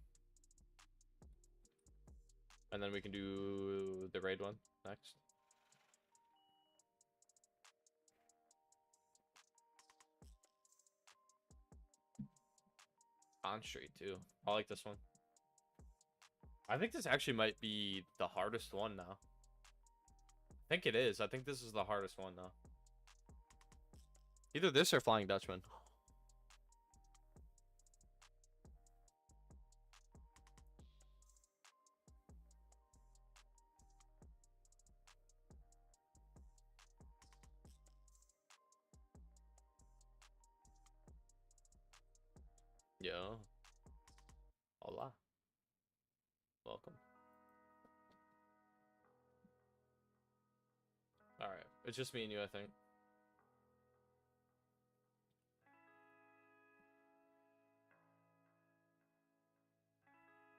And then we can do the raid one next. On street too. I like this one. I think this actually might be the hardest one now. I think it is. I think this is the hardest one now. Either this or Flying Dutchman. Yo. Hola. Welcome. Alright. It's just me and you, I think.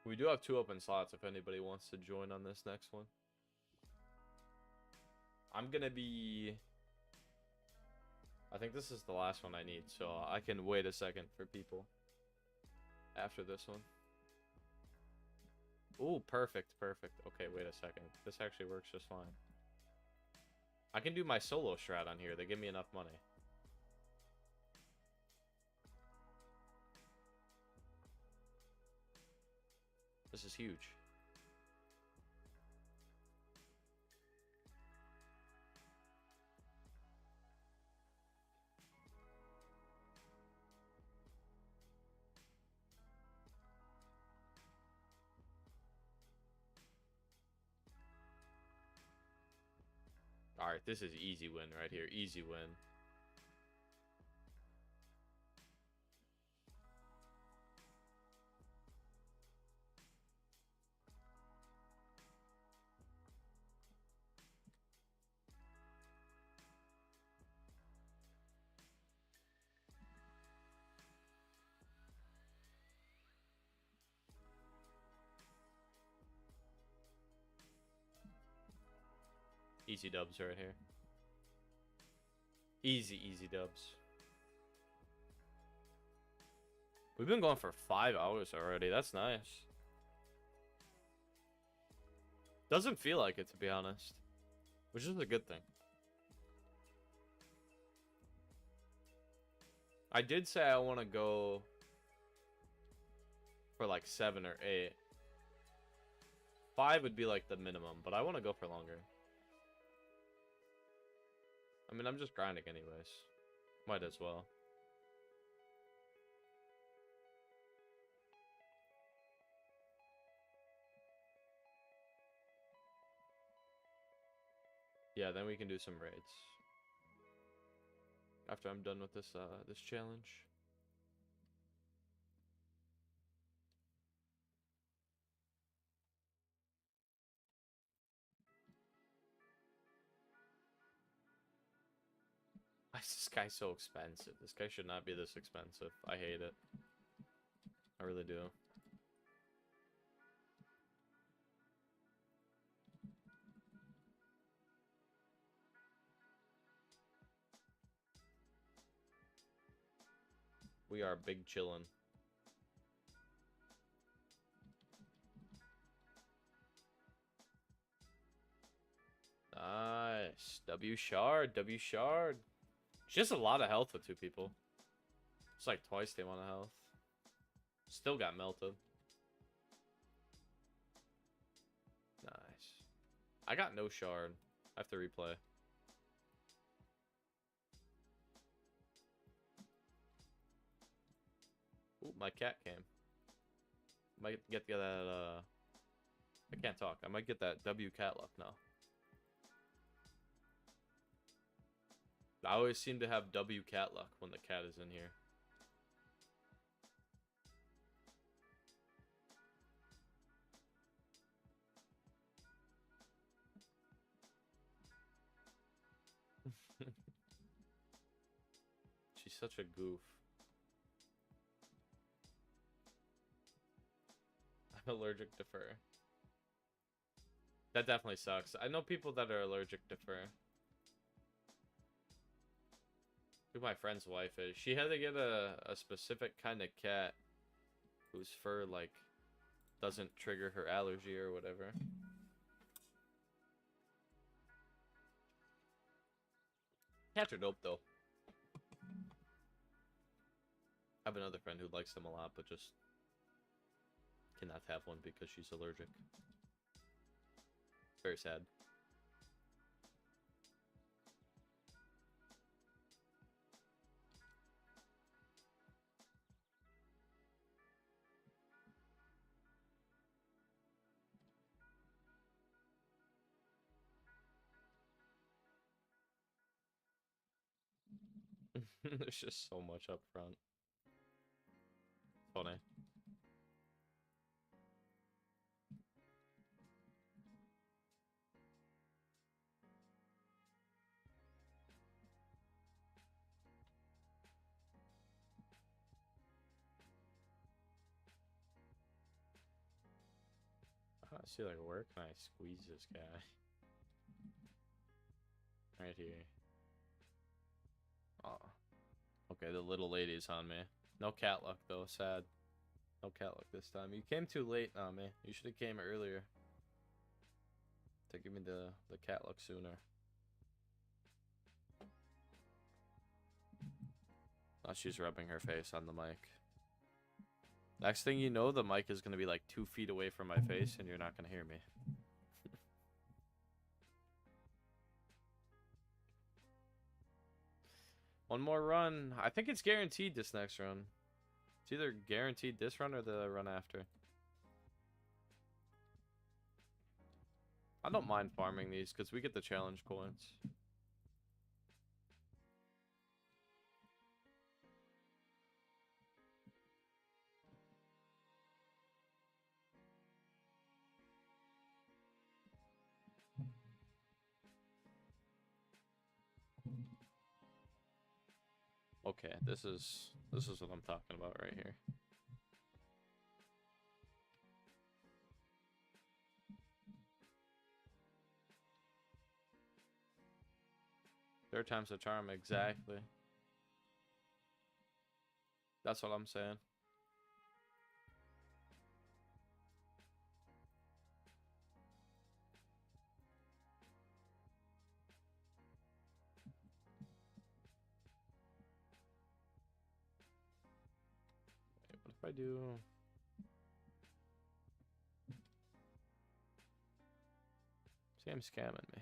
We do have 2 open slots if anybody wants to join on this next one. I'm gonna be... I think this is the last one I need, so I can wait a second for people after this one. Ooh, perfect. Okay, wait a second. This actually works just fine. I can do my solo strat on here. They give me enough money. This is huge. Alright, this is easy win right here. Easy win. Easy dubs right here. Easy dubs. We've been going for 5 hours already. That's nice. Doesn't feel like it, to be honest. Which is a good thing. I did say I want to go for like 7 or 8. 5 would be like the minimum, but I want to go for longer. I mean, I'm just grinding anyways. Might as well. Yeah, then we can do some raids. After I'm done with this this challenge. Why is this guy so expensive? This guy should not be this expensive. I hate it. I really do. We are big chillin'. Nice. W shard. W shard. She has a lot of health with 2 people. It's like twice the amount of health. Still got melted. Nice. I got no shard. I have to replay. Ooh, my cat came. Might get that, I can't talk. I might get that W cat luck now. I always seem to have W cat luck when the cat is in here. She's such a goof. I'm allergic to fur. That definitely sucks. I know people that are allergic to fur. Who my friend's wife is. She had to get a specific kind of cat whose fur, like, doesn't trigger her allergy or whatever. Cats are dope, though. I have another friend who likes them a lot, but just cannot have one because she's allergic. Very sad. There's just so much up front. Funny. I see, like, where can I squeeze this guy? Right here. Oh. Okay, the little lady's on me. No cat luck, though. Sad. No cat luck this time. You came too late on me. You should have came earlier. To give me the cat luck sooner. Oh, she's rubbing her face on the mic. Next thing you know, the mic is going to be like 2 feet away from my face and you're not going to hear me. One more run. I think it's guaranteed this next run. It's either guaranteed this run or the run after. I don't mind farming these because we get the challenge coins. Okay, this is what I'm talking about right here. Third time's the charm, exactly. That's what I'm saying. Wait, what if I do... See, I'm scamming me.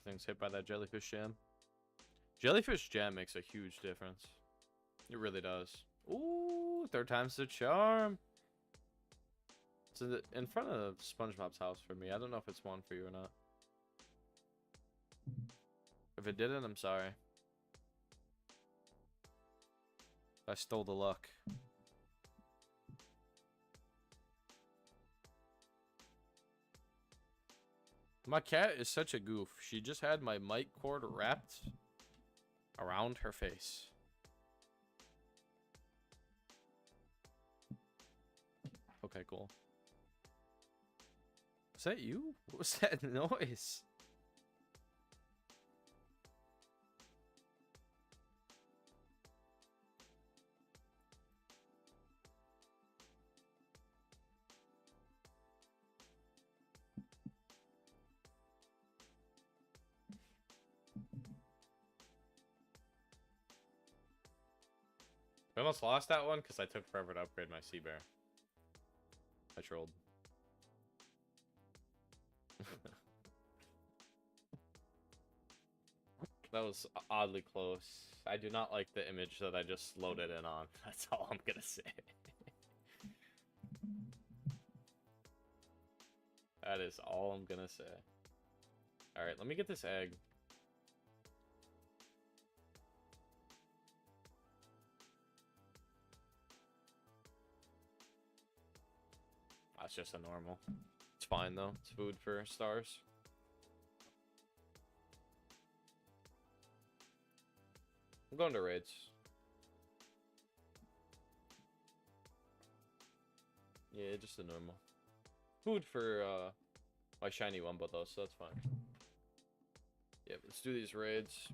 everything's hit by that jellyfish jam. Jellyfish jam makes a huge difference. It really does. Ooh, third time's the charm. It's in front of SpongeBob's house for me. I don't know if it's one for you or not. If it didn't, I'm sorry. I stole the luck. My cat is such a goof. She just had my mic cord wrapped around her face. Okay, cool. Was that you? What was that noise? I almost lost that one because I took forever to upgrade my sea bear. I trolled. That was oddly close. I do not like the image that I just loaded in on. That's all I'm gonna say. That is all I'm gonna say. Alright, let me get this egg. That's just a normal. It's fine though. It's food for stars. I'm going to raids. Yeah, just a normal. Food for my shiny Wumbo though, so that's fine. Yeah, let's do these raids.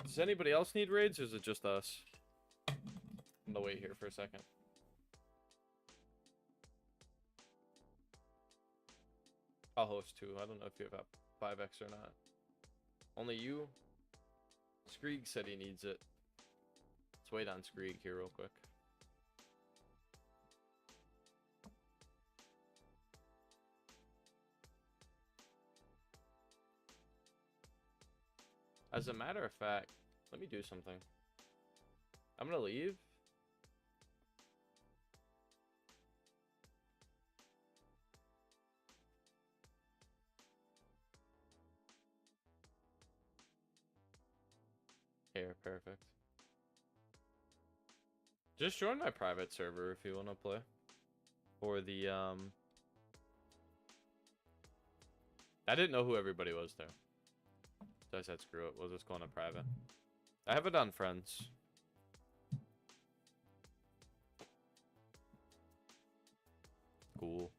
Does anybody else need raids or is it just us? I'm gonna wait here for a second. I'll host too. I don't know if you have 5x or not. Only you? Skreeg said he needs it. Let's wait on Skreeg here real quick. As a matter of fact, let me do something. I'm gonna leave. Here, perfect. Just join my private server if you want to play. For the, I didn't know who everybody was there. So I said, screw it, we'll just go on a private. I have it on friends. Cool.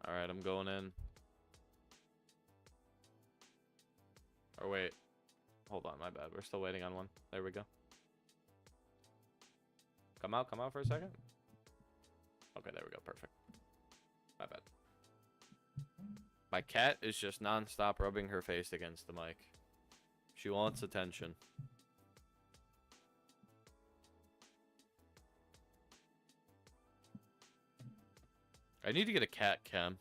Alright, I'm going in. Or wait. Hold on, my bad. We're still waiting on one. There we go. Come out for a second. Okay, there we go. Perfect. My bad. My cat is just non-stop rubbing her face against the mic. She wants attention. I need to get a cat cam.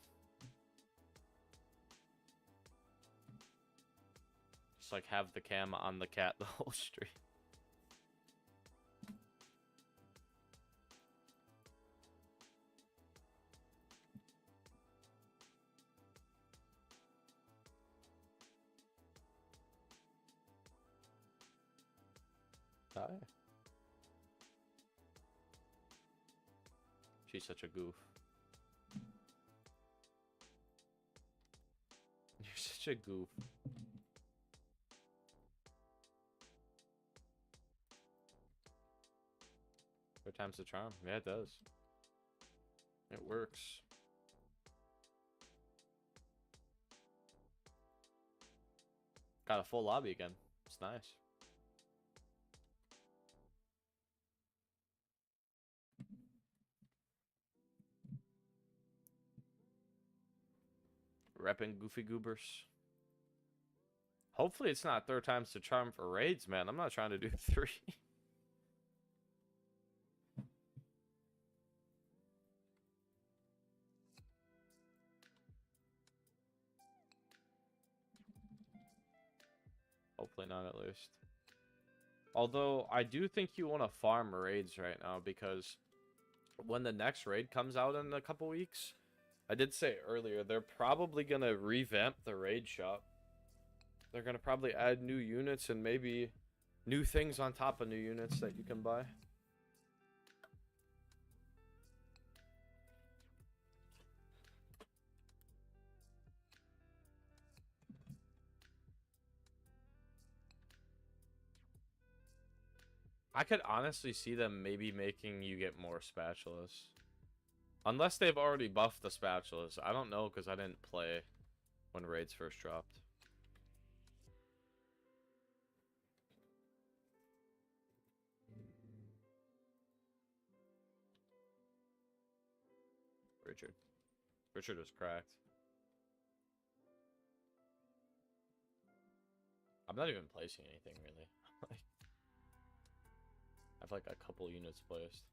Just like have the cam on the cat the whole stream. Hi. She's such a goof. You're such a goof. Third time's the charm. Yeah, it does. It works. Got a full lobby again. It's nice. Repping Goofy Goobers. Hopefully it's not third time's the charm for raids, man. I'm not trying to do 3. Hopefully not, at least. Although, I do think you want to farm raids right now, because when the next raid comes out in a couple weeks, I did say earlier, they're probably going to revamp the raid shop. They're going to probably add new units and maybe new things on top of new units that you can buy. I could honestly see them maybe making you get more spatulas. Unless they've already buffed the spatulas. I don't know, because I didn't play when raids first dropped. Richard is cracked. I'm not even placing anything, really. I have like a couple units placed.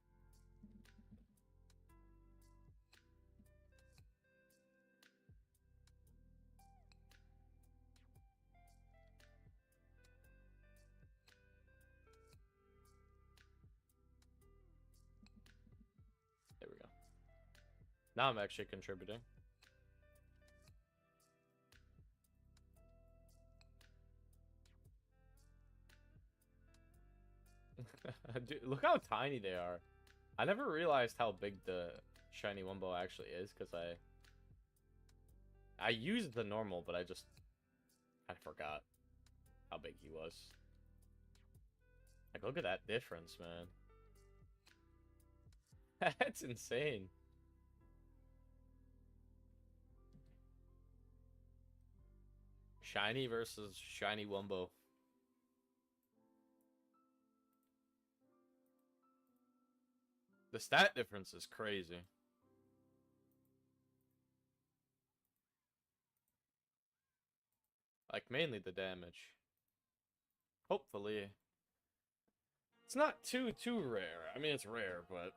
There we go. Now I'm actually contributing. Dude, look how tiny they are. I never realized how big the shiny Wumbo actually is, because I used the normal, but I forgot how big he was. Like, look at that difference, man. That's insane. Shiny versus shiny Wumbo. The stat difference is crazy. Like, mainly the damage. Hopefully. It's not too rare. I mean, it's rare, but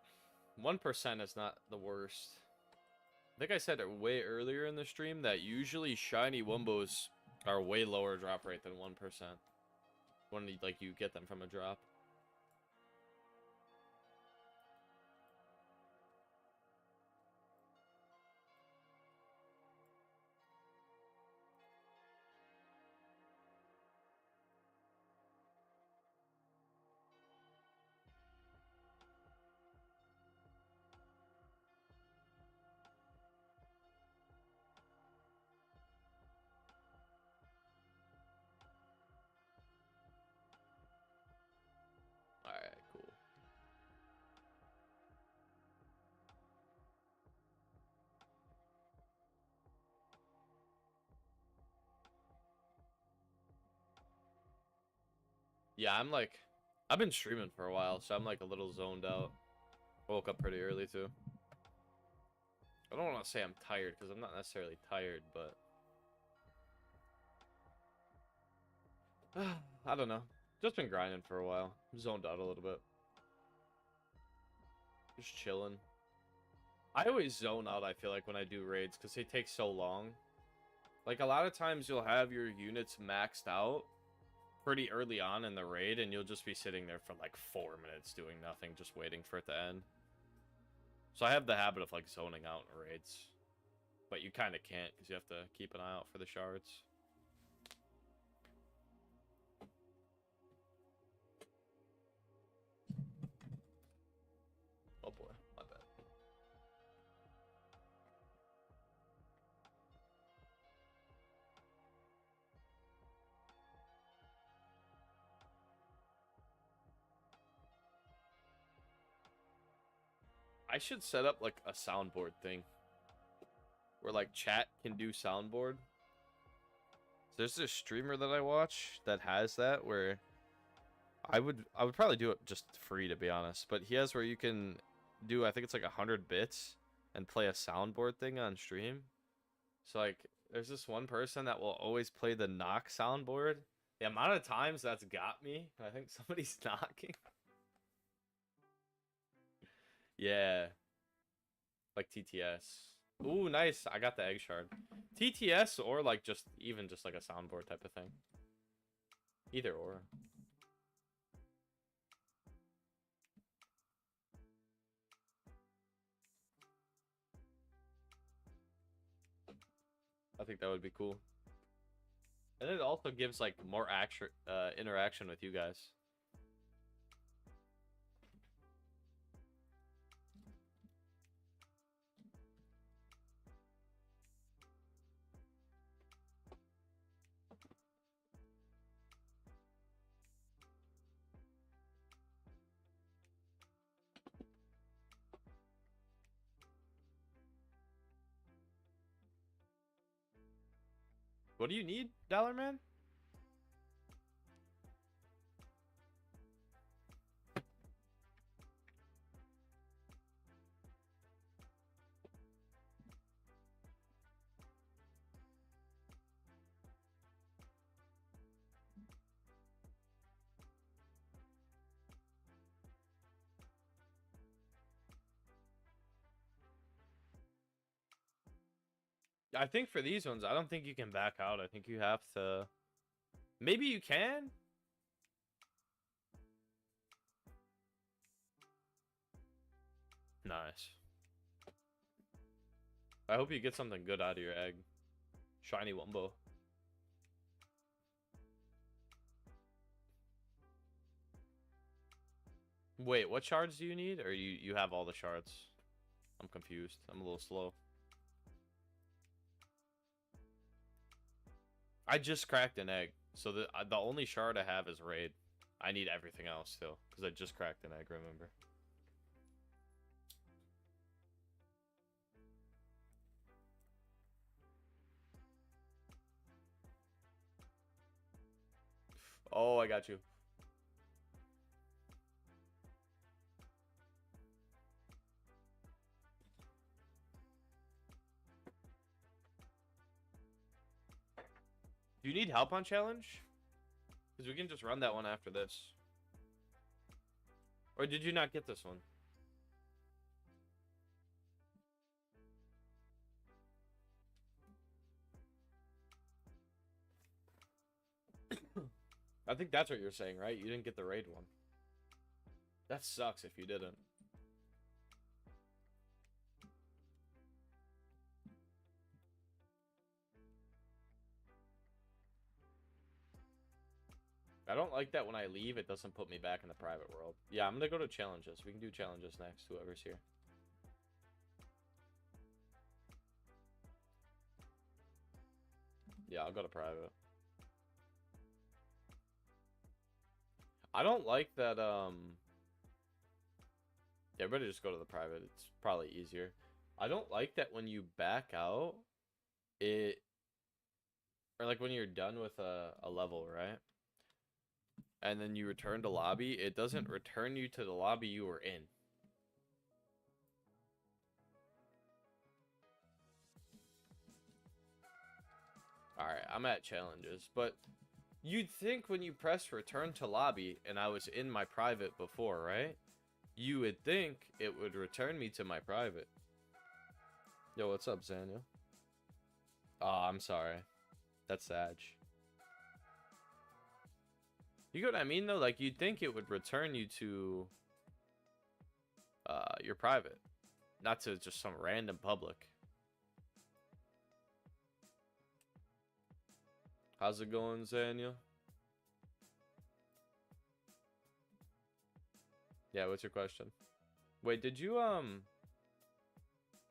1% is not the worst. I think I said it way earlier in the stream that usually shiny Wumbos are way lower drop rate than 1%. When, like, you get them from a drop. Alright, cool. Yeah, I've been streaming for a while, so I'm like a little zoned out. Woke up pretty early too. I don't want to say I'm tired, because I'm not necessarily tired, but I don't know. Just been grinding for a while. Zoned out a little bit. Just chilling. I always zone out, I feel like, when I do raids, because they take so long. Like, a lot of times you'll have your units maxed out pretty early on in the raid, and you'll just be sitting there for like 4 minutes doing nothing, just waiting for it to end. So I have the habit of, like, zoning out in raids. But you kind of can't, because you have to keep an eye out for the shards. Oh boy, my bad. I should set up, like, a soundboard thing. Where, like, chat can do soundboard. There's this streamer that I watch that has that, where I would probably do it just free, to be honest. But he has where you can do, I think it's like 100 bits and play a soundboard thing on stream. So, like, there's this one person that will always play the knock soundboard. The amount of times that's got me, I think somebody's knocking. Yeah. Like TTS. Ooh, nice. I got the egg shard. TTS or like just even just like a soundboard type of thing. Either or. I think that would be cool. And it also gives like more interaction with you guys. What do you need, Dollar Man? I think for these ones, I don't think you can back out. I think you have to... Maybe you can? Nice. I hope you get something good out of your egg. Shiny Wumbo. Wait, what shards do you need? Or you have all the shards? I'm confused. I'm a little slow. I just cracked an egg. So the only shard I have is raid. I need everything else still. Because I just cracked an egg, remember? Oh, I got you. Do you need help on challenge? Because we can just run that one after this. Or did you not get this one? I think that's what you're saying, right? You didn't get the raid one. That sucks if you didn't. I don't like that when I leave, it doesn't put me back in the private world. Yeah, I'm gonna go to challenges. We can do challenges next, whoever's here. Yeah, I'll go to private. I don't like that, yeah, everybody just go to the private. It's probably easier. I don't like that when you back out, or like when you're done with a level, right? And then you return to lobby, it doesn't return you to the lobby you were in. Alright, I'm at challenges, but you'd think when you press return to lobby, and I was in my private before, right? You would think it would return me to my private. Yo, what's up, Zanya? Oh, I'm sorry. That's sad. You get what I mean, though? Like, you'd think it would return you to your private, not to just some random public. How's it going, Zanya? Yeah, what's your question? Wait, did you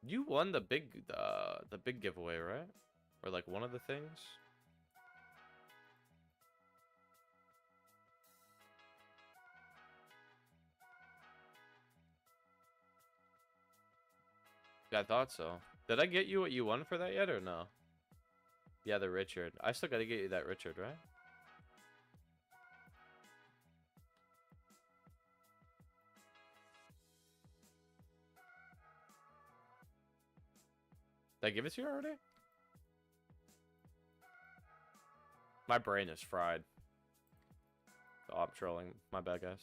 you won the big giveaway, right? Or like one of the things? Yeah, I thought so. Did I get you what you won for that yet or no? Yeah, the Richard. I still gotta get you that Richard, right? Did I give it to you already? My brain is fried. Oh, I'm trolling. My bad, guys.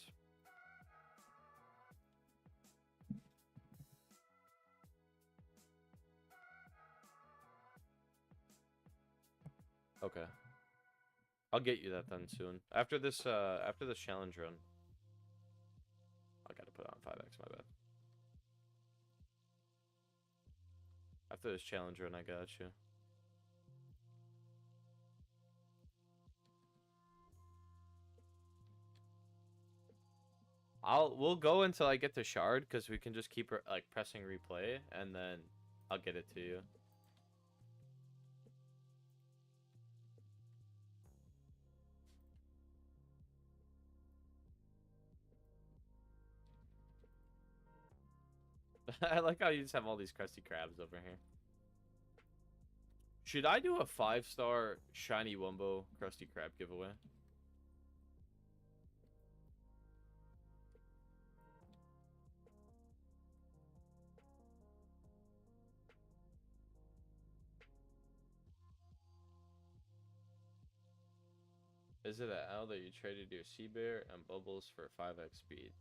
Okay. I'll get you that then soon. After this challenge run. I gotta put on 5x, my bad. After this challenge run, I got you. We'll go until I get the shard, because we can just keep like pressing replay, and then I'll get it to you. I like how you just have all these Krusty Krabs over here. Should I do a 5-star shiny Wumbo Krusty Krab giveaway? Is it an L that you traded your Sea Bear and Bubbles for 5x speed?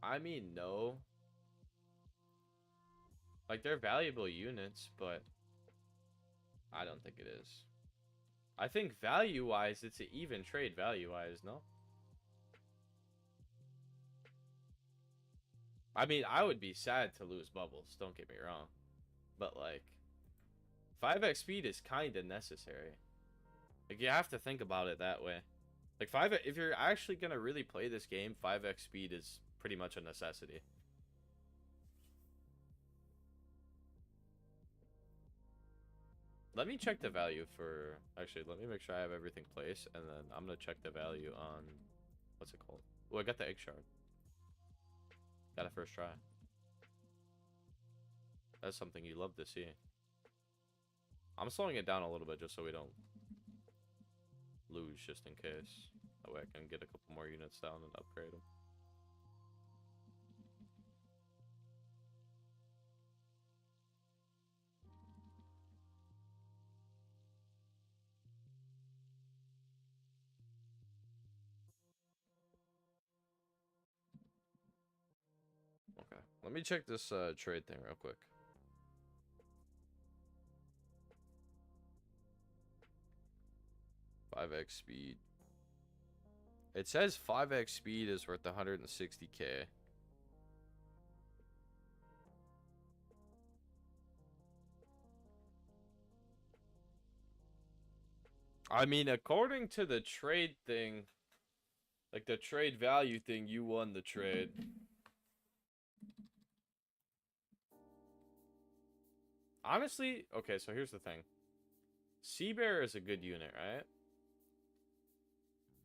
I mean, no. Like, they're valuable units, but I don't think it is. I think value-wise, it's an even trade value-wise, no? I mean, I would be sad to lose Bubbles, don't get me wrong. But, like, 5x speed is kind of necessary. Like, you have to think about it that way. Like, if you're actually going to really play this game, 5x speed is pretty much a necessity. Let me check the value for... Actually, let me make sure I have everything placed, and then I'm going to check the value on... What's it called? Oh, I got the egg shard. Got it first try. That's something you love to see. I'm slowing it down a little bit just so we don't lose, just in case. That way I can get a couple more units down and upgrade them. Okay, let me check this trade thing real quick. $5x speed. It says 5x speed is worth 160k. I mean, according to the trade thing, like the trade value thing, you won the trade. Honestly, okay, so here's the thing. Sea Bear is a good unit, right?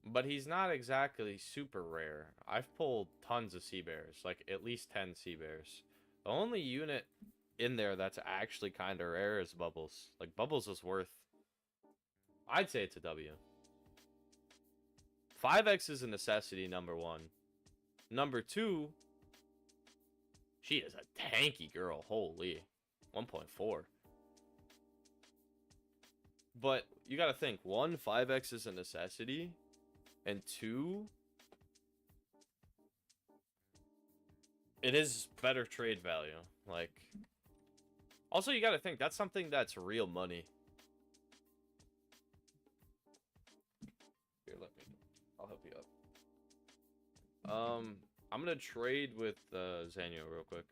But he's not exactly super rare. I've pulled tons of Sea Bears, like at least 10 Sea Bears. The only unit in there that's actually kind of rare is Bubbles. Like, Bubbles is worth... I'd say it's a W. 5x is a necessity, number one. Number two, she is a tanky girl. Holy. 1.4. But you gotta think, one, 5x is a necessity. And two, it is better trade value. Like, also you gotta think, that's something that's real money. Here, I'll help you out. I'm gonna trade with Zanyo real quick.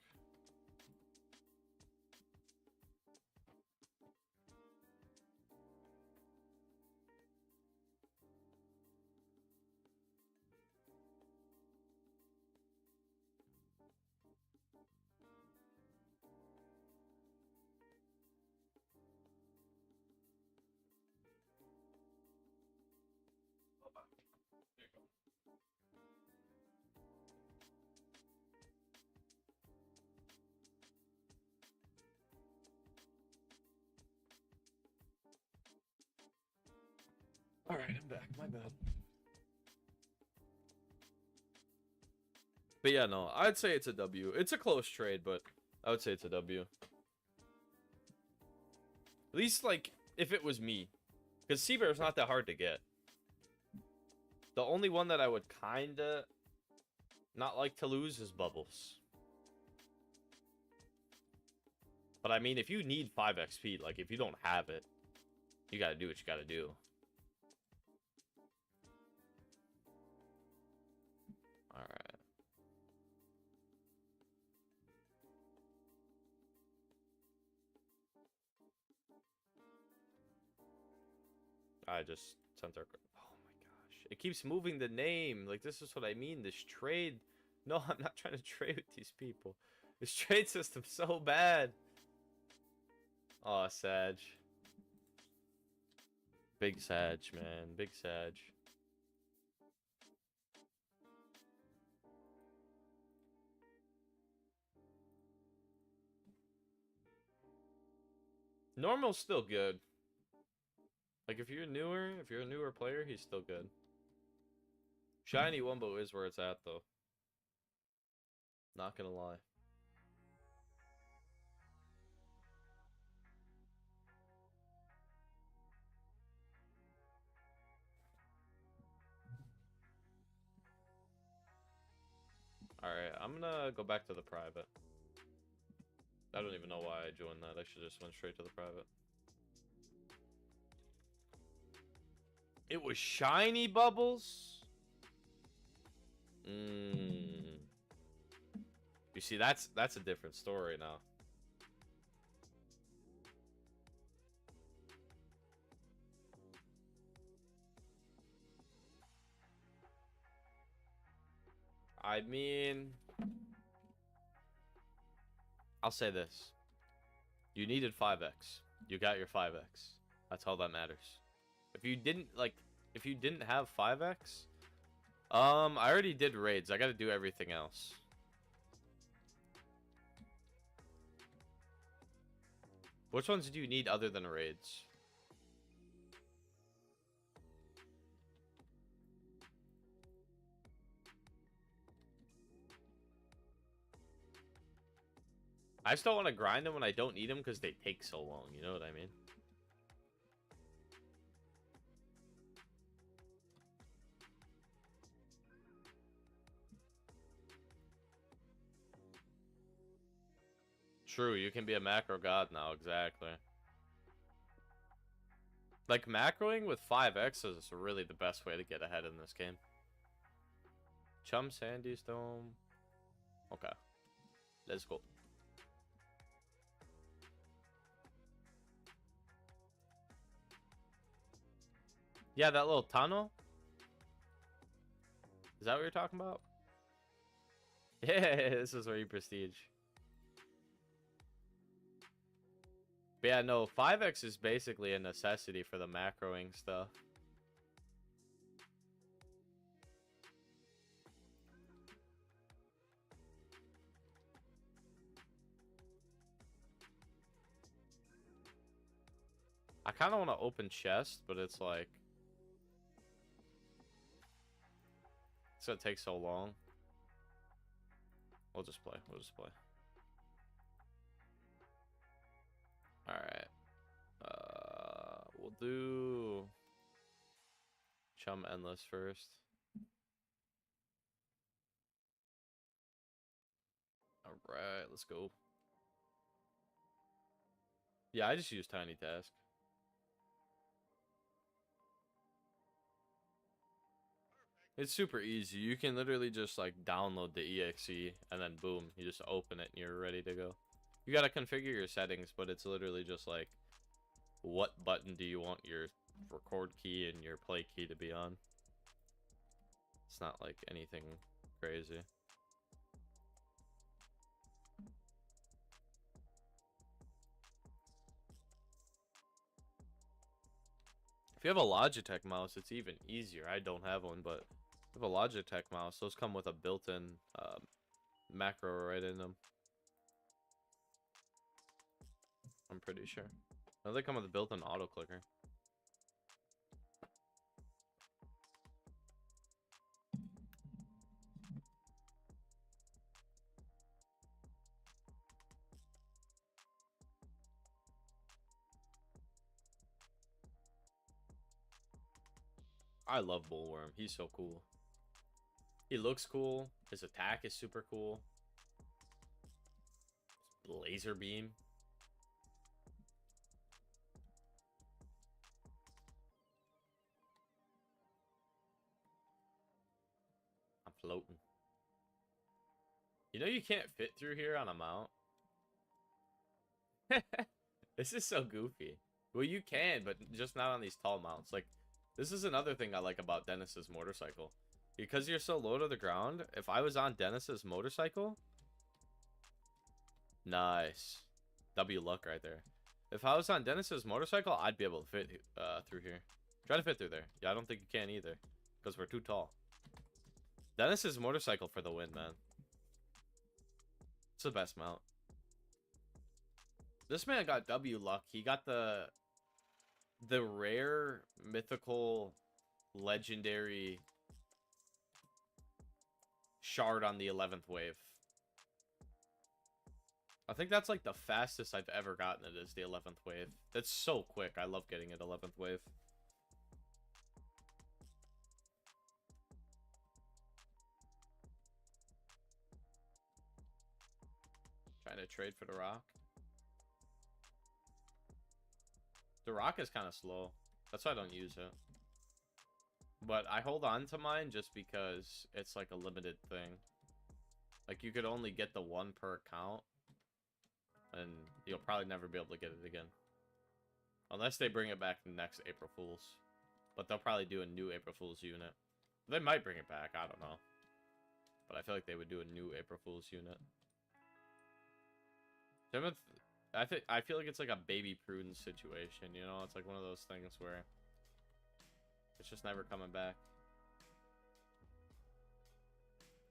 Alright, I'm back. My bad. But yeah, no, I'd say it's a W. It's a close trade, but I would say it's a W. At least, like, if it was me. Because Sea Bear's not that hard to get. The only one that I would kinda not like to lose is Bubbles. But I mean, if you need 5x speed, like, if you don't have it, You gotta do what you gotta do. Alright. I just sent our... Oh my gosh. It keeps moving the name. Like, this is what I mean. This trade... No, I'm not trying to trade with these people. This trade system's so bad. Oh, Sag. Big Sag, man. Big Sag. Normal's still good. Like, if you're a newer player, he's still good. Shiny Wumbo is where it's at, though. Not gonna lie. Alright, I'm gonna go back to the private. I don't even know why I joined that. I should just went straight to the private. It was shiny bubbles? You see, that's a different story now. I mean, I'll say this. You needed 5x. You got your 5x. That's all that matters. If you didn't have 5x, I already did raids. I gotta do everything else. Which ones do you need other than raids? I still want to grind them when I don't need them because they take so long. You know what I mean? True, you can be a macro god now, exactly. Like, macroing with 5x is really the best way to get ahead in this game. Chum Sandy's Dome. Okay. Let's go. Yeah, that little tunnel? Is that what you're talking about? Yeah, this is where you prestige. But yeah, no, 5x is basically a necessity for the macroing stuff. I kind of want to open chest, but it's like... It's gonna take so long. We'll just play. We'll just play. Alright. We'll do... Chum Endless first. Alright, let's go. Yeah, I just use Tiny Task. It's super easy. You can literally just like download the exe and then boom, you just open it and you're ready to go. You gotta configure your settings, but it's literally just like, what button do you want your record key and your play key to be on? It's not like anything crazy. If you have a Logitech mouse, it's even easier. I don't have one, but if you have a Logitech mouse, those come with a built-in macro right in them. I'm pretty sure. No, they come with a built-in auto clicker. I love Bullworm. He's so cool. He looks cool. His attack is super cool. Laser beam. floating. You know you can't fit through here on a mount? This is so goofy. Well, you can, but just not on these tall mounts. Like, this is another thing I like about Dennis's motorcycle. Because you're so low to the ground, if I was on Dennis's motorcycle... Nice. W luck right there. If I was on Dennis's motorcycle, I'd be able to fit through here. Try to fit through there. Yeah, I don't think you can either. Because we're too tall. Dennis's motorcycle for the win, man. It's the best mount. This man got W luck. He got the rare, mythical, legendary shard on the 11th wave. I think that's like the fastest I've ever gotten it is the 11th wave. That's so quick. I love getting it 11th wave. Trying to trade for the rock. The rock is kind of slow. That's why I don't use it. But I hold on to mine just because it's like a limited thing. Like, you could only get the one per account. And you'll probably never be able to get it again. Unless they bring it back next April Fool's. But they'll probably do a new April Fool's unit. They might bring it back, I don't know. But I feel like they would do a new April Fool's unit. I feel like it's like a baby prune situation, you know? It's like one of those things where it's just never coming back.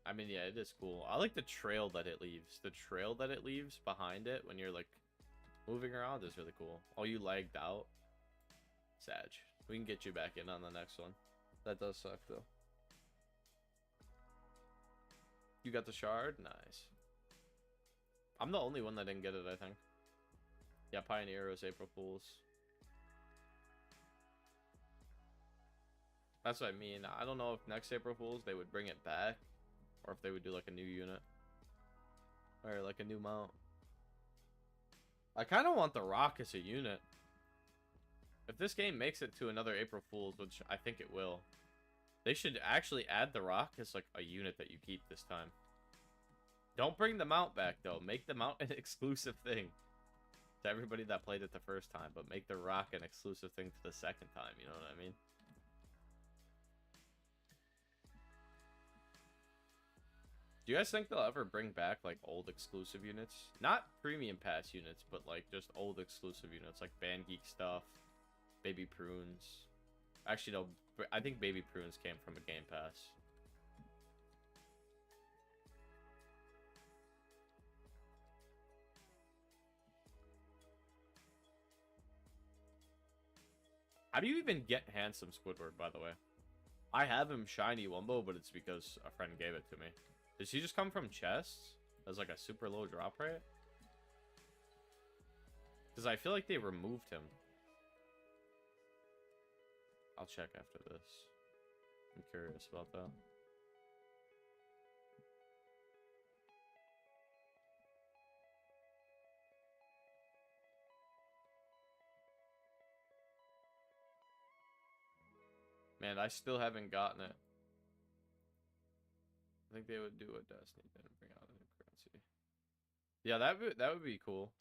I mean, yeah, it is cool. I like the trail that it leaves. The trail that it leaves behind it when you're, like, moving around is really cool. Oh, you lagged out? Sag. We can get you back in on the next one. That does suck, though. You got the shard? Nice. I'm the only one that didn't get it, I think. Yeah, Pioneer was April Fool's. That's what I mean. I don't know if next April Fool's they would bring it back. Or if they would do like a new unit. Or like a new mount. I kind of want the rock as a unit. If this game makes it to another April Fool's, which I think it will, they should actually add the rock as like a unit that you keep this time. Don't bring the mount back though. Make the mount an exclusive thing to everybody that played it the first time, but make the rock an exclusive thing to the second time, you know what I mean? Do you guys think they'll ever bring back like old exclusive units? Not premium pass units, but like just old exclusive units like Band Geek stuff, Baby Prunes. Actually, no, I think Baby Prunes came from a Game Pass. How do you even get Handsome Squidward, by the way? I have him Shiny Wumbo, but it's because a friend gave it to me. Does he just come from chests as like a super low drop rate? Because I feel like they removed him. I'll check after this. I'm curious about that. Man, I still haven't gotten it. I think they would do what Destiny did and bring out a new currency. Yeah, that would be cool.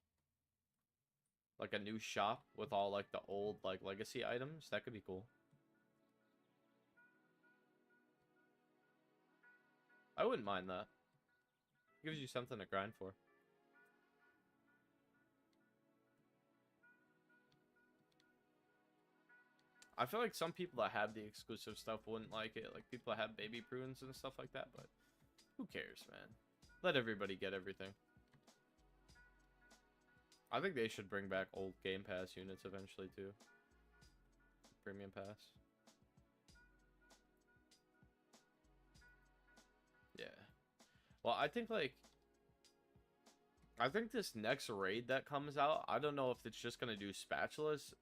Like a new shop with all like the old like legacy items. That could be cool. I wouldn't mind that. Gives you something to grind for. I feel like some people that have the exclusive stuff wouldn't like it. Like people that have Baby Prunes and stuff like that. But who cares, man? Let everybody get everything. I think they should bring back old Game Pass units eventually too. Premium Pass. Yeah. Well, I think this next raid that comes out, I don't know if it's just going to do spatulas.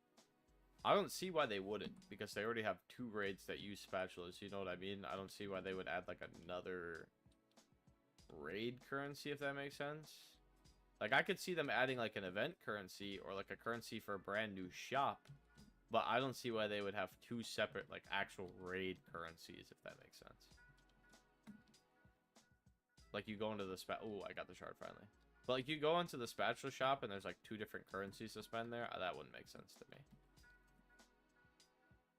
I don't see why they wouldn't, because they already have 2 raids that use spatulas, you know what I mean? I don't see why they would add like another raid currency, if that makes sense. Like, I could see them adding like an event currency or like a currency for a brand new shop, but I don't see why they would have 2 separate like actual raid currencies, if that makes sense. Like, you go into the oh, I got the shard finally. But, like, you go into the spatula shop and there's, like, 2 different currencies to spend there. That wouldn't make sense to me.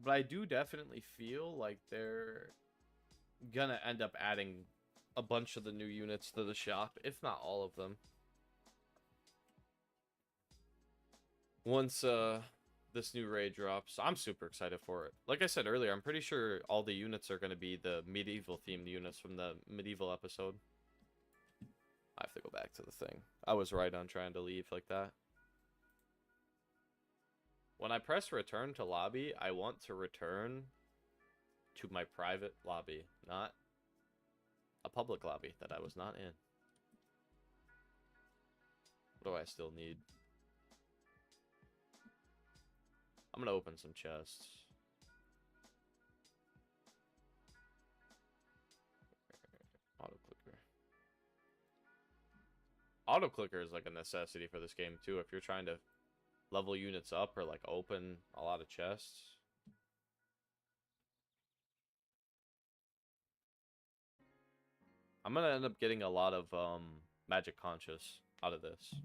But I do definitely feel like they're gonna end up adding a bunch of the new units to the shop, if not all of them. Once, this new raid drops. I'm super excited for it. Like I said earlier, I'm pretty sure all the units are going to be the medieval themed units from the medieval episode. I have to go back to the thing. I was right on trying to leave like that. When I press return to lobby, I want to return to my private lobby, not a public lobby that I was not in. What do I still need? I'm gonna open some chests. Auto clicker. Auto clicker is like a necessity for this game too. If you're trying to level units up or like open a lot of chests. I'm gonna end up getting a lot of magic conscious out of this,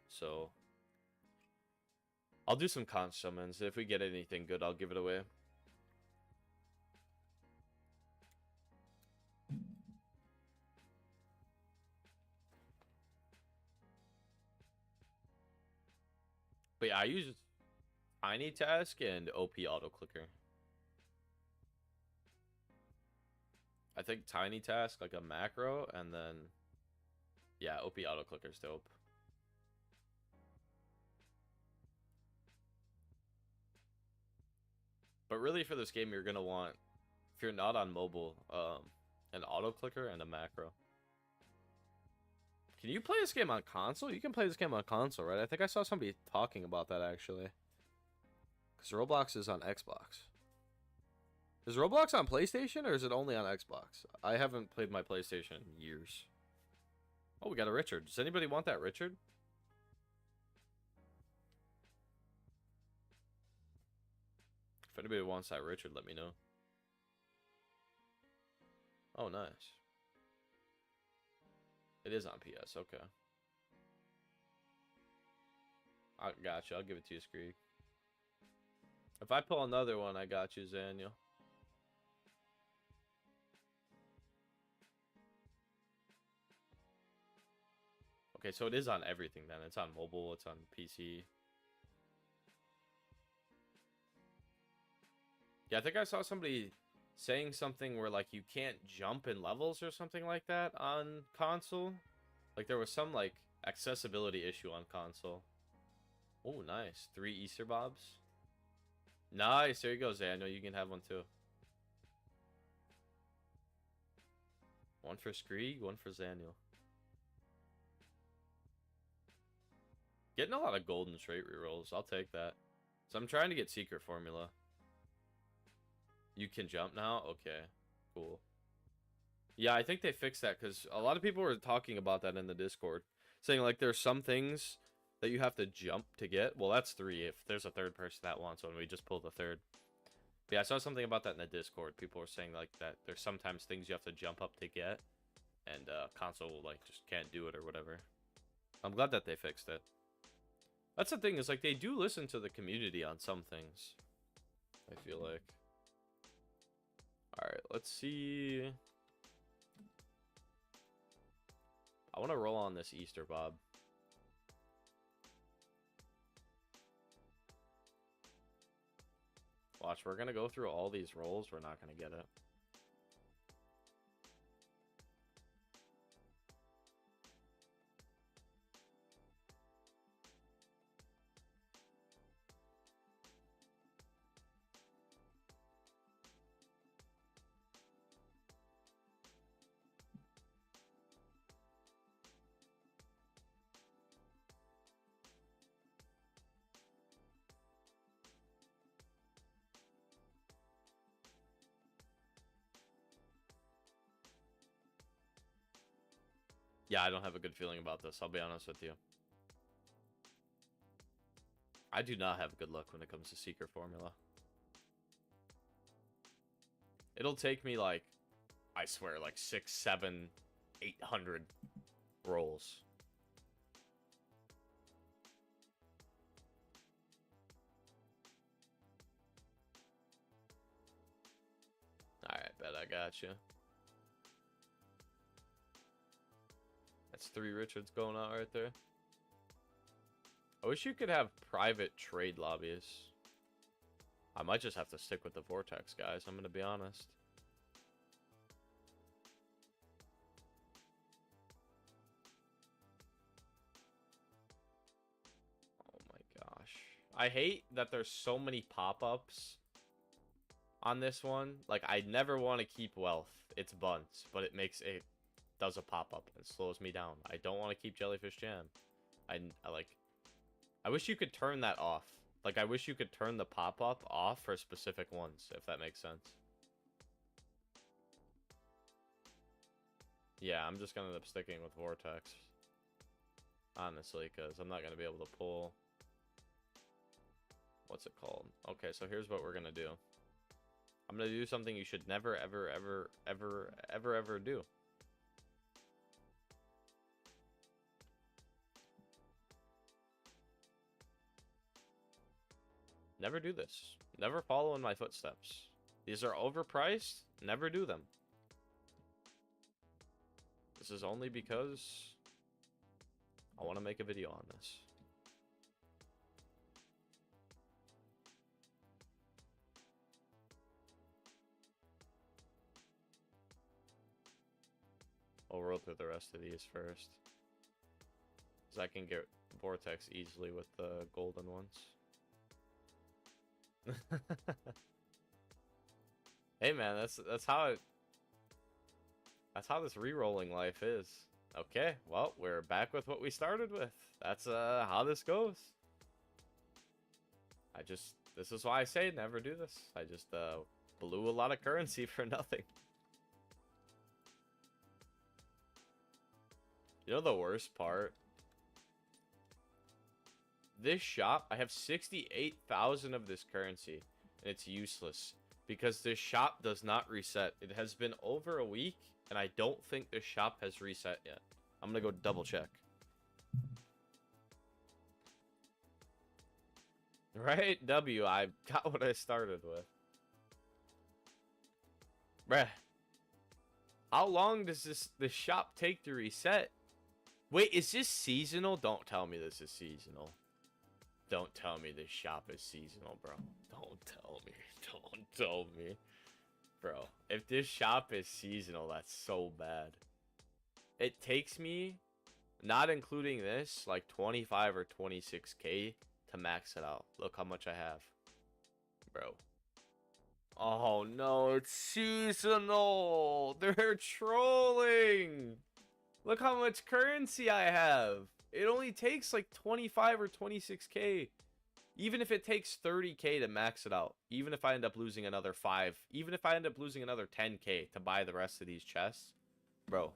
so I'll do some conch summons. If we get anything good, I'll give it away. But yeah, I use Tiny Task and OP Auto Clicker. I think Tiny Task, like a macro, and then, yeah, OP Auto Clicker's dope. But really, for this game, you're going to want, if you're not on mobile, an auto clicker and a macro. Can you play this game on console? You can play this game on console, right? I think I saw somebody talking about that, actually. Because Roblox is on Xbox. Is Roblox on PlayStation, or is it only on Xbox? I haven't played my PlayStation in years. Oh, we got a Richard. Does anybody want that Richard? If anybody wants that Richard, let me know. Oh, nice. It is on PS, okay. I got you. I'll give it to you, Screek. If I pull another one, I got you, Zaniel. Okay, so it is on everything then. It's on mobile, it's on PC. Yeah, I think I saw somebody saying something where, like, you can't jump in levels or something like that on console. Like, there was some, like, accessibility issue on console. Oh, nice. 3 Easter Bobs. Nice. There you go, Zaniel. You can have one, too. One for Screeg, one for Zaniel. Getting a lot of golden trait rerolls. I'll take that. So I'm trying to get Secret Formula. You can jump now? Okay. Cool. Yeah, I think they fixed that because a lot of people were talking about that in the Discord. Saying, like, there's some things that you have to jump to get. Well, that's 3 if there's a third person that wants one. We just pull the third. But yeah, I saw something about that in the Discord. People were saying, like, that there's sometimes things you have to jump up to get. And console, like, just can't do it or whatever. I'm glad that they fixed it. That's the thing, is, like, they do listen to the community on some things. I feel like. Alright, let's see. I want to roll on this Easter Bob. Watch, we're going to go through all these rolls. We're not going to get it. Yeah, I don't have a good feeling about this. I'll be honest with you. I do not have good luck when it comes to Secret Formula. It'll take me, like, I swear, like 6, 7, 800 rolls. Alright, bet I got you. That's 3 Richards going out right there. I wish you could have private trade lobbies. I might just have to stick with the Vortex, guys. I'm going to be honest. Oh my gosh. I hate that there's so many pop-ups on this one. Like, I never want to keep wealth. It's bunts, but it makes it does a pop-up. It slows me down. I don't want to keep Jellyfish Jam. I wish you could turn that off. Like, I wish you could turn the pop-up off for specific ones, if that makes sense. Yeah, I'm just going to end up sticking with Vortex. Honestly, because I'm not going to be able to pull... What's it called? Okay, so here's what we're going to do. I'm going to do something you should never, ever, ever, ever, ever, ever do. Never do this. Never follow in my footsteps. These are overpriced. Never do them. This is only because I want to make a video on this. I'll roll through the rest of these first, because I can get Vortex easily with the golden ones. Hey man, that's how this re-rolling life is. Okay, well, we're back with what we started with. That's how this goes. This is why I say never do this. I just blew a lot of currency for nothing. You know the worst part? This shop, I have 68,000 of this currency, and it's useless because this shop does not reset. It has been over a week, and I don't think this shop has reset yet. I'm gonna go double check. Right, W, I got what I started with. Bruh. How long does this shop take to reset? Wait, is this seasonal? Don't tell me this is seasonal. Don't tell me this shop is seasonal, bro. Don't tell me. Don't tell me. Bro, if this shop is seasonal, that's so bad. It takes me, not including this, like 25 or 26k to max it out. Look how much I have. Bro. Oh no, it's seasonal. They're trolling. Look how much currency I have. It only takes like 25 or 26k. Even if it takes 30k to max it out. Even if I end up losing another 5. Even if I end up losing another 10k to buy the rest of these chests. Bro,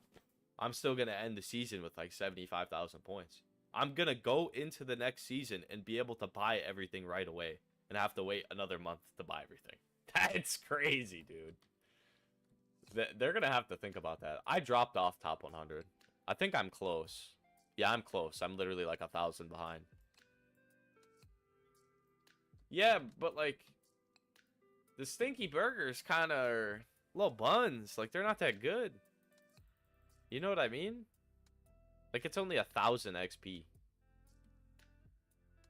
I'm still going to end the season with like 75,000 points. I'm going to go into the next season and be able to buy everything right away. And have to wait another month to buy everything. That's crazy, dude. They're going to have to think about that. I dropped off top 100. I think I'm close. Yeah, I'm close. I'm literally like 1,000 behind. Yeah, but like the stinky burgers kind of are little buns. Like they're not that good. You know what I mean? Like it's only 1,000 XP.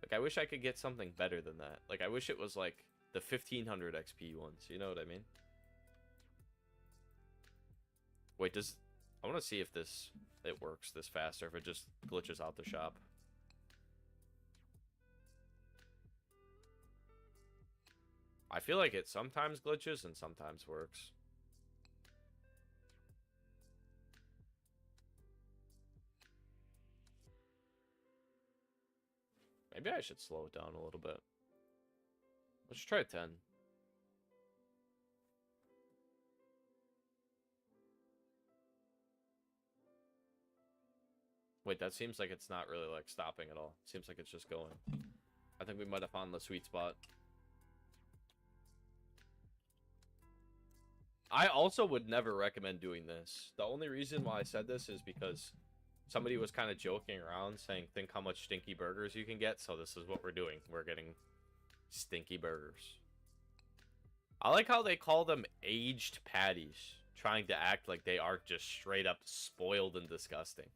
Like I wish I could get something better than that. Like I wish it was like the 1,500 XP ones. You know what I mean? Wait, I want to see if it works this fast or if it just glitches out the shop. I feel like it sometimes glitches and sometimes works. Maybe I should slow it down a little bit. Let's try 10. Wait, that seems like it's not really like stopping at all. Seems like it's just going. I think we might have found the sweet spot. I also would never recommend doing this. The only reason why I said this is because somebody was kind of joking around saying, think how much stinky burgers you can get. So this is what we're doing. We're getting stinky burgers. I like how they call them aged patties, trying to act like they aren't just straight up spoiled and disgusting.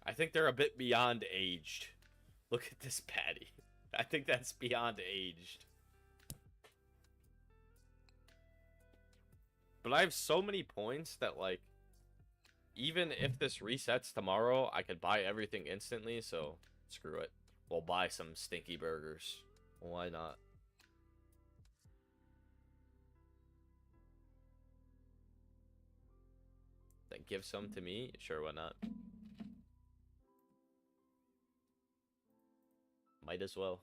I think they're a bit beyond aged. Look at this patty. I think that's beyond aged. But I have so many points that, like, even if this resets tomorrow, I could buy everything instantly, so screw it. We'll buy some stinky burgers. Why not? Then give some to me? Sure, why not? Might as well.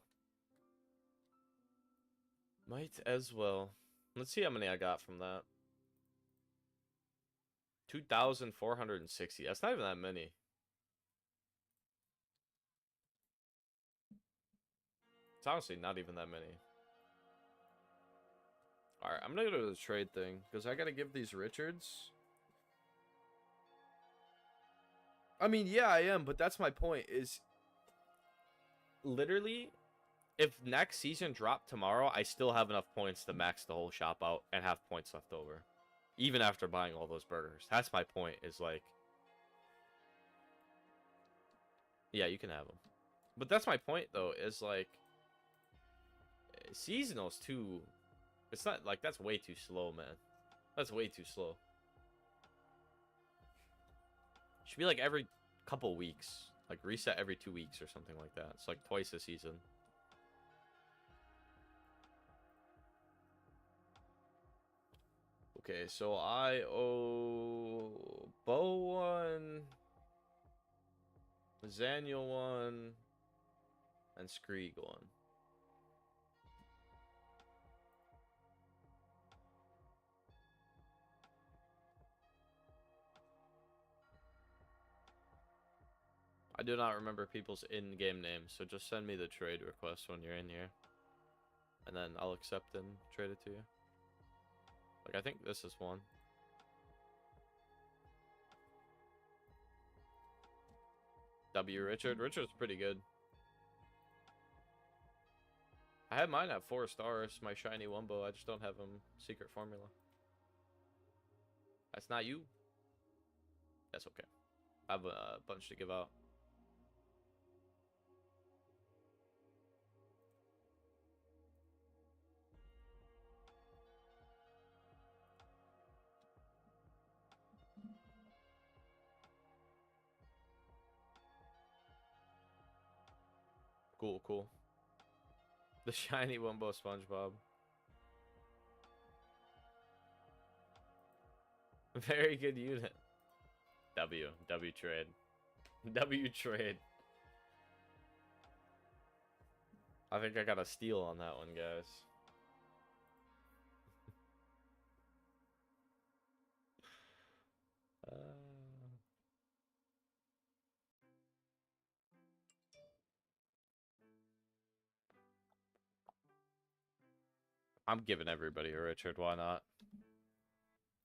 Might as well. Let's see how many I got from that. 2,460. That's not even that many. It's honestly not even that many. Alright, I'm gonna go to the trade thing, because I gotta give these Richards. I mean, yeah, I am, but that's my point, is literally, if next season dropped tomorrow, I still have enough points to max the whole shop out and have points left over. Even after buying all those burgers. That's my point, is like... Yeah, you can have them. But that's my point, though, is like... Seasonal's too... It's not, like, that's way too slow, man. That's way too slow. Should be like every couple weeks. Like reset every 2 weeks or something like that. It's like twice a season. Okay, so I owe Bo one, Zaniel one, and Skreeg one. I do not remember people's in-game names, so just send me the trade request when you're in here. And then I'll accept and trade it to you. Like, I think this is one. W Richard. Richard's pretty good. I had mine at 4 stars, my shiny Wumbo. I just don't have him secret formula. That's not you. That's okay. I have a bunch to give out. Cool, cool. The shiny Wumbo SpongeBob. Very good unit. W trade. W trade. I think I got a steal on that one, guys. I'm giving everybody a Richard, why not?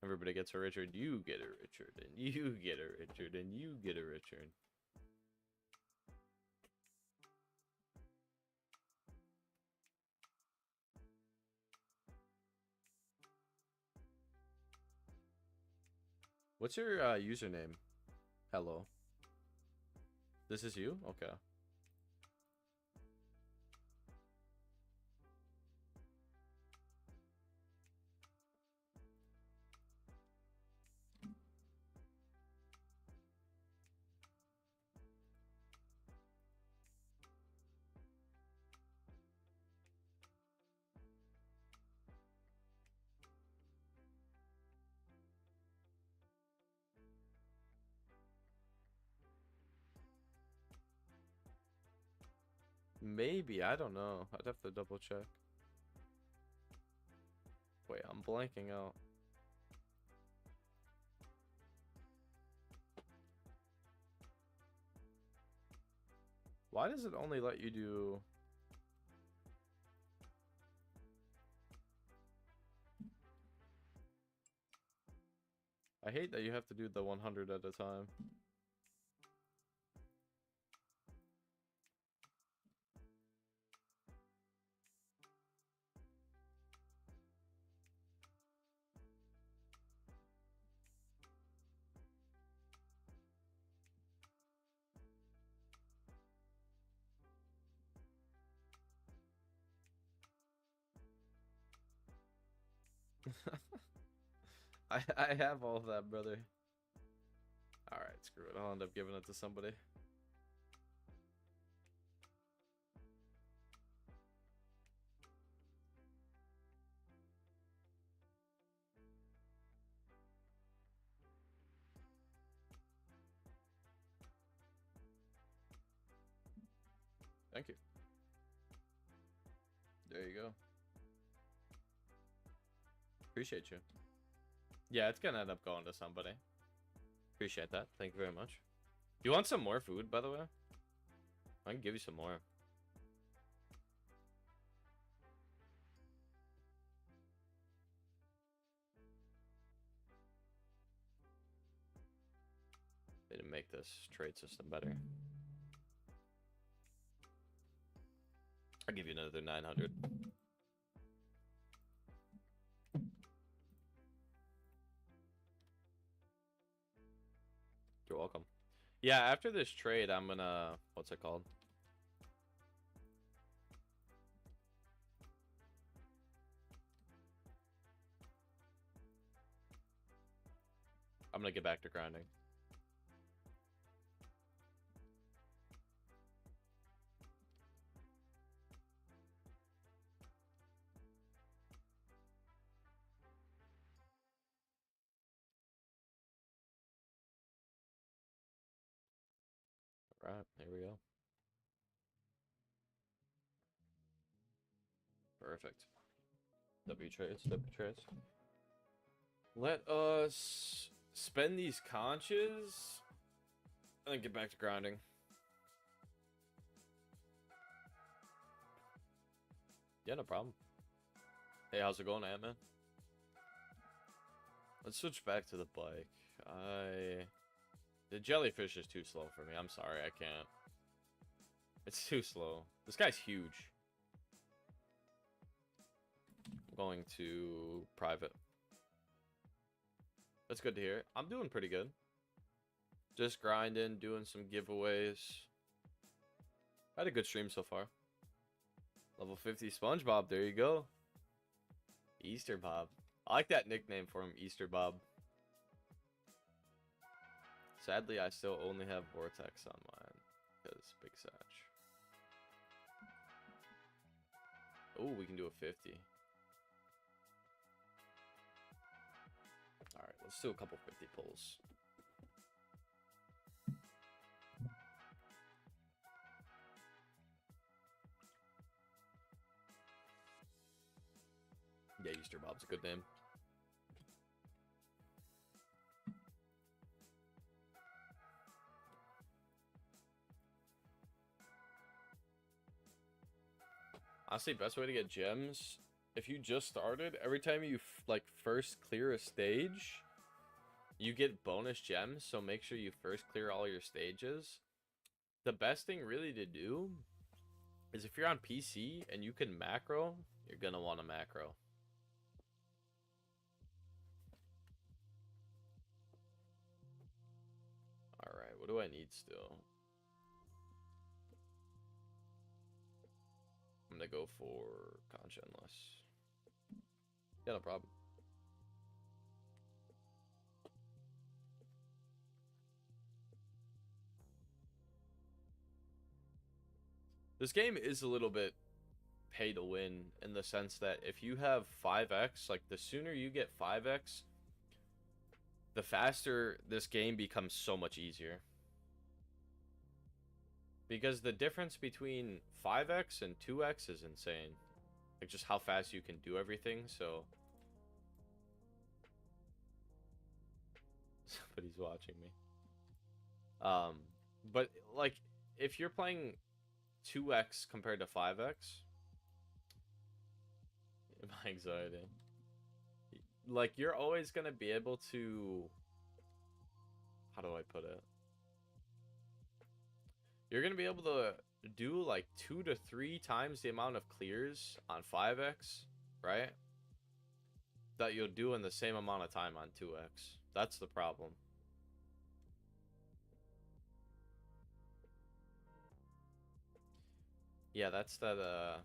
Everybody gets a Richard, you get a Richard, and you get a Richard, and you get a Richard. What's your username? Hello. This is you? Okay. Maybe, I don't know. I'd have to double check. Wait, I'm blanking out. Why does it only let you do... I hate that you have to do the 100 at a time. I have all of that, brother. Alright, screw it. I'll end up giving it to somebody. Thank you. There you go. Appreciate you. Yeah, it's gonna end up going to somebody. Appreciate that. Thank you very much. You want some more food, by the way? I can give you some more. They didn't make this trade system better. I'll give you another 900. You're welcome. Yeah, after this trade, I'm gonna... What's it called? I'm gonna get back to grinding. All right, here we go. Perfect. W trades, W trades. Let us spend these conches and then get back to grinding. Yeah, no problem. Hey, how's it going, Ant-Man? Let's switch back to the bike. The jellyfish is too slow for me. I'm sorry, I can't. It's too slow. This guy's huge. I'm going to private. That's good to hear. I'm doing pretty good. Just grinding, doing some giveaways. I had a good stream so far. Level 50 SpongeBob, there you go. Easter Bob. I like that nickname for him, Easter Bob. Sadly, I still only have Vortex on mine. Because Big Satch. Oh, we can do a 50. Alright, let's do a couple 50 pulls. Yeah, Easter Bob's a good name. Honestly, best way to get gems, if you just started, every time you like first clear a stage, you get bonus gems, so make sure you first clear all your stages. The best thing really to do is if you're on PC and you can macro, you're gonna want to macro. Alright, what do I need still? I'm gonna go for Concha unless. Yeah, no problem. This game is a little bit pay to win in the sense that if you have 5x, like the sooner you get 5x, the faster this game becomes so much easier. Because the difference between 5x and 2x is insane. Like just how fast you can do everything, so... Somebody's watching me. But like, if you're playing 2x compared to 5x... My anxiety. Like, you're always going to be able to how do I put it? You're gonna be able to do like 2 to 3 times the amount of clears on 5x, right? That you'll do in the same amount of time on 2x. That's the problem. Yeah, that's that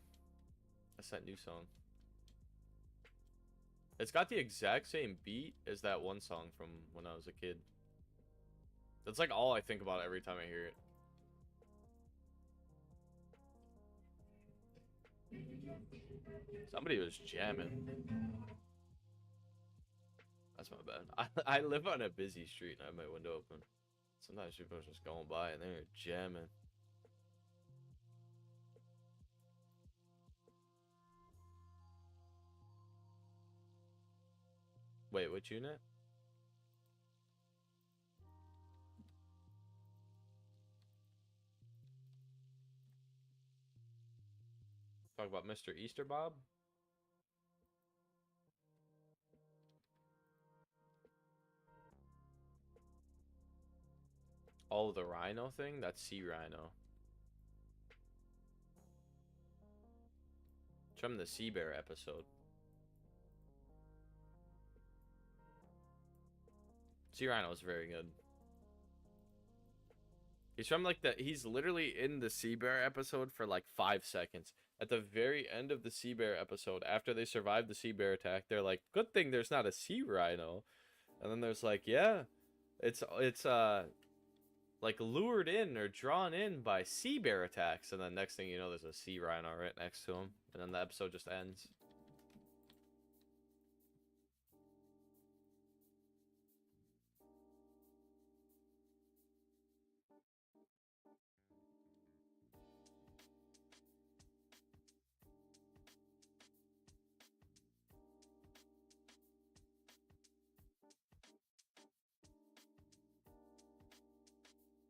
new song. It's got the exact same beat as that one song from when I was a kid. That's like all I think about every time I hear it. Somebody was jamming. That's my bad. I live on a busy street and I have my window open. Sometimes people are just going by and they're jamming. Wait, which unit? Talk about Mr. Easter Bob? Oh, the rhino thing? That's Sea Rhino. It's from the Sea Bear episode. Sea Rhino is very good. He's from like he's literally in the Sea Bear episode for like 5 seconds. At the very end of the Sea Bear episode, after they survive the Sea Bear attack, they're like, good thing there's not a Sea Rhino. And then there's like, yeah, it's like lured in or drawn in by Sea Bear attacks. And then next thing you know, there's a Sea Rhino right next to him. And then the episode just ends.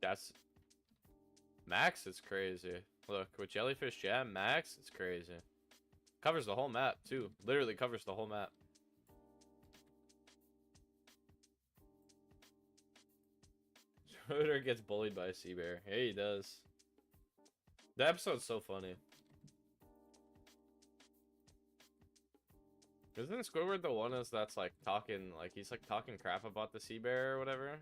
That's Max. It's crazy. Look, with Jellyfish Jam, Max, it's crazy. Covers the whole map too. Literally covers the whole map. Schroeder gets bullied by a sea bear. Yeah, he does. The episode's so funny. Isn't Squidward the one that's like talking, like he's like talking crap about the sea bear or whatever?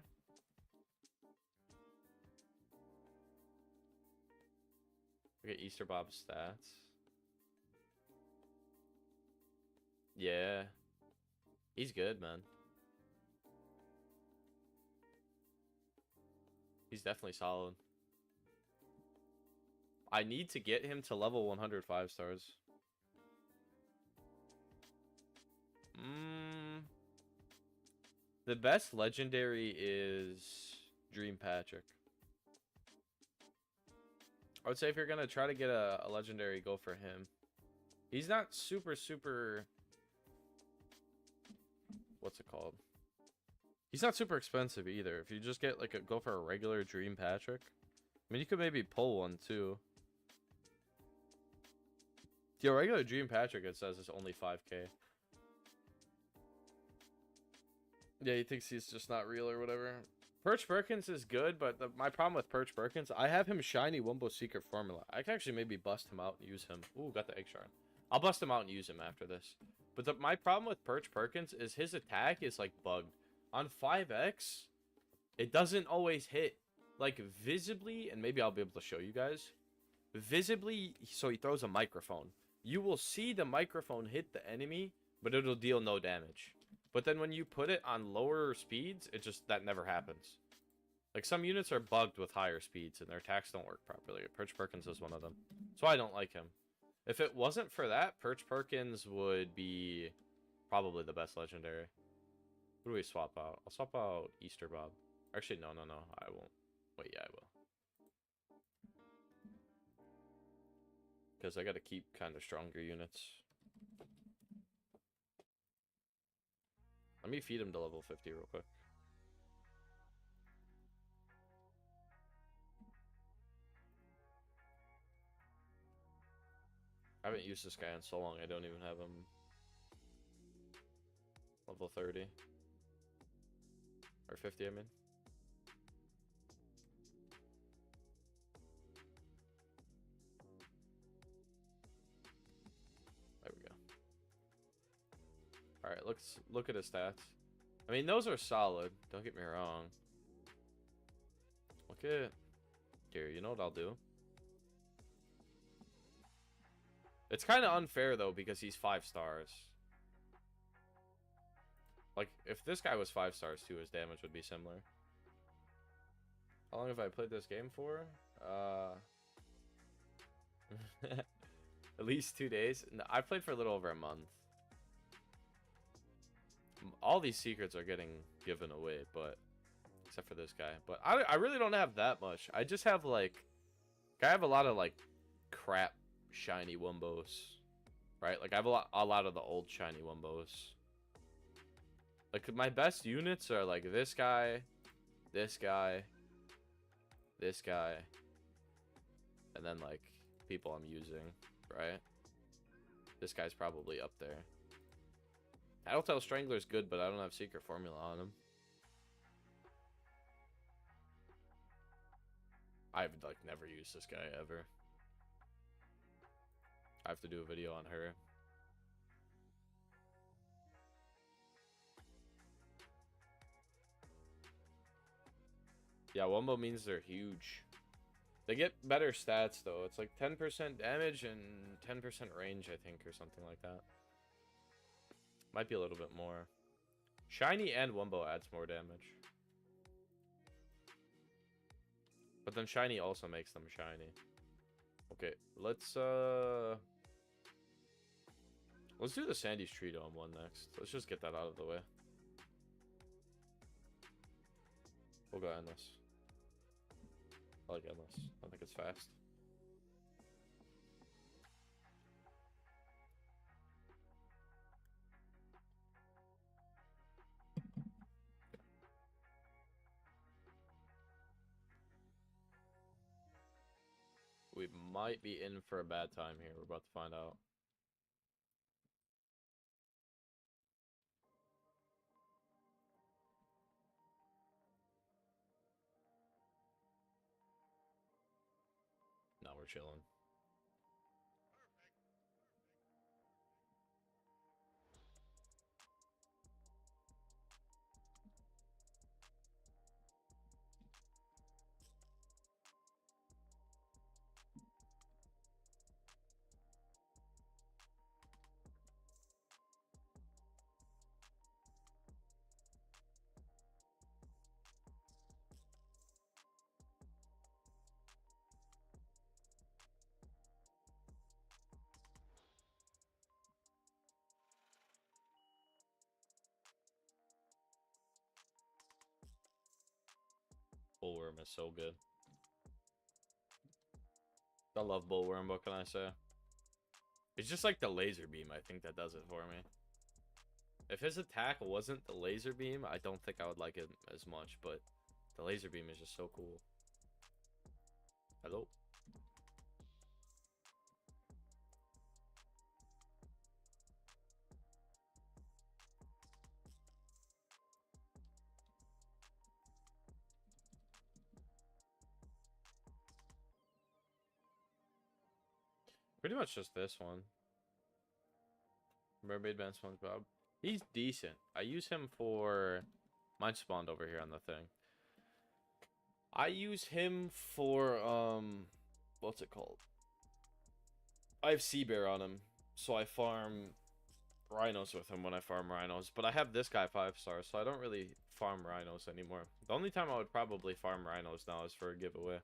Look at Easter Bob's stats. Yeah. He's good, man. He's definitely solid. I need to get him to level 105 stars. The best legendary is Dream Patrick. I would say if you're gonna try to get a legendary, go for him. He's not super what's it called? He's not super expensive either. If you just get like go for a regular Dream Patrick. I mean, you could maybe pull one too. The regular Dream Patrick, it says, is only 5k. Yeah, he thinks he's just not real or whatever. Perch Perkins is good, but my problem with Perch Perkins, I have him shiny Wumbo Secret Formula. I can actually maybe bust him out and use him. Ooh, got the egg shard. I'll bust him out and use him after this. But my problem with Perch Perkins is his attack is like bugged. On 5x, it doesn't always hit. Like visibly, and maybe I'll be able to show you guys. Visibly, so he throws a microphone. You will see the microphone hit the enemy, but it'll deal no damage. But then when you put it on lower speeds, that never happens. Like some units are bugged with higher speeds and their attacks don't work properly. Perch Perkins is one of them. So I don't like him. If it wasn't for that, Perch Perkins would be probably the best legendary. Who do we swap out? I'll swap out Easter Bob. Actually, no. I won't. Wait, yeah, I will. Because I got to keep kind of stronger units. Let me feed him to level 50 real quick. I haven't used this guy in so long, I don't even have him level 30. Or 50, I mean. All right, let's look at his stats. I mean, those are solid. Don't get me wrong. Look at here. You know what I'll do? It's kind of unfair though because he's 5 stars. Like if this guy was 5 stars too, his damage would be similar. How long have I played this game for? At least 2 days. No, I played for a little over a month. All these secrets are getting given away, but except for this guy. But I really don't have that much. I just have like, I have a lot of like crap shiny Wumbos, right? Like I have a lot of the old shiny Wumbos. Like my best units are like this guy, this guy, this guy, and then like people I'm using, right? This guy's probably up there. Tattletale Strangler's good, but I don't have Secret Formula on him. I've like never used this guy ever. I have to do a video on her. Yeah, Wumbo means they're huge. They get better stats though. It's like 10% damage and 10% range, I think, or something like that. Might be a little bit more. Shiny and Wumbo adds more damage. But then Shiny also makes them shiny. Okay, let's do the Sandy's Tree Dome one next. Let's just get that out of the way. We'll go endless. I like endless. I think it's fast. We might be in for a bad time here. We're about to find out. No, we're chilling. Bullworm is so good. I love Bullworm, what can I say? It's just like the laser beam, I think that does it for me. If his attack wasn't the laser beam, I don't think I would like it as much, but the laser beam is just so cool. Hello? Pretty much just this one. Mermaid Man SpongeBob. He's decent. I use him for... Mine spawned over here on the thing. I use him for, what's it called? I have Sea Bear on him, so I farm rhinos with him when I farm rhinos. But I have this guy 5 stars, so I don't really farm rhinos anymore. The only time I would probably farm rhinos now is for a giveaway.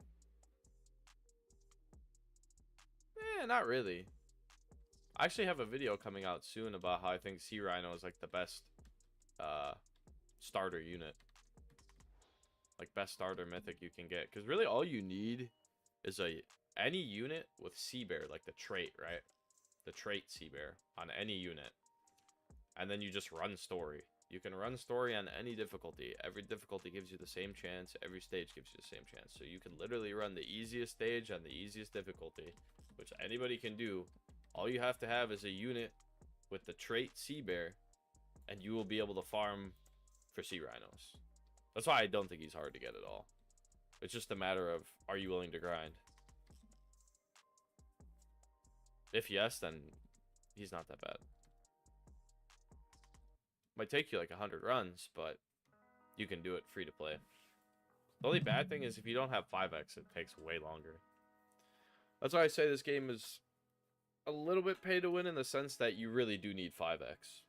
Not really. I actually have a video coming out soon about how I think Sea Rhino is like the best starter unit. Like best starter mythic you can get. Because really all you need is any unit with Sea Bear, like the trait, right? The trait Sea Bear on any unit. And then you just run story. You can run story on any difficulty. Every difficulty gives you the same chance. Every stage gives you the same chance. So you can literally run the easiest stage on the easiest difficulty, which anybody can do. All you have to have is a unit with the trait Sea Bear, and you will be able to farm for Sea Rhinos. That's why I don't think he's hard to get at all. It's just a matter of, are you willing to grind? If yes, then he's not that bad. Might take you like 100 runs, but you can do it free to play. The only bad thing is if you don't have 5x, it takes way longer. That's why I say this game is a little bit pay to win in the sense that you really do need 5x.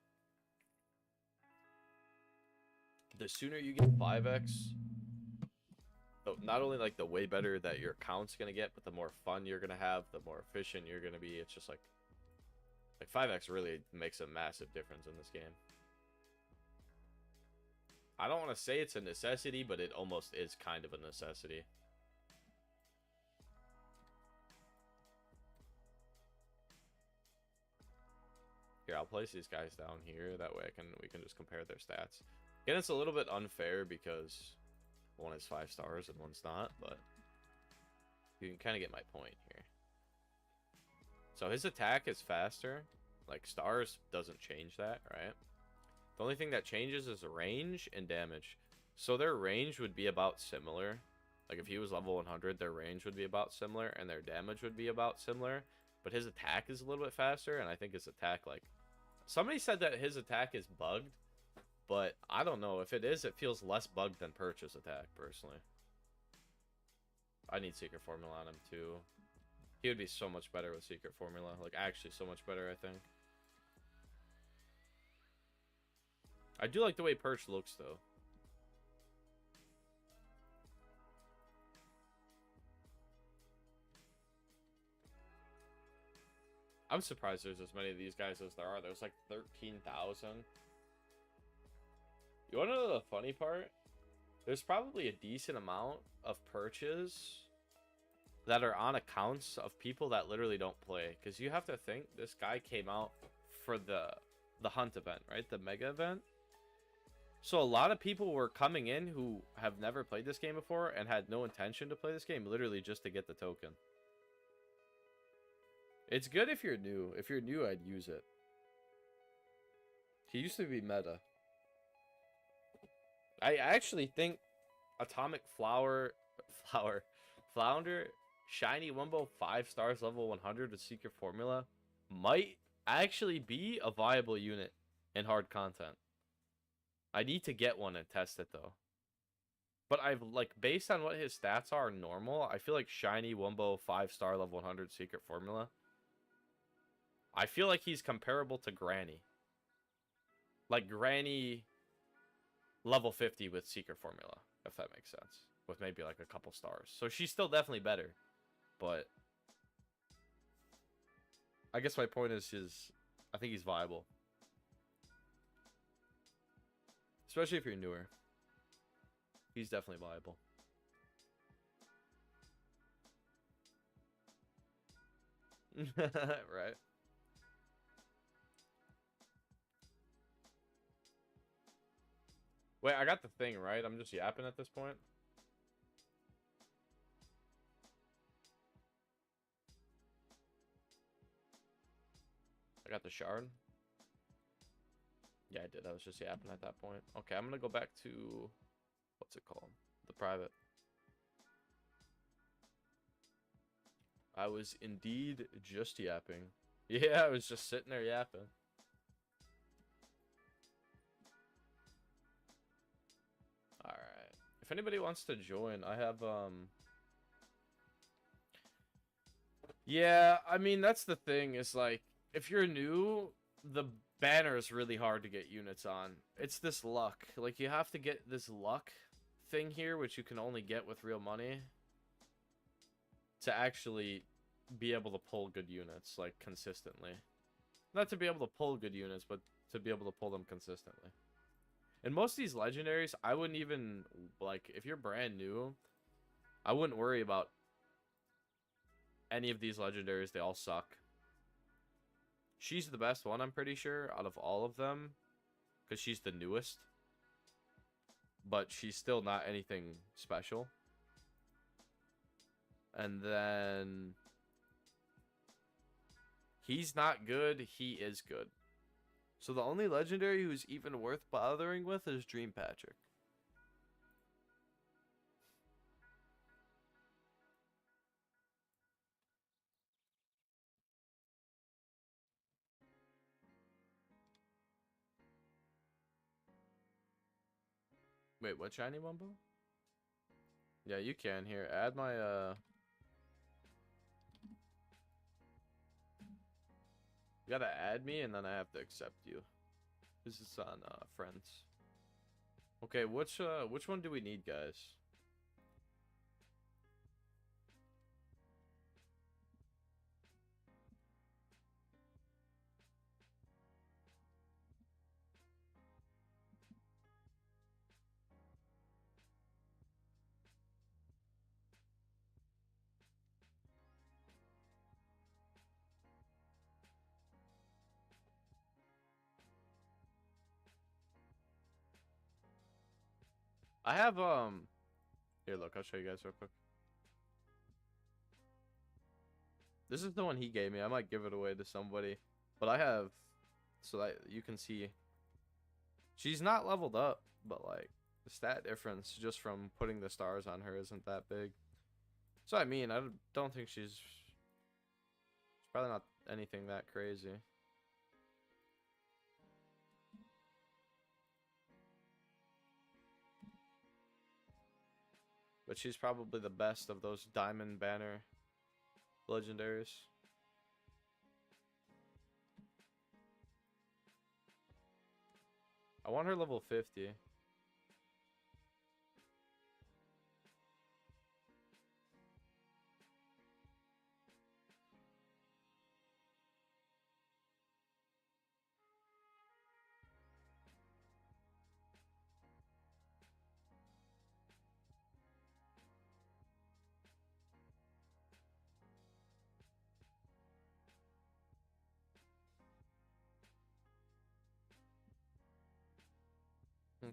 The sooner you get 5x, not only like the way better that your account's gonna get, but the more fun you're gonna have, the more efficient you're gonna be. It's just like 5x really makes a massive difference in this game. I don't want to say it's a necessity, but it almost is kind of a necessity. Here, I'll place these guys down here. That way we can just compare their stats. Again, it's a little bit unfair because one is 5 stars and one's not, but you can kind of get my point here. So his attack is faster. Like, stars doesn't change that, right? The only thing that changes is range and damage. So their range would be about similar. Like, if he was level 100, their range would be about similar, and their damage would be about similar. But his attack is a little bit faster, and I think his attack, like... Somebody said that his attack is bugged, but I don't know. If it is, it feels less bugged than Perch's attack, personally. I need Secret Formula on him, too. He would be so much better with Secret Formula. Like, actually so much better, I think. I do like the way Perch looks, though. I'm surprised there's as many of these guys as there are. There's like 13,000. You want to know the funny part? There's probably a decent amount of Perches that are on accounts of people that literally don't play. Because you have to think, this guy came out for the hunt event, right? The mega event. So a lot of people were coming in who have never played this game before and had no intention to play this game, literally just to get the token. It's good if you're new. If you're new, I'd use it. He used to be meta. I actually think Atomic Flounder, Shiny Wumbo 5 stars level 100 with Secret Formula might actually be a viable unit in hard content. I need to get one and test it though. But I've like based on what his stats are normal, I feel like Shiny Wumbo 5 star level 100 Secret Formula. I feel like he's comparable to Granny. Like Granny level 50 with Secret Formula, if that makes sense. With maybe like a couple stars. So she's still definitely better. But I guess my point is I think he's viable. Especially if you're newer. He's definitely viable. Right. Wait, I got the thing, right? I'm just yapping at this point. I got the shard. Yeah, I did. I was just yapping at that point. Okay, I'm gonna go back to... What's it called? The private. I was indeed just yapping. Yeah, I was just sitting there yapping. Alright. If anybody wants to join, I have, Yeah, I mean, that's the thing, is like, if you're new, the banner is really hard to get units on. It's this luck. Like, you have to get this luck thing here, which you can only get with real money, to actually be able to pull good units, like, consistently. Not to be able to pull good units, but to be able to pull them consistently. And most of these legendaries, I wouldn't even, like, if you're brand new, I wouldn't worry about any of these legendaries. They all suck. She's the best one, I'm pretty sure, out of all of them, because she's the newest. But she's still not anything special. And then... He's not good, he is good. So the only legendary who's even worth bothering with is Dream Patrick. Wait, what shiny Wumbo? Yeah, you can. Here, add my, You gotta add me, and then I have to accept you. This is on, friends. Okay, which one do we need, guys? I have, Here, look, I'll show you guys real quick. This is the one he gave me. I might give it away to somebody. But I have, so that you can see. She's not leveled up, but, like, the stat difference just from putting the stars on her isn't that big. So, I mean, I don't think she's probably not anything that crazy. But she's probably the best of those Diamond Banner legendaries. I want her level 50.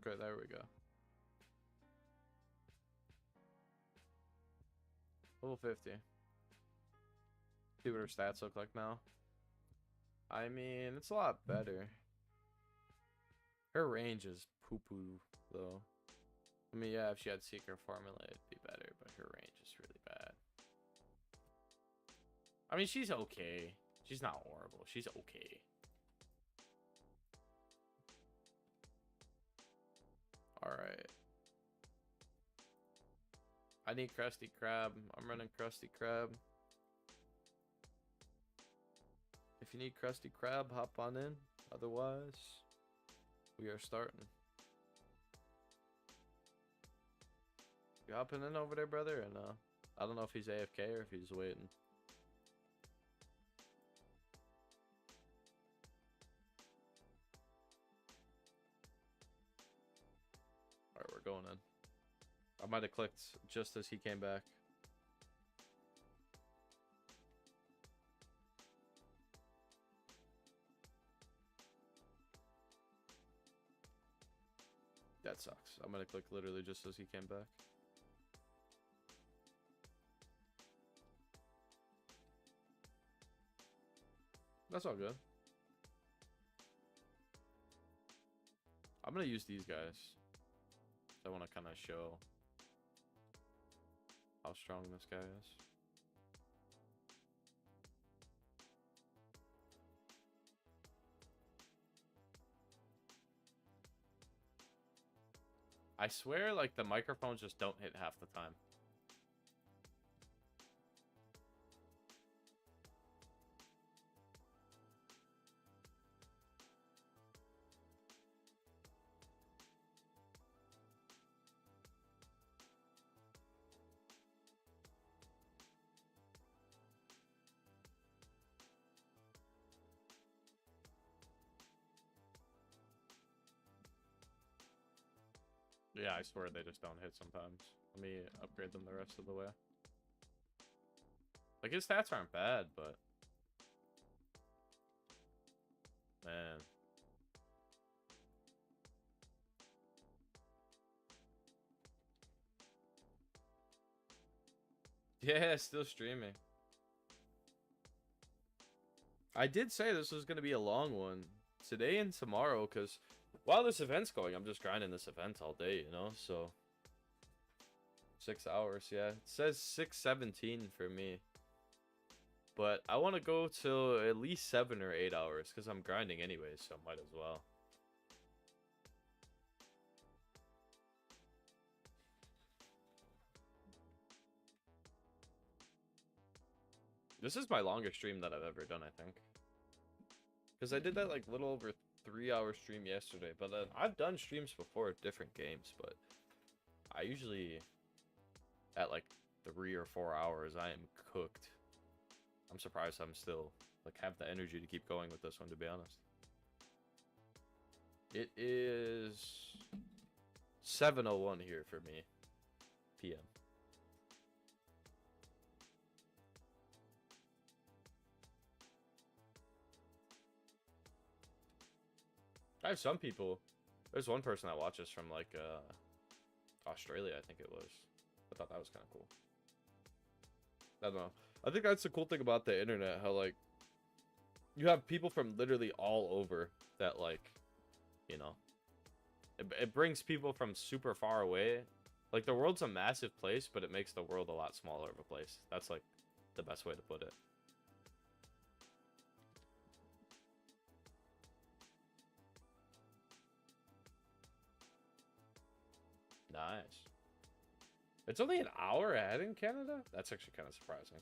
Okay, there we go. Level 50. See what her stats look like now. I mean, it's a lot better. Her range is poo-poo, though. I mean, yeah, if she had Secret Formula, it'd be better, but her range is really bad. I mean, she's okay. She's not horrible. She's okay. Alright. I need Krusty Krab. I'm running Krusty Krab. If you need Krusty Krab, hop on in. Otherwise, we are starting. You hopping in over there, brother? And I don't know if he's AFK or if he's waiting. Alright, we're going in. I might have clicked just as he came back. That sucks. I'm gonna click literally just as he came back. That's all good. I'm gonna use these guys. I want to kind of show how strong this guy is. I swear, like, the microphones just don't hit half the time. Yeah, I swear they just don't hit sometimes. Let me upgrade them the rest of the way. Like, his stats aren't bad, but... Man. Yeah, still streaming. I did say this was going to be a long one. Today and tomorrow, because... while this event's going, I'm just grinding this event all day, you know, so 6 hours, yeah. It says 6:17 for me. But I want to go till at least 7 or 8 hours because I'm grinding anyways, so I might as well. This is my longest stream that I've ever done, I think. Because I did that like little over 3-hour stream yesterday. But then I've done streams before at different games, but I usually at like 3 or 4 hours I am cooked. I'm surprised I'm still like have the energy to keep going with this one, to be honest. It is 7:01 here for me, PM. I have some people. There's one person that watches from like Australia, I think it was. I thought that was kind of cool. I don't know. I think that's the cool thing about the internet, how like you have people from literally all over that like, you know, it brings people from super far away. Like the world's a massive place, but it makes the world a lot smaller of a place. That's like the best way to put it. Nice. It's only an hour ahead in Canada? That's actually kind of surprising.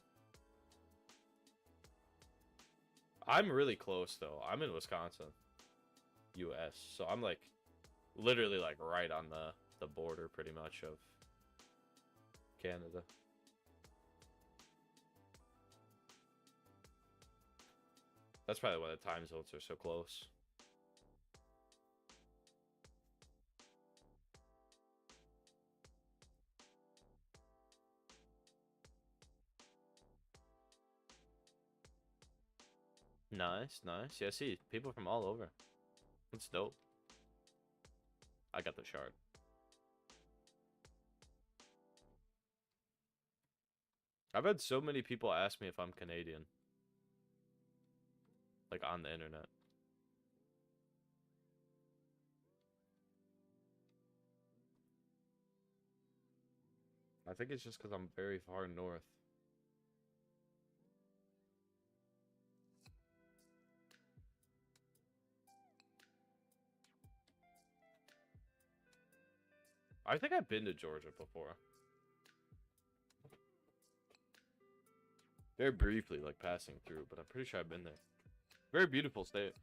I'm really close, though. I'm in Wisconsin, U.S. So I'm, like, literally, like, right on the border, pretty much, of Canada. That's probably why the time zones are so close. Nice, nice. Yeah, see, people from all over. That's dope. I got the shard. I've had so many people ask me if I'm Canadian. Like, on the internet. I think it's just because I'm very far north. I think I've been to Georgia before. Very briefly, like passing through, but I'm pretty sure I've been there. Very beautiful state.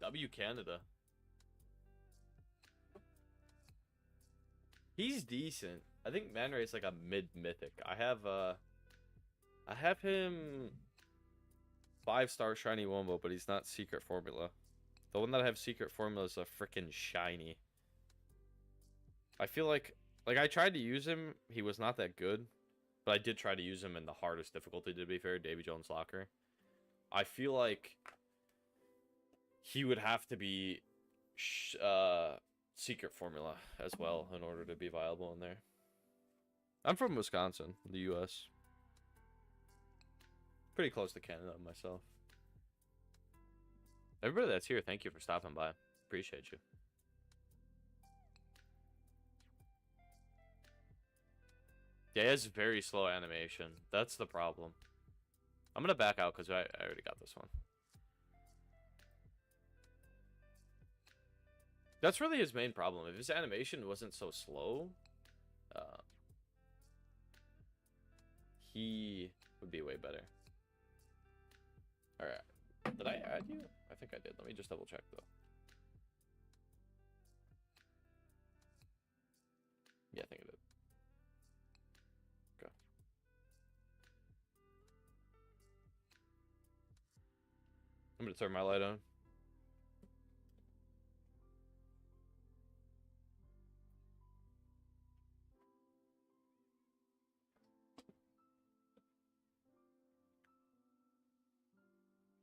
W Canada. He's decent. I think Man Ray's like a mid-mythic. I have him 5-star shiny Wombo, but he's not secret formula. The one that I have secret formula is a freaking shiny. I feel like I tried to use him. He was not that good, but I did try to use him in the hardest difficulty, to be fair, Davy Jones Locker. I feel like he would have to be secret formula as well in order to be viable in there. I'm from Wisconsin, the U.S. Pretty close to Canada myself. Everybody that's here, thank you for stopping by. Appreciate you. Yeah, it has very slow animation. That's the problem. I'm going to back out because I already got this one. That's really his main problem. If his animation wasn't so slow, he would be way better. Alright. Did I add you? I think I did. Let me just double check, though. Yeah, I think I did. Okay. I'm going to turn my light on.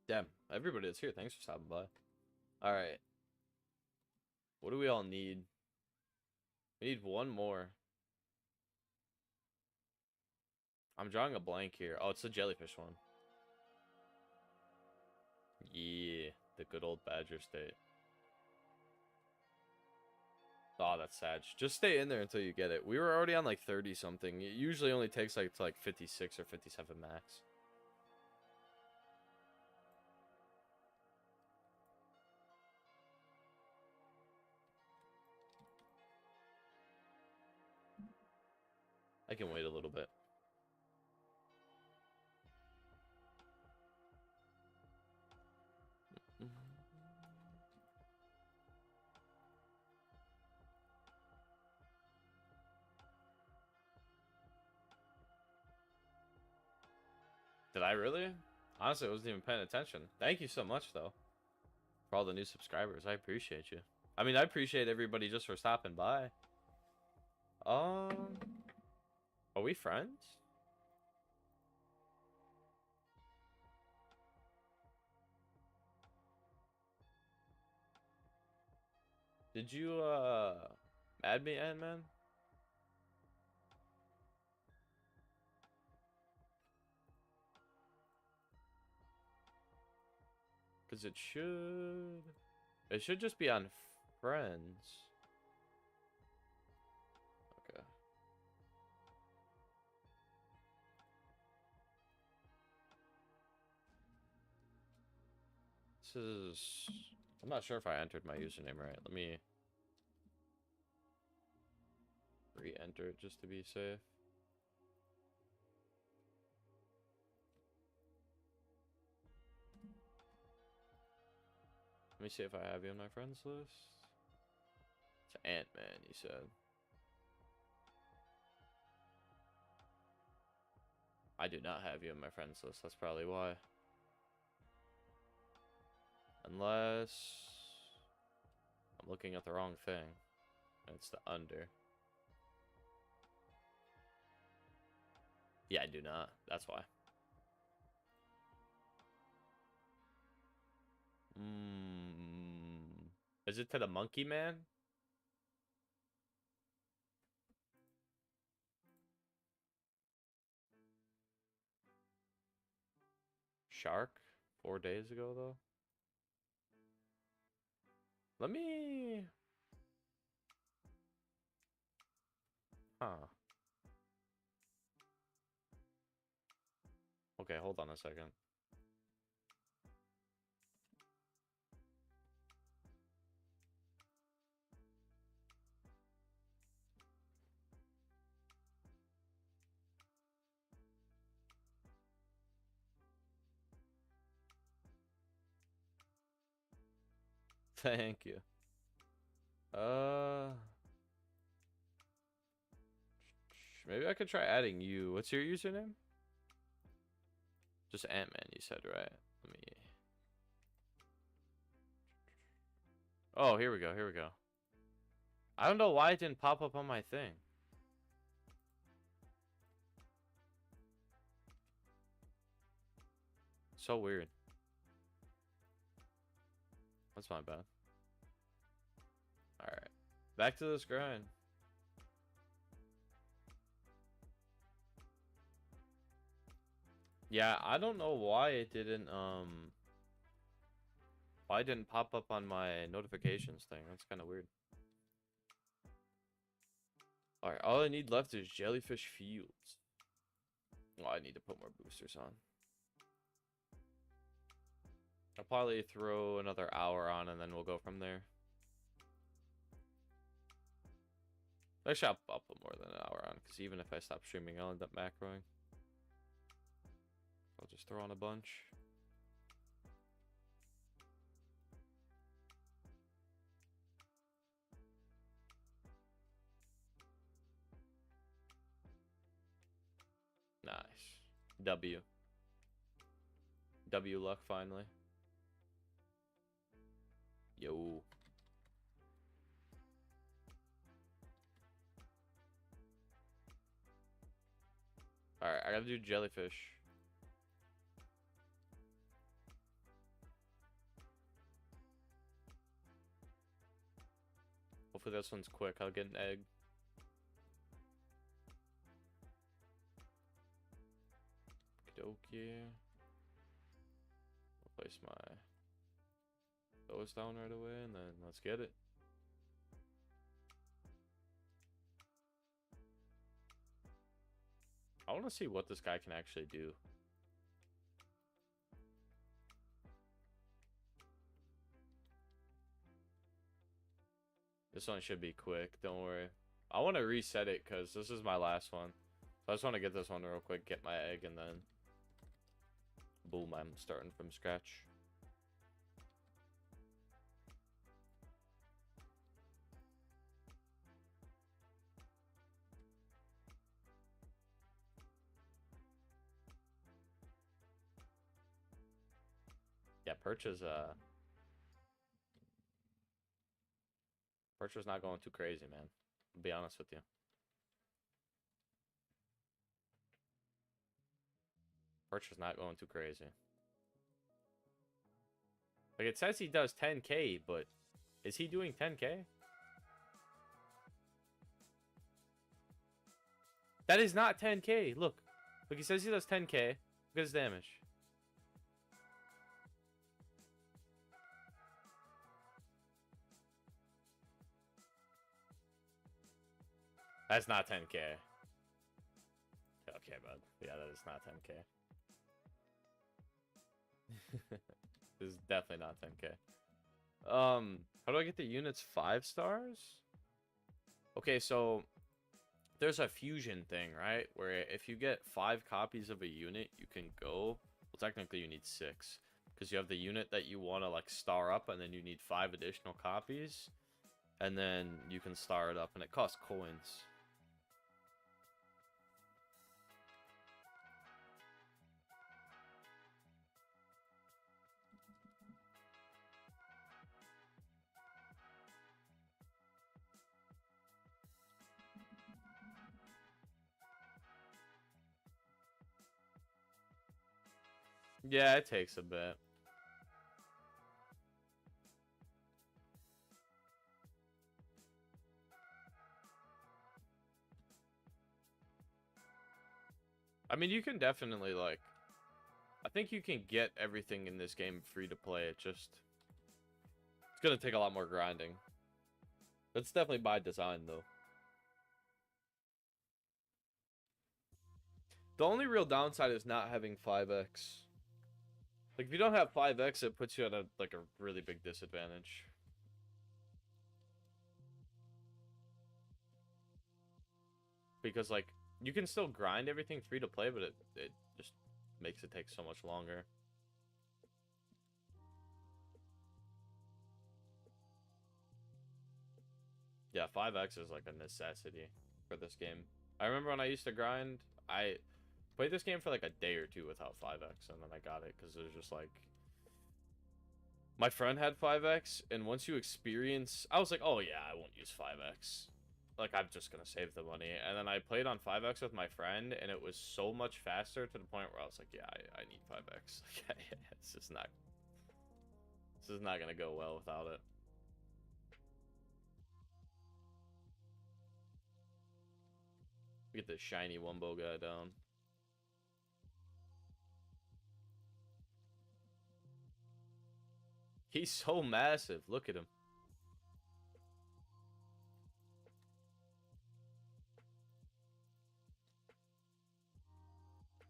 Damn, everybody that's here, thanks for stopping by. Alright. What do we all need? We need one more. I'm drawing a blank here. Oh, it's the jellyfish one. Yeah, the good old Badger State. Oh, that's sad. Just stay in there until you get it. We were already on like 30 something. It usually only takes like 56 or 57 max. I can wait a little bit. Did I really? Honestly, I wasn't even paying attention. Thank you so much, though, for all the new subscribers. I appreciate you. I mean, I appreciate everybody just for stopping by. Are we friends? Did you, add me, Ant-Man? Because it should just be on friends. Okay. This is, I'm not sure if I entered my username right. Let me re-enter it just to be safe. Let me see if I have you on my friends list. It's Ant-Man, you said. I do not have you on my friends list. That's probably why. Unless I'm looking at the wrong thing. It's the under. Yeah, I do not. That's why. Is it to the monkey man? Shark? 4 days ago, though? Let me... Huh. Okay, hold on a second. Thank you. Maybe I could try adding you. What's your username? Just Ant-Man, you said, right? Let me... Oh, here we go, here we go. I don't know why it didn't pop up on my thing. So weird. That's my bad. Alright. Back to this grind. Yeah, I don't know why it didn't, why it didn't pop up on my notifications thing. That's kind of weird. Alright, all I need left is Jellyfish Fields. Well, I need to put more boosters on. I'll probably throw another hour on and then we'll go from there. Actually, I'll put more than an hour on because even if I stop streaming, I'll end up macroing. I'll just throw on a bunch. Nice. W. W luck finally. Yo. Alright, I gotta do jellyfish. Hopefully this one's quick. I'll get an egg. Okie. I'll place my those down right away and then let's get it. I want to see what this guy can actually do. This one should be quick, don't worry. I want to reset it because this is my last one. So I just want to get this one real quick, get my egg, and then boom, I'm starting from scratch. Yeah, Perch is not going too crazy, man. I'll be honest with you. Perch is not going too crazy. Like, it says he does 10K, but is he doing 10K? That is not 10K. Look. Look, he says he does 10K. Look at his damage. That's not 10K. Okay, bud. Yeah, that is not 10K. This is definitely not 10K. How do I get the units 5 stars? Okay, so there's a fusion thing, right? Where if you get 5 copies of a unit, you can go. Well, technically you need 6. Because you have the unit that you want to, like, star up, and then you need 5 additional copies. And then you can star it up, and it costs coins. Yeah, it takes a bit. I mean, you can definitely, like... I think you can get everything in this game free to play. It just... It's gonna take a lot more grinding. That's definitely by design, though. The only real downside is not having 5x. Like, if you don't have 5x, it puts you at a really big disadvantage. Because, like, you can still grind everything free to play, but it just makes it take so much longer. Yeah, 5x is like a necessity for this game. I remember when I used to grind, I played this game for like a day or two without 5x, and then I got it because it was just like... My friend had 5x, and once you experience... I was like, oh yeah, I won't use 5x. Like, I'm just gonna save the money. And then I played on 5x with my friend, and it was so much faster to the point where I was like, yeah, I need 5x. Like, it's just not... This is not gonna go well without it. Get this shiny Wumbo guy down. He's so massive. Look at him.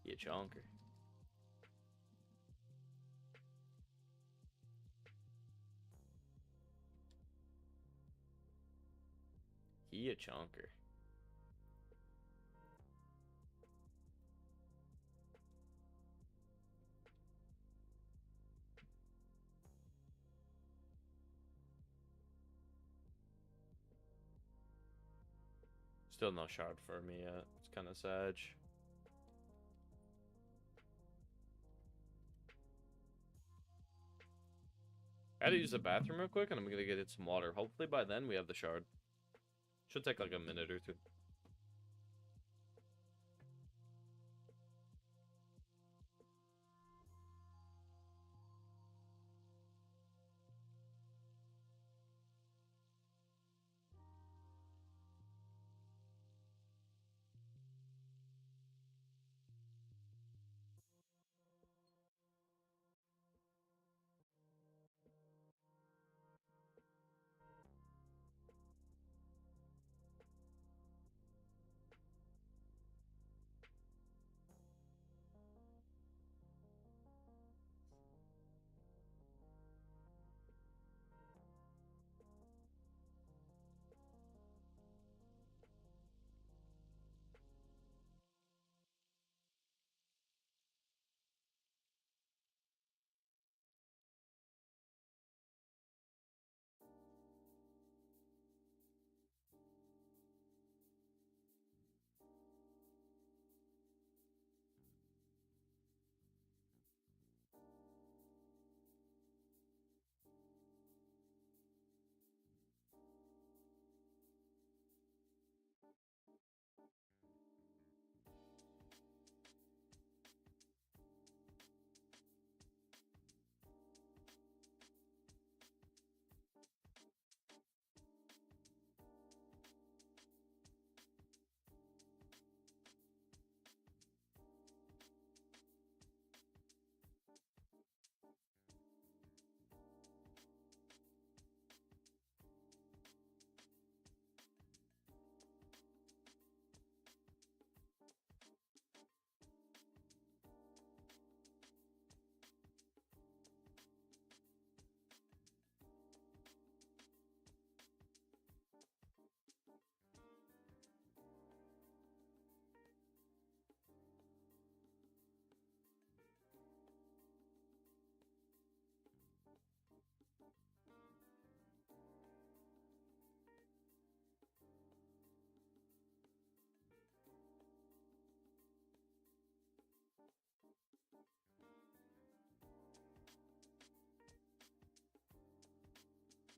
He a chonker. He a chonker. Still no shard for me yet. It's kind of sad. I had to use the bathroom real quick, and I'm gonna get it some water. Hopefully by then we have the shard. Should take like a minute or two.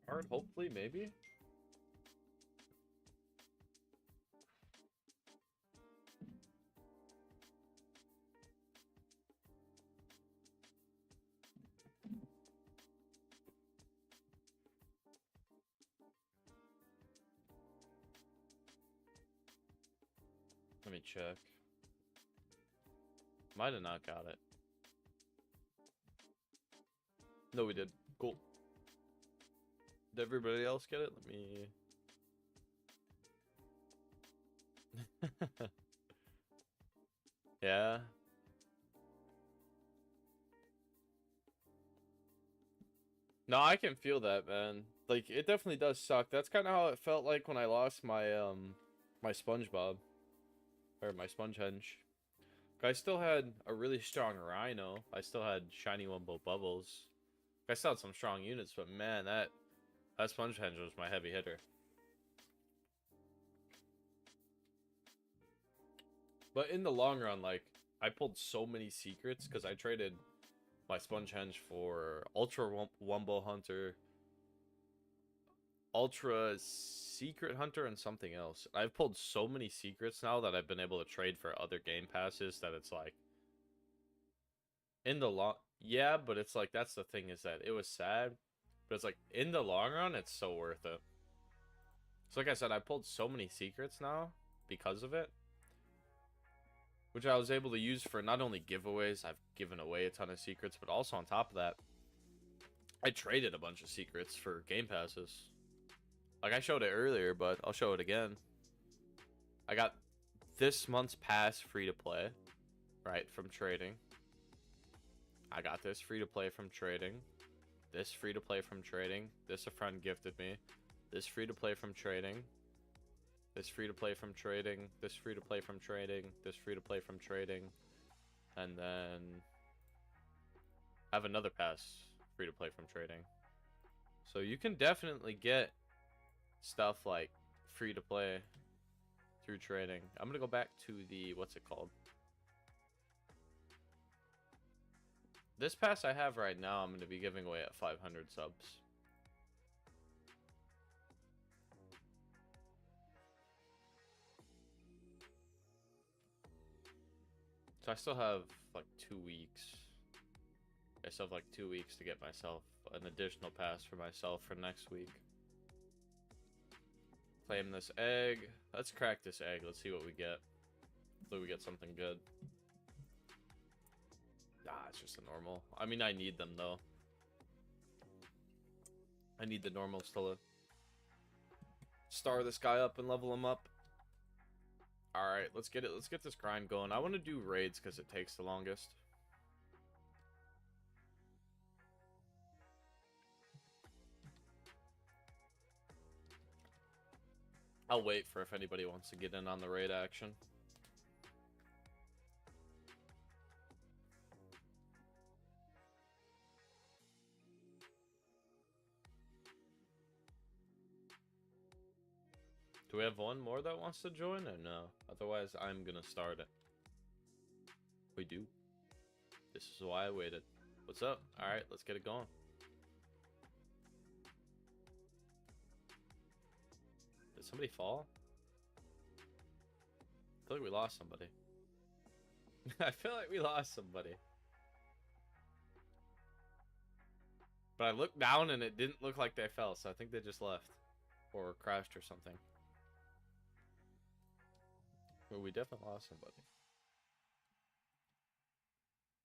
Hard, hopefully, maybe. Let me check. Might have not got it. No, we did. Cool. Did everybody else get it? Let me... Yeah. No, I can feel that, man. Like, it definitely does suck. That's kind of how it felt like when I lost my, my SpongeBob. Or my Spongehenge. I still had a really strong Rhino. I still had Shiny Wumbo Bubbles. I still had some strong units, but man, that Spongehenge was my heavy hitter. But in the long run, like, I pulled so many secrets because I traded my Spongehenge for Ultra Wumbo Hunter, Ultra Secret Hunter, and something else. I've pulled so many secrets now that I've been able to trade for other game passes that it's like... In the long... Yeah, but it's like, that's the thing, is that it was sad. But it's like, in the long run, it's so worth it. So like I said, I pulled so many secrets now because of it. Which I was able to use for not only giveaways, I've given away a ton of secrets, but also on top of that, I traded a bunch of secrets for game passes. Like, I showed it earlier, but I'll show it again. I got this month's pass free to play, right, from trading. I got this free to play from trading. This free to play from trading. This a friend gifted me. This free to play from trading. This free to play from trading. This free to play from trading. This free to play from trading. And then I have another pass free to play from trading. So you can definitely get stuff like free to play through trading. I'm gonna go back to the, what's it called? This pass I have right now, I'm gonna be giving away at 500 subs. So I still have like 2 weeks. I still have like 2 weeks to get myself an additional pass for myself for next week. Claim this egg. Let's crack this egg. Let's see what we get. Hopefully we get something good. Ah, it's just a normal. I mean, I need them though. I need the normals to star this guy up and level him up. Alright, let's get it. Let's get this grind going. I want to do raids because it takes the longest. I'll wait for if anybody wants to get in on the raid action. Do we have one more that wants to join or no? Otherwise, I'm gonna start it. We do. This is why I waited. What's up? Alright, let's get it going. Did somebody fall? I feel like we lost somebody. I feel like we lost somebody. But I looked down and it didn't look like they fell, so I think they just left. Or crashed or something. Well, we definitely lost somebody.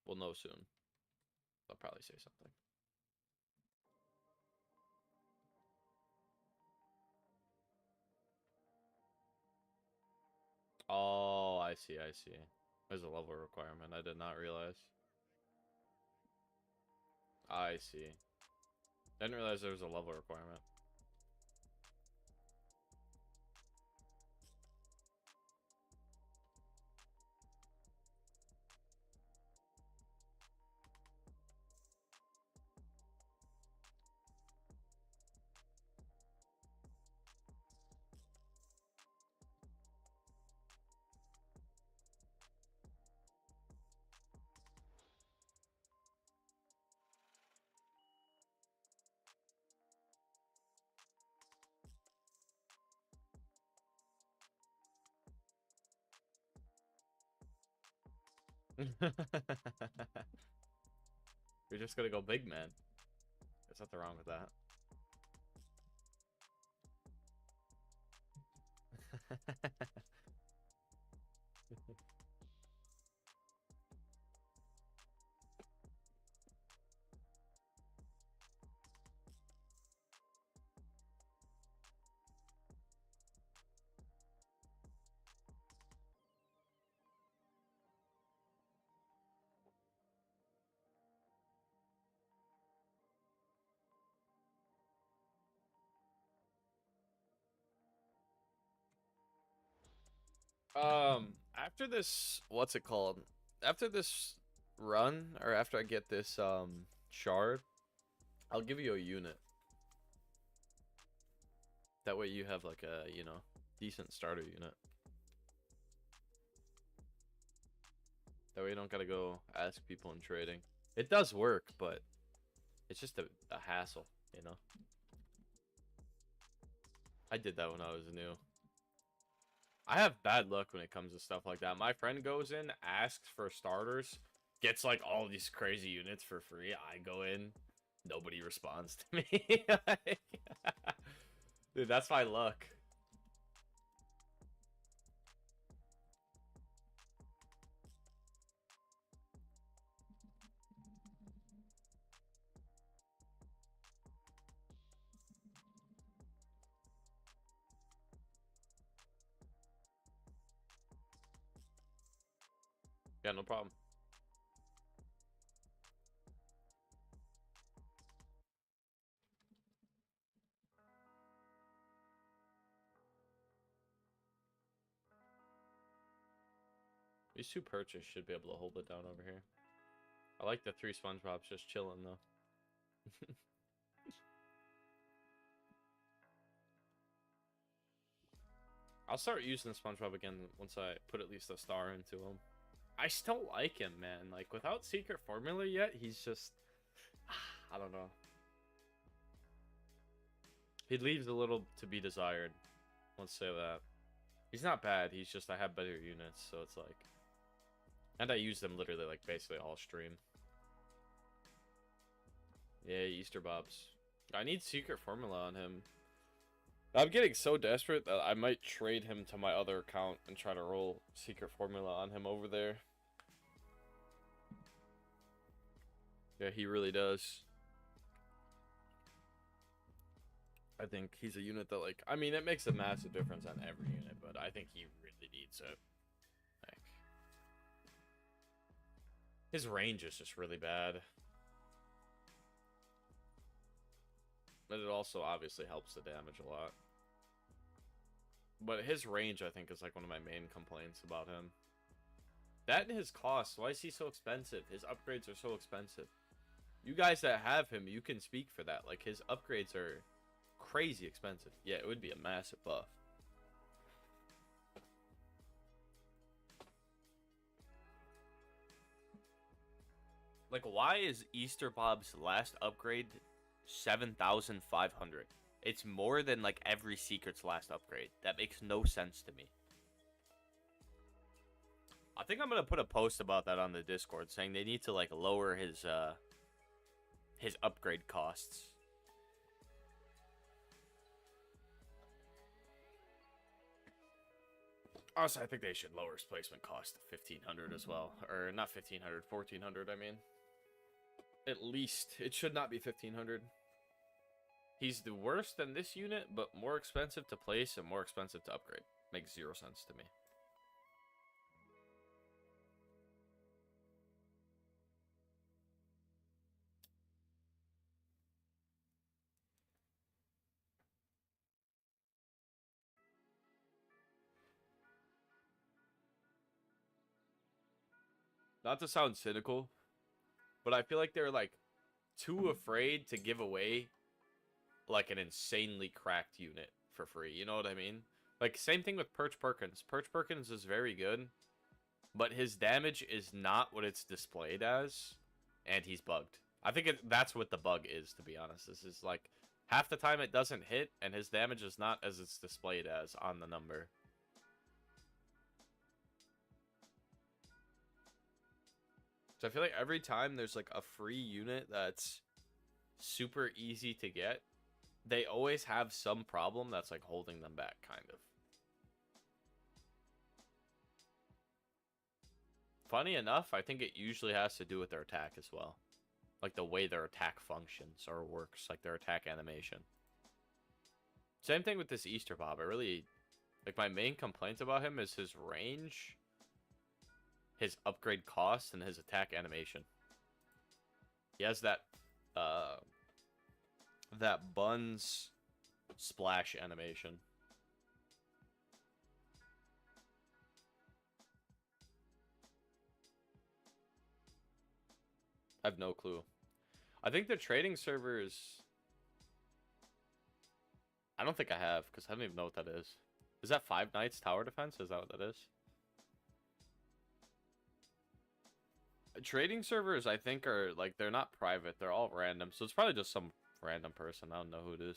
We'll know soon. I'll probably say something. Oh, I see, I see. There's a level requirement. I did not realize. I see. Didn't realize there was a level requirement. You're just gonna go big man. There's nothing wrong with that. After this, what's it called? After this run, or after I get this shard, I'll give you a unit. That way you have like a, you know, decent starter unit. That way you don't gotta go ask people in trading. It does work, but it's just a hassle, you know? I did that when I was new. I have bad luck when it comes to stuff like that. My friend goes in, asks for starters, gets like all these crazy units for free. I go in, nobody responds to me. Dude, that's my luck. Yeah, no problem. These two purchase should be able to hold it down over here. I like the 3 SpongeBobs just chilling though. I'll start using the SpongeBob again once I put at least a star into him. I still like him, man. Like, without secret formula yet, he's just... I don't know. He leaves a little to be desired. Let's say that. He's not bad. He's just, I have better units, so it's like... And I use them literally, like, basically all stream. Yeah, Easter Bobs. I need secret formula on him. I'm getting so desperate that I might trade him to my other account and try to roll secret formula on him over there. Yeah, he really does. I think he's a unit that, like, I mean, it makes a massive difference on every unit, but I think he really needs it. Like, his range is just really bad. But it also obviously helps the damage a lot. But his range, I think, is like one of my main complaints about him. That and his cost. Why is he so expensive? His upgrades are so expensive. You guys that have him, you can speak for that. Like, his upgrades are crazy expensive. Yeah, it would be a massive buff. Like, why is Easter Bob's last upgrade 7,500? It's more than, like, every Secret's last upgrade. That makes no sense to me. I think I'm going to put a post about that on the Discord, saying they need to, like, lower his upgrade costs. Also, I think they should lower his placement cost to 1,500 as well. Or, not 1,500, 1,400, I mean. At least. It should not be 1,500. He's the worst than this unit, but more expensive to place and more expensive to upgrade. Makes 0 sense to me. Not to sound cynical, but I feel like they're, like, too afraid to give away, like, an insanely cracked unit for free. You know what I mean? Like, same thing with Perch Perkins. Perch Perkins is very good, but his damage is not what it's displayed as, and he's bugged. I think that's what the bug is, to be honest. This is, like, half the time it doesn't hit, and his damage is not as it's displayed as on the number. So I feel like every time there's like a free unit that's super easy to get, they always have some problem that's like holding them back, kind of. Funny enough, I think it usually has to do with their attack as well. Like the way their attack functions or works, like their attack animation. Same thing with this Easter Bob. I really, like, my main complaint about him is his range, his upgrade cost, and his attack animation. He has that buns splash animation. I have no clue. I think the trading servers... I don't think I have, because I don't even know what that is. Is that Five Nights Tower Defense? Is that what that is? Trading servers, I think, are, like, they're not private. They're all random. So it's probably just some random person. I don't know who it is.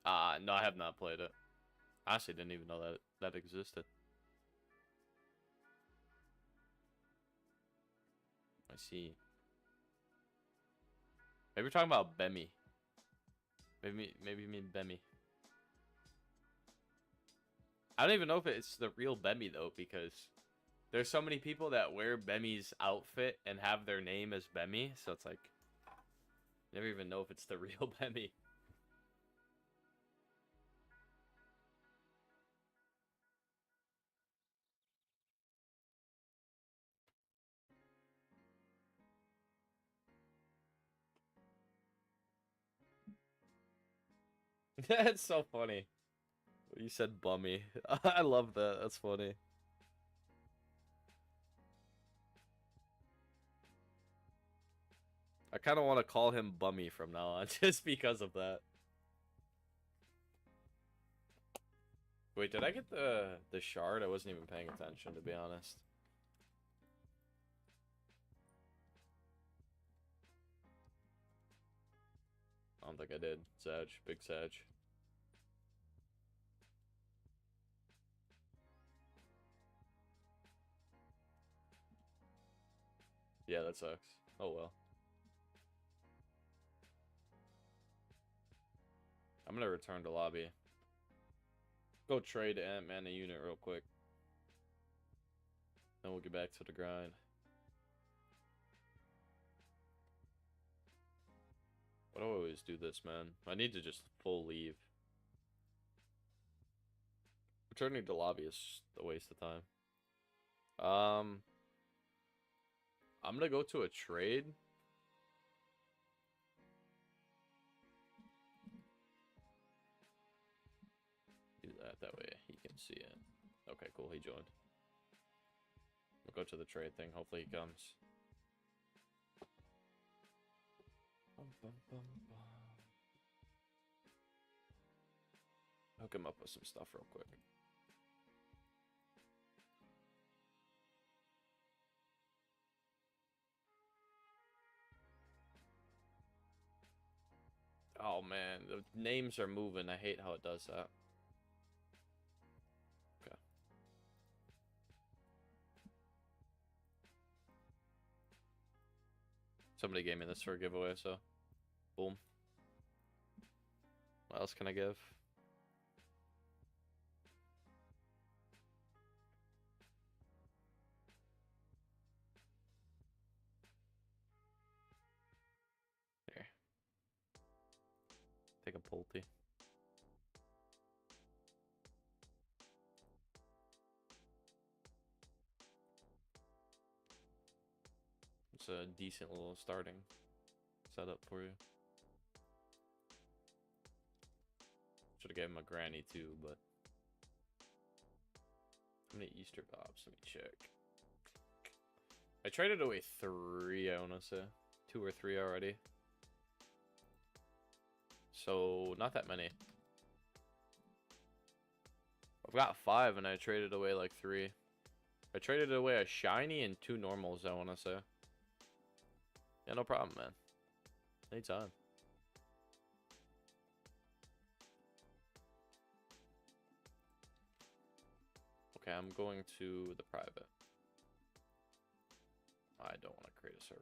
No, I have not played it. I honestly didn't even know that existed. I see. Maybe we're talking about Bemi. Maybe you mean Bemi. I don't even know if it's the real Bemi, though, because there's so many people that wear Bemi's outfit and have their name as Bemi, so it's like, you never even know if it's the real Bemi. That's so funny. You said bummy. I love that. That's funny. I kind of want to call him Bummy from now on, just because of that. Wait, did I get the shard? I wasn't even paying attention, to be honest. I don't think I did. Sag. Big Sag. Yeah, that sucks. Oh well. I'm gonna return to lobby. Go trade Ant-Man a unit real quick. Then we'll get back to the grind. Why do I always do this, man? I need to just full leave. Returning to lobby is a waste of time. I'm gonna go to a trade. Do that way he can see it. Okay, cool. He joined. We'll go to the trade thing. Hopefully he comes. Hook him up with some stuff real quick. Oh man, the names are moving. I hate how it does that. Okay. Somebody gave me this for a giveaway, so boom. What else can I give? Here. Take a Pulte. It's a decent little starting setup for you. Should have gave him a granny too, but how many Easter Bobs? Let me check. I traded away 3, I wanna say. 2 or 3 already. So not that many. I've got 5 and I traded away like 3. I traded away a shiny and 2 normals, I wanna say. Yeah, no problem, man. Anytime. Okay, I'm going to the private. I don't want to create a server.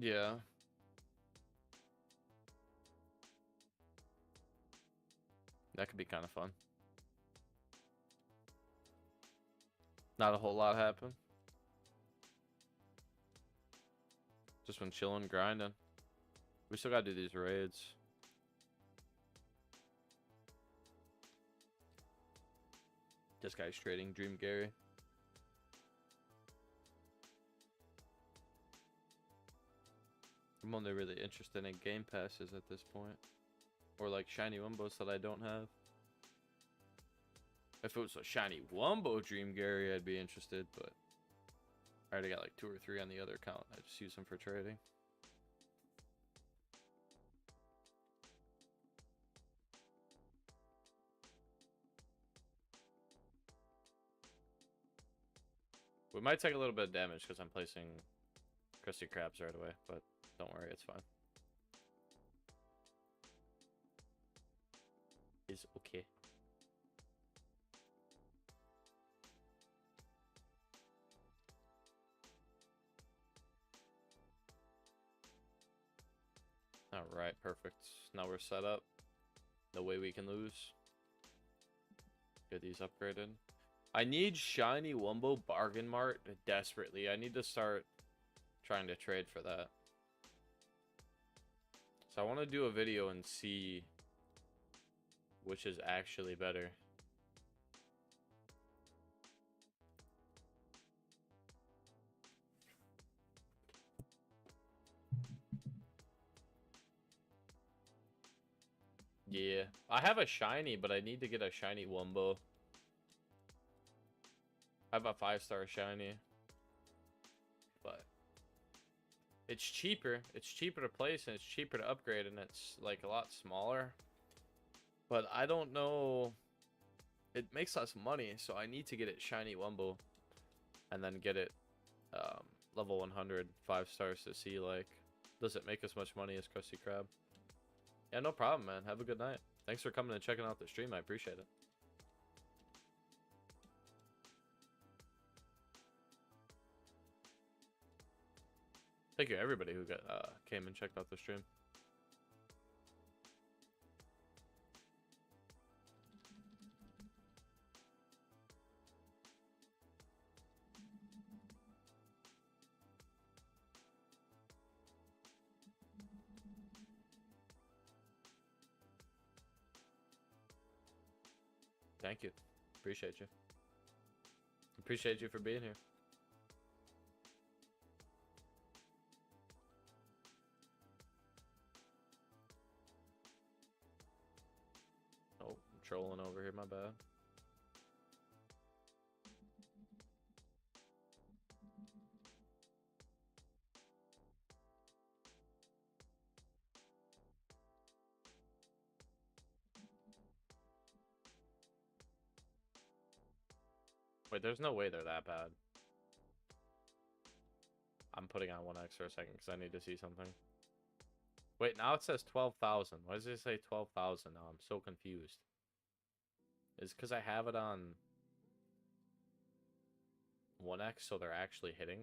Yeah. That could be kind of fun. Not a whole lot happened. Just been chilling, grinding. We still gotta do these raids. This guy's trading Dream Gary. I'm only really interested in game passes at this point. Or like shiny Wumbos that I don't have. If it was a shiny Wumbo Dream Gary, I'd be interested, but I already got like 2 or 3 on the other account. I just use them for trading. We might take a little bit of damage because I'm placing Krusty Krabs right away, but don't worry, it's fine. It's okay. Alright, perfect. Now we're set up. No way we can lose. Get these upgraded. I need shiny Wumbo Bargain Mart desperately. I need to start trying to trade for that. So I want to do a video and see which is actually better. Yeah, I have a shiny, but I need to get a shiny Wumbo. I have a 5-star shiny, but it's cheaper. It's cheaper to place and it's cheaper to upgrade, and it's like a lot smaller. But I don't know. It makes less money, so I need to get it shiny Wumbo, and then get it level 100 5 stars to see like does it make as much money as Krusty Krab. Yeah, no problem, man. Have a good night. Thanks for coming and checking out the stream. I appreciate it. Thank you, everybody who came and checked out the stream. Thank you. Appreciate you. Appreciate you for being here. Oh, I'm trolling over here, my bad. Wait, there's no way they're that bad. I'm putting on 1x for a second because I need to see something. Wait, now it says 12,000. Why does it say 12,000 now? I'm so confused. Is because I have it on 1x, so they're actually hitting?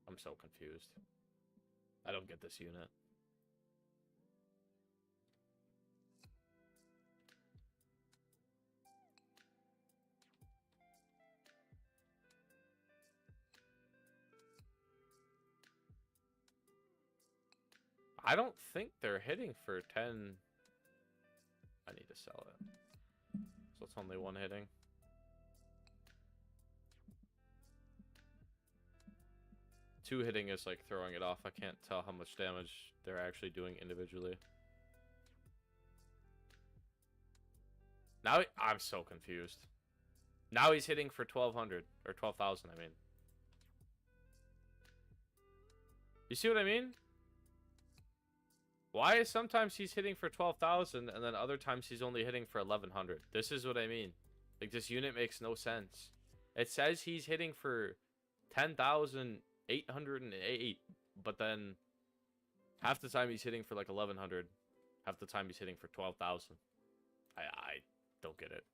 I'm so confused. I don't get this unit. I don't think they're hitting for 10. I need to sell it. So it's only 1 hitting. Two hitting is like throwing it off. I can't tell how much damage they're actually doing individually. Now I'm so confused. Now he's hitting for 1,200 or 12,000. I mean, you see what I mean? Why is sometimes he's hitting for 12,000 and then other times he's only hitting for 1,100? This is what I mean. Like, this unit makes no sense. It says he's hitting for 10,808, but then half the time he's hitting for like 1,100. Half the time he's hitting for 12,000. I don't get it.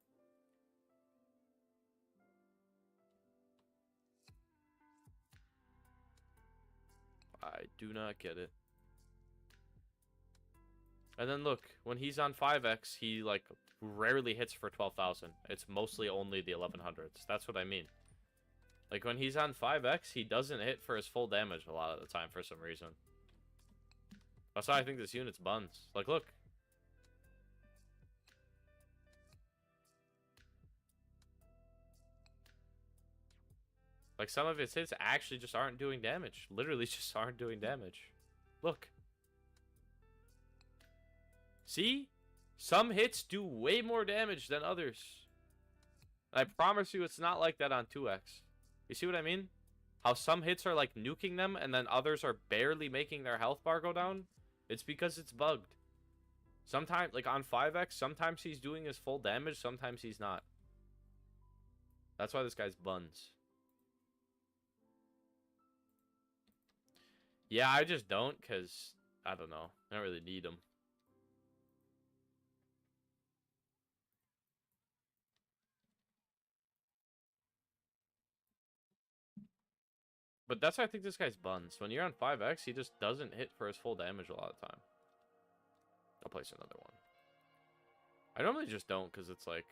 I do not get it. And then look, when he's on 5x, he like rarely hits for 12,000. It's mostly only the 1100s. That's what I mean. Like when he's on 5x, he doesn't hit for his full damage a lot of the time for some reason. That's why I think this unit's buns. Like, look. Like, some of his hits actually just aren't doing damage. Literally just aren't doing damage. Look. See? Some hits do way more damage than others. And I promise you it's not like that on 2x. You see what I mean? How some hits are like nuking them and then others are barely making their health bar go down? It's because it's bugged. Sometimes, like on 5x, sometimes he's doing his full damage, sometimes he's not. That's why this guy's buns. Yeah, I just don't, because, I don't know. I don't really need him. But that's why I think this guy's buns. When you're on 5x, he just doesn't hit for his full damage a lot of the time. I'll place another one. I normally just don't, because it's like,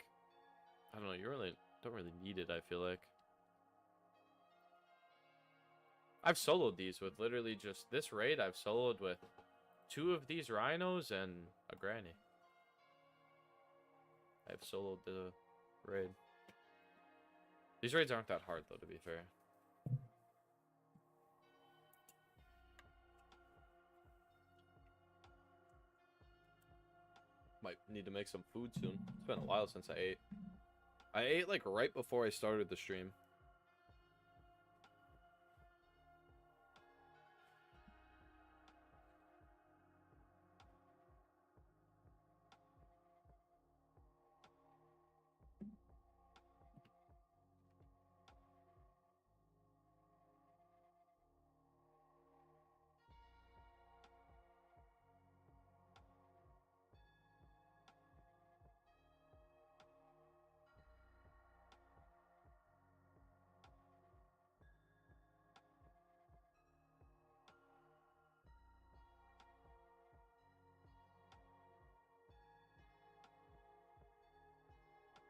I don't know, you really don't really need it, I feel like. I've soloed these with literally just this raid. I've soloed with 2 of these rhinos and a granny. I've soloed the raid. These raids aren't that hard, though, to be fair. Might need to make some food soon. It's been a while since I ate. I ate, like, right before I started the stream.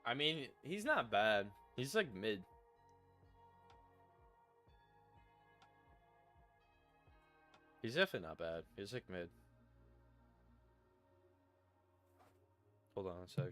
I mean, he's not bad. He's like mid. He's definitely not bad. He's like mid. Hold on a sec.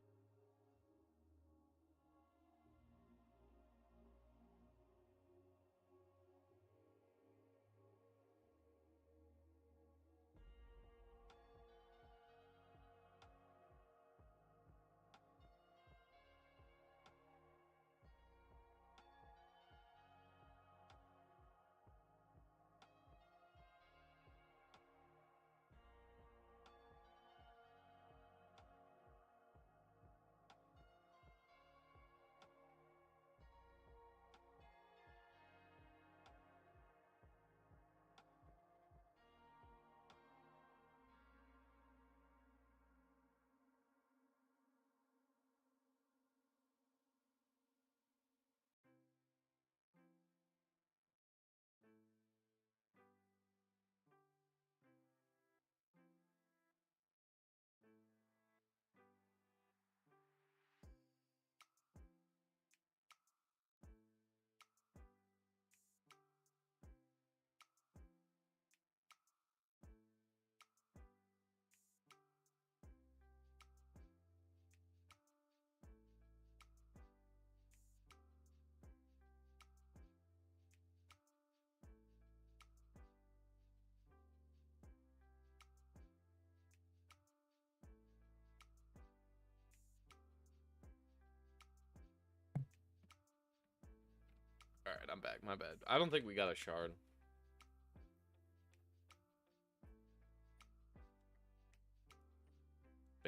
Alright, I'm back. My bad. I don't think we got a shard.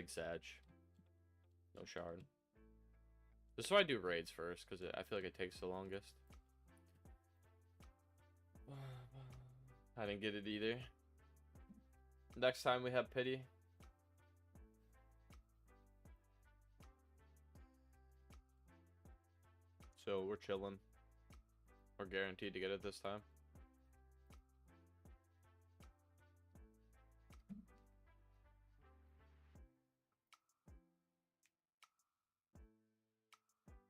big Sag. No shard. This is why I do raids first, because I feel like it takes the longest. I didn't get it either. Next time we have pity. So we're chilling. We're guaranteed to get it this time.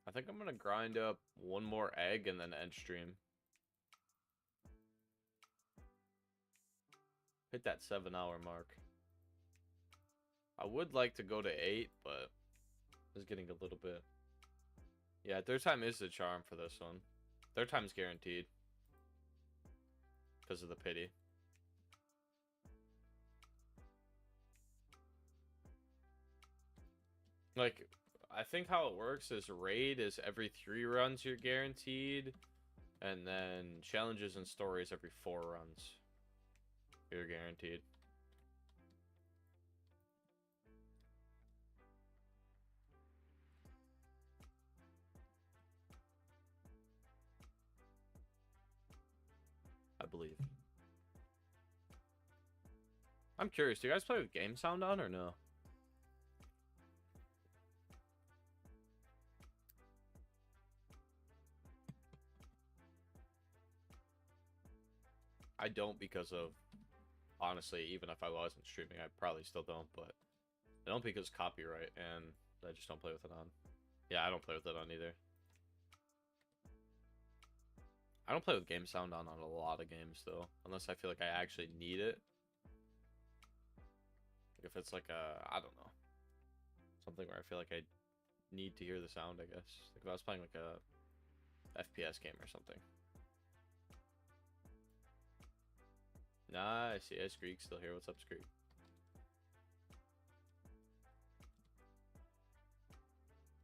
I think I'm gonna grind up one more egg and then end stream. Hit that 7-hour mark. I would like to go to 8, but it's getting a little bit. Yeah, third time is the charm for this one. Third time's guaranteed. Because of the pity. Like, I think how it works is raid is every 3 runs you're guaranteed. And then challenges and stories every 4 runs. You're guaranteed. I believe. I'm curious, do you guys play with game sound on or no? I don't because of, honestly, even if I wasn't streaming, I probably still don't, but I don't because copyright, and I just don't play with it on. Yeah, I don't play with it on either. I don't play with game sound on a lot of games, though, unless I feel like I actually need it. Like if it's like a, I don't know, something where I feel like I need to hear the sound, I guess. Like if I was playing like a FPS game or something. Nah, I see Screek still here. What's up, Screek?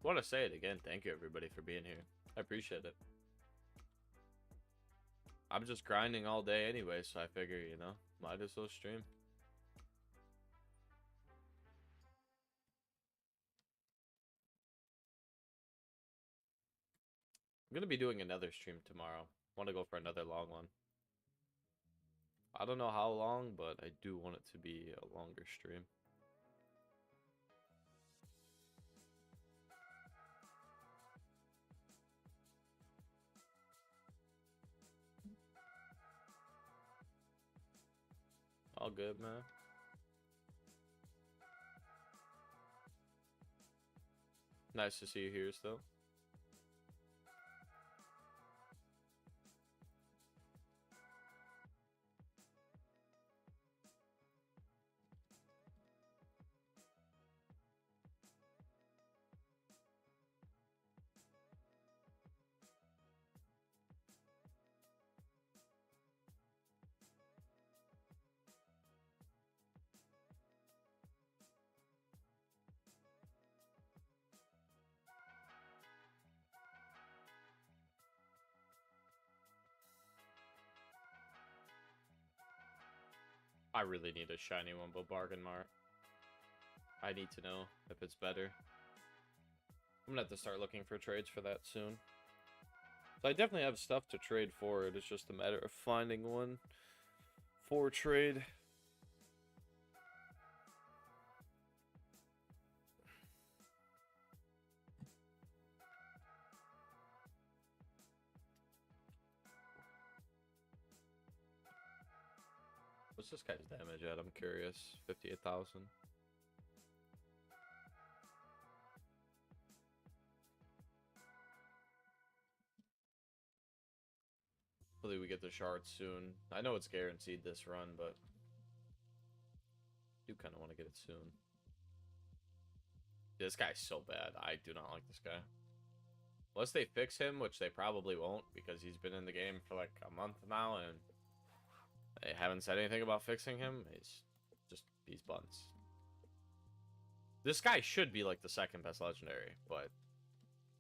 I want to say it again. Thank you, everybody, for being here. I appreciate it. I'm just grinding all day anyway, so I figure, you know, might as well stream. I'm going to be doing another stream tomorrow. I want to go for another long one. I don't know how long, but I do want it to be a longer stream. All good, man. Nice to see you here still. I really need a shiny Wumbo Bargain Mart. I need to know if it's better. I'm gonna have to start looking for trades for that soon. So I definitely have stuff to trade for it. It's just a matter of finding one for trade. What's this guy's damage at? I'm curious. 58,000. Hopefully we get the shard soon. I know it's guaranteed this run, but I do kind of want to get it soon. This guy's so bad. I do not like this guy. Unless they fix him, which they probably won't, because he's been in the game for like a month now, and they haven't said anything about fixing him. He's buns. This guy should be like the second best legendary, but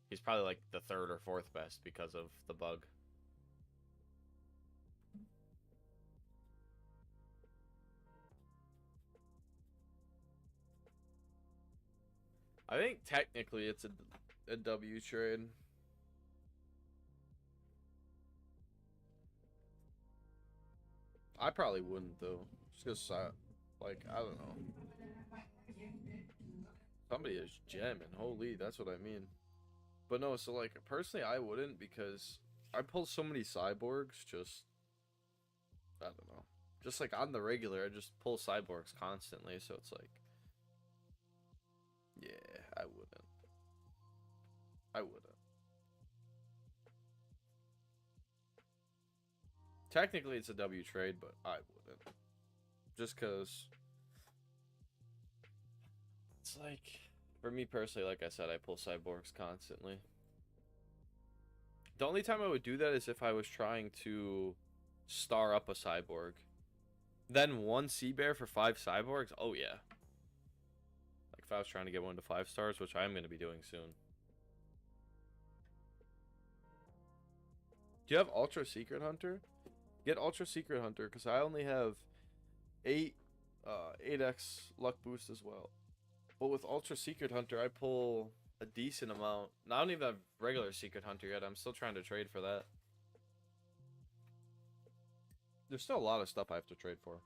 he's probably like the third or fourth best because of the bug. I think technically it's a W trade. I probably wouldn't though, just because like I don't know. Somebody is jamming. Holy, that's what I mean. But no, so like personally, I wouldn't because I pull so many cyborgs. Just I don't know. Just like on the regular, I just pull cyborgs constantly. So it's like, yeah, I wouldn't. I wouldn't. Technically, it's a W trade, but I wouldn't. Just because it's like, for me personally, like I said, I pull cyborgs constantly. The only time I would do that is if I was trying to star up a cyborg. Then one sea bear for 5 cyborgs? Oh, yeah. Like if I was trying to get one to 5 stars, which I am going to be doing soon. Do you have Ultra Secret Hunter? Get Ultra Secret Hunter, because I only have 8x luck boost as well. But with Ultra Secret Hunter, I pull a decent amount. Now, I don't even have regular Secret Hunter yet. I'm still trying to trade for that. There's still a lot of stuff I have to trade for.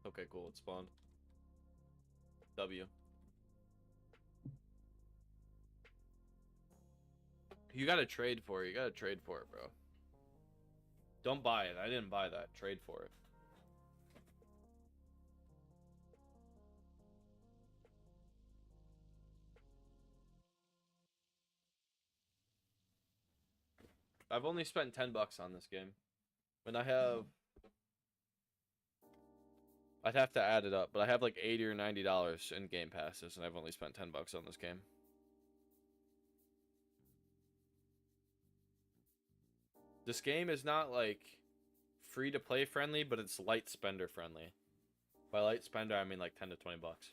Okay, cool. It spawned. W. You gotta trade for it. You gotta trade for it, bro. Don't buy it. I didn't buy that. Trade for it. I've only spent 10 bucks on this game. And I'd have to add it up, but I have like $80 or $90 in game passes, and I've only spent 10 bucks on this game. This game is not like free to play friendly, but it's light spender friendly. By light spender, I mean like 10 to 20 bucks.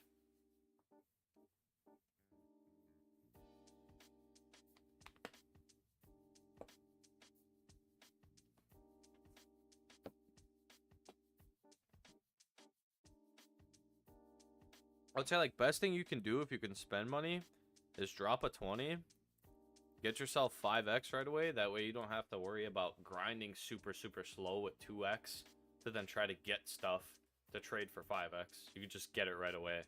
I'd say like best thing you can do if you can spend money is drop a 20. Get yourself 5x right away. That way you don't have to worry about grinding super slow with 2x to then try to get stuff to trade for 5x. You can just get it right away.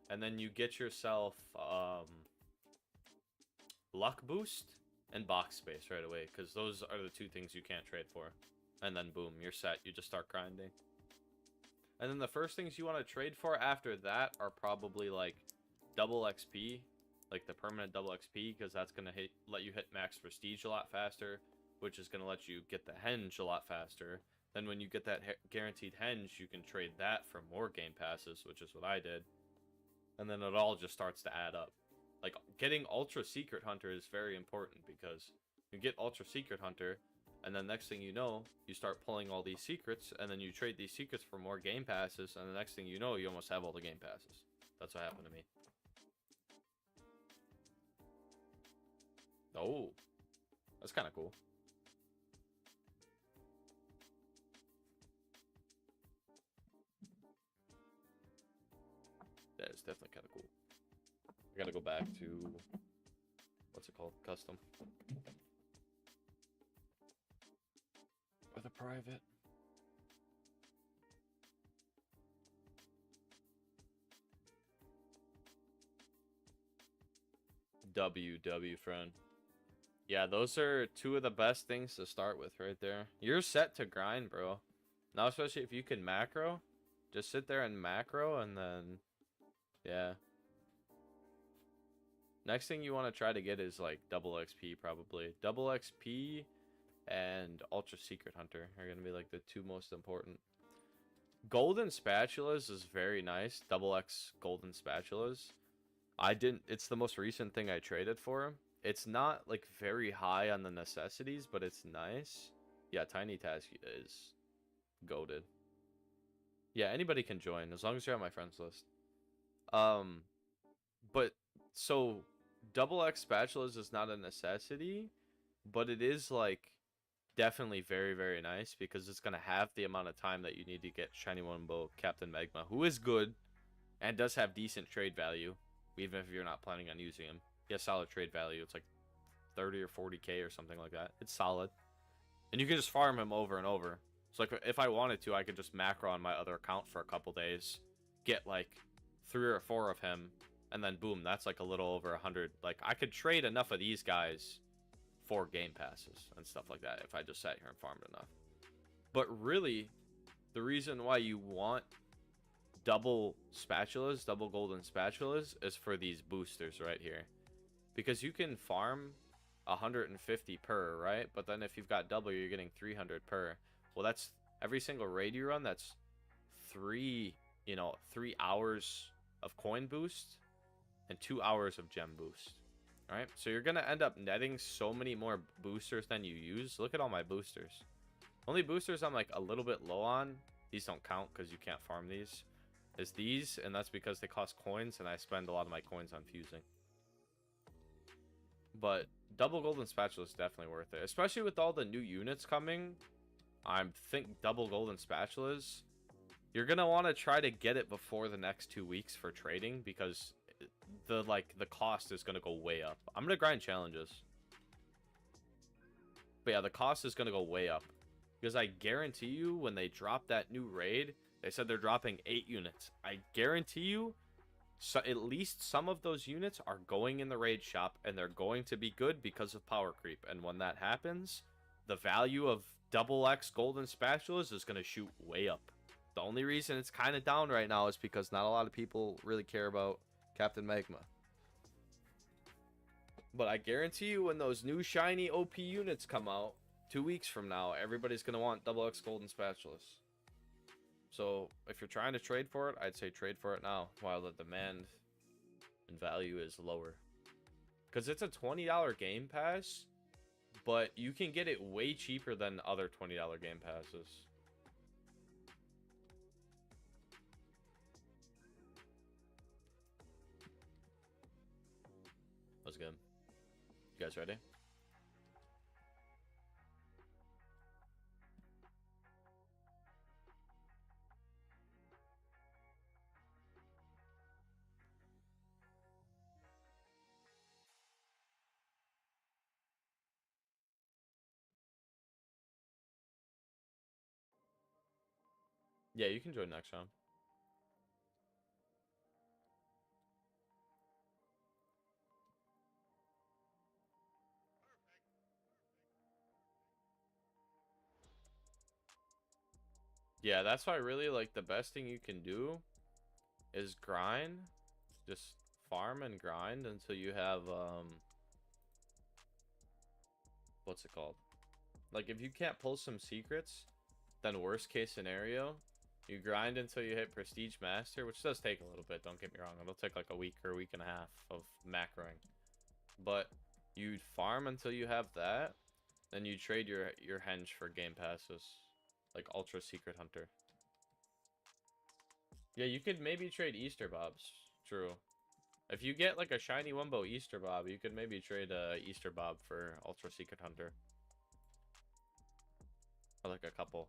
And then you get yourself luck boost and box space right away, because those are the 2 things you can't trade for. And then boom, you're set. You just start grinding. And then the first things you want to trade for after that are probably like double XP, like the permanent double XP, because that's going to let you hit max prestige a lot faster, which is going to let you get the henge a lot faster. Then when you get that guaranteed henge, you can trade that for more game passes, which is what I did. And then it all just starts to add up. Like getting Ultra Secret Hunter is very important, because you get Ultra Secret Hunter, and then next thing you know, you start pulling all these secrets, and then you trade these secrets for more game passes, and the next thing you know, you almost have all the game passes. That's what happened to me. Oh, that's kind of cool. That is definitely kind of cool. I gotta go back to, what's it called? Custom. Or the private. W, friend. Yeah, those are 2 of the best things to start with right there. You're set to grind, bro. Now, especially if you can macro. Just sit there and macro, and then, yeah. Next thing you want to try to get is like double XP, probably. Double XP and Ultra Secret Hunter are going to be like the 2 most important. Golden Spatulas is very nice. Double X Golden Spatulas. It's the most recent thing I traded for. It's not like very high on the necessities, but it's nice. Yeah, Tiny Task is goated. Yeah, anybody can join as long as you're on my friends list. Um, but so double X spatulas is not a necessity, but it is like definitely very, very nice because it's gonna have the amount of time that you need to get Shiny Wumbo Captain Magma, who is good and does have decent trade value, even if you're not planning on using him. He has solid trade value. It's like 30 or 40k or something like that. It's solid. And you can just farm him over and over. So like if I wanted to, I could just macro on my other account for a couple days, get like 3 or 4 of him, and then boom, that's like a little over 100. Like I could trade enough of these guys for game passes and stuff like that if I just sat here and farmed enough. But really, the reason why you want double spatulas, double golden spatulas, is for these boosters right here. Because you can farm 150 per, right? But then if you've got double, you're getting 300 per. Well, that's every single raid you run, that's 3 hours of coin boost and 2 hours of gem boost. All right, so you're gonna end up netting so many more boosters than you use. Look at all my boosters. Only boosters I'm like a little bit low on, these don't count because you can't farm these, is these, and that's because they cost coins and I spend a lot of my coins on fusing. But double golden spatula is definitely worth it, especially with all the new units coming. I think double golden spatulas, you're gonna want to try to get it before the next 2 weeks for trading, because the cost is gonna go way up. I'm gonna grind challenges, but yeah, the cost is gonna go way up because I guarantee you when they drop that new raid, they said they're dropping 8 units. I guarantee you, so at least some of those units are going in the raid shop, and they're going to be good because of power creep. And when that happens, the value of double X golden spatulas is gonna shoot way up. The only reason it's kind of down right now is because not a lot of people really care about Captain Magma. But I guarantee you when those new shiny OP units come out 2 weeks from now, everybody's going to want double X golden spatulas. So if you're trying to trade for it, I'd say trade for it now while the demand and value is lower. Because it's a $20 game pass, but you can get it way cheaper than other $20 game passes. That's good. You guys ready? Yeah, you can join next round. Yeah, that's why really like the best thing you can do is grind. Just farm and grind until you have what's it called? Like if you can't pull some secrets, then worst case scenario, you grind until you hit Prestige Master, which does take a little bit, don't get me wrong. It'll take like a week or a week and a half of macroing. But you farm until you have that, then you trade your henge for game passes. Like Ultra Secret Hunter. Yeah, you could maybe trade Easter Bobs. True. If you get like a shiny Wumbo Easter Bob, you could maybe trade a Easter Bob for Ultra Secret Hunter. Or like a couple.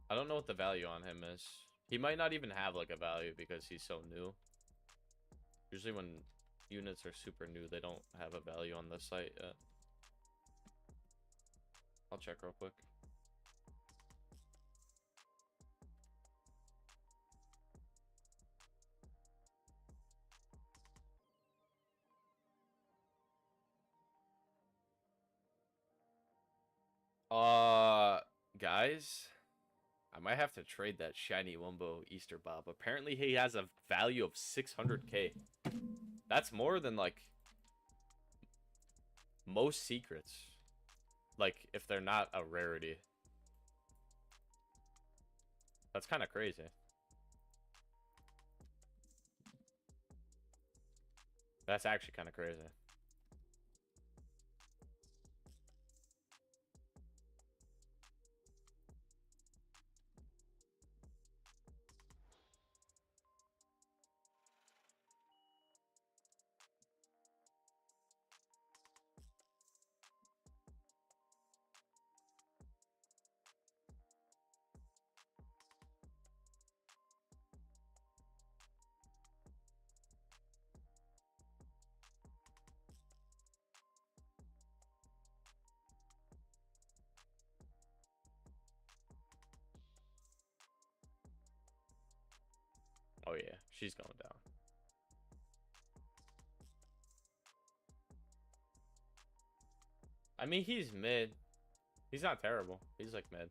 I don't know what the value on him is. He might not even have like a value because he's so new. Usually when units are super new, they don't have a value on the site yet. I'll check real quick. Guys, I might have to trade that shiny Wumbo Easter Bob. Apparently he has a value of 600k. That's more than like most secrets. Like if they're not a rarity. That's kind of crazy. That's actually kind of crazy. Oh yeah, she's going down. I mean, he's mid. He's not terrible. He's like mid.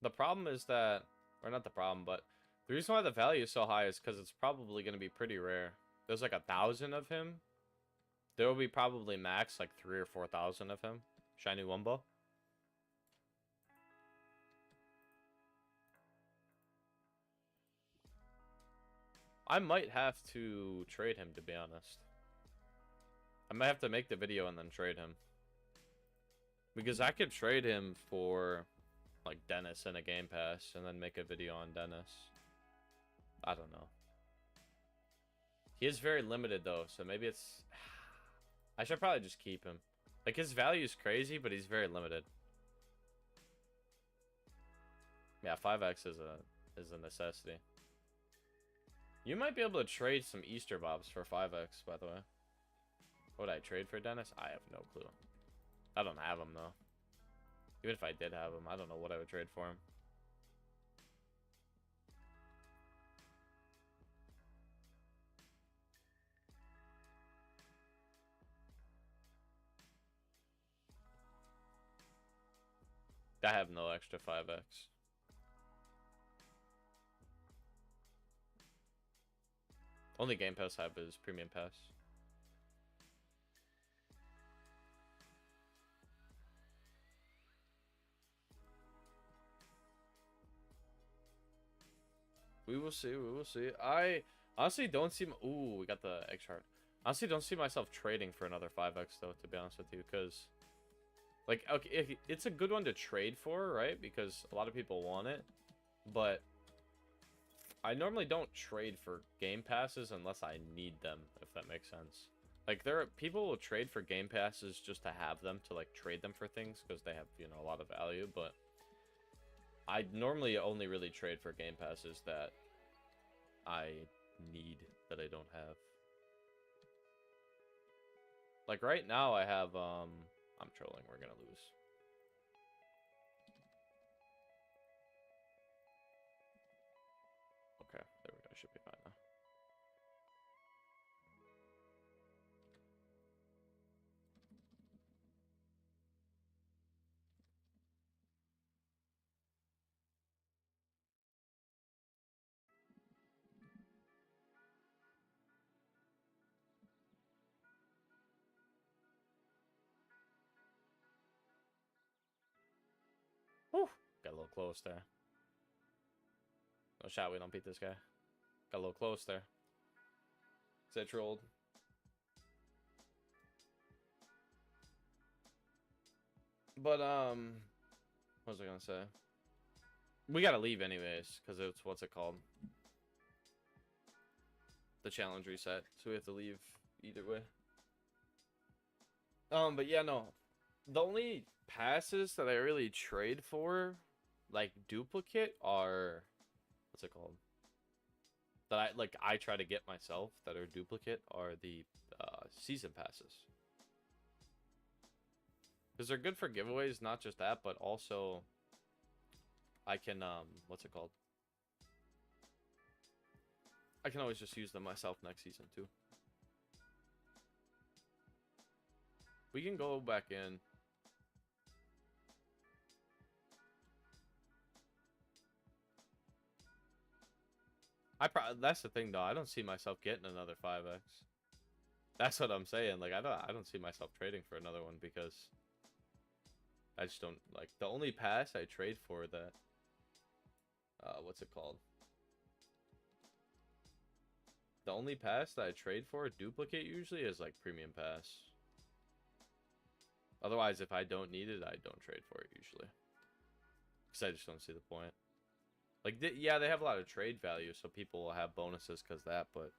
The problem is that, or not the problem, but the reason why the value is so high is because it's probably going to be pretty rare. There's like 1,000 of him. There will be probably max like 3,000 or 4,000 of him. Shiny Wumbo. I might have to trade him, to be honest. I might have to make the video and then trade him. Because I could trade him for like Dennis in a Game Pass and then make a video on Dennis. I don't know. He is very limited though, so maybe it's... I should probably just keep him. Like, his value is crazy, but he's very limited. Yeah, 5x is a necessity. You might be able to trade some Easter Bobs for 5x, by the way. What would I trade for Dennis? I have no clue. I don't have him, though. Even if I did have him, I don't know what I would trade for him. I have no extra 5x. Only Game Pass I have is Premium Pass. We will see. We will see. I honestly don't see... Ooh, we got the X chart. Honestly, don't see myself trading for another 5x, though, to be honest with you, because... Like, okay, it's a good one to trade for, right? Because a lot of people want it. But I normally don't trade for Game Passes unless I need them, if that makes sense. Like, people will trade for Game Passes just to have them, to, like, trade them for things, because they have, you know, a lot of value, but I normally only really trade for Game Passes that I need, that I don't have. Like, right now I have, I'm trolling, we're gonna lose. Okay, there we go, should be fine now. Whew, got a little close there. No shot, we don't beat this guy. Got a little close there. Is that trolled? But, what was I gonna say? We gotta leave anyways, because it's, what's it called? The challenge reset, so we have to leave either way. But yeah, no. The only passes that I really trade for, like, duplicate, are... What's it called? That I try to get myself that are duplicate are the season passes. Because they're good for giveaways, not just that, but also I can, what's it called? I can always just use them myself next season, too. We can go back in. That's the thing, though. I don't see myself getting another 5x. That's what I'm saying. Like, I don't see myself trading for another one because I just don't, like, the only pass I trade for that, what's it called? The only pass that I trade for, duplicate usually, is, like, Premium Pass. Otherwise, if I don't need it, I don't trade for it usually. Because I just don't see the point. Like, yeah, they have a lot of trade value, so people will have bonuses because that, but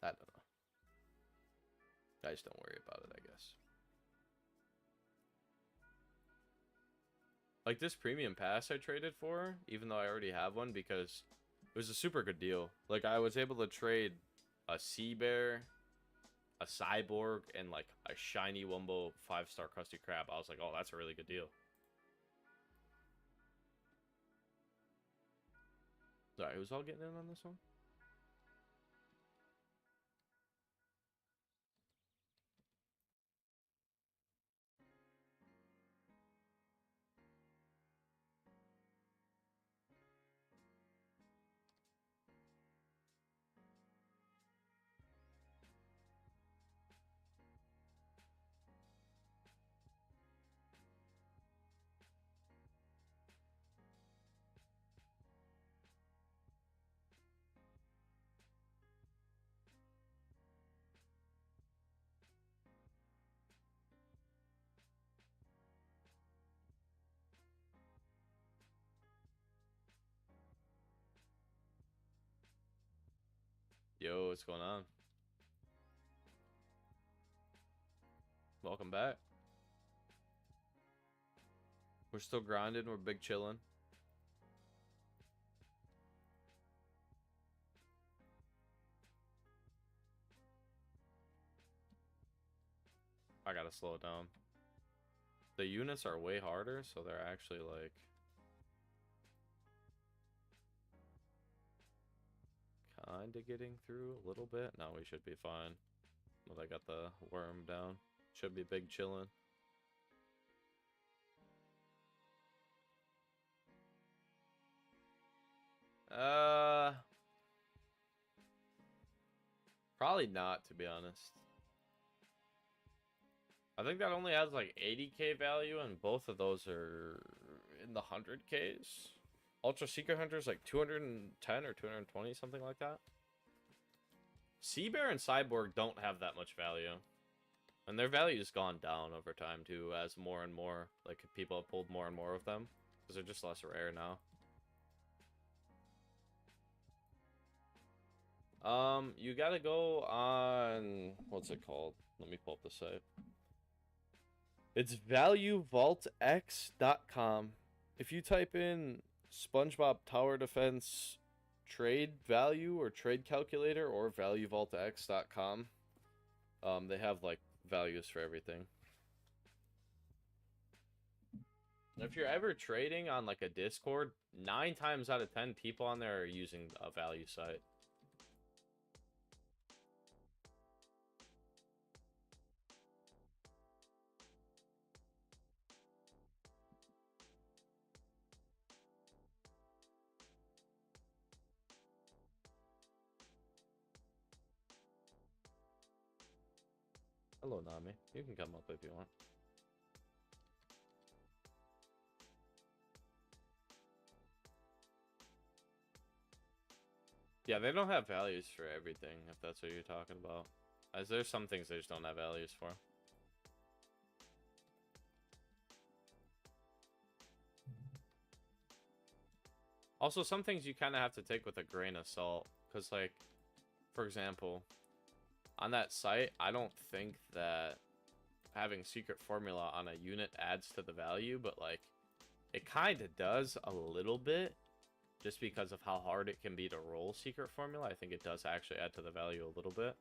I don't know. I just don't worry about it, I guess. Like, this Premium Pass I traded for, even though I already have one, because it was a super good deal. Like, I was able to trade a Sea Bear, a Cyborg, and, like, a shiny Wumbo 5-star Krusty Krab. I was like, oh, that's a really good deal. Sorry, who's all getting in on this one? Yo, what's going on? Welcome back. We're still grinding. We're big chilling. I gotta slow it down. The units are way harder, so they're actually like kind of getting through a little bit. No, we should be fine. Well, I got the worm down. Should be big chilling. Probably not, to be honest. I think that only has like 80k value, and both of those are in the 100ks. Ultra Secret Hunter is like 210 or 220, something like that. Sea Bear and Cyborg don't have that much value. And their value has gone down over time, too, as more and more, like, people have pulled more and more of them. Because they're just less rare now. You gotta go on... What's it called? Let me pull up the site. It's valuevaultx.com. If you type in SpongeBob Tower Defense trade value or trade calculator or valuevaultx.com, they have, like, values for everything. If you're ever trading on like a Discord, 9 times out of 10 people on there are using a value site. Hello, Nami. You can come up if you want. Yeah, they don't have values for everything, if that's what you're talking about. As there's some things they just don't have values for. Also, some things you kind of have to take with a grain of salt. Because, like, for example, on that site, I don't think that having secret formula on a unit adds to the value, but, like, it kind of does a little bit. Just because of how hard it can be to roll secret formula, I think it does actually add to the value a little bit.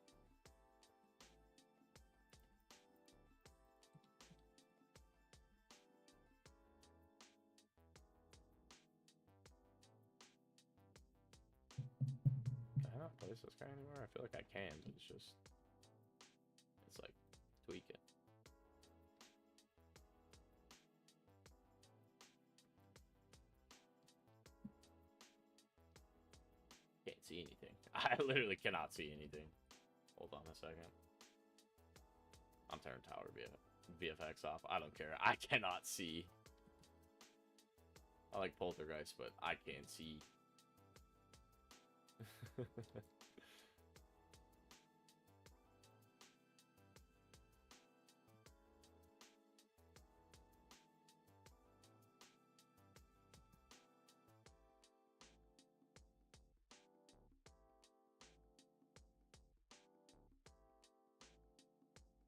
Can I not place this guy anymore? I feel like I can, but it's just... It's like, tweaking. Can't see anything. I literally cannot see anything. Hold on a second. I'm turning Tower VFX off. I don't care. I cannot see. I like Poltergeist, but I can't see.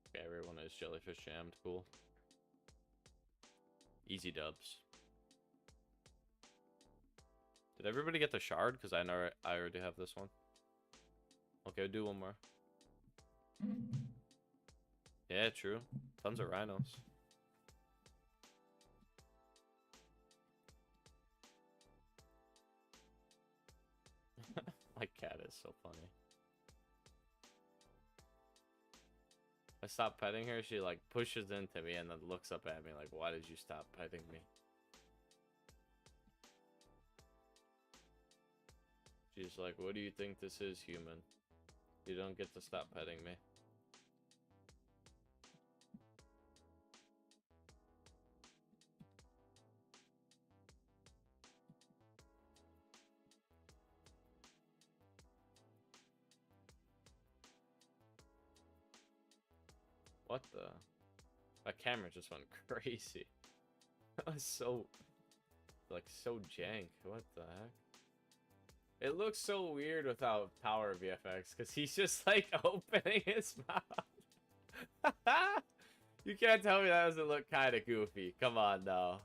Okay, everyone is jellyfish jammed. Cool. Easy dubs. Did everybody get the shard? Because I know I already have this one. Okay, do one more. Yeah, true. Tons of rhinos. My cat is so funny. I stop petting her, she like pushes into me and then looks up at me like, why did you stop petting me? She's like, what do you think this is, human? You don't get to stop petting me. What the? That camera just went crazy. That was so, like, so jank. What the heck? It looks so weird without power VFX, because he's just, like, opening his mouth. You can't tell me that doesn't look kind of goofy. Come on, now.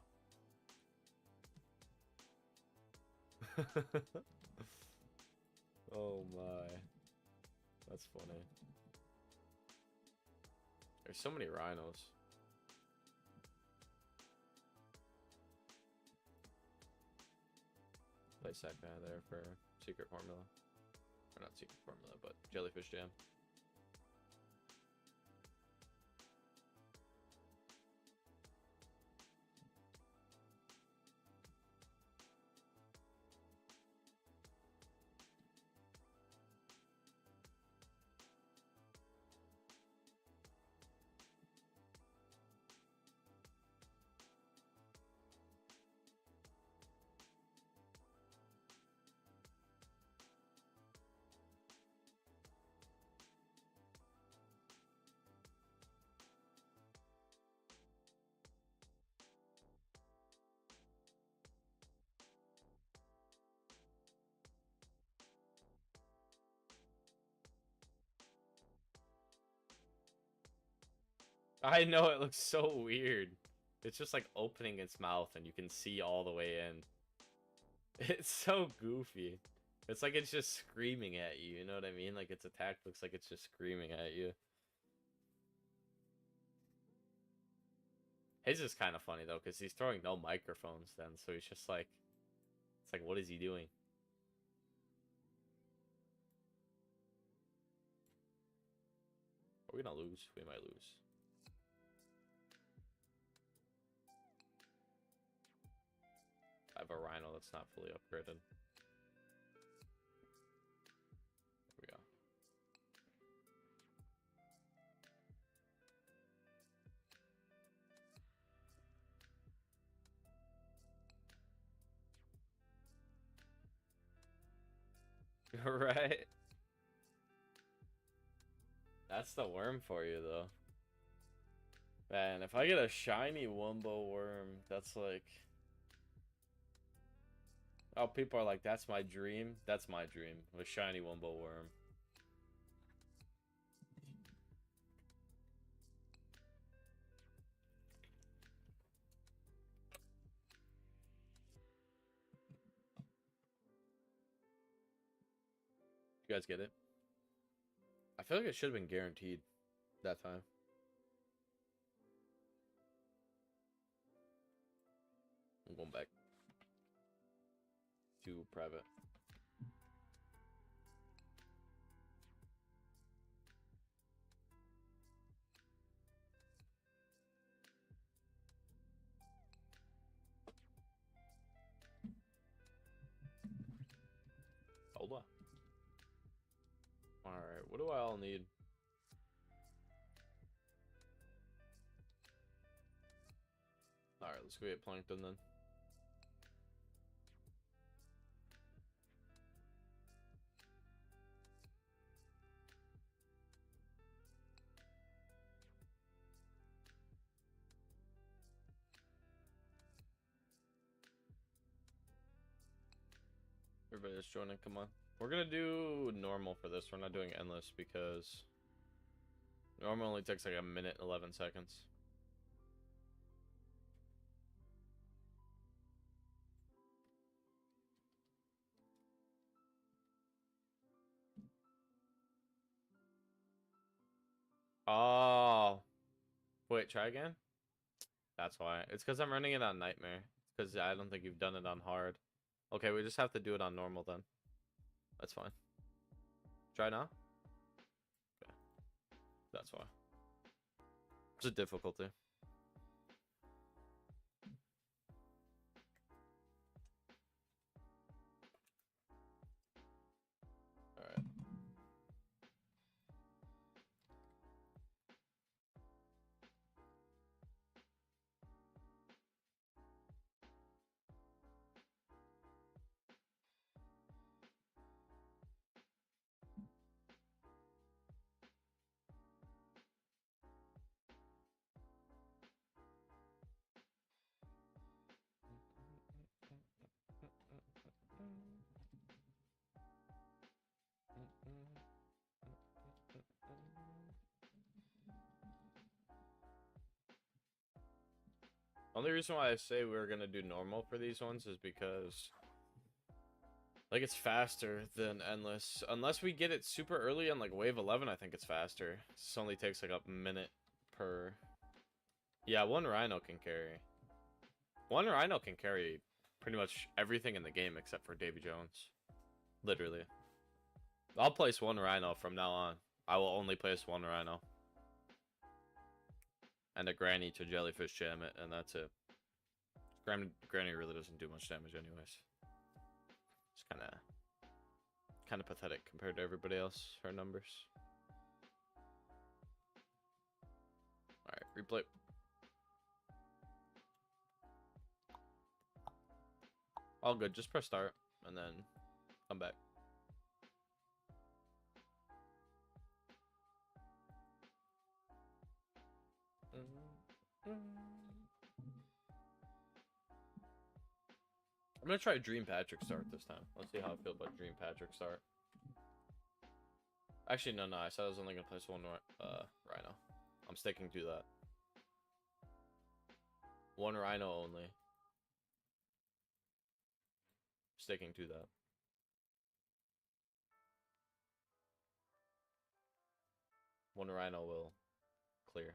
Oh, my. That's funny. There's so many rhinos. Place that guy there for secret formula. Or not secret formula, but jellyfish jam. I know it looks so weird. It's just like opening its mouth and you can see all the way in. It's so goofy. It's like it's just screaming at you, you know what I mean? Like its attack looks like it's just screaming at you. His is kind of funny though, because he's throwing no microphones then, so he's just like, it's like, what is he doing? Are we gonna lose? We might lose. I have a rhino that's not fully upgraded. There we go. Right? That's the worm for you, though. Man, if I get a shiny Wumbo worm, that's like... Oh, people are like, that's my dream. That's my dream. A shiny Wumbo worm. You guys get it? I feel like it should have been guaranteed that time. I'm going back to private. Hold on. Alright, what do I all need? Alright, let's go get plankton then. Everybody's joining, come on. We're gonna do normal for this. We're not doing endless because normal only takes like a minute and 11 seconds. Oh, wait, try again? That's why. It's because I'm running it on nightmare. Because I don't think you've done it on hard. Okay, we just have to do it on normal then. That's fine. Try now? Okay. That's why. It's a difficulty. Alright. Only reason why I say we're gonna do normal for these ones is because like it's faster than endless. Unless we get it super early on like wave 11, I think it's faster. This only takes like a minute per. Yeah, one rhino can carry. One rhino can carry pretty much everything in the game except for Davy Jones. Literally. I'll place one rhino from now on. I will only place one rhino. And a granny to jellyfish jam it, and that's it. Granny really doesn't do much damage anyways. It's kind of pathetic compared to everybody else, her numbers. Alright, replay. All good, just press start, and then come back. I'm gonna try Dream Patrick start this time. Let's see how I feel about Dream Patrick start. Actually, no, I said I was only gonna place one rhino. I'm sticking to that. One rhino only. Sticking to that. One rhino will clear.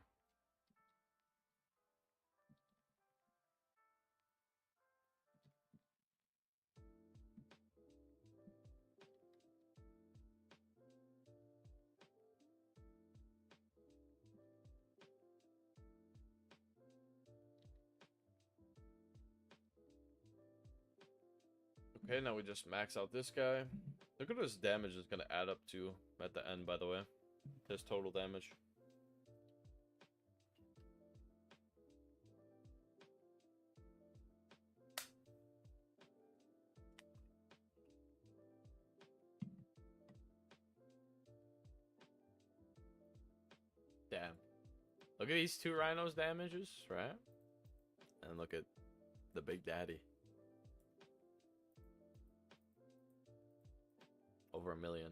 Okay, now we just max out this guy. Look at what his damage is going to add up to at the end, by the way. His total damage. Damn. Look at these two rhinos' damages, right? And look at the Big Daddy. Over 1 million.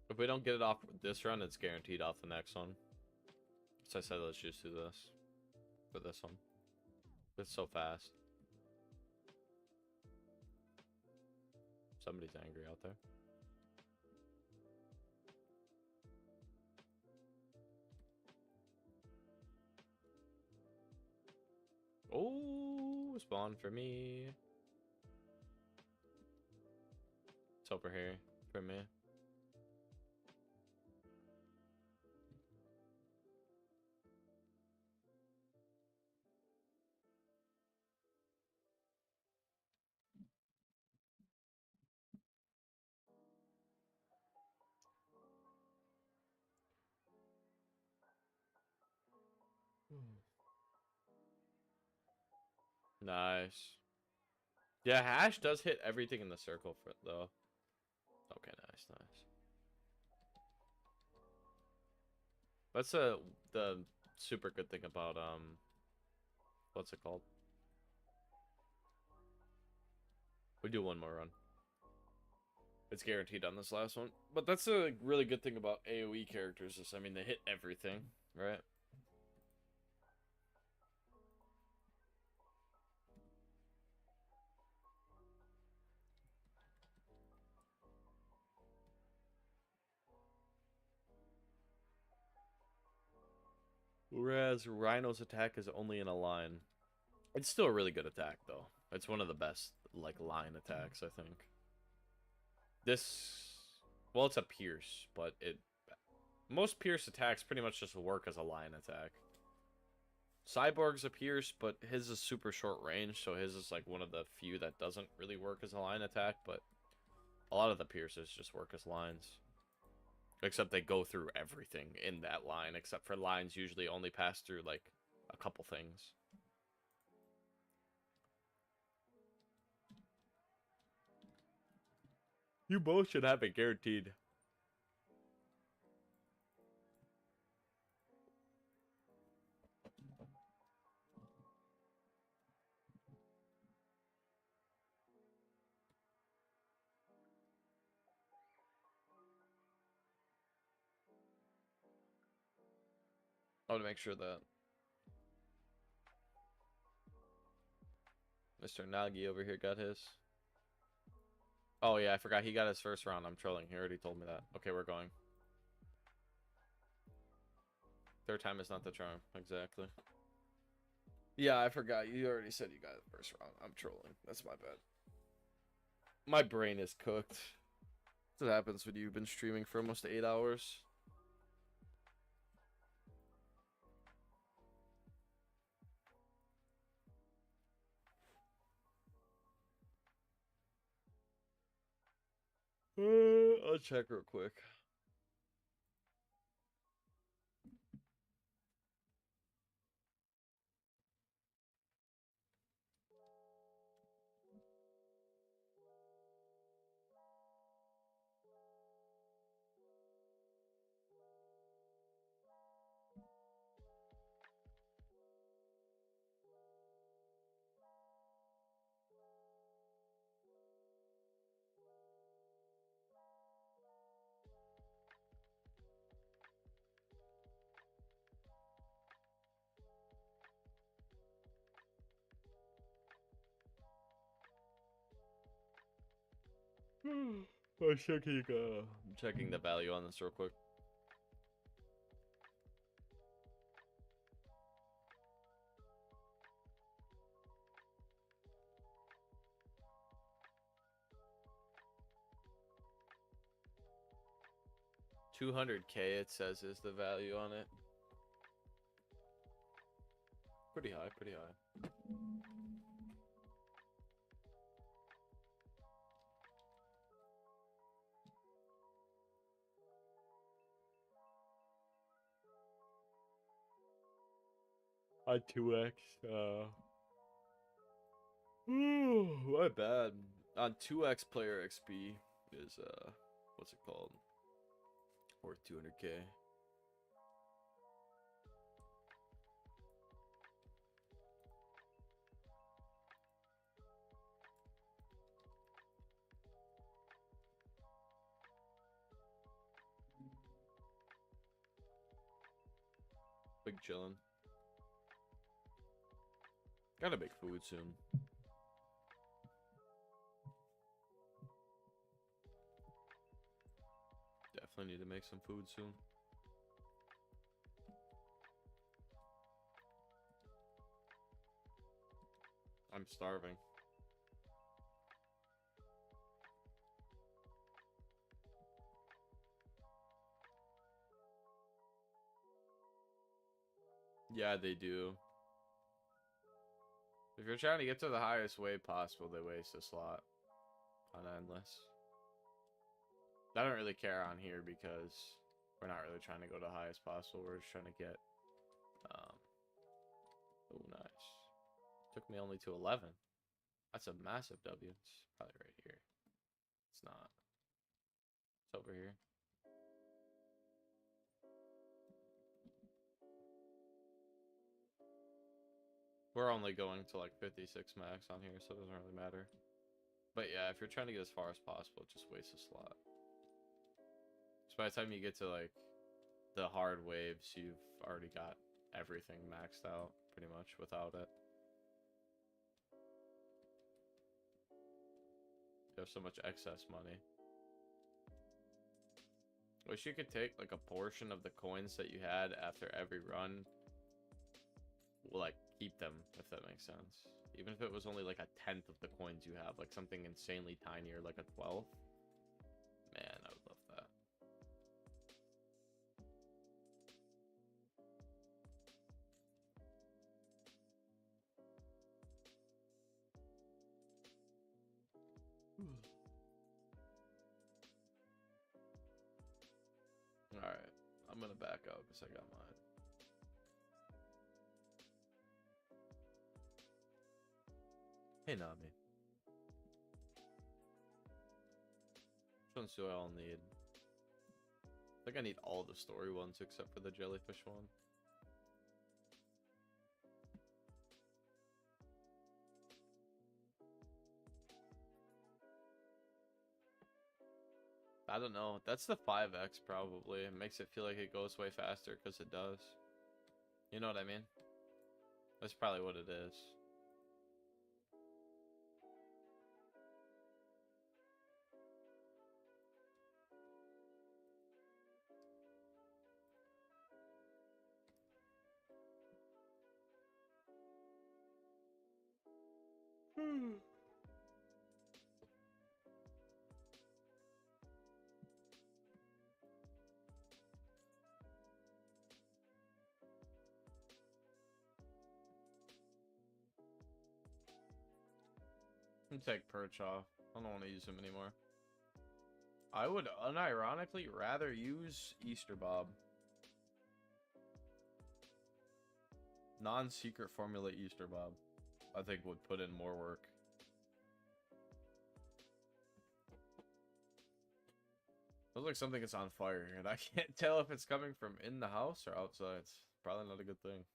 If we don't get it off this run, it's guaranteed off the next one. So I said let's just do this for this one. It's so fast. Somebody's angry out there. Oh, spawn for me. It's over here for me. Nice. Yeah, hash does hit everything in the circle for it though. Okay, nice. That's the super good thing about what's it called? We do one more run. It's guaranteed on this last one. But that's a really good thing about AoE characters is, I mean, they hit everything, right? Whereas Rhino's attack is only in a line. It's still a really good attack, though. It's one of the best, like, line attacks, I think. This... Well, it's a Pierce, but it... Most Pierce attacks pretty much just work as a line attack. Cyborg's a Pierce, but his is super short range, so his is, like, one of the few that doesn't really work as a line attack, but a lot of the Pierces just work as lines. Except they go through everything in that line, except for lines usually only pass through, like, a couple things. You both should have it guaranteed. I want to make sure that Mr. Nagi over here got his. Oh, yeah, I forgot he got his first round. I'm trolling. He already told me that. Okay, we're going. Third time is not the charm. Exactly. Yeah, I forgot. You already said you got it first round. I'm trolling. That's my bad. My brain is cooked. That's what happens when you've been streaming for almost 8 hours. I'll check real quick. I'm checking the value on this real quick. $200K it says is the value on it. Pretty high, pretty high. On 2x, my bad. On 2x player XP is, what's it called? Worth 200K. Big chillin'. Gotta make food soon. Definitely need to make some food soon. I'm starving. Yeah, they do. If you're trying to get to the highest way possible, they waste a slot on Endless. I don't really care on here because we're not really trying to go to the highest possible. We're just trying to get, oh, nice. Took me only to 11. That's a massive W. It's probably right here. It's not. It's over here. We're only going to like 56 max on here, so it doesn't really matter. But yeah, if you're trying to get as far as possible, just waste a slot. So by the time you get to like the hard waves, you've already got everything maxed out pretty much without it. You have so much excess money. Wish you could take like a portion of the coins that you had after every run, like keep them, if that makes sense. Even if it was only like a 10th of the coins you have, like something insanely tiny or like a 12th. Man, I would love that. Alright, I'm gonna back out because I got mine. Hey, Nami. Which ones do I all need? I think I need all the story ones except for the jellyfish one. I don't know. That's the 5x probably. It makes it feel like it goes way faster because it does. You know what I mean? That's probably what it is. Take Perch off. I don't want to use him anymore. I would unironically rather use Easter Bob. Non-secret formula Easter Bob, I think would put in more work. Looks like something is on fire, and I can't tell if it's coming from in the house or outside. It's probably not a good thing.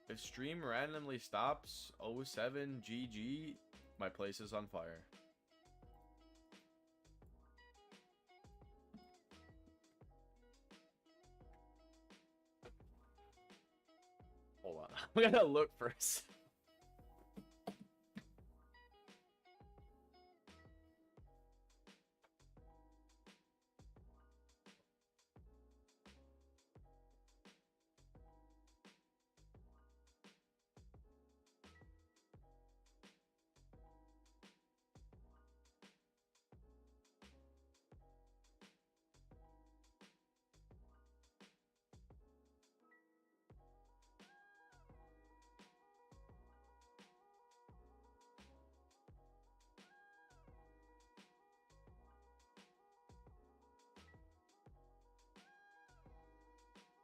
If stream randomly stops 07 GG, my place is on fire. Hold on, I'm gonna look first.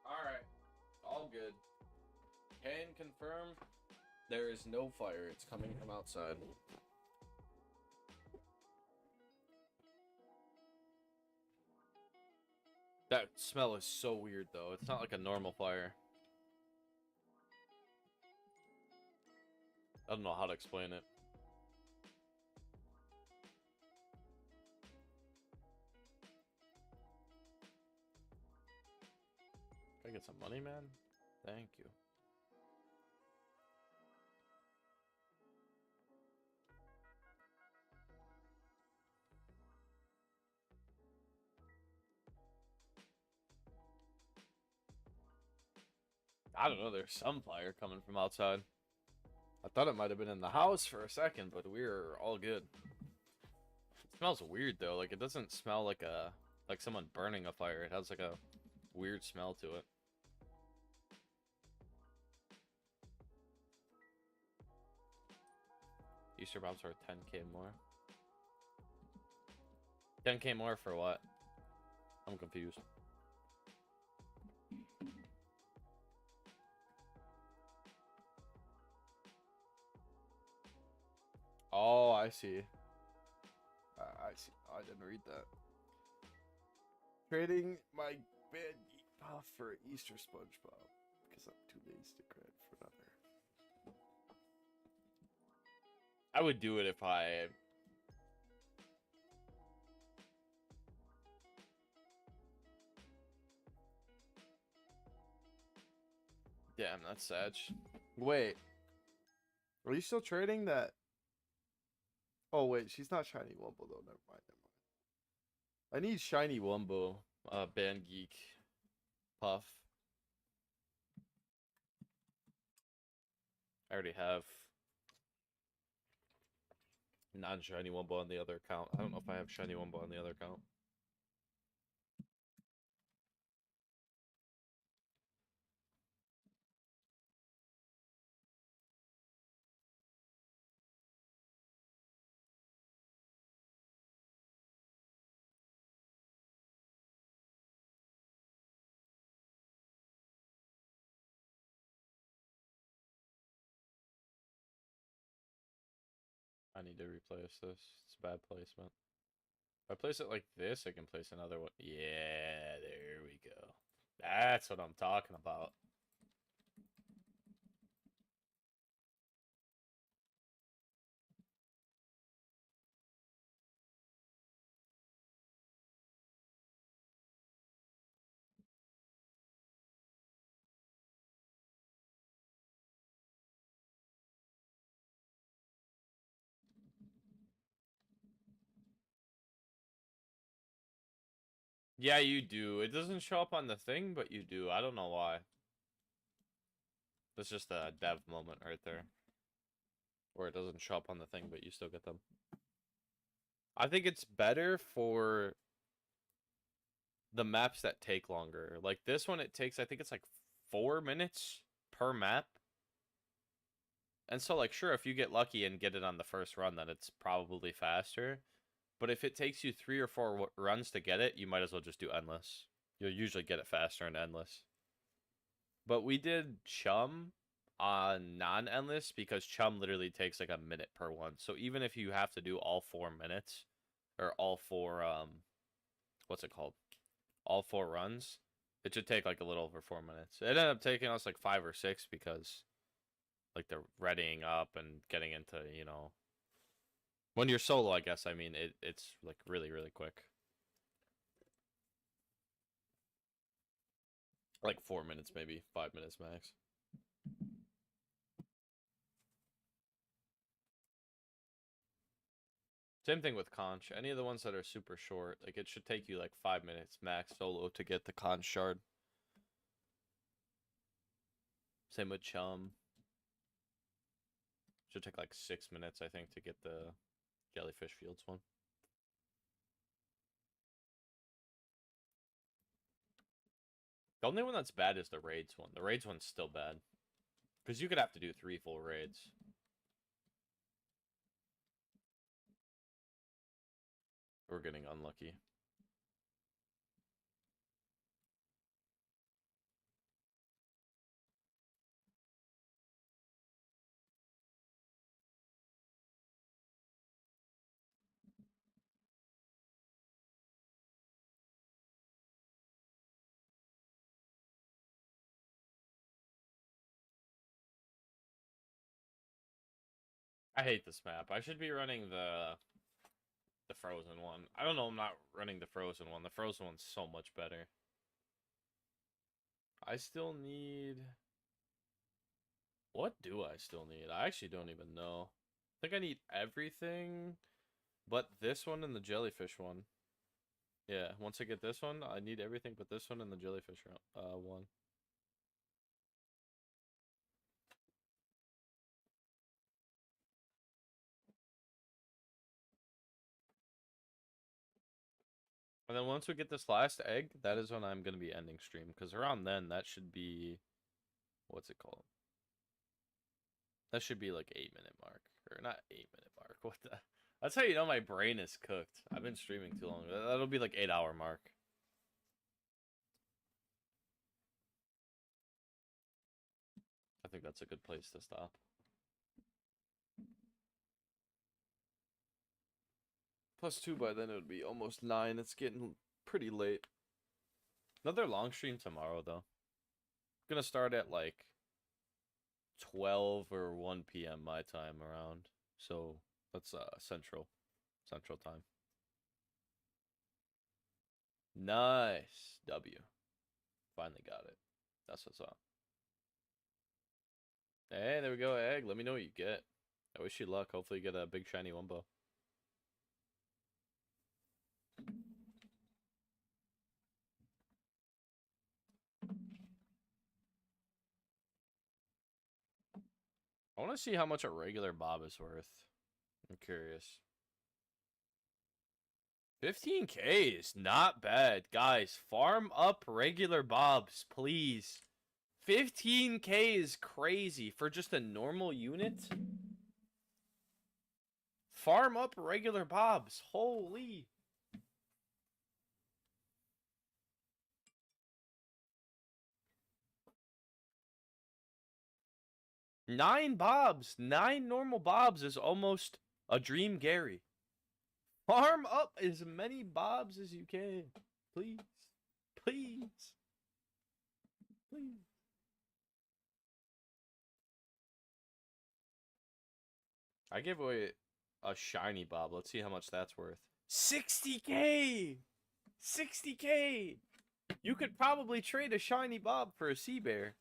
Alright, all good. Can confirm there is no fire. It's coming from outside. That smell is so weird, though. It's not like a normal fire. I don't know how to explain it. Can I get some money, man? Thank you. I don't know, there's some fire coming from outside. I thought it might have been in the house for a second, but we're all good. It smells weird though, like it doesn't smell like someone burning a fire. It has like a weird smell to it. Easter bombs are 10k more. 10k more for what? I'm confused. Oh, I see. I see. I didn't read that. Trading my bed buff for Easter SpongeBob. because I'm too lazy to grind for another. I would do it if I... Damn, that's sad. Wait. Are you still trading that? Oh, wait. She's not Shiny Wumble, though. Never mind. I need Shiny Wumbo, Band Geek, Puff. I already have non-Shiny Wumbo on the other account. I don't know if I have Shiny Wumbo on the other account. I need to replace this. It's bad placement. If I place it like this, I can place another one. Yeah, there we go. That's what I'm talking about. Yeah, you do. It doesn't show up on the thing, but you do. I don't know why. That's just a dev moment right there. Where it doesn't show up on the thing, but you still get them. I think it's better for the maps that take longer. Like this one, it takes, I think it's like 4 minutes per map. And so, like, sure, if you get lucky and get it on the first run, then it's probably faster. But if it takes you 3 or 4 runs to get it, you might as well just do endless. You'll usually get it faster in endless. But we did Chum on non-endless because Chum literally takes like a minute per one. So even if you have to do all 4 minutes, or all 4, what's it called? All 4 runs, it should take like a little over 4 minutes. It ended up taking us like 5 or 6 because like the readying up and getting into, you know, when you're solo, I guess, I mean, it's like really, really quick. Like 4 minutes, maybe 5 minutes max. Same thing with conch. Any of the ones that are super short, like it should take you like 5 minutes max solo to get the conch shard. Same with chum. Should take like 6 minutes, I think, to get the jellyfish fields one. The only one that's bad is the raids one. The raids one's still bad. Because you could have to do 3 full raids. We're getting unlucky. I hate this map. I should be running the frozen one. I don't know, I'm not running the frozen one. The frozen one's so much better. I still need... What do I still need? I actually don't even know. I think I need everything but this one and the jellyfish one. Yeah, once I get this one, I need everything but this one and the jellyfish one. And then once we get this last egg, that is when I'm going to be ending stream. Because around then, that should be... What's it called? That should be like 8-minute mark. Or not 8-minute mark. What the... That's how you know my brain is cooked. I've been streaming too long. That'll be like 8-hour mark. I think that's a good place to stop. +2 by then it would be almost 9. It's getting pretty late. Another long stream tomorrow, though. Gonna start at like 12 or 1 p.m. my time around. So that's Central time. Nice. W. Finally got it. That's what's up. Hey, there we go, egg. Let me know what you get. I wish you luck. Hopefully you get a big shiny Wumbo. I want to see how much a regular Bob is worth. I'm curious. 15K is not bad. Guys, farm up regular Bobs, please. 15K is crazy for just a normal unit. Farm up regular Bobs. Holy. Nine normal Bobs is almost a dream Gary. Farm up as many Bobs as you can. Please. Please. Please. I gave away a shiny Bob. Let's see how much that's worth. 60K! 60K! You could probably trade a shiny Bob for a Sea Bear.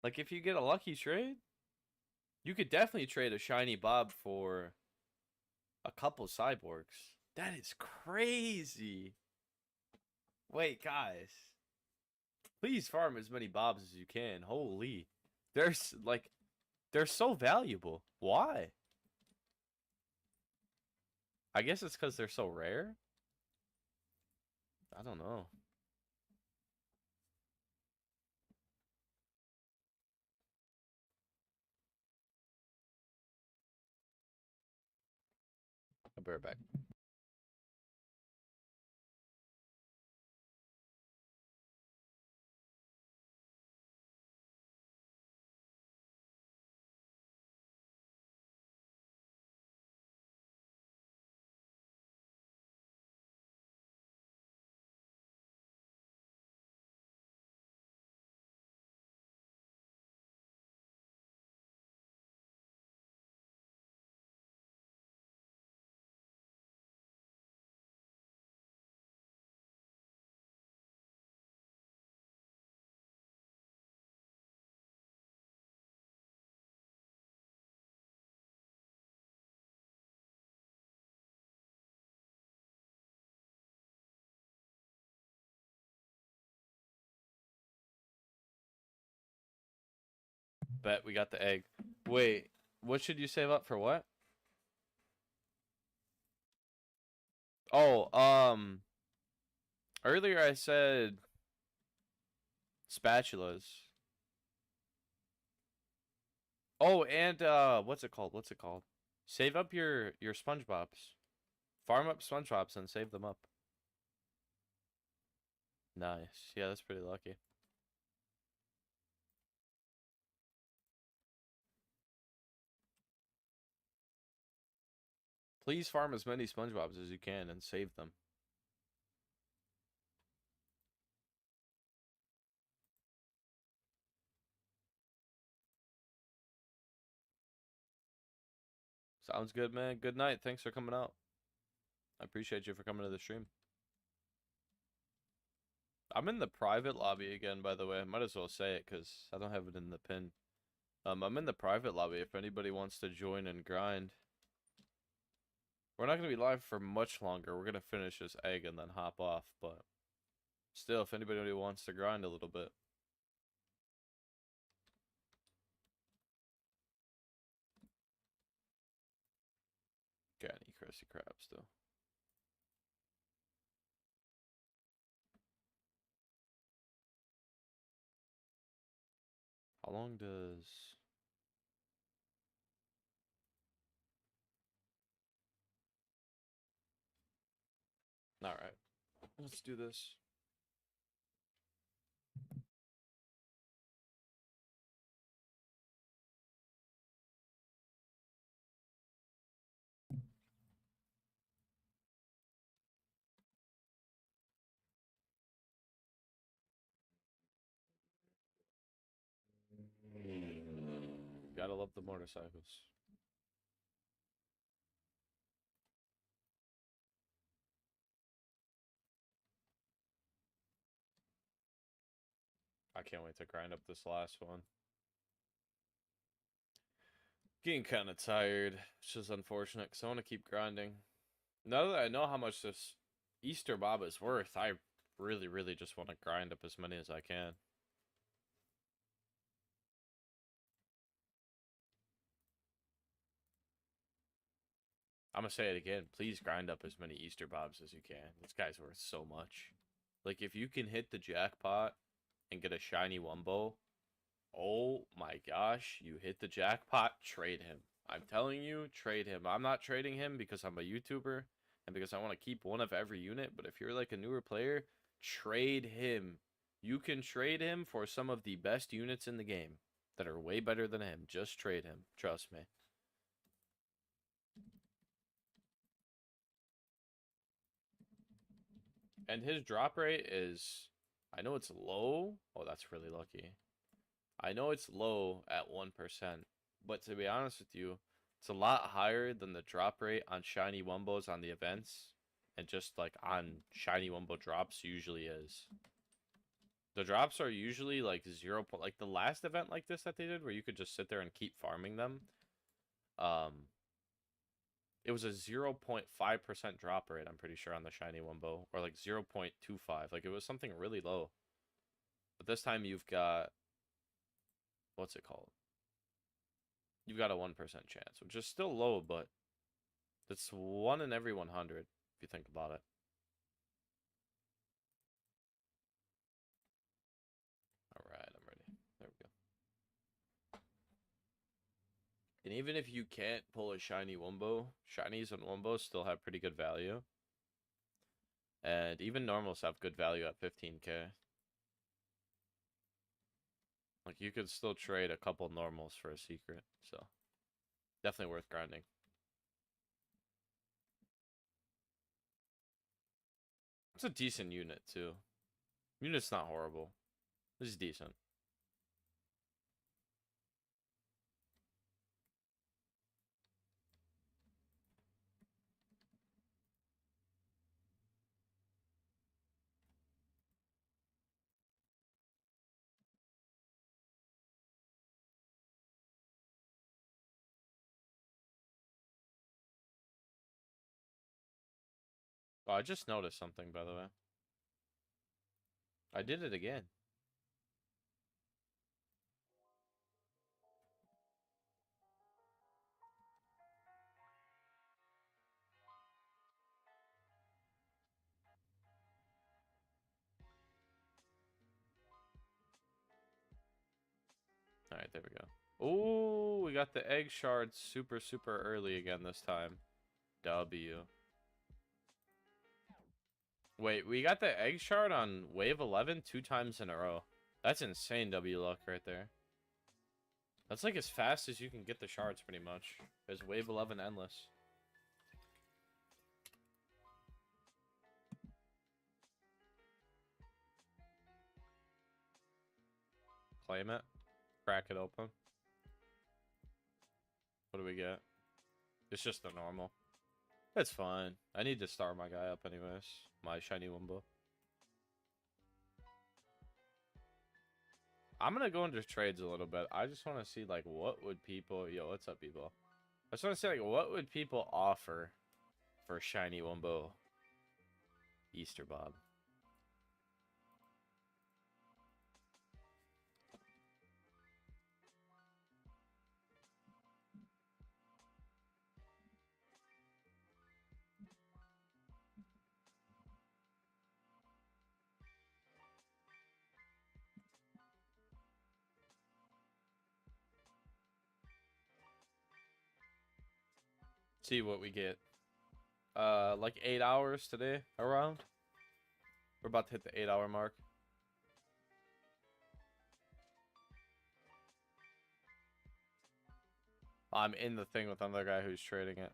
Like, if you get a lucky trade, you could definitely trade a shiny Bob for a couple cyborgs. That is crazy. Wait, guys. Please farm as many Bobs as you can. Holy. They're so valuable. Why? I guess it's because they're so rare. I don't know. I'll be right back. Bet we got the egg. Wait, what should you save up for what? Oh, earlier I said spatulas. Oh, and what's it called? What's it called? Save up your SpongeBobs. Farm up SpongeBobs and save them up. Nice. Yeah, that's pretty lucky. Please farm as many SpongeBobs as you can and save them. Sounds good, man. Good night. Thanks for coming out. I appreciate you for coming to the stream. I'm in the private lobby again, by the way. I might as well say it because I don't have it in the pin. I'm in the private lobby if anybody wants to join and grind. We're not going to be live for much longer. We're going to finish this egg and then hop off, but still, if anybody wants to grind a little bit. Got any Krusty Krabs, though. How long does... Alright. Let's do this. Gotta love the motorcycles. I can't wait to grind up this last one. Getting kind of tired. It's just unfortunate because I want to keep grinding. Now that I know how much this Easter Bob is worth, I really, really just want to grind up as many as I can. I'm gonna say it again. Please grind up as many Easter Bobs as you can. This guy's worth so much. Like, if you can hit the jackpot and get a shiny Wumbo, oh my gosh, you hit the jackpot, trade him. I'm telling you, trade him. I'm not trading him because I'm a YouTuber and because I want to keep one of every unit, but if you're like a newer player, trade him. You can trade him for some of the best units in the game that are way better than him. Just trade him. Trust me. And his drop rate is, I know it's low. Oh, that's really lucky. I know it's low at 1%, but to be honest with you, it's a lot higher than the drop rate on shiny Wumbos on the events, and just like on shiny Wumbo drops usually is. The drops are usually like 0. Like the last event like this that they did, where you could just sit there and keep farming them. It was a 0.5% drop rate, I'm pretty sure, on the shiny Wumbo, or like 0.25. Like it was something really low. But this time you've got, what's it called? You've got a 1% chance, which is still low, but it's 1 in every 100 if you think about it. All right, I'm ready. There we go. And even if you can't pull a shiny Wumbo, shinies and Wumbos still have pretty good value. And even normals have good value at 15k. Like, you could still trade a couple normals for a secret, so definitely worth grinding. It's a decent unit, too. Unit's not horrible. This is decent. Oh, I just noticed something, by the way. I did it again. Alright, there we go. Oh, we got the egg shards super, super early again this time. W. Wait, we got the egg shard on wave 11 2 times in a row. That's insane W luck right there. That's like as fast as you can get the shards, pretty much. Is wave 11 endless. Claim it. Crack it open. What do we get? It's just the normal. It's fine. I need to star my guy up anyways. My shiny Wumbo. I'm gonna go into trades a little bit. I just want to see, like, what would people... Yo, what's up, people? I just want to see, like, what would people offer for shiny Wumbo Easter Bob? See what we get. Like 8 hours today around. We're about to hit the 8-hour mark. I'm in the thing with another guy who's trading it.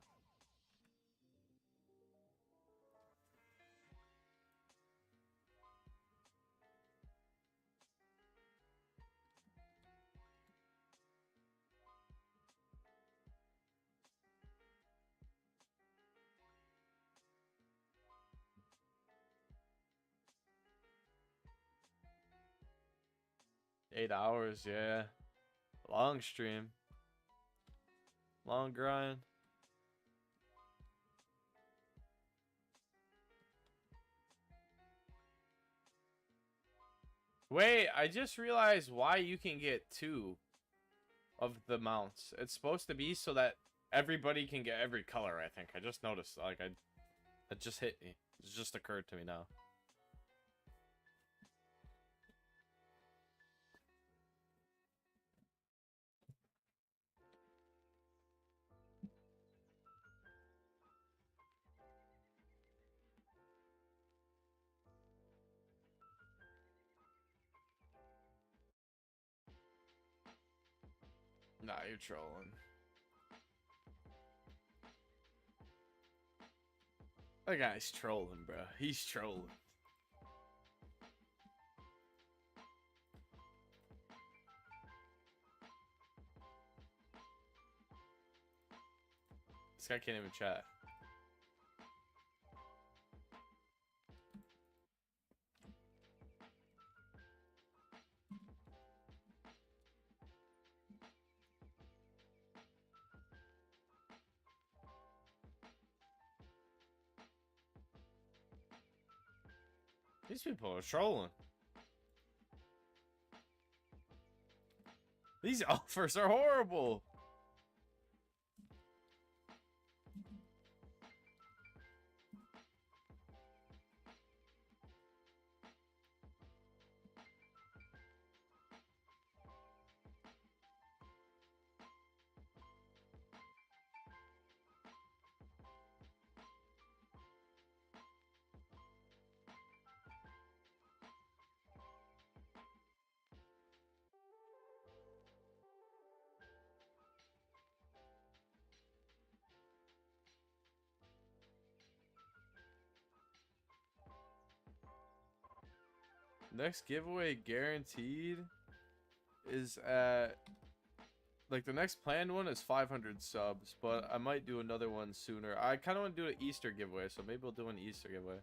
8 hours, yeah. Long stream. Long grind. Wait, I just realized why you can get 2 of the mounts. It's supposed to be so that everybody can get every color, I think. I just noticed. Like, it just hit me. It just occurred to me now. Nah, you're trolling. That guy's trolling, bro. He's trolling. This guy can't even chat. These people are trolling. These offers are horrible. Next giveaway guaranteed is at, like, the next planned one is 500 subs, but I might do another one sooner. I kind of want to do an Easter giveaway, so maybe we'll do an Easter giveaway.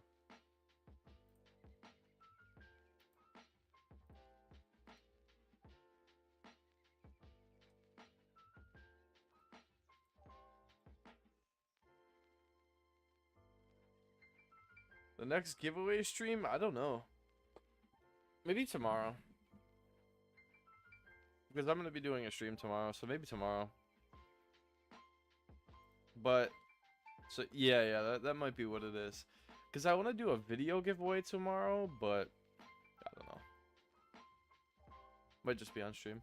The next giveaway stream, I don't know. Maybe tomorrow. Because I'm going to be doing a stream tomorrow, so maybe tomorrow. But, so yeah, that might be what it is. Because I want to do a video giveaway tomorrow, but I don't know. Might just be on stream.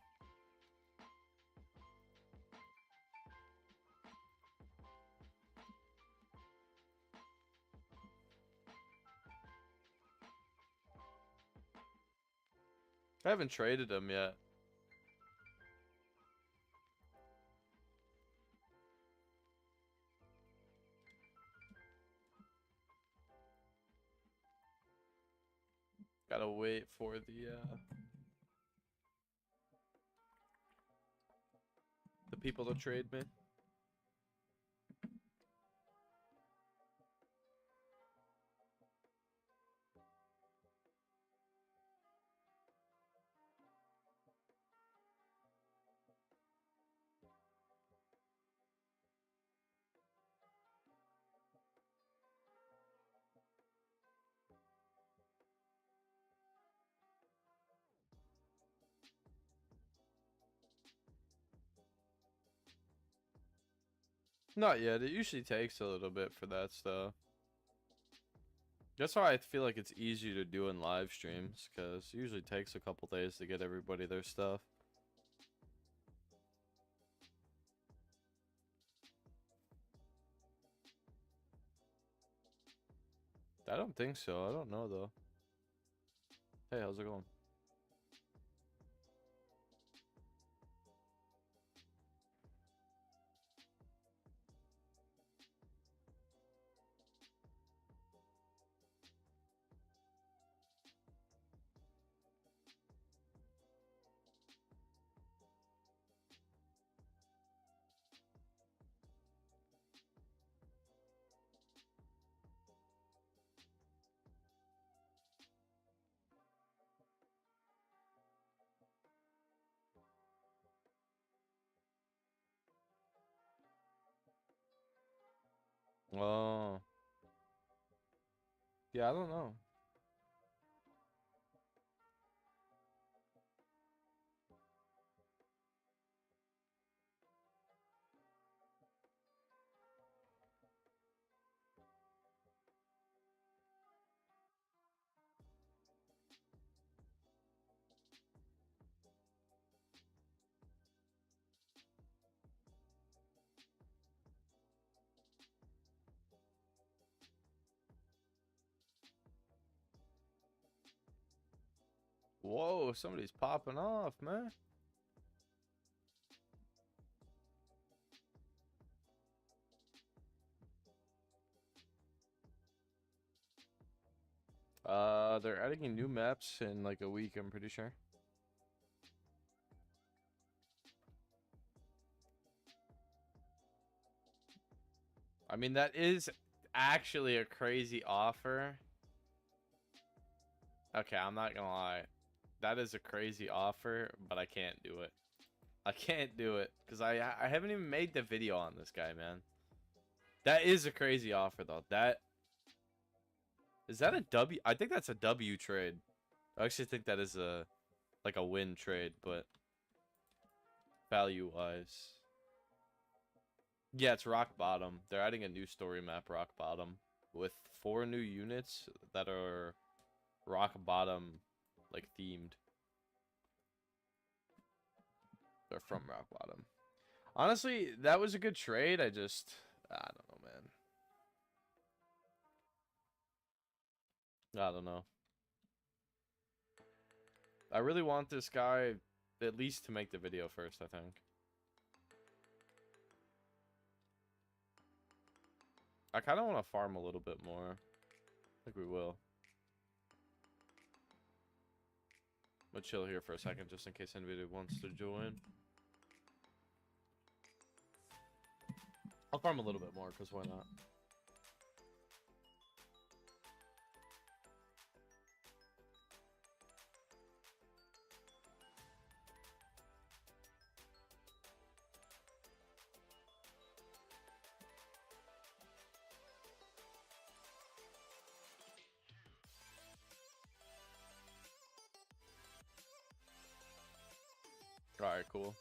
I haven't traded them yet. Gotta wait for the people to trade me. Not yet. It usually takes a little bit for that stuff. That's why I feel like it's easier to do in live streams, because it usually takes a couple days to get everybody their stuff. I don't think so. I don't know, though. Hey, how's it going? Oh. Yeah, I don't know. Whoa, somebody's popping off, man. They're adding in new maps in like a week, I'm pretty sure. I mean, that is actually a crazy offer. Okay, I'm not gonna lie. That is a crazy offer, but I can't do it. I can't do it because I haven't even made the video on this guy, man. That is a crazy offer though. That is that a W? I think that's a W trade. I actually think that is a like a win trade, but value wise. Yeah, it's Rock Bottom. They're adding a new story map, Rock Bottom, with 4 new units that are Rock Bottom like themed. They're from Rock Bottom. Honestly, that was a good trade. I don't know, man. I don't know. I really want this guy at least to make the video first, I think. I kind of want to farm a little bit more. I think we will. I'm gonna chill here for a second just in case anybody wants to join. I'll farm a little bit more because why not? Alright, cool.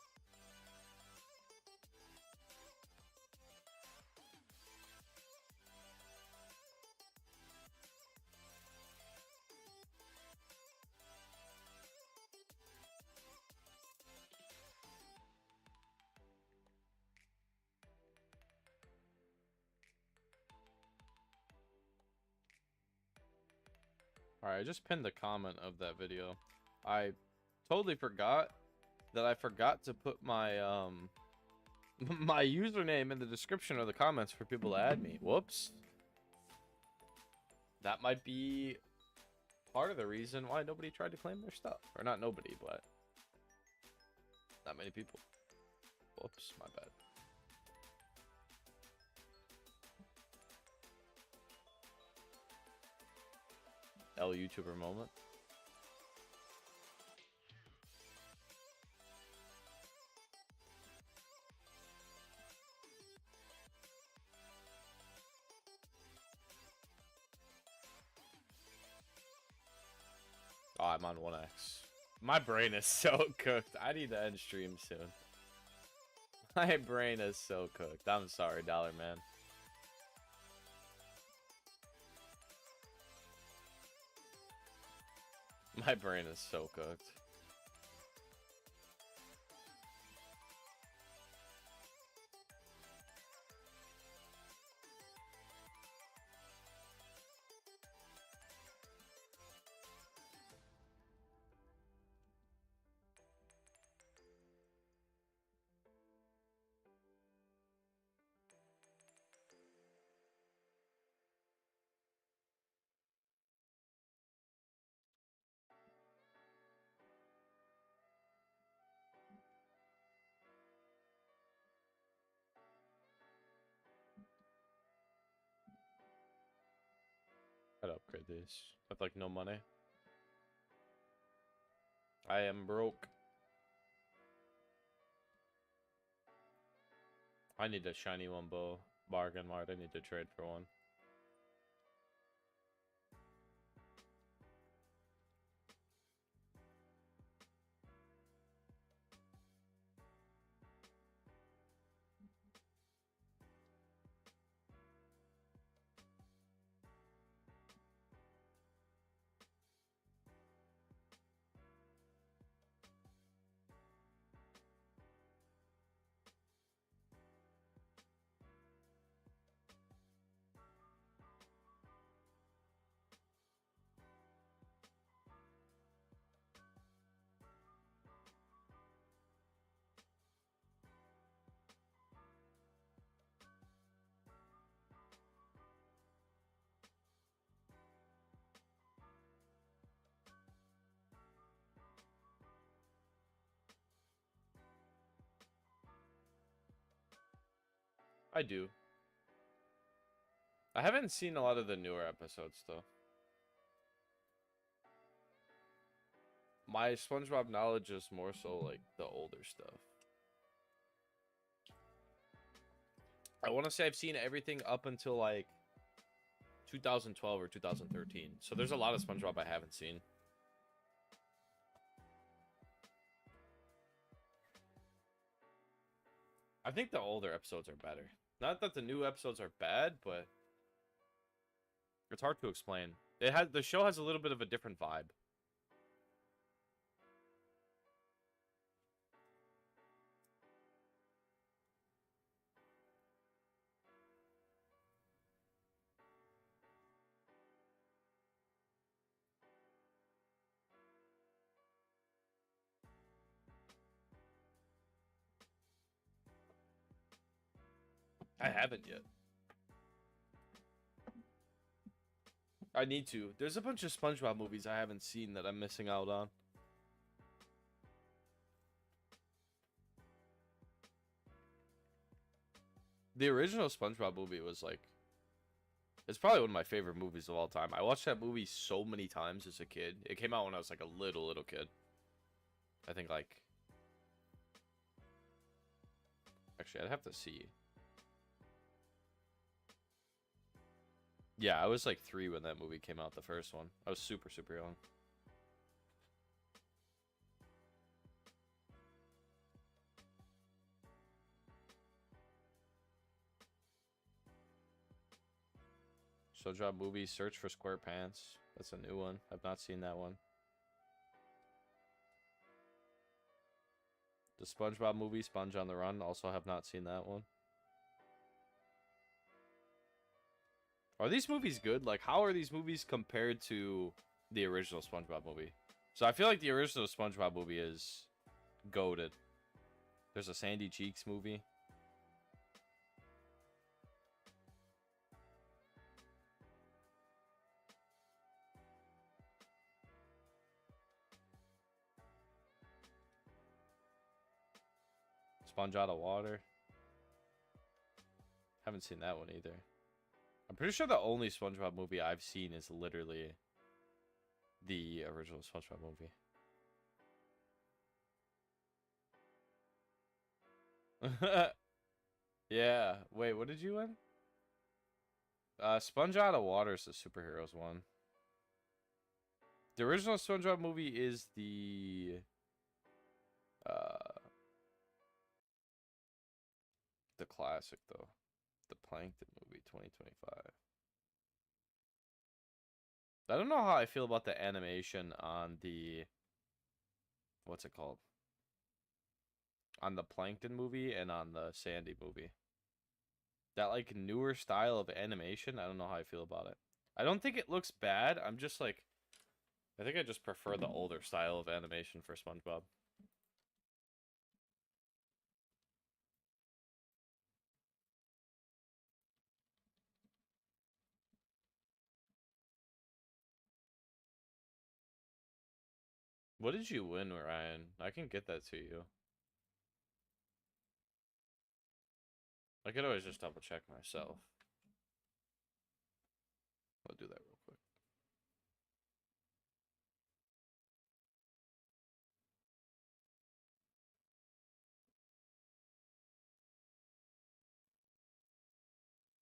Alright, I just pinned the comment of that video. I totally forgot that I forgot to put my my username in the description of the comments for people to add me. Whoops. That might be part of the reason why nobody tried to claim their stuff. Or not nobody, but not many people. Whoops, my bad. L YouTuber moment. Oh, I'm on 1x. My brain is so cooked. I need to end stream soon. My brain is so cooked. I'm sorry, Dollar Man. My brain is so cooked. I'd upgrade these. With like no money. I am broke. I need a shiny one bow. Bargain Mart. I need to trade for one. I do. I haven't seen a lot of the newer episodes, though. My SpongeBob knowledge is more so, like, the older stuff. I want to say I've seen everything up until, like, 2012 or 2013. So there's a lot of SpongeBob I haven't seen. I think the older episodes are better. Not that the new episodes are bad, but it's hard to explain. The show has a little bit of a different vibe. I haven't yet. I need to. There's a bunch of SpongeBob movies I haven't seen that I'm missing out on. The original SpongeBob movie was like... It's probably one of my favorite movies of all time. I watched that movie so many times as a kid. It came out when I was like a little kid. I think like... Actually, I'd have to see. Yeah, I was like 3 when that movie came out, the first one. I was super young. SpongeBob movie, Search for SquarePants. That's a new one. I've not seen that one. The SpongeBob movie, Sponge on the Run. Also have not seen that one. Are these movies good? Like, how are these movies compared to the original SpongeBob movie? So I feel like the original SpongeBob movie is goated. There's a Sandy Cheeks movie. Sponge Out of Water. Haven't seen that one either. I'm pretty sure the only SpongeBob movie I've seen is literally the original SpongeBob movie. Yeah. Wait, what did you win? Sponge Out of Water is the superheroes one. The original SpongeBob movie is the classic though. The Plankton movie 2025. I don't know how I feel about the animation on the what's it called? On the Plankton movie and on the Sandy movie. That like newer style of animation, I don't know how I feel about it. I don't think it looks bad. I'm just like I think I just prefer the older style of animation for SpongeBob. What did you win, Ryan? I can get that to you. I could always just double check myself. I'll do that real quick.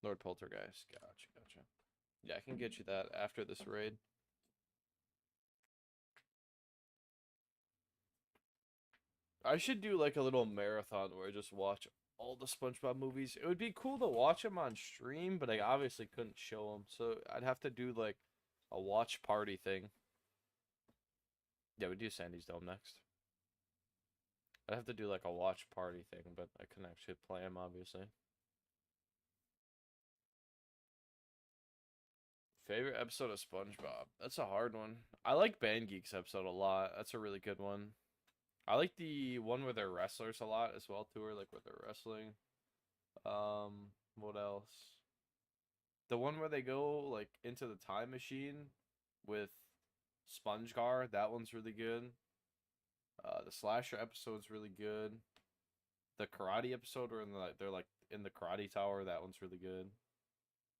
Lord Poltergeist. Gotcha, gotcha. Yeah, I can get you that after this raid. I should do like a little marathon where I just watch all the SpongeBob movies. It would be cool to watch them on stream, but I obviously couldn't show them. So I'd have to do like a watch party thing. Yeah, we do Sandy's Dome next. I'd have to do like a watch party thing, but I couldn't actually play them, obviously. Favorite episode of SpongeBob? That's a hard one. I like Band Geeks episode a lot. That's a really good one. I like the one where they're wrestlers a lot as well too, or like where they're wrestling. What else? The one where they go like into the time machine with SpongeGar, that one's really good. The slasher episode's really good. The karate episode where they're like in the karate tower, that one's really good.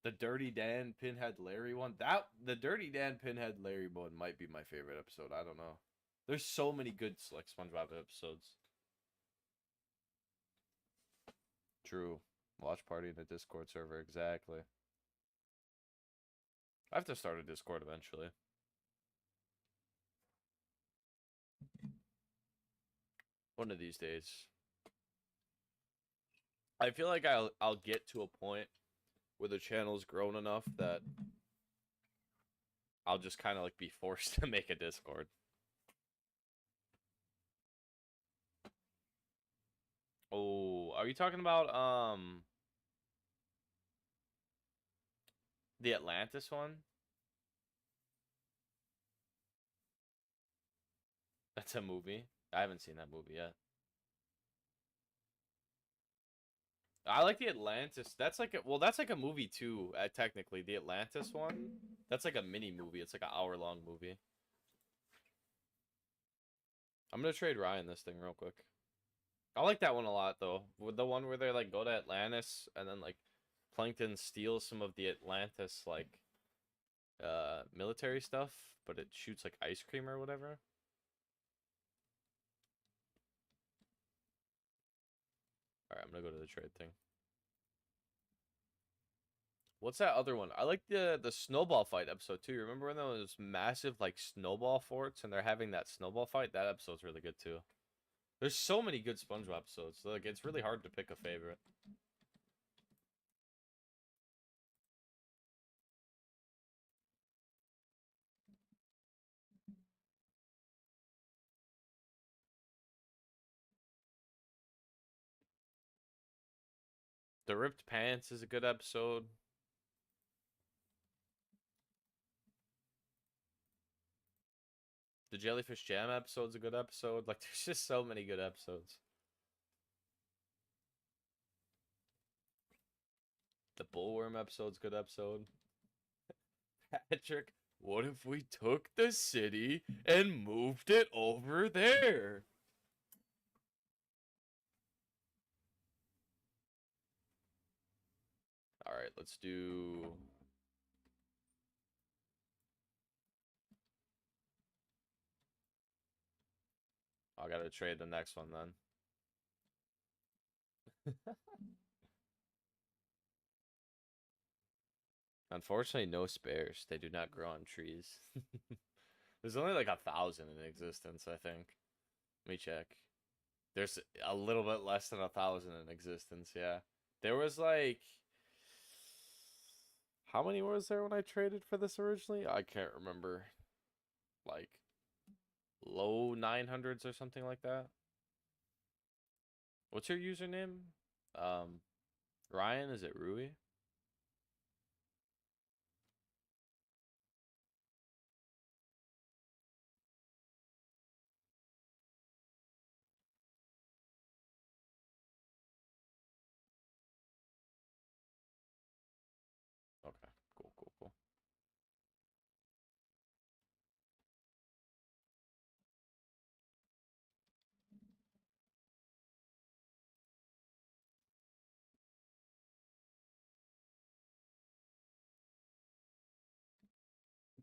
The Dirty Dan Pinhead Larry one, the Dirty Dan Pinhead Larry one might be my favorite episode. I don't know. There's so many good like SpongeBob episodes. True. Watch party in the Discord server, exactly. I have to start a Discord eventually. One of these days. I feel like I'll get to a point where the channel's grown enough that I'll just kind of like be forced to make a Discord. Oh, are you talking about the Atlantis one? That's a movie. I haven't seen that movie yet. I like the Atlantis. That's like that's like a movie too. Technically, the Atlantis one. That's like a mini movie. It's like an hour-long movie. I'm gonna trade Ryan this thing real quick. I like that one a lot though. With the one where they like go to Atlantis and then like Plankton steals some of the Atlantis like military stuff, but it shoots like ice cream or whatever. Alright, I'm gonna go to the trade thing. What's that other one? I like the snowball fight episode too. Remember when there was massive like snowball forts and they're having that snowball fight? That episode's really good too. There's so many good SpongeBob episodes. Like it's really hard to pick a favorite. The Ripped Pants is a good episode. The Jellyfish Jam episode's a good episode. Like there's just so many good episodes. The Bullworm episode's a good episode. Patrick, what if we took the city and moved it over there? All right, let's do. I gotta trade the next one then. Unfortunately, no spares. They do not grow on trees. There's only like 1,000 in existence, I think. Let me check. There's a little bit less than 1,000 in existence, yeah. There was like... How many was there when I traded for this originally? I can't remember. Like, low 900s or something like that. What's your username? Ryan, is it Rui? Okay, cool, cool, cool.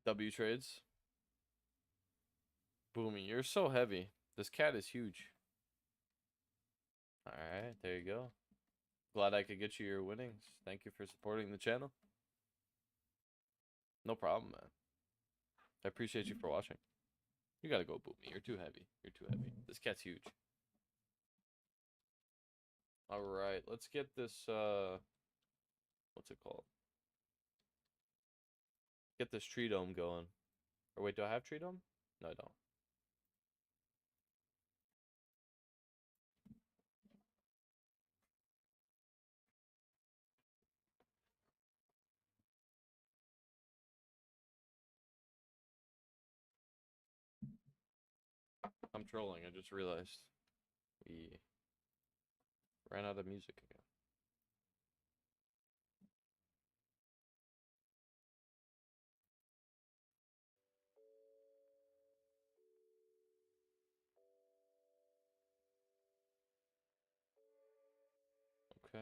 W trades. Boomy, you're so heavy. This cat is huge. Alright, there you go. Glad I could get you your winnings. Thank you for supporting the channel. No problem, man. I appreciate you for watching. You gotta go boot me. You're too heavy. You're too heavy. This cat's huge. Alright, let's get this, what's it called? Get this tree dome going. Or wait, do I have tree dome? No, I don't. I'm trolling, I just realized. We ran out of music again. Okay.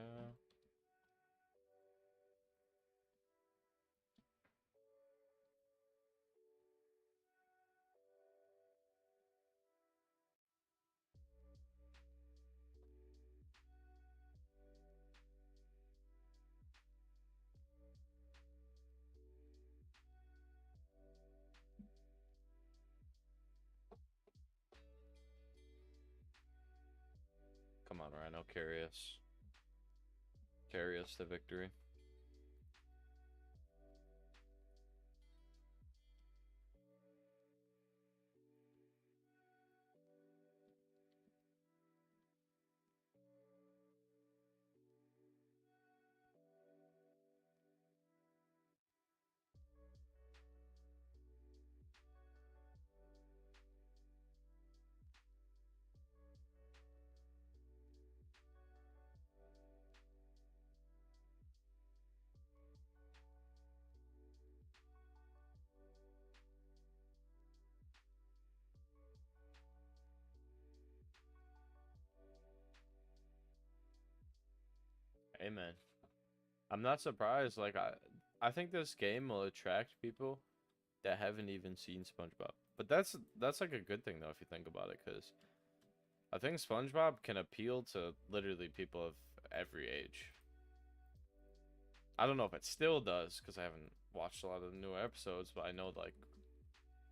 Come on, Rhino, carry us. Carry us to victory. Amen. I'm not surprised. Like I think this game will attract people that haven't even seen SpongeBob. But that's like a good thing though if you think about it, because I think SpongeBob can appeal to literally people of every age. I don't know if it still does because I haven't watched a lot of the newer episodes, but I know like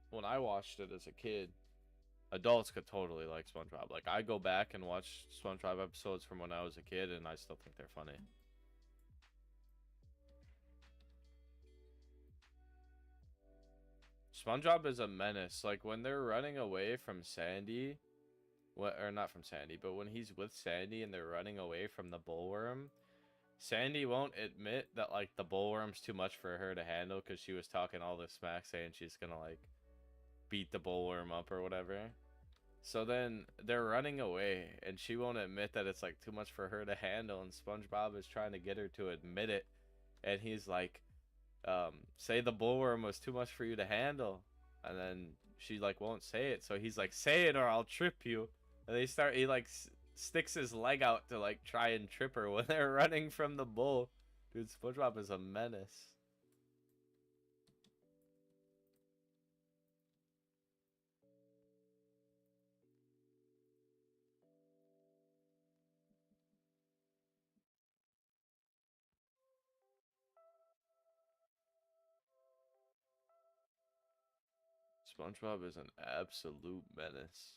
when I watched it as a kid, adults could totally like SpongeBob. Like I go back and watch SpongeBob episodes from when I was a kid and I still think they're funny. SpongeBob is a menace. Like when they're running away from Sandy, or not from Sandy, but when he's with Sandy and they're running away from the bullworm, Sandy won't admit that like the bullworm's too much for her to handle because she was talking all this smack saying she's gonna like beat the bullworm up or whatever. So then they're running away and she won't admit that it's like too much for her to handle, and SpongeBob is trying to get her to admit it, and he's like, say the bullworm was too much for you to handle, and then she like won't say it, so he's like, say it or I'll trip you, and he like sticks his leg out to like try and trip her when they're running from the bull. Dude, SpongeBob is a menace. SpongeBob is an absolute menace.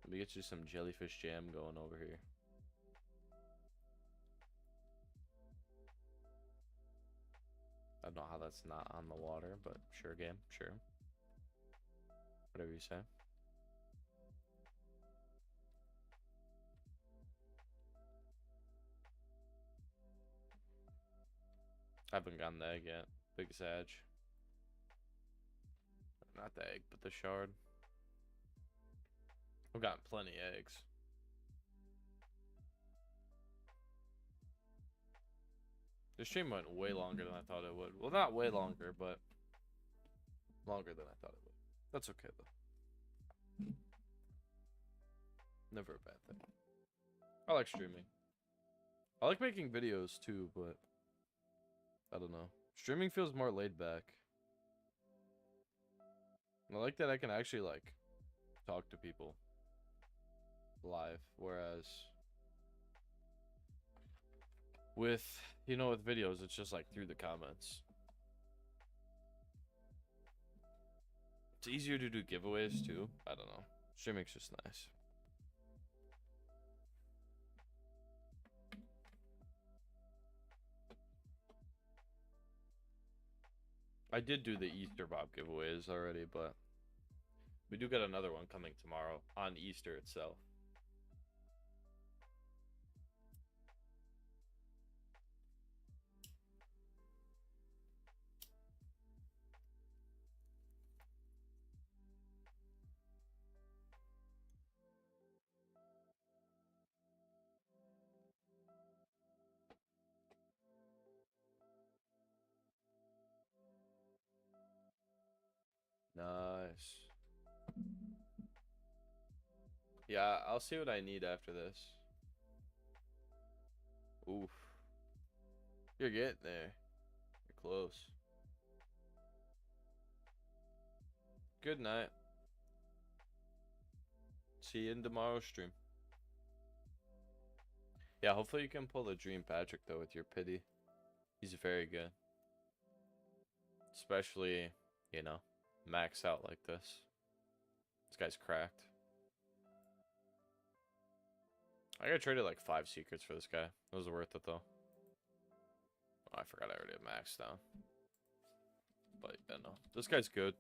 Let me get you some jellyfish jam going over here. I don't know how that's not on the water, but sure, game, sure. Whatever you say. I haven't gotten the egg yet. Big Sag. Not the egg, but the shard. I've gotten plenty of eggs. The stream went way longer than I thought it would. Well, not way longer, but longer than I thought it would. That's okay, though. Never a bad thing. I like streaming. I like making videos too, but I don't know. Streaming feels more laid back. I like that I can actually like talk to people live, whereas with, you know, with videos, it's just like through the comments. It's easier to do giveaways too. I don't know. Streaming's just nice. I did do the Easter Bob giveaways already, but we do get another one coming tomorrow on Easter itself. Nice. Yeah, I'll see what I need after this. Oof. You're getting there. You're close. Good night. See you in tomorrow's stream. Yeah, hopefully you can pull the Dream Patrick, though, with your pity. He's very good. Especially, you know, max out like this. This guy's cracked. I gotta trade like 5 secrets for this guy. It was worth it, though. Oh, I forgot I already had maxed down. But, yeah, no. This guy's good.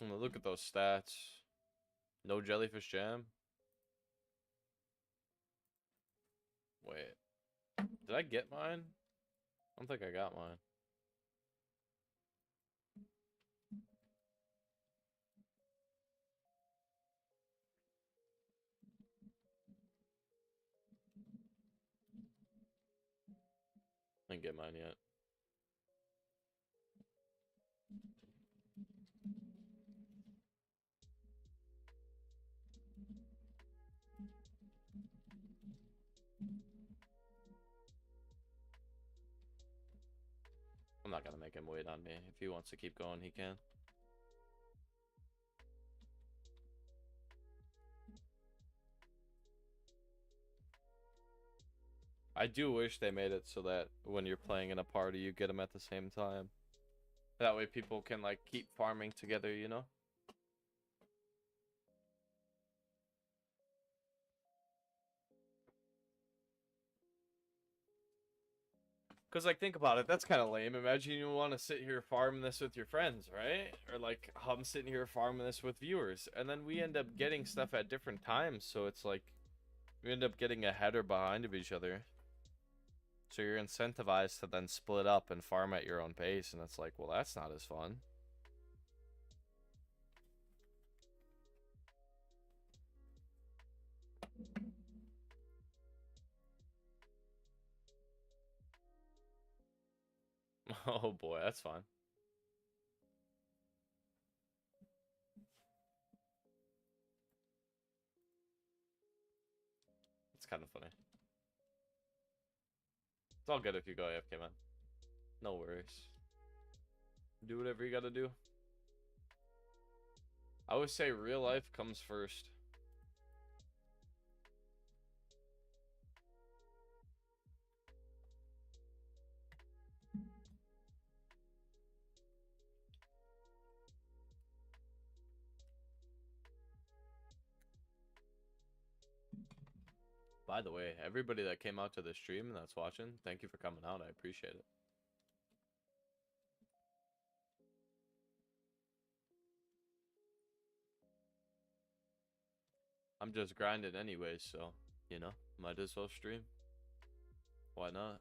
Look at those stats. No jellyfish jam. Wait. Did I get mine? I don't think I got mine. I didn't get mine yet. I'm not gonna make him wait on me. If he wants to keep going, he can. I do wish they made it so that when you're playing in a party, you get them at the same time. That way people can, like, keep farming together, you know? Because, like, think about it. That's kind of lame. Imagine you want to sit here farming this with your friends, right? Or, like, I'm sitting here farming this with viewers. And then we end up getting stuff at different times. So it's like, we end up getting ahead or behind of each other. So you're incentivized to then split up and farm at your own pace. And it's like, well, that's not as fun. Oh boy, that's fine. It's kind of funny. It's all good if you go AFK, man. No worries. Do whatever you gotta do. I always say real life comes first. By the way, everybody that came out to the stream and that's watching, thank you for coming out. I appreciate it. I'm just grinding anyways, so, you know, might as well stream. Why not?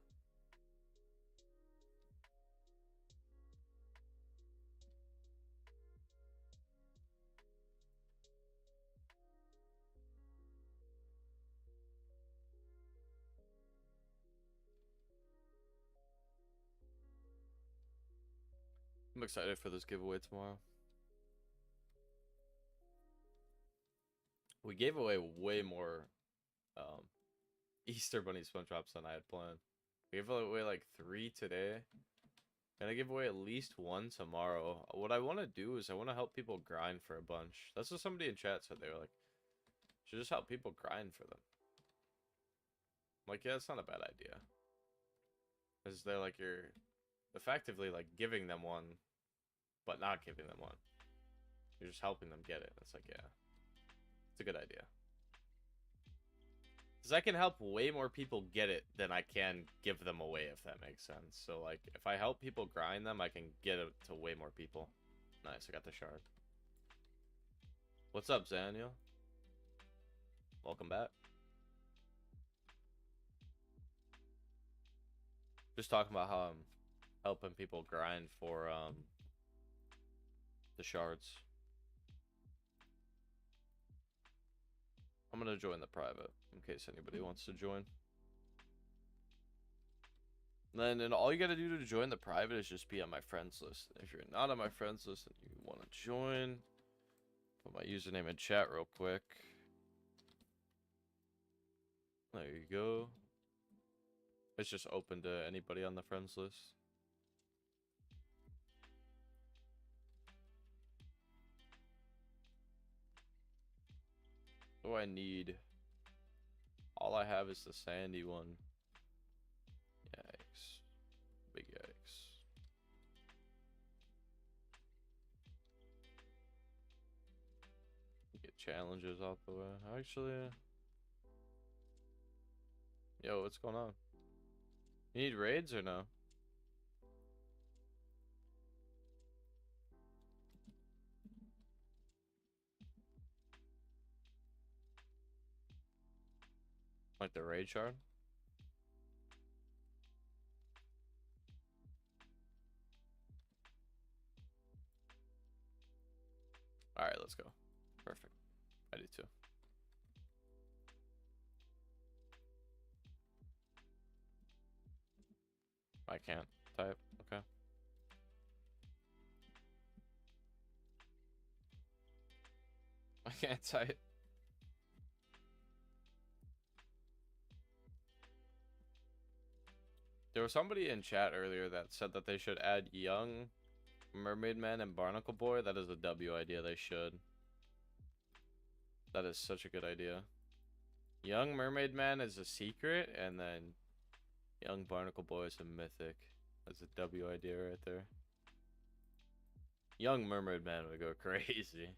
I'm excited for this giveaway tomorrow. We gave away way more Easter Bunny SpongeBob's than I had planned. I gave away like 3 today. Gonna give away at least 1 tomorrow. What I want to do is I want to help people grind for a bunch. That's what somebody in chat said. They were like, should just help people grind for them. I'm like, yeah, it's not a bad idea. Because they're like, you're effectively like giving them one, but not giving them one. You're just helping them get it. It's like, yeah, it's a good idea. Because I can help way more people get it than I can give them away, if that makes sense. So, like, if I help people grind them, I can get it to way more people. Nice, I got the shard. What's up, Zaniel? Welcome back. Just talking about how I'm helping people grind for the shards. I'm gonna join the private in case anybody wants to join. And all you gotta do to join the private is just be on my friends list. If you're not on my friends list and you want to join, put my username in chat real quick. There you go. It's just open to anybody on the friends list. What do I need? All I have is the sandy one. Yikes. Big yikes. Get challenges out the way. Actually, yo, what's going on? You need raids or no? Like the raid shard? Alright, let's go. Perfect. I do too. I can't type. Okay. I can't type. There was somebody in chat earlier that said that they should add Young Mermaid Man and Barnacle Boy. That is a W idea. They should. That is such a good idea. Young Mermaid Man is a secret, and then Young Barnacle Boy is a mythic. That's a W idea right there. Young Mermaid Man would go crazy.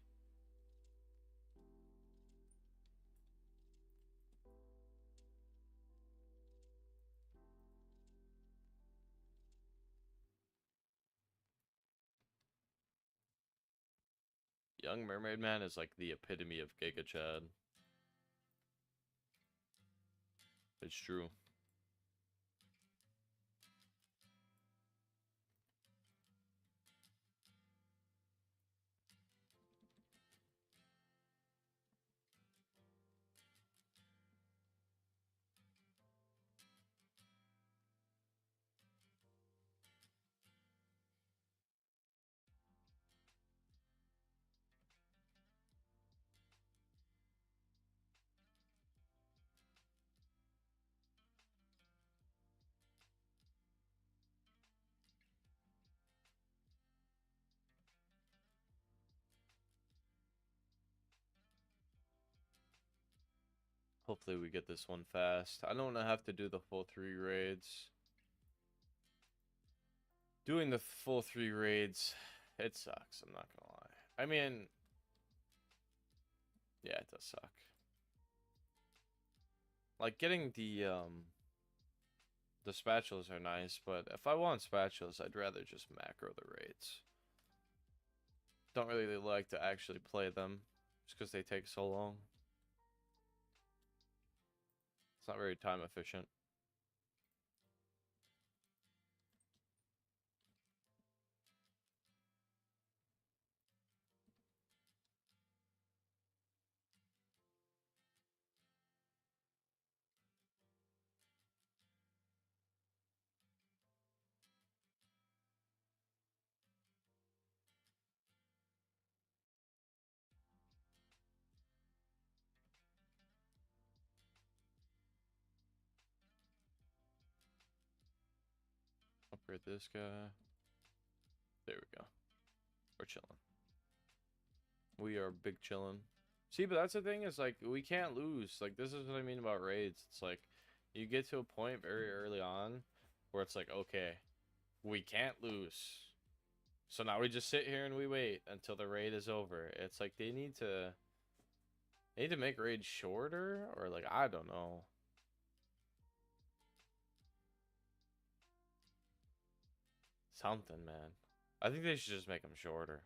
Young Mermaid Man is like the epitome of Giga Chad. It's true. Hopefully we get this one fast. I don't have to do the full 3 raids. Doing the full 3 raids, it sucks, I'm not gonna lie. I mean, yeah, it does suck. Like, getting the spatulas are nice, but if I want spatulas, I'd rather just macro the raids. Don't really like to actually play them, just because they take so long. It's not very time efficient. Upgrade this guy. There we go. We're chilling. We are big chilling. See, but that's the thing is, like, we can't lose. Like, this is what I mean about raids. It's like, you get to a point very early on where it's like, okay, we can't lose. So now we just sit here and we wait until the raid is over. It's like they need to make raids shorter, or like, I don't know. Something, man. I think they should just make them shorter.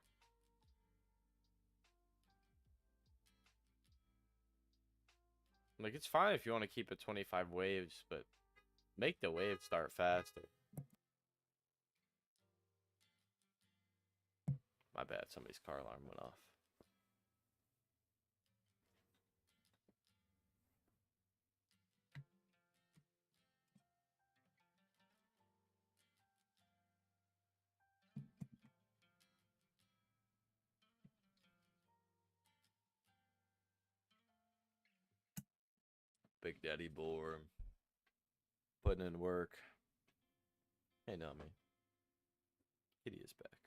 Like, it's fine if you want to keep it 25 waves, but make the wave start faster. My bad, somebody's car alarm went off. Big Daddy Boar. Putting in work. Hey, Nami. Kitty is back.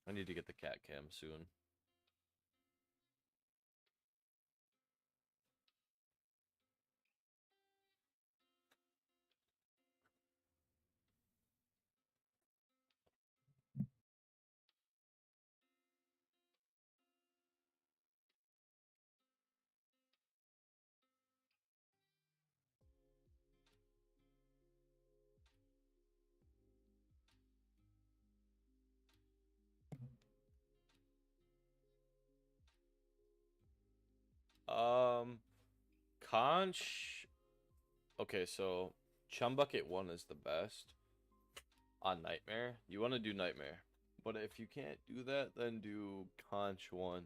I need to get the cat cam soon. Conch. Okay, so Chum Bucket 1 is the best on Nightmare. You want to do Nightmare. But if you can't do that, then do Conch 1.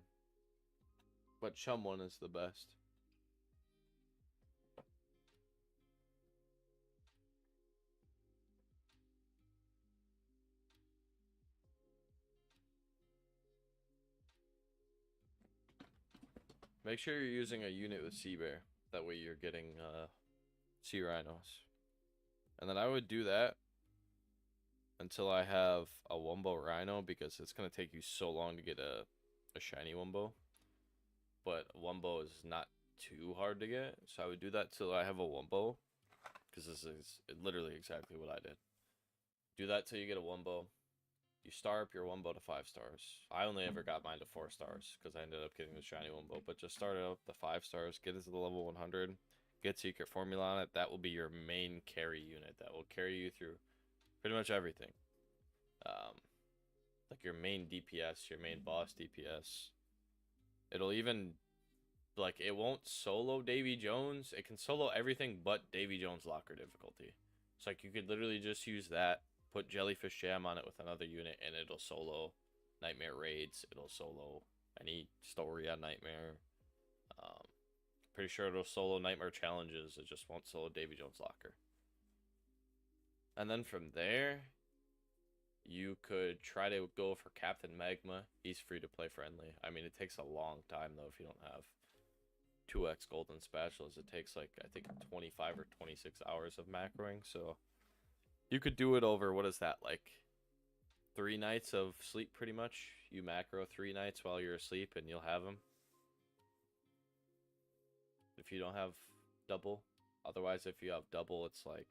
But Chum 1 is the best. Make sure you're using a unit with Sea Bear. That way you're getting Sea Rhinos. And then I would do that until I have a Wumbo Rhino, because it's going to take you so long to get a shiny Wumbo. But Wumbo is not too hard to get, so I would do that till I have a Wumbo, because this is literally exactly what I did. Do that till you get a Wumbo. You star up your Wumbo to 5 stars. I only ever got mine to 4 stars because I ended up getting the shiny Wumbo. But just start it up to 5 stars, get it to the level 100, get Secret Formula on it. That will be your main carry unit. That will carry you through pretty much everything. Like your main DPS, your main boss DPS. It'll even, like, it won't solo Davy Jones. It can solo everything but Davy Jones locker difficulty. So like you could literally just use that. Put Jellyfish Jam on it with another unit, and it'll solo Nightmare Raids. It'll solo any story on Nightmare. Pretty sure it'll solo Nightmare Challenges. It just won't solo Davy Jones Locker. And then from there, you could try to go for Captain Magma. He's free to play friendly. I mean, it takes a long time, though, if you don't have 2x Golden Spatulas. It takes, like, I think 25 or 26 hours of macroing, so you could do it over, what is that, like 3 nights of sleep pretty much? You macro 3 nights while you're asleep and you'll have them. If you don't have double. Otherwise, if you have double, it's like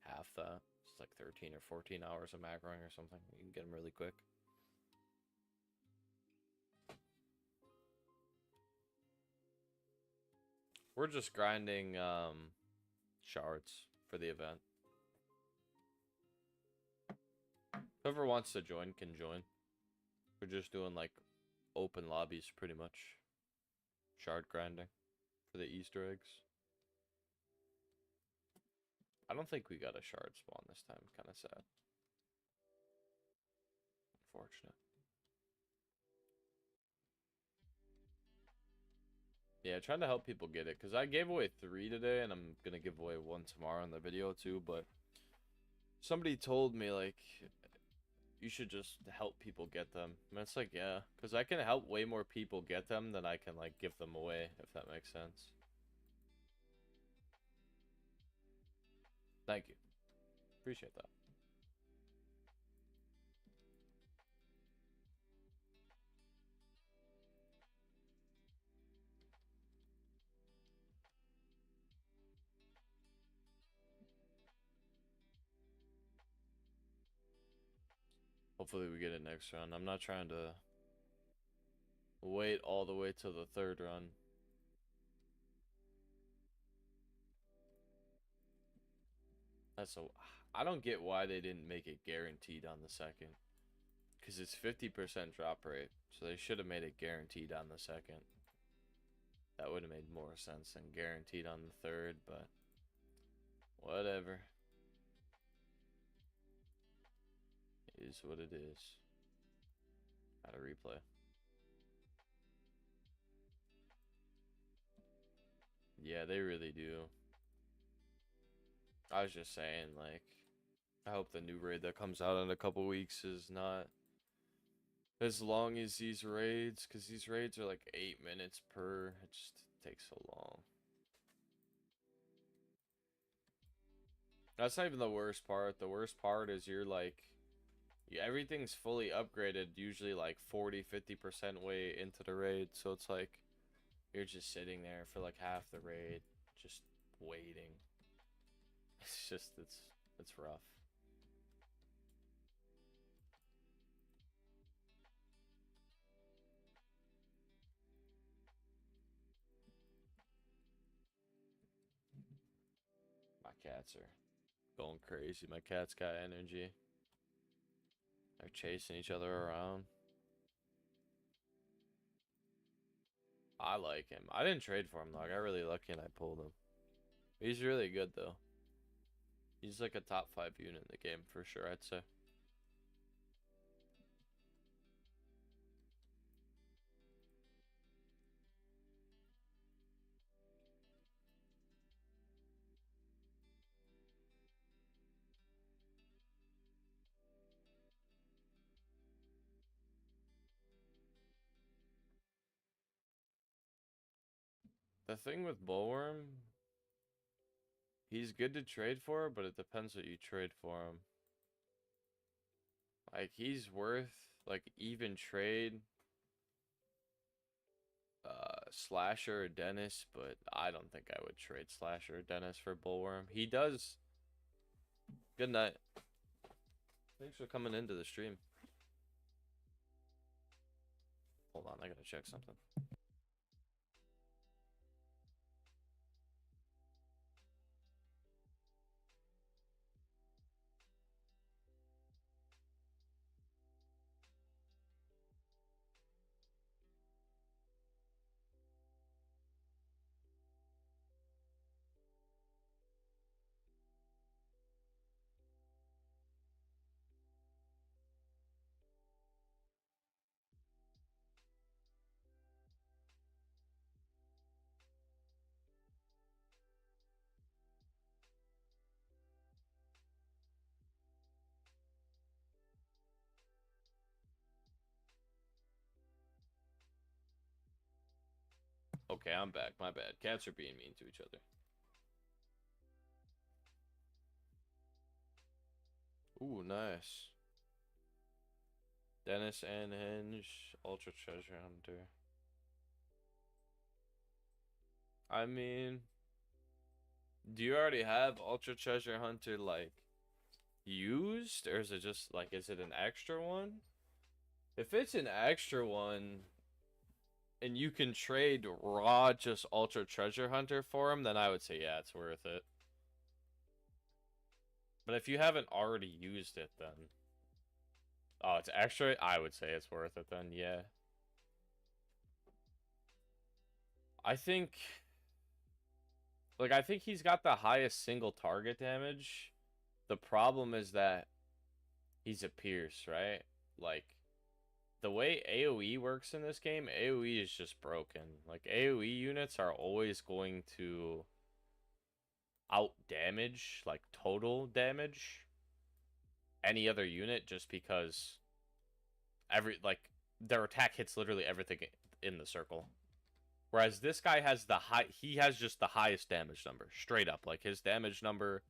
half that. It's like 13 or 14 hours of macroing or something. You can get them really quick. We're just grinding shards for the event. Whoever wants to join can join. We're just doing like open lobbies pretty much. Shard grinding for the Easter eggs. I don't think we got a shard spawn this time. Kind of sad. Unfortunate. Yeah, trying to help people get it. Because I gave away 3 today, and I'm going to give away 1 tomorrow in the video too. But somebody told me, like, you should just help people get them. And it's like, yeah. Because I can help way more people get them than I can, like, give them away, if that makes sense. Thank you. Appreciate that. Hopefully we get it next round. I'm not trying to wait all the way till the third run. I don't get why they didn't make it guaranteed on the second. Because it's 50% drop rate. So they should have made it guaranteed on the second. That would have made more sense than guaranteed on the third, but whatever. It is what it is. Got a replay. Yeah, they really do. I was just saying, like, I hope the new raid that comes out in a couple weeks is not as long as these raids, because these raids are like 8 minutes per. It just takes so long. That's not even the worst part. The worst part is you're like, everything's fully upgraded, usually like 40-50% way into the raid. So it's like, you're just sitting there for like half the raid, just waiting. It's rough. My cats are going crazy. My cats got energy. They're chasing each other around. I like him. I didn't trade for him though. I got really lucky and I pulled him. He's really good though. He's like a top 5 unit in the game for sure, I'd say. The thing with Bullworm, he's good to trade for, but it depends what you trade for him. Like, he's worth, like, even trade Slasher or Dennis, but I don't think I would trade Slasher or Dennis for Bullworm. He does. Good night. Thanks for coming into the stream. Hold on, I gotta check something. Okay, I'm back. My bad. Cats are being mean to each other. Ooh, nice. Dennis and Hinge, Ultra Treasure Hunter. I mean, do you already have Ultra Treasure Hunter, like, used? Or is it just, like, is it an extra one? If it's an extra one, and you can trade raw just Ultra Treasure Hunter for him, then I would say, yeah, it's worth it. But if you haven't already used it, then... Oh, it's extra? I would say it's worth it then, yeah. I think... Like, I think he's got the highest single target damage. The problem is that he's a Pierce, right? Like, the way AoE works in this game, AoE is just broken. Like, AoE units are always going to out damage, like, total damage, any other unit just because their attack hits literally everything in the circle. Whereas this guy has he has just the highest damage number, straight up. Like, his damage number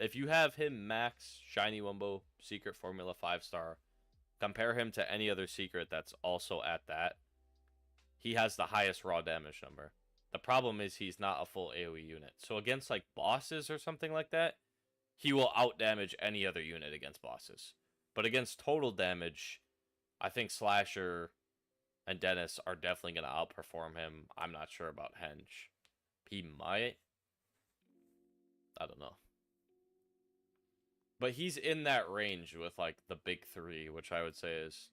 if you have him max Shiny Wumbo Secret Formula 5-star, compare him to any other secret that's also at that, he has the highest raw damage number. The problem is he's not a full AoE unit. So against like bosses or something like that, he will outdamage any other unit against bosses. But against total damage, I think Slasher and Dennis are definitely going to outperform him. I'm not sure about Henge. He might. I don't know. But he's in that range with like the big three, which I would say is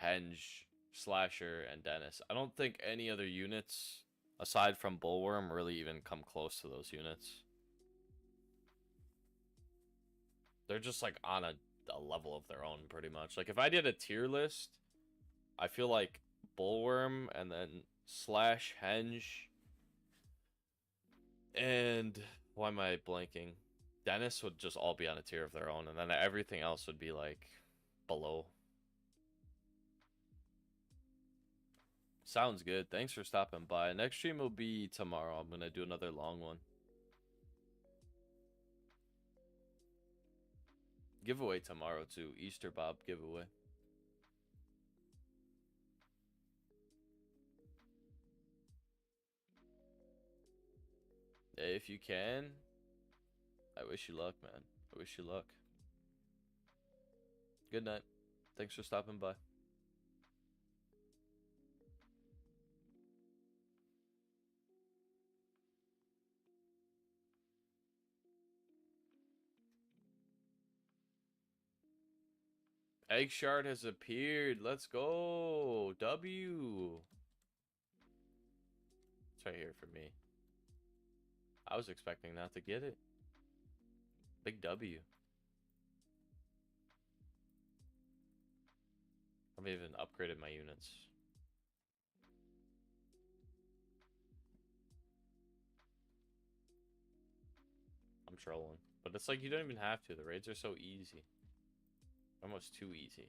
Henge, Slasher, and Dennis. I don't think any other units, aside from Bullworm, really even come close to those units. They're just like on a level of their own, pretty much. Like if I did a tier list, I feel like Bullworm and then Slash, Henge, and why am I blanking? Dennis would just all be on a tier of their own, and then everything else would be like below. Sounds good. Thanks for stopping by. Next stream will be tomorrow. I'm gonna do another long one. Giveaway tomorrow too. Easter Bob giveaway. If you can, I wish you luck, man. I wish you luck. Good night. Thanks for stopping by. Egg Shard has appeared. Let's go. W. It's right here for me. I was expecting not to get it. Big W. I've even upgraded my units. I'm trolling. But it's like you don't even have to. The raids are so easy. Almost too easy.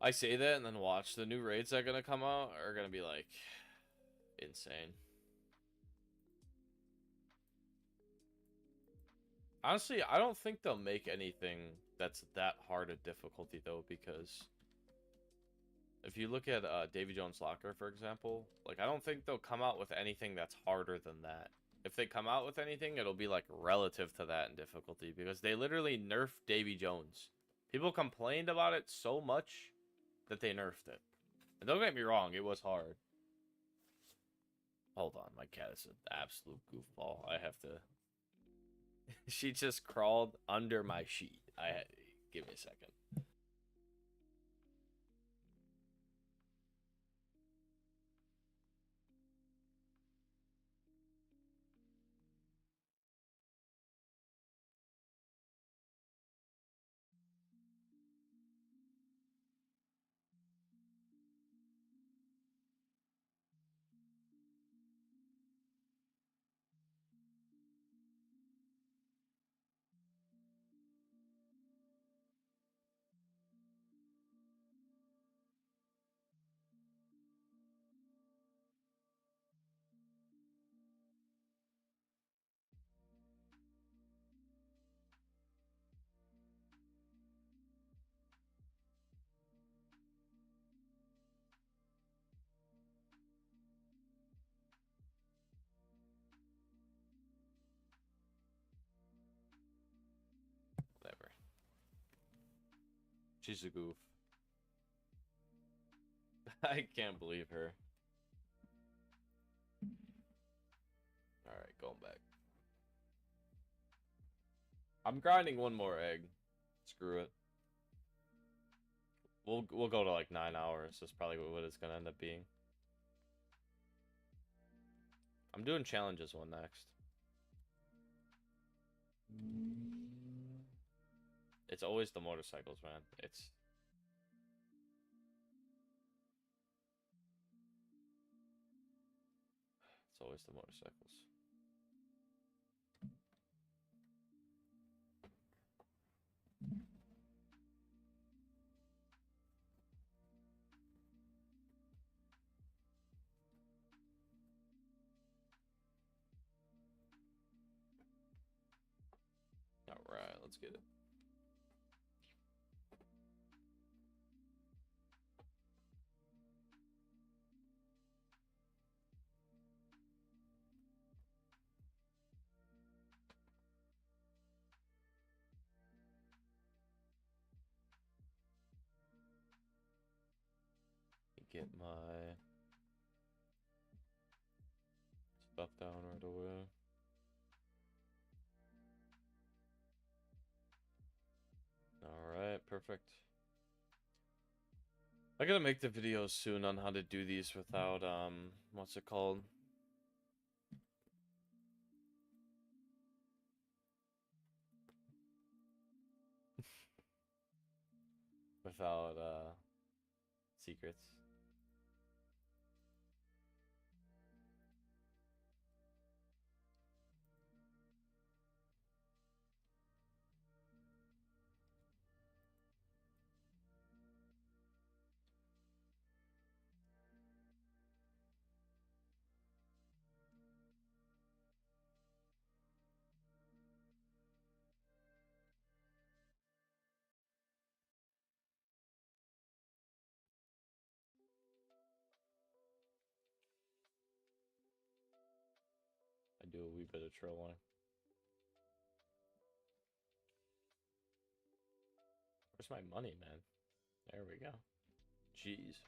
I say that and then watch the new raids that are gonna come out are gonna be like insane. Honestly, I don't think they'll make anything that's that hard a difficulty though, because if you look at Davy Jones' Locker, for example, like I don't think they'll come out with anything that's harder than that. If they come out with anything, it'll be like relative to that in difficulty, because they literally nerfed Davy Jones. People complained about it so much that they nerfed it. And don't get me wrong, it was hard. Hold on, my cat is an absolute goofball. I have to... She just crawled under my sheet. Give me a second. Whatever. She's a goof. I can't believe her. Alright, going back. I'm grinding one more egg. Screw it. We'll go to like 9 hours. That's probably what it's gonna end up being. I'm doing challenges one next. It's always the motorcycles, man. It's always the motorcycles. Alright, let's get it. Get my stuff down right away. Alright, perfect. I gotta make the videos soon on how to do these without, what's it called? Without, secrets. I do a wee bit of trolling. Where's my money, man? There we go. Jesus.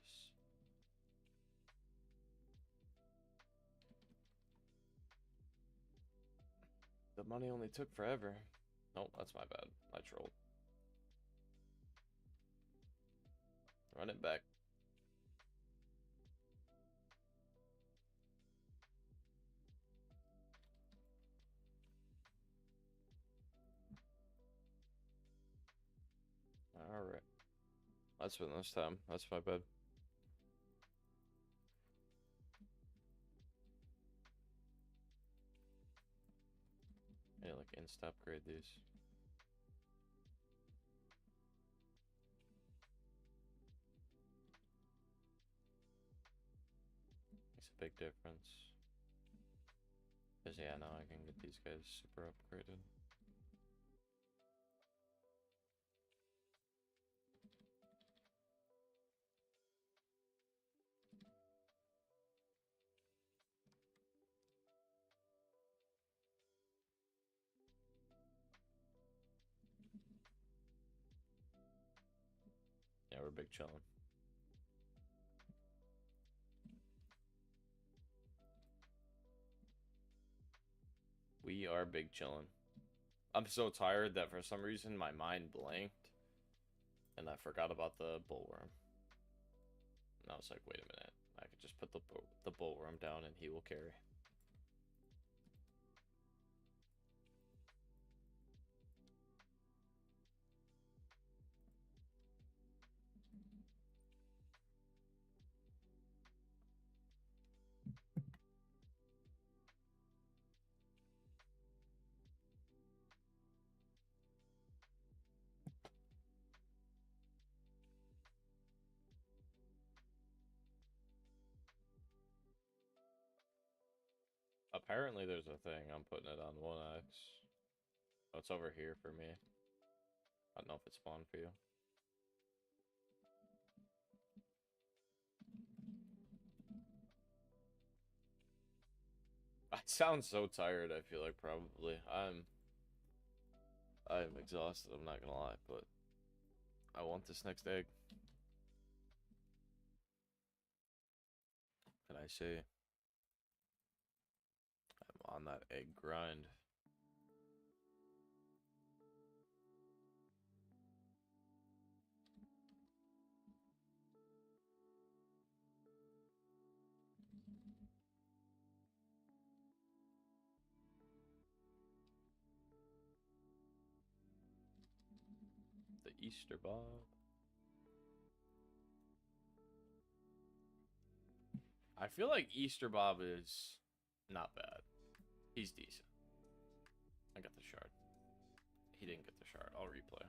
The money only took forever. Nope, that's my bad. I trolled. Run it back. Alright. That's been this time. That's my bad. Yeah, like insta upgrade these. Makes a big difference. Cause yeah, now I can get these guys super upgraded. Yeah, we're big chillin'. We are big chillin'. I'm so tired that for some reason my mind blanked and I forgot about the bullworm. And I was like, wait a minute. I could just put the bullworm down and he will carry. Apparently there's a thing. I'm putting it on 1x. Oh, it's over here for me. I don't know if it spawned for you. I sound so tired, I feel like probably. I'm exhausted, I'm not gonna lie, but I want this next egg. Can I say I'm on that egg grind? The Easter Bob. I feel like Easter Bob is not bad. He's decent. I got the shard. He didn't get the shard. I'll replay.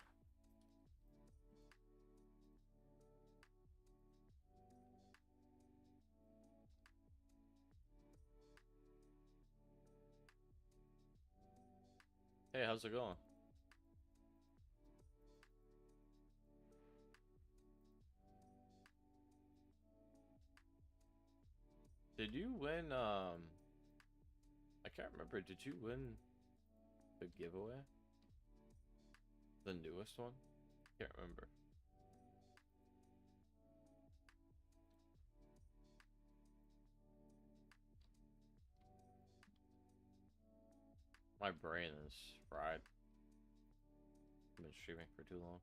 Hey, how's it going? Did you win, I can't remember, did you win the giveaway? The newest one? Can't remember. My brain is fried. I've been streaming for too long.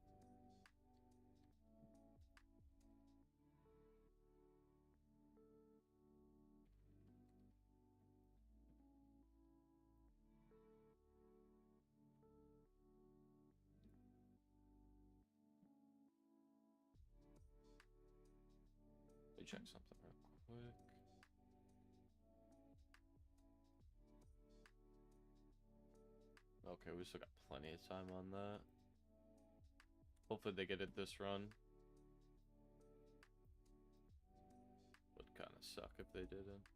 Let me check something real quick. Okay, we still got plenty of time on that. Hopefully they get it this run. Would kind of suck if they didn't.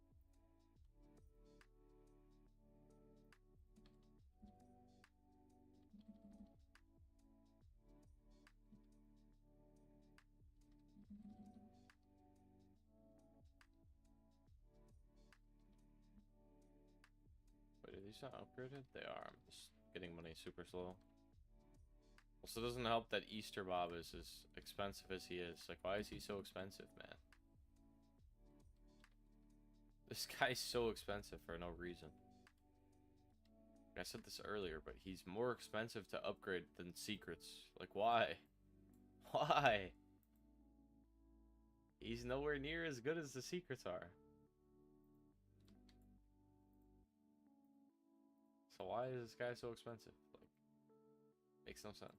Wait, are these not upgraded? They are. I'm just getting money super slow. Also, it doesn't help that Easter Bob is as expensive as he is. Like, why is he so expensive, man? This guy's so expensive for no reason. I said this earlier, but he's more expensive to upgrade than secrets. Like, why? Why? He's nowhere near as good as the secrets are. So why is this guy so expensive? Like, makes no sense.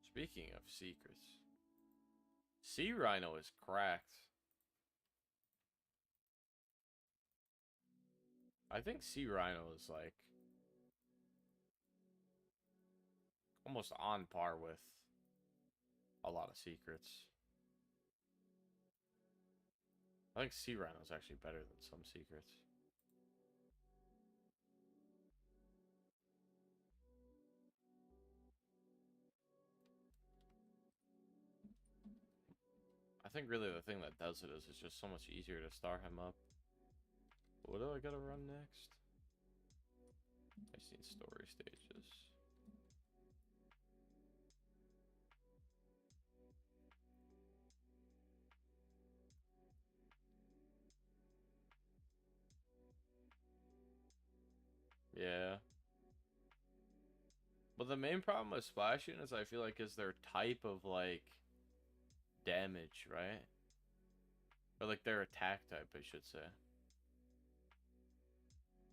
Speaking of secrets, Sea Rhino is cracked. I think Sea Rhino is like almost on par with a lot of secrets. I think Sea Rhino is actually better than some secrets. I think really the thing that does it is it's just so much easier to start him up. What do I gotta run next? I've seen story stages. Yeah. But the main problem with splashing is I feel like is their type of like damage, right? Or like their attack type, I should say.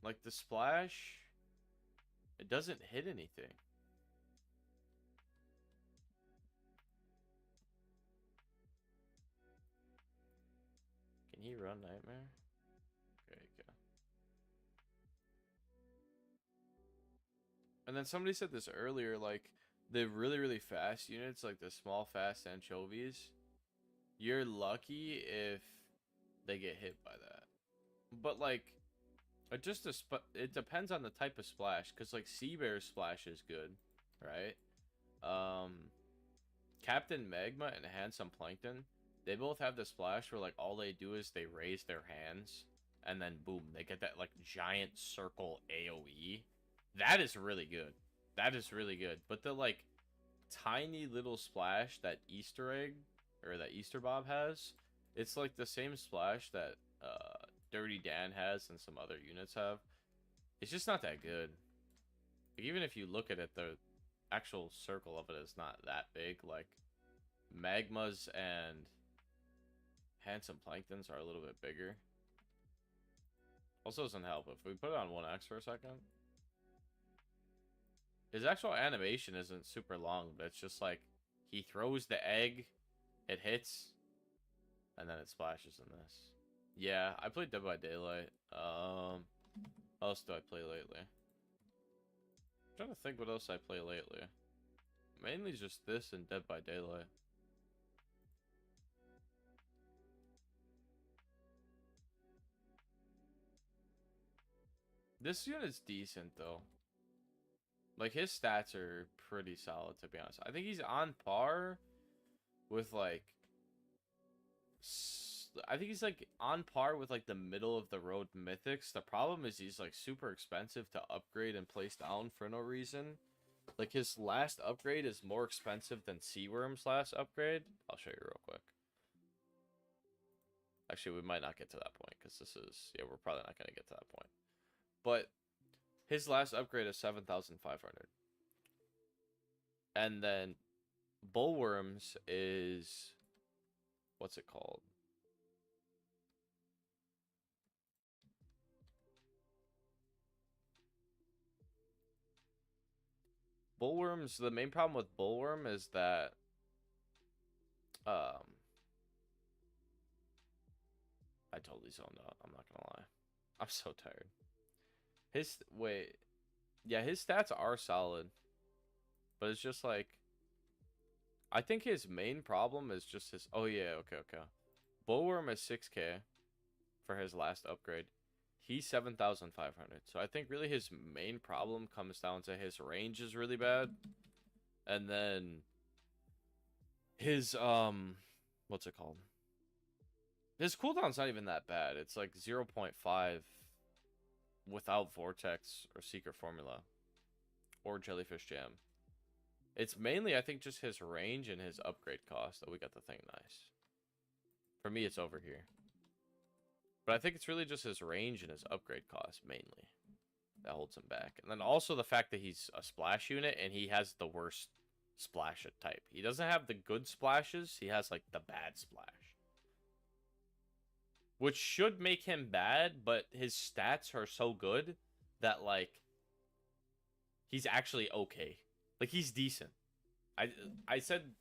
Like the splash, it doesn't hit anything. Can he run Nightmare? Okay, okay. And then somebody said this earlier, like the really, really fast units, like the small, fast anchovies, you're lucky if they get hit by that. But like, it depends on the type of splash, because like Sea Bear's splash is good, right? Captain Magma and Handsome Plankton, they both have the splash where like all they do is they raise their hands and then boom, they get that like giant circle AoE. That is really good. That is really good. But the like tiny little splash that Easter egg or that Easter Bob has, it's like the same splash that Dirty Dan has and some other units have. It's just not that good. Like, even if you look at it, the actual circle of it is not that big. Like Magmas and Handsome Planktons are a little bit bigger. Also doesn't help if we put it on 1x for a second. His actual animation isn't super long, but it's just like he throws the egg, it hits, and then it splashes in this. Yeah, I played Dead by Daylight. What else do I play lately? I'm trying to think what else I play lately. Mainly just this and Dead by Daylight. This unit's decent though. Like, his stats are pretty solid, to be honest. I think he's on par with, like, I think he's, like, on par with, like, the middle of the road mythics. The problem is he's, like, super expensive to upgrade and place down for no reason. Like, his last upgrade is more expensive than Seaworm's last upgrade. I'll show you real quick. Actually, we might not get to that point, because this is... Yeah, we're probably not going to get to that point. But his last upgrade is 7,500. And then Bullworm's is... What's it called? Bullworm's... The main problem with Bullworm is that... I totally zoned out. I'm not gonna lie. I'm so tired. Wait. Yeah, his stats are solid. But it's just like... I think his main problem is just his... Oh, yeah, okay. Bullworm is 6k for his last upgrade. He's 7,500. So I think really his main problem comes down to his range is really bad. And then... His, What's it called? His cooldown's not even that bad. It's like 0.5 without Vortex or Secret Formula or Jellyfish Jam. It's mainly, I think, just his range and his upgrade cost that we got the thing nice. For me, it's over here. But I think it's really just his range and his upgrade cost, mainly, that holds him back. And then also the fact that he's a splash unit and he has the worst splash type. He doesn't have the good splashes. He has, like, the bad splash. Which should make him bad, but his stats are so good that, like, he's actually okay. Like, he's decent. I said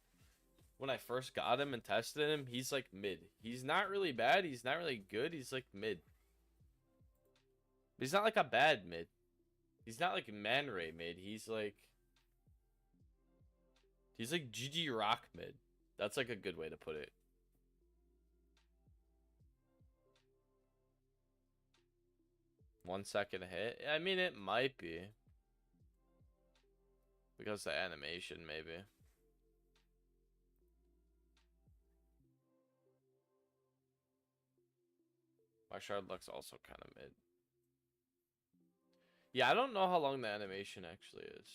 when I first got him and tested him, he's, like, mid. He's not really bad. He's not really good. He's, like, mid. But he's not, like, a bad mid. He's not, like, Man Ray mid. He's, like... He's, like, GG Rock mid. That's, like, a good way to put it. One second hit? I mean, it might be. Because the animation, maybe. My shard luck's also kind of mid. Yeah, I don't know how long the animation actually is.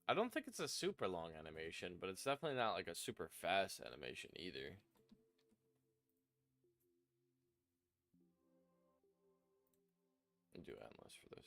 I don't think it's a super long animation, but it's definitely not like a super fast animation either. I'll do endless for this.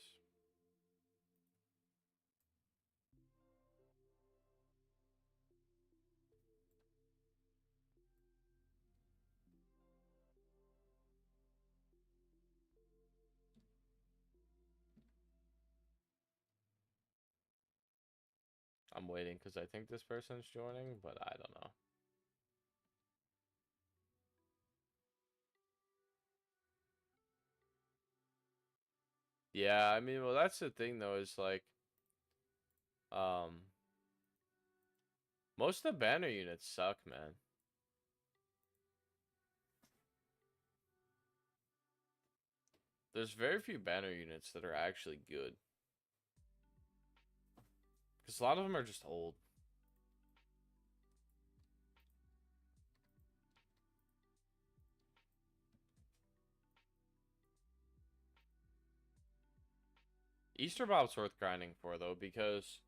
I'm waiting because I think this person's joining, but I don't know. Yeah, I mean, well, that's the thing though, is like, most of the banner units suck, man. There's very few banner units that are actually good. Because a lot of them are just old. Easter Bob's worth grinding for, though, because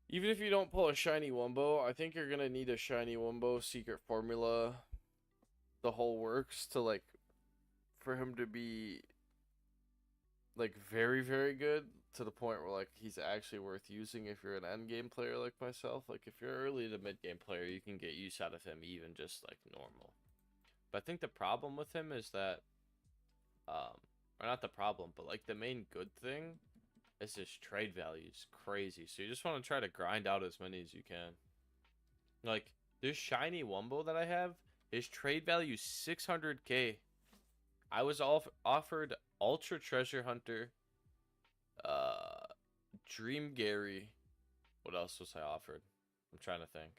even if you don't pull a shiny Wumbo, I think you're going to need a shiny Wumbo, Secret Formula, the whole works to, like, for him to be, like, very, very good to the point where, like, he's actually worth using if you're an endgame player like myself. Like, if you're early to mid-game player, you can get use out of him even just, like, normal. But I think the problem with him is that, or not the problem, but, like, the main good thing is his trade value is crazy. So you just want to try to grind out as many as you can. Like, this shiny Wumbo that I have, his trade value is 600k. I was offered Ultra Treasure Hunter, Dream Gary. What else was I offered? I'm trying to think.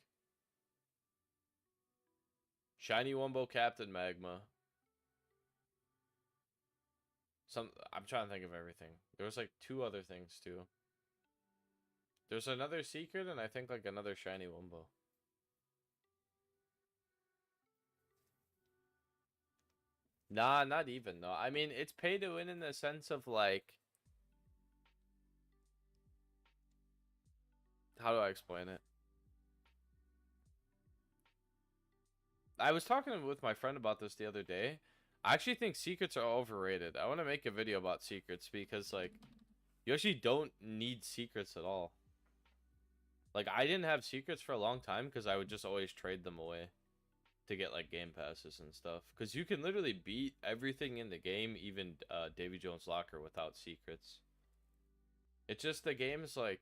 Shiny Wumbo Captain Magma. I'm trying to think of everything. There was like 2 other things too. There's another secret and I think like another shiny Wumbo. Nah, not even though. I mean, it's pay to win in the sense of like, how do I explain it? I was talking with my friend about this the other day. I actually think secrets are overrated. I want to make a video about secrets because like you actually don't need secrets at all. Like I didn't have secrets for a long time because I would just always trade them away to get like game passes and stuff. Because you can literally beat everything in the game, even Davy Jones' Locker, without secrets. It's just the game's like,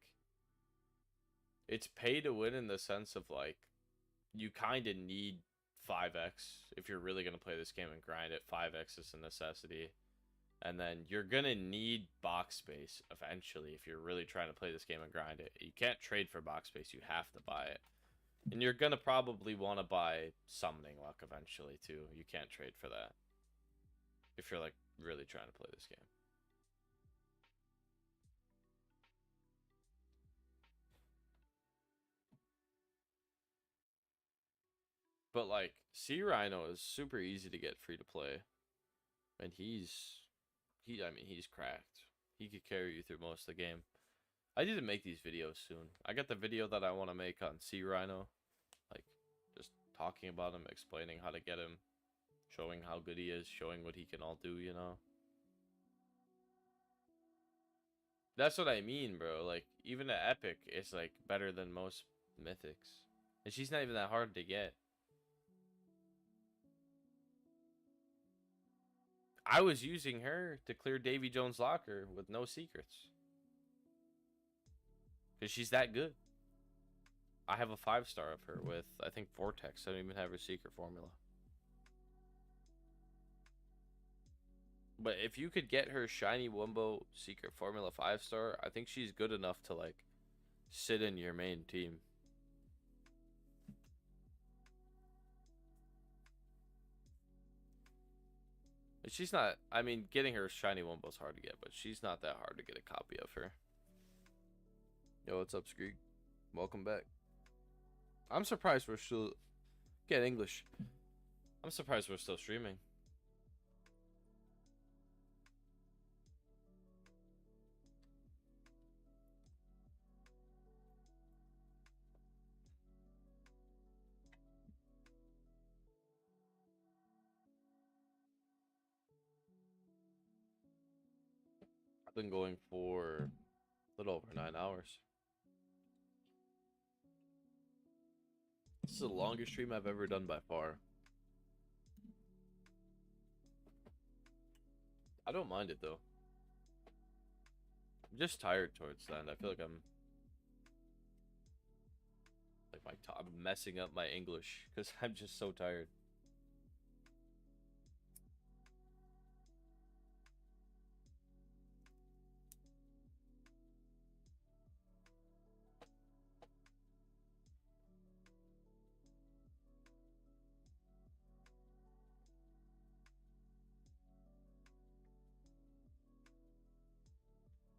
it's pay to win in the sense of like, you kind of need 5x if you're really going to play this game and grind it. 5x is a necessity. And then you're going to need box space eventually if you're really trying to play this game and grind it. You can't trade for box space. You have to buy it. And you're going to probably want to buy Summoning Luck eventually too. You can't trade for that if you're like really trying to play this game. But like Sea Rhino is super easy to get free to play. And I mean, he's cracked. He could carry you through most of the game. I need to make these videos soon. I got the video that I want to make on Sea Rhino. Like, just talking about him, explaining how to get him, showing how good he is, showing what he can all do, you know? That's what I mean, bro. Like, even the Epic is, like, better than most Mythics. And she's not even that hard to get. I was using her to clear Davy Jones' Locker with no secrets. Because she's that good. I have a 5-star of her with, I think, Vortex. I don't even have her secret formula. But if you could get her shiny Wumbo secret formula 5-star, I think she's good enough to, like, sit in your main team. She's not, I mean, getting her shiny Wumbo's hard to get, but she's not that hard to get a copy of her. Yo, what's up, Skreek? Welcome back. I'm surprised we're still... Get English. I'm surprised we're still streaming. I've been going for a little over 9 hours. This is the longest stream I've ever done by far. I don't mind it though. I'm just tired towards the end. I feel like I'm I'm messing up my English because I'm just so tired.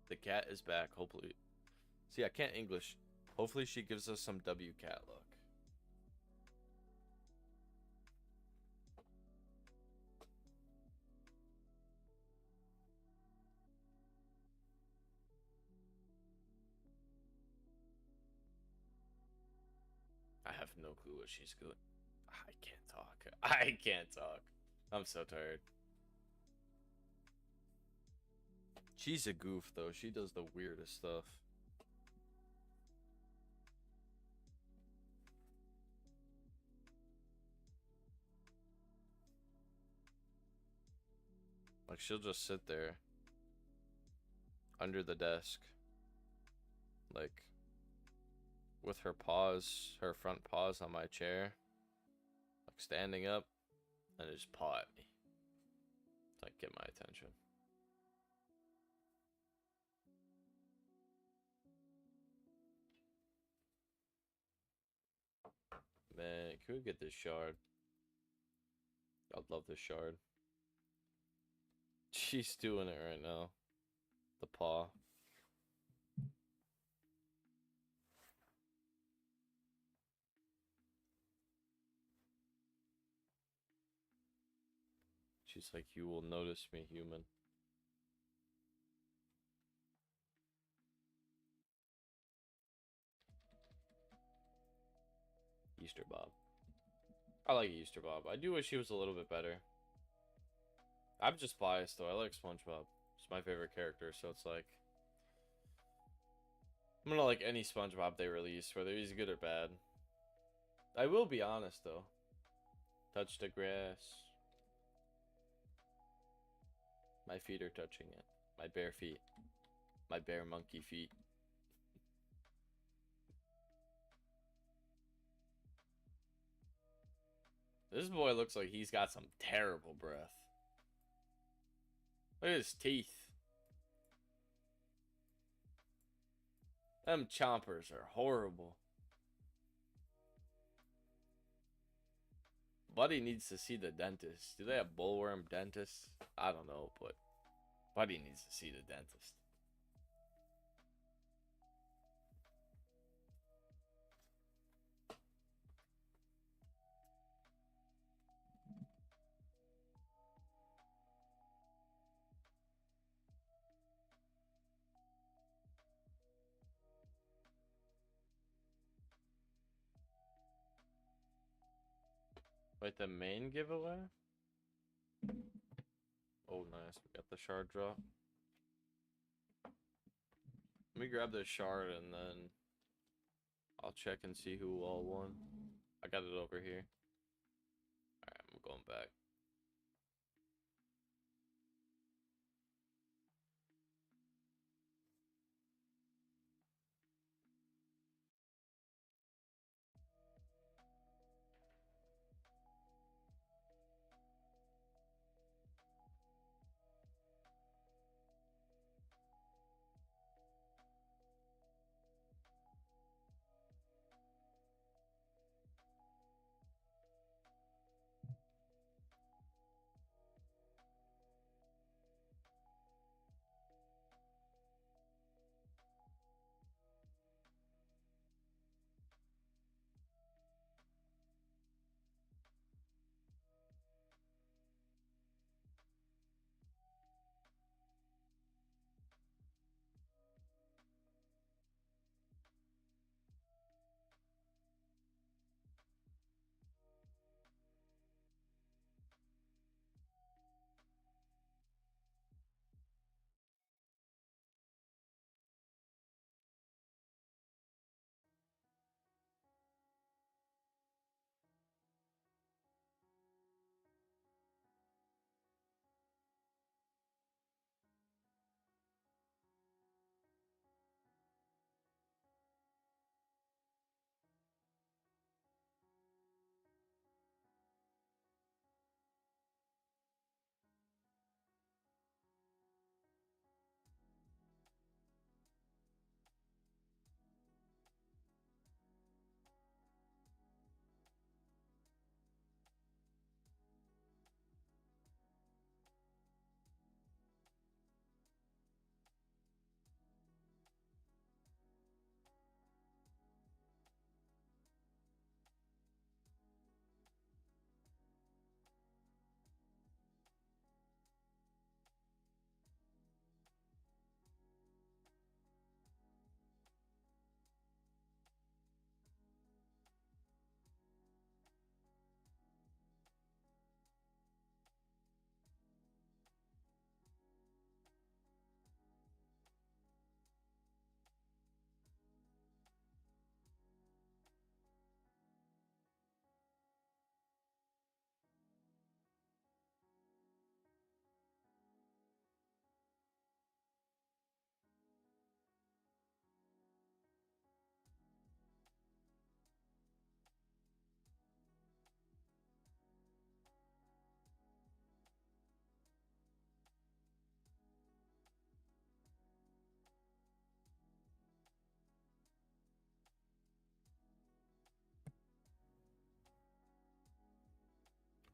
The cat is back, hopefully. See, I can't English. Hopefully she gives us some W cat luck. I have no clue what she's doing. I can't talk. I can't talk. I'm so tired. She's a goof, though. She does the weirdest stuff. Like, she'll just sit there under the desk, like, with her paws, her front paws on my chair, like standing up, and just paw at me. To, like, get my attention. Man, can we get this shard? I'd love this shard. She's doing it right now. The paw. She's like, you will notice me, human. Easter Bob. I like Easter Bob. I do wish he was a little bit better. I'm just biased though. I like SpongeBob. It's my favorite character, so it's like I'm gonna like any SpongeBob they release, whether he's good or bad. I will be honest though. Touch the grass. My feet are touching it. My bare feet. My bare monkey feet. This boy looks like he's got some terrible breath. Look at his teeth. Them chompers are horrible. Buddy needs to see the dentist. Do they have bullworm dentists? I don't know, but Buddy needs to see the dentist. Wait, the main giveaway? Oh, nice. We got the shard drop. Let me grab this shard and then I'll check and see who all won. I got it over here. Alright, I'm going back.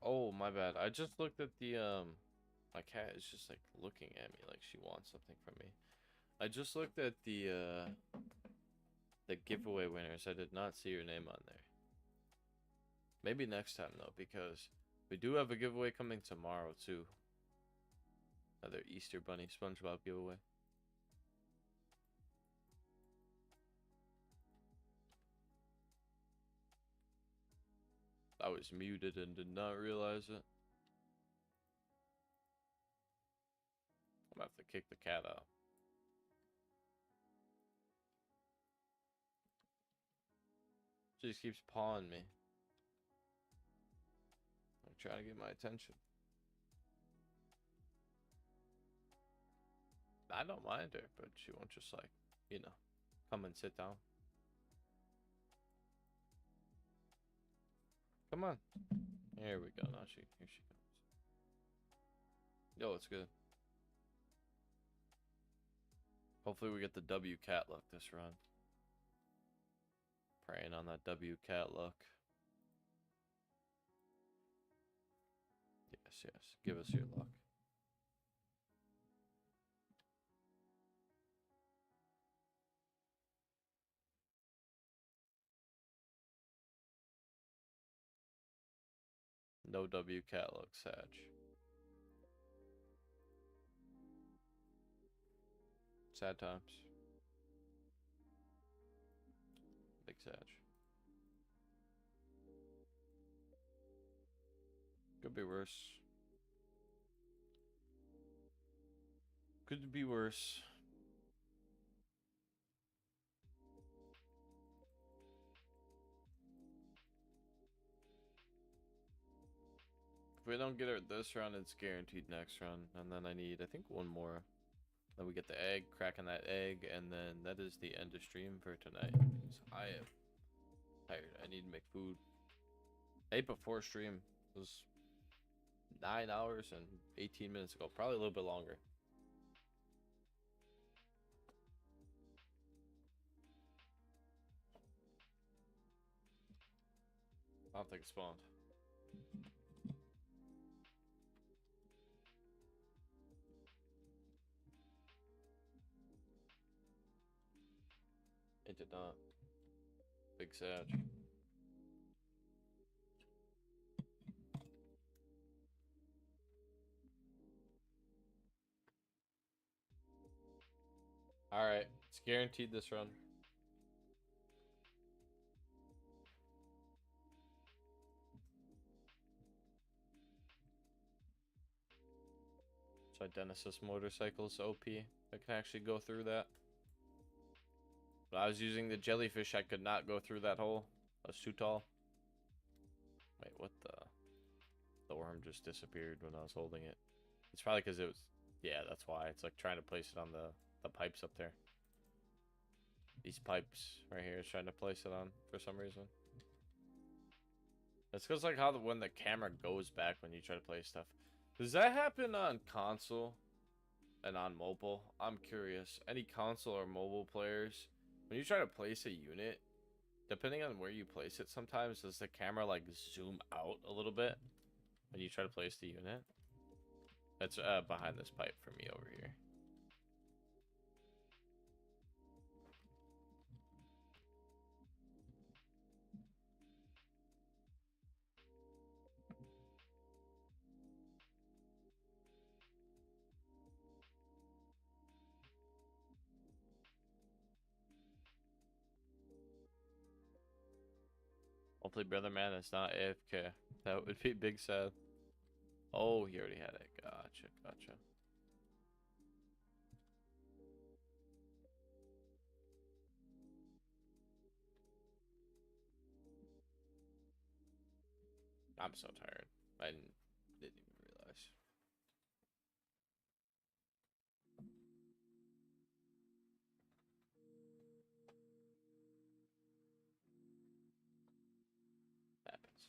Oh, my bad. I just looked at the My cat is just like looking at me like she wants something from me. I just looked at the giveaway winners. I did not see your name on there. Maybe next time though, because we do have a giveaway coming tomorrow too. Another Easter Bunny SpongeBob giveaway. I was muted and did not realize it. I'm gonna have to kick the cat out. She just keeps pawing me. I'm trying to get my attention. I don't mind her, but she won't just like, you know, come and sit down. Come on. Here we go. Now here she comes. Yo, it's good. Hopefully we get the W cat luck this run. Praying on that W cat luck. Yes, yes. Give us your luck. No W cat luck, Sag. Sad times. Big Sag. Could be worse. Could be worse. If we don't get it this round, it's guaranteed next round. And then I need, I think, one more. Then we get the egg, cracking that egg, and then that is the end of stream for tonight. I am tired. I need to make food. I ate before stream. It was 9 hours and 18 minutes ago. Probably a little bit longer. I don't think it spawned. It did not. Big Sag. Alright, it's guaranteed this run. So Genesis motorcycles OP. I can actually go through that. But I was using the jellyfish, I could not go through that hole. I was too tall. Wait, what the? The worm just disappeared when I was holding it. It's probably because it was... Yeah, that's why. It's like trying to place it on the pipes up there. These pipes right here is trying to place it on for some reason. It's because like how when the camera goes back when you try to play stuff. Does that happen on console and on mobile? I'm curious. Any console or mobile players, when you try to place a unit, depending on where you place it, sometimes does the camera like zoom out a little bit when you try to place the unit? That's behind this pipe for me over here. Hopefully Brother Man is not AFK. That would be big sad. Oh, he already had it. Gotcha, gotcha. I'm so tired. I didn't even realize. Happens.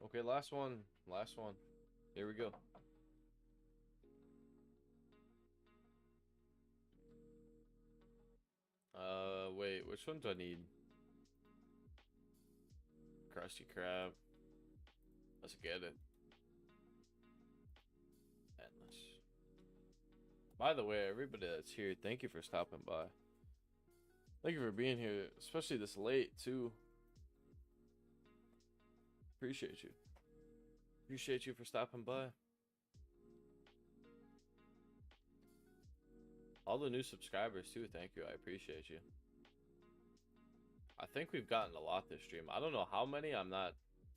Okay, last one. Last one. Here we go. Wait, which one do I need? Krusty Krab. Let's get it. Endless. By the way, everybody that's here, thank you for stopping by. Thank you for being here, especially this late, too. Appreciate you. Appreciate you for stopping by. All the new subscribers, too, thank you. I appreciate you. I think we've gotten a lot this stream. I don't know how many. I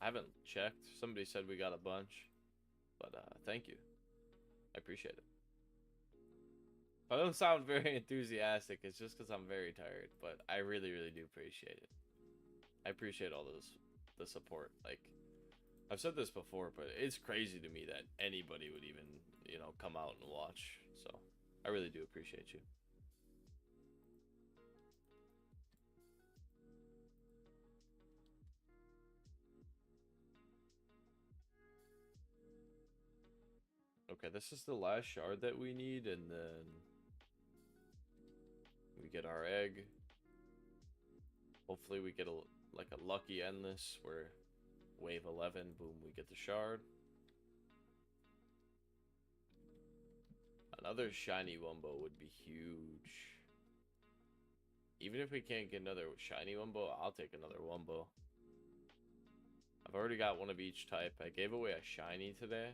haven't checked. Somebody said we got a bunch. But thank you. I appreciate it. If I don't sound very enthusiastic, it's just because I'm very tired. But I really, really do appreciate it. I appreciate all the support. Like, I've said this before, but it's crazy to me that anybody would even, you know, come out and watch. So, I really do appreciate you. Okay, this is the last shard that we need, and then we get our egg. Hopefully we get like a lucky endless where wave 11, boom, we get the shard. Another shiny Wumbo would be huge. Even if we can't get another shiny Wumbo, I'll take another Wumbo. I've already got one of each type. I gave away a shiny today.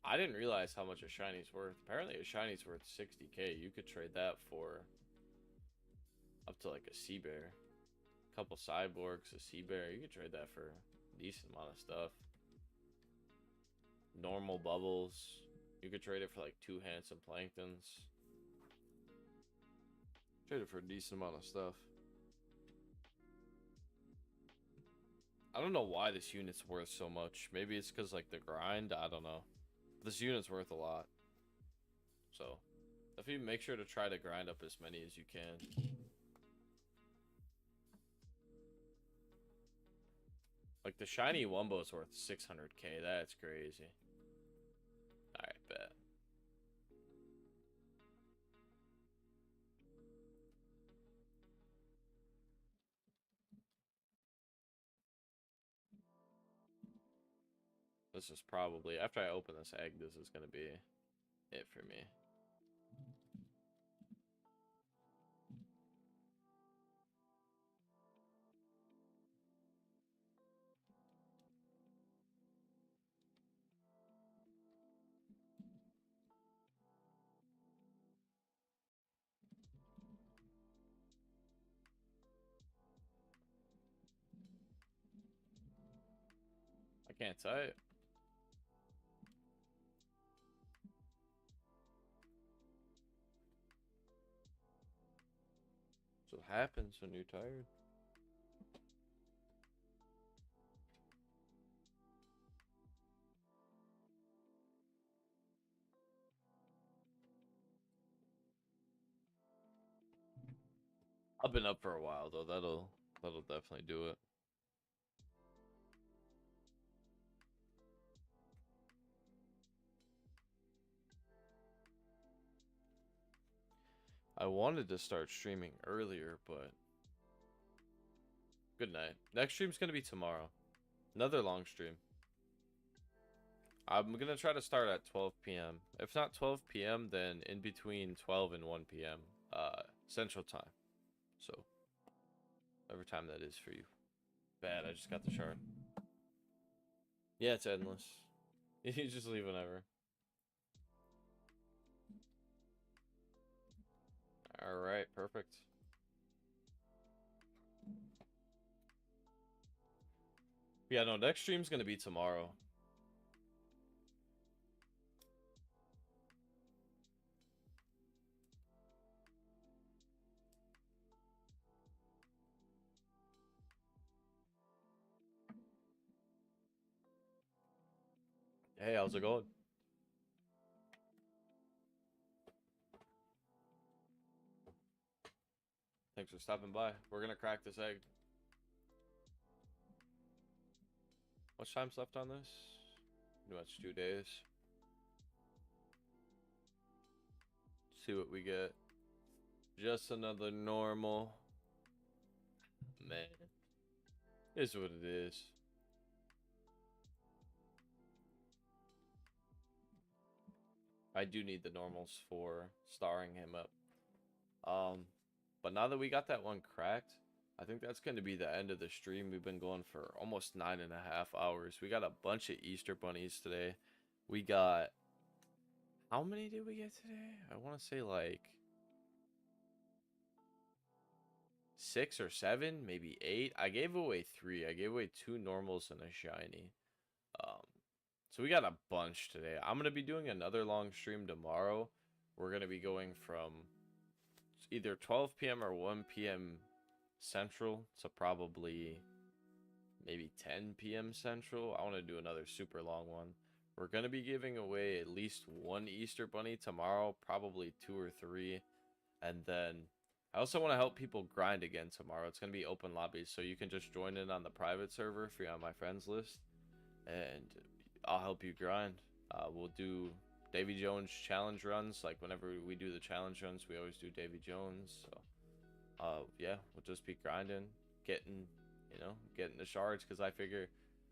I didn't realize how much a shiny's worth. Apparently a shiny's worth 60k. You could trade that for up to like a sea bear. A couple cyborgs, a sea bear. You could trade that for a decent amount of stuff. Normal bubbles. You could trade it for like 2 handsome planktons. Trade it for a decent amount of stuff. I don't know why this unit's worth so much. Maybe it's because like the grind. I don't know. This unit's worth a lot. So, if you make sure to try to grind up as many as you can. Like the shiny Wumbo is worth 600k. That's crazy. Alright, bet. This is probably, after I open this egg, this is going to be it for me. I can't type. That's what happens when you're tired. I've been up for a while though. That'll definitely do it. I wanted to start streaming earlier, but good night. Next stream's gonna be tomorrow. Another long stream. I'm gonna try to start at 12 p.m. If not 12 p.m., then in between 12 and 1 p.m. Central Time. So, whatever time that is for you. Bad, I just got the shard. Yeah, it's endless. You just leave whenever. Alright, perfect. Yeah, no, next stream's gonna be tomorrow. Hey, how's it going? Thanks for stopping by. We're gonna crack this egg. Much time's left on this? Pretty much 2 days. See what we get. Just another normal. Man. Is what it is. I do need the normals for starring him up. But now that we got that one cracked, I think that's going to be the end of the stream. We've been going for almost 9.5 hours. We got a bunch of Easter bunnies today. We got, how many did we get today? I want to say like 6 or 7, maybe 8. I gave away 3. I gave away 2 normals and a shiny. Um, so we got a bunch today. I'm going to be doing another long stream tomorrow. We're going to be going from either 12 p.m. or 1 p.m. Central to probably maybe 10 p.m. Central. I want to do another super long one. We're going to be giving away at least 1 Easter bunny tomorrow, probably 2 or 3. And then I also want to help people grind again tomorrow. It's going to be open lobbies, so you can just join in on the private server if you're on my friends list. And I'll help you grind. We'll do Davy Jones challenge runs. Like whenever we do the challenge runs, we always do Davy Jones. So yeah, we'll just be grinding, getting the shards, because I figure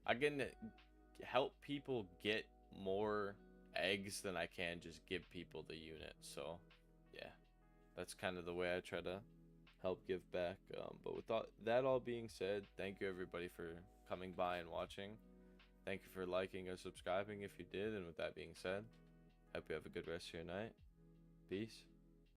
I can help people get more eggs than I can just give people the unit. So yeah, that's kind of the way I try to help give back. But with that all being said, thank you everybody for coming by and watching. Thank you for liking or subscribing if you did. And with that being said, hope you have a good rest of your night. Peace.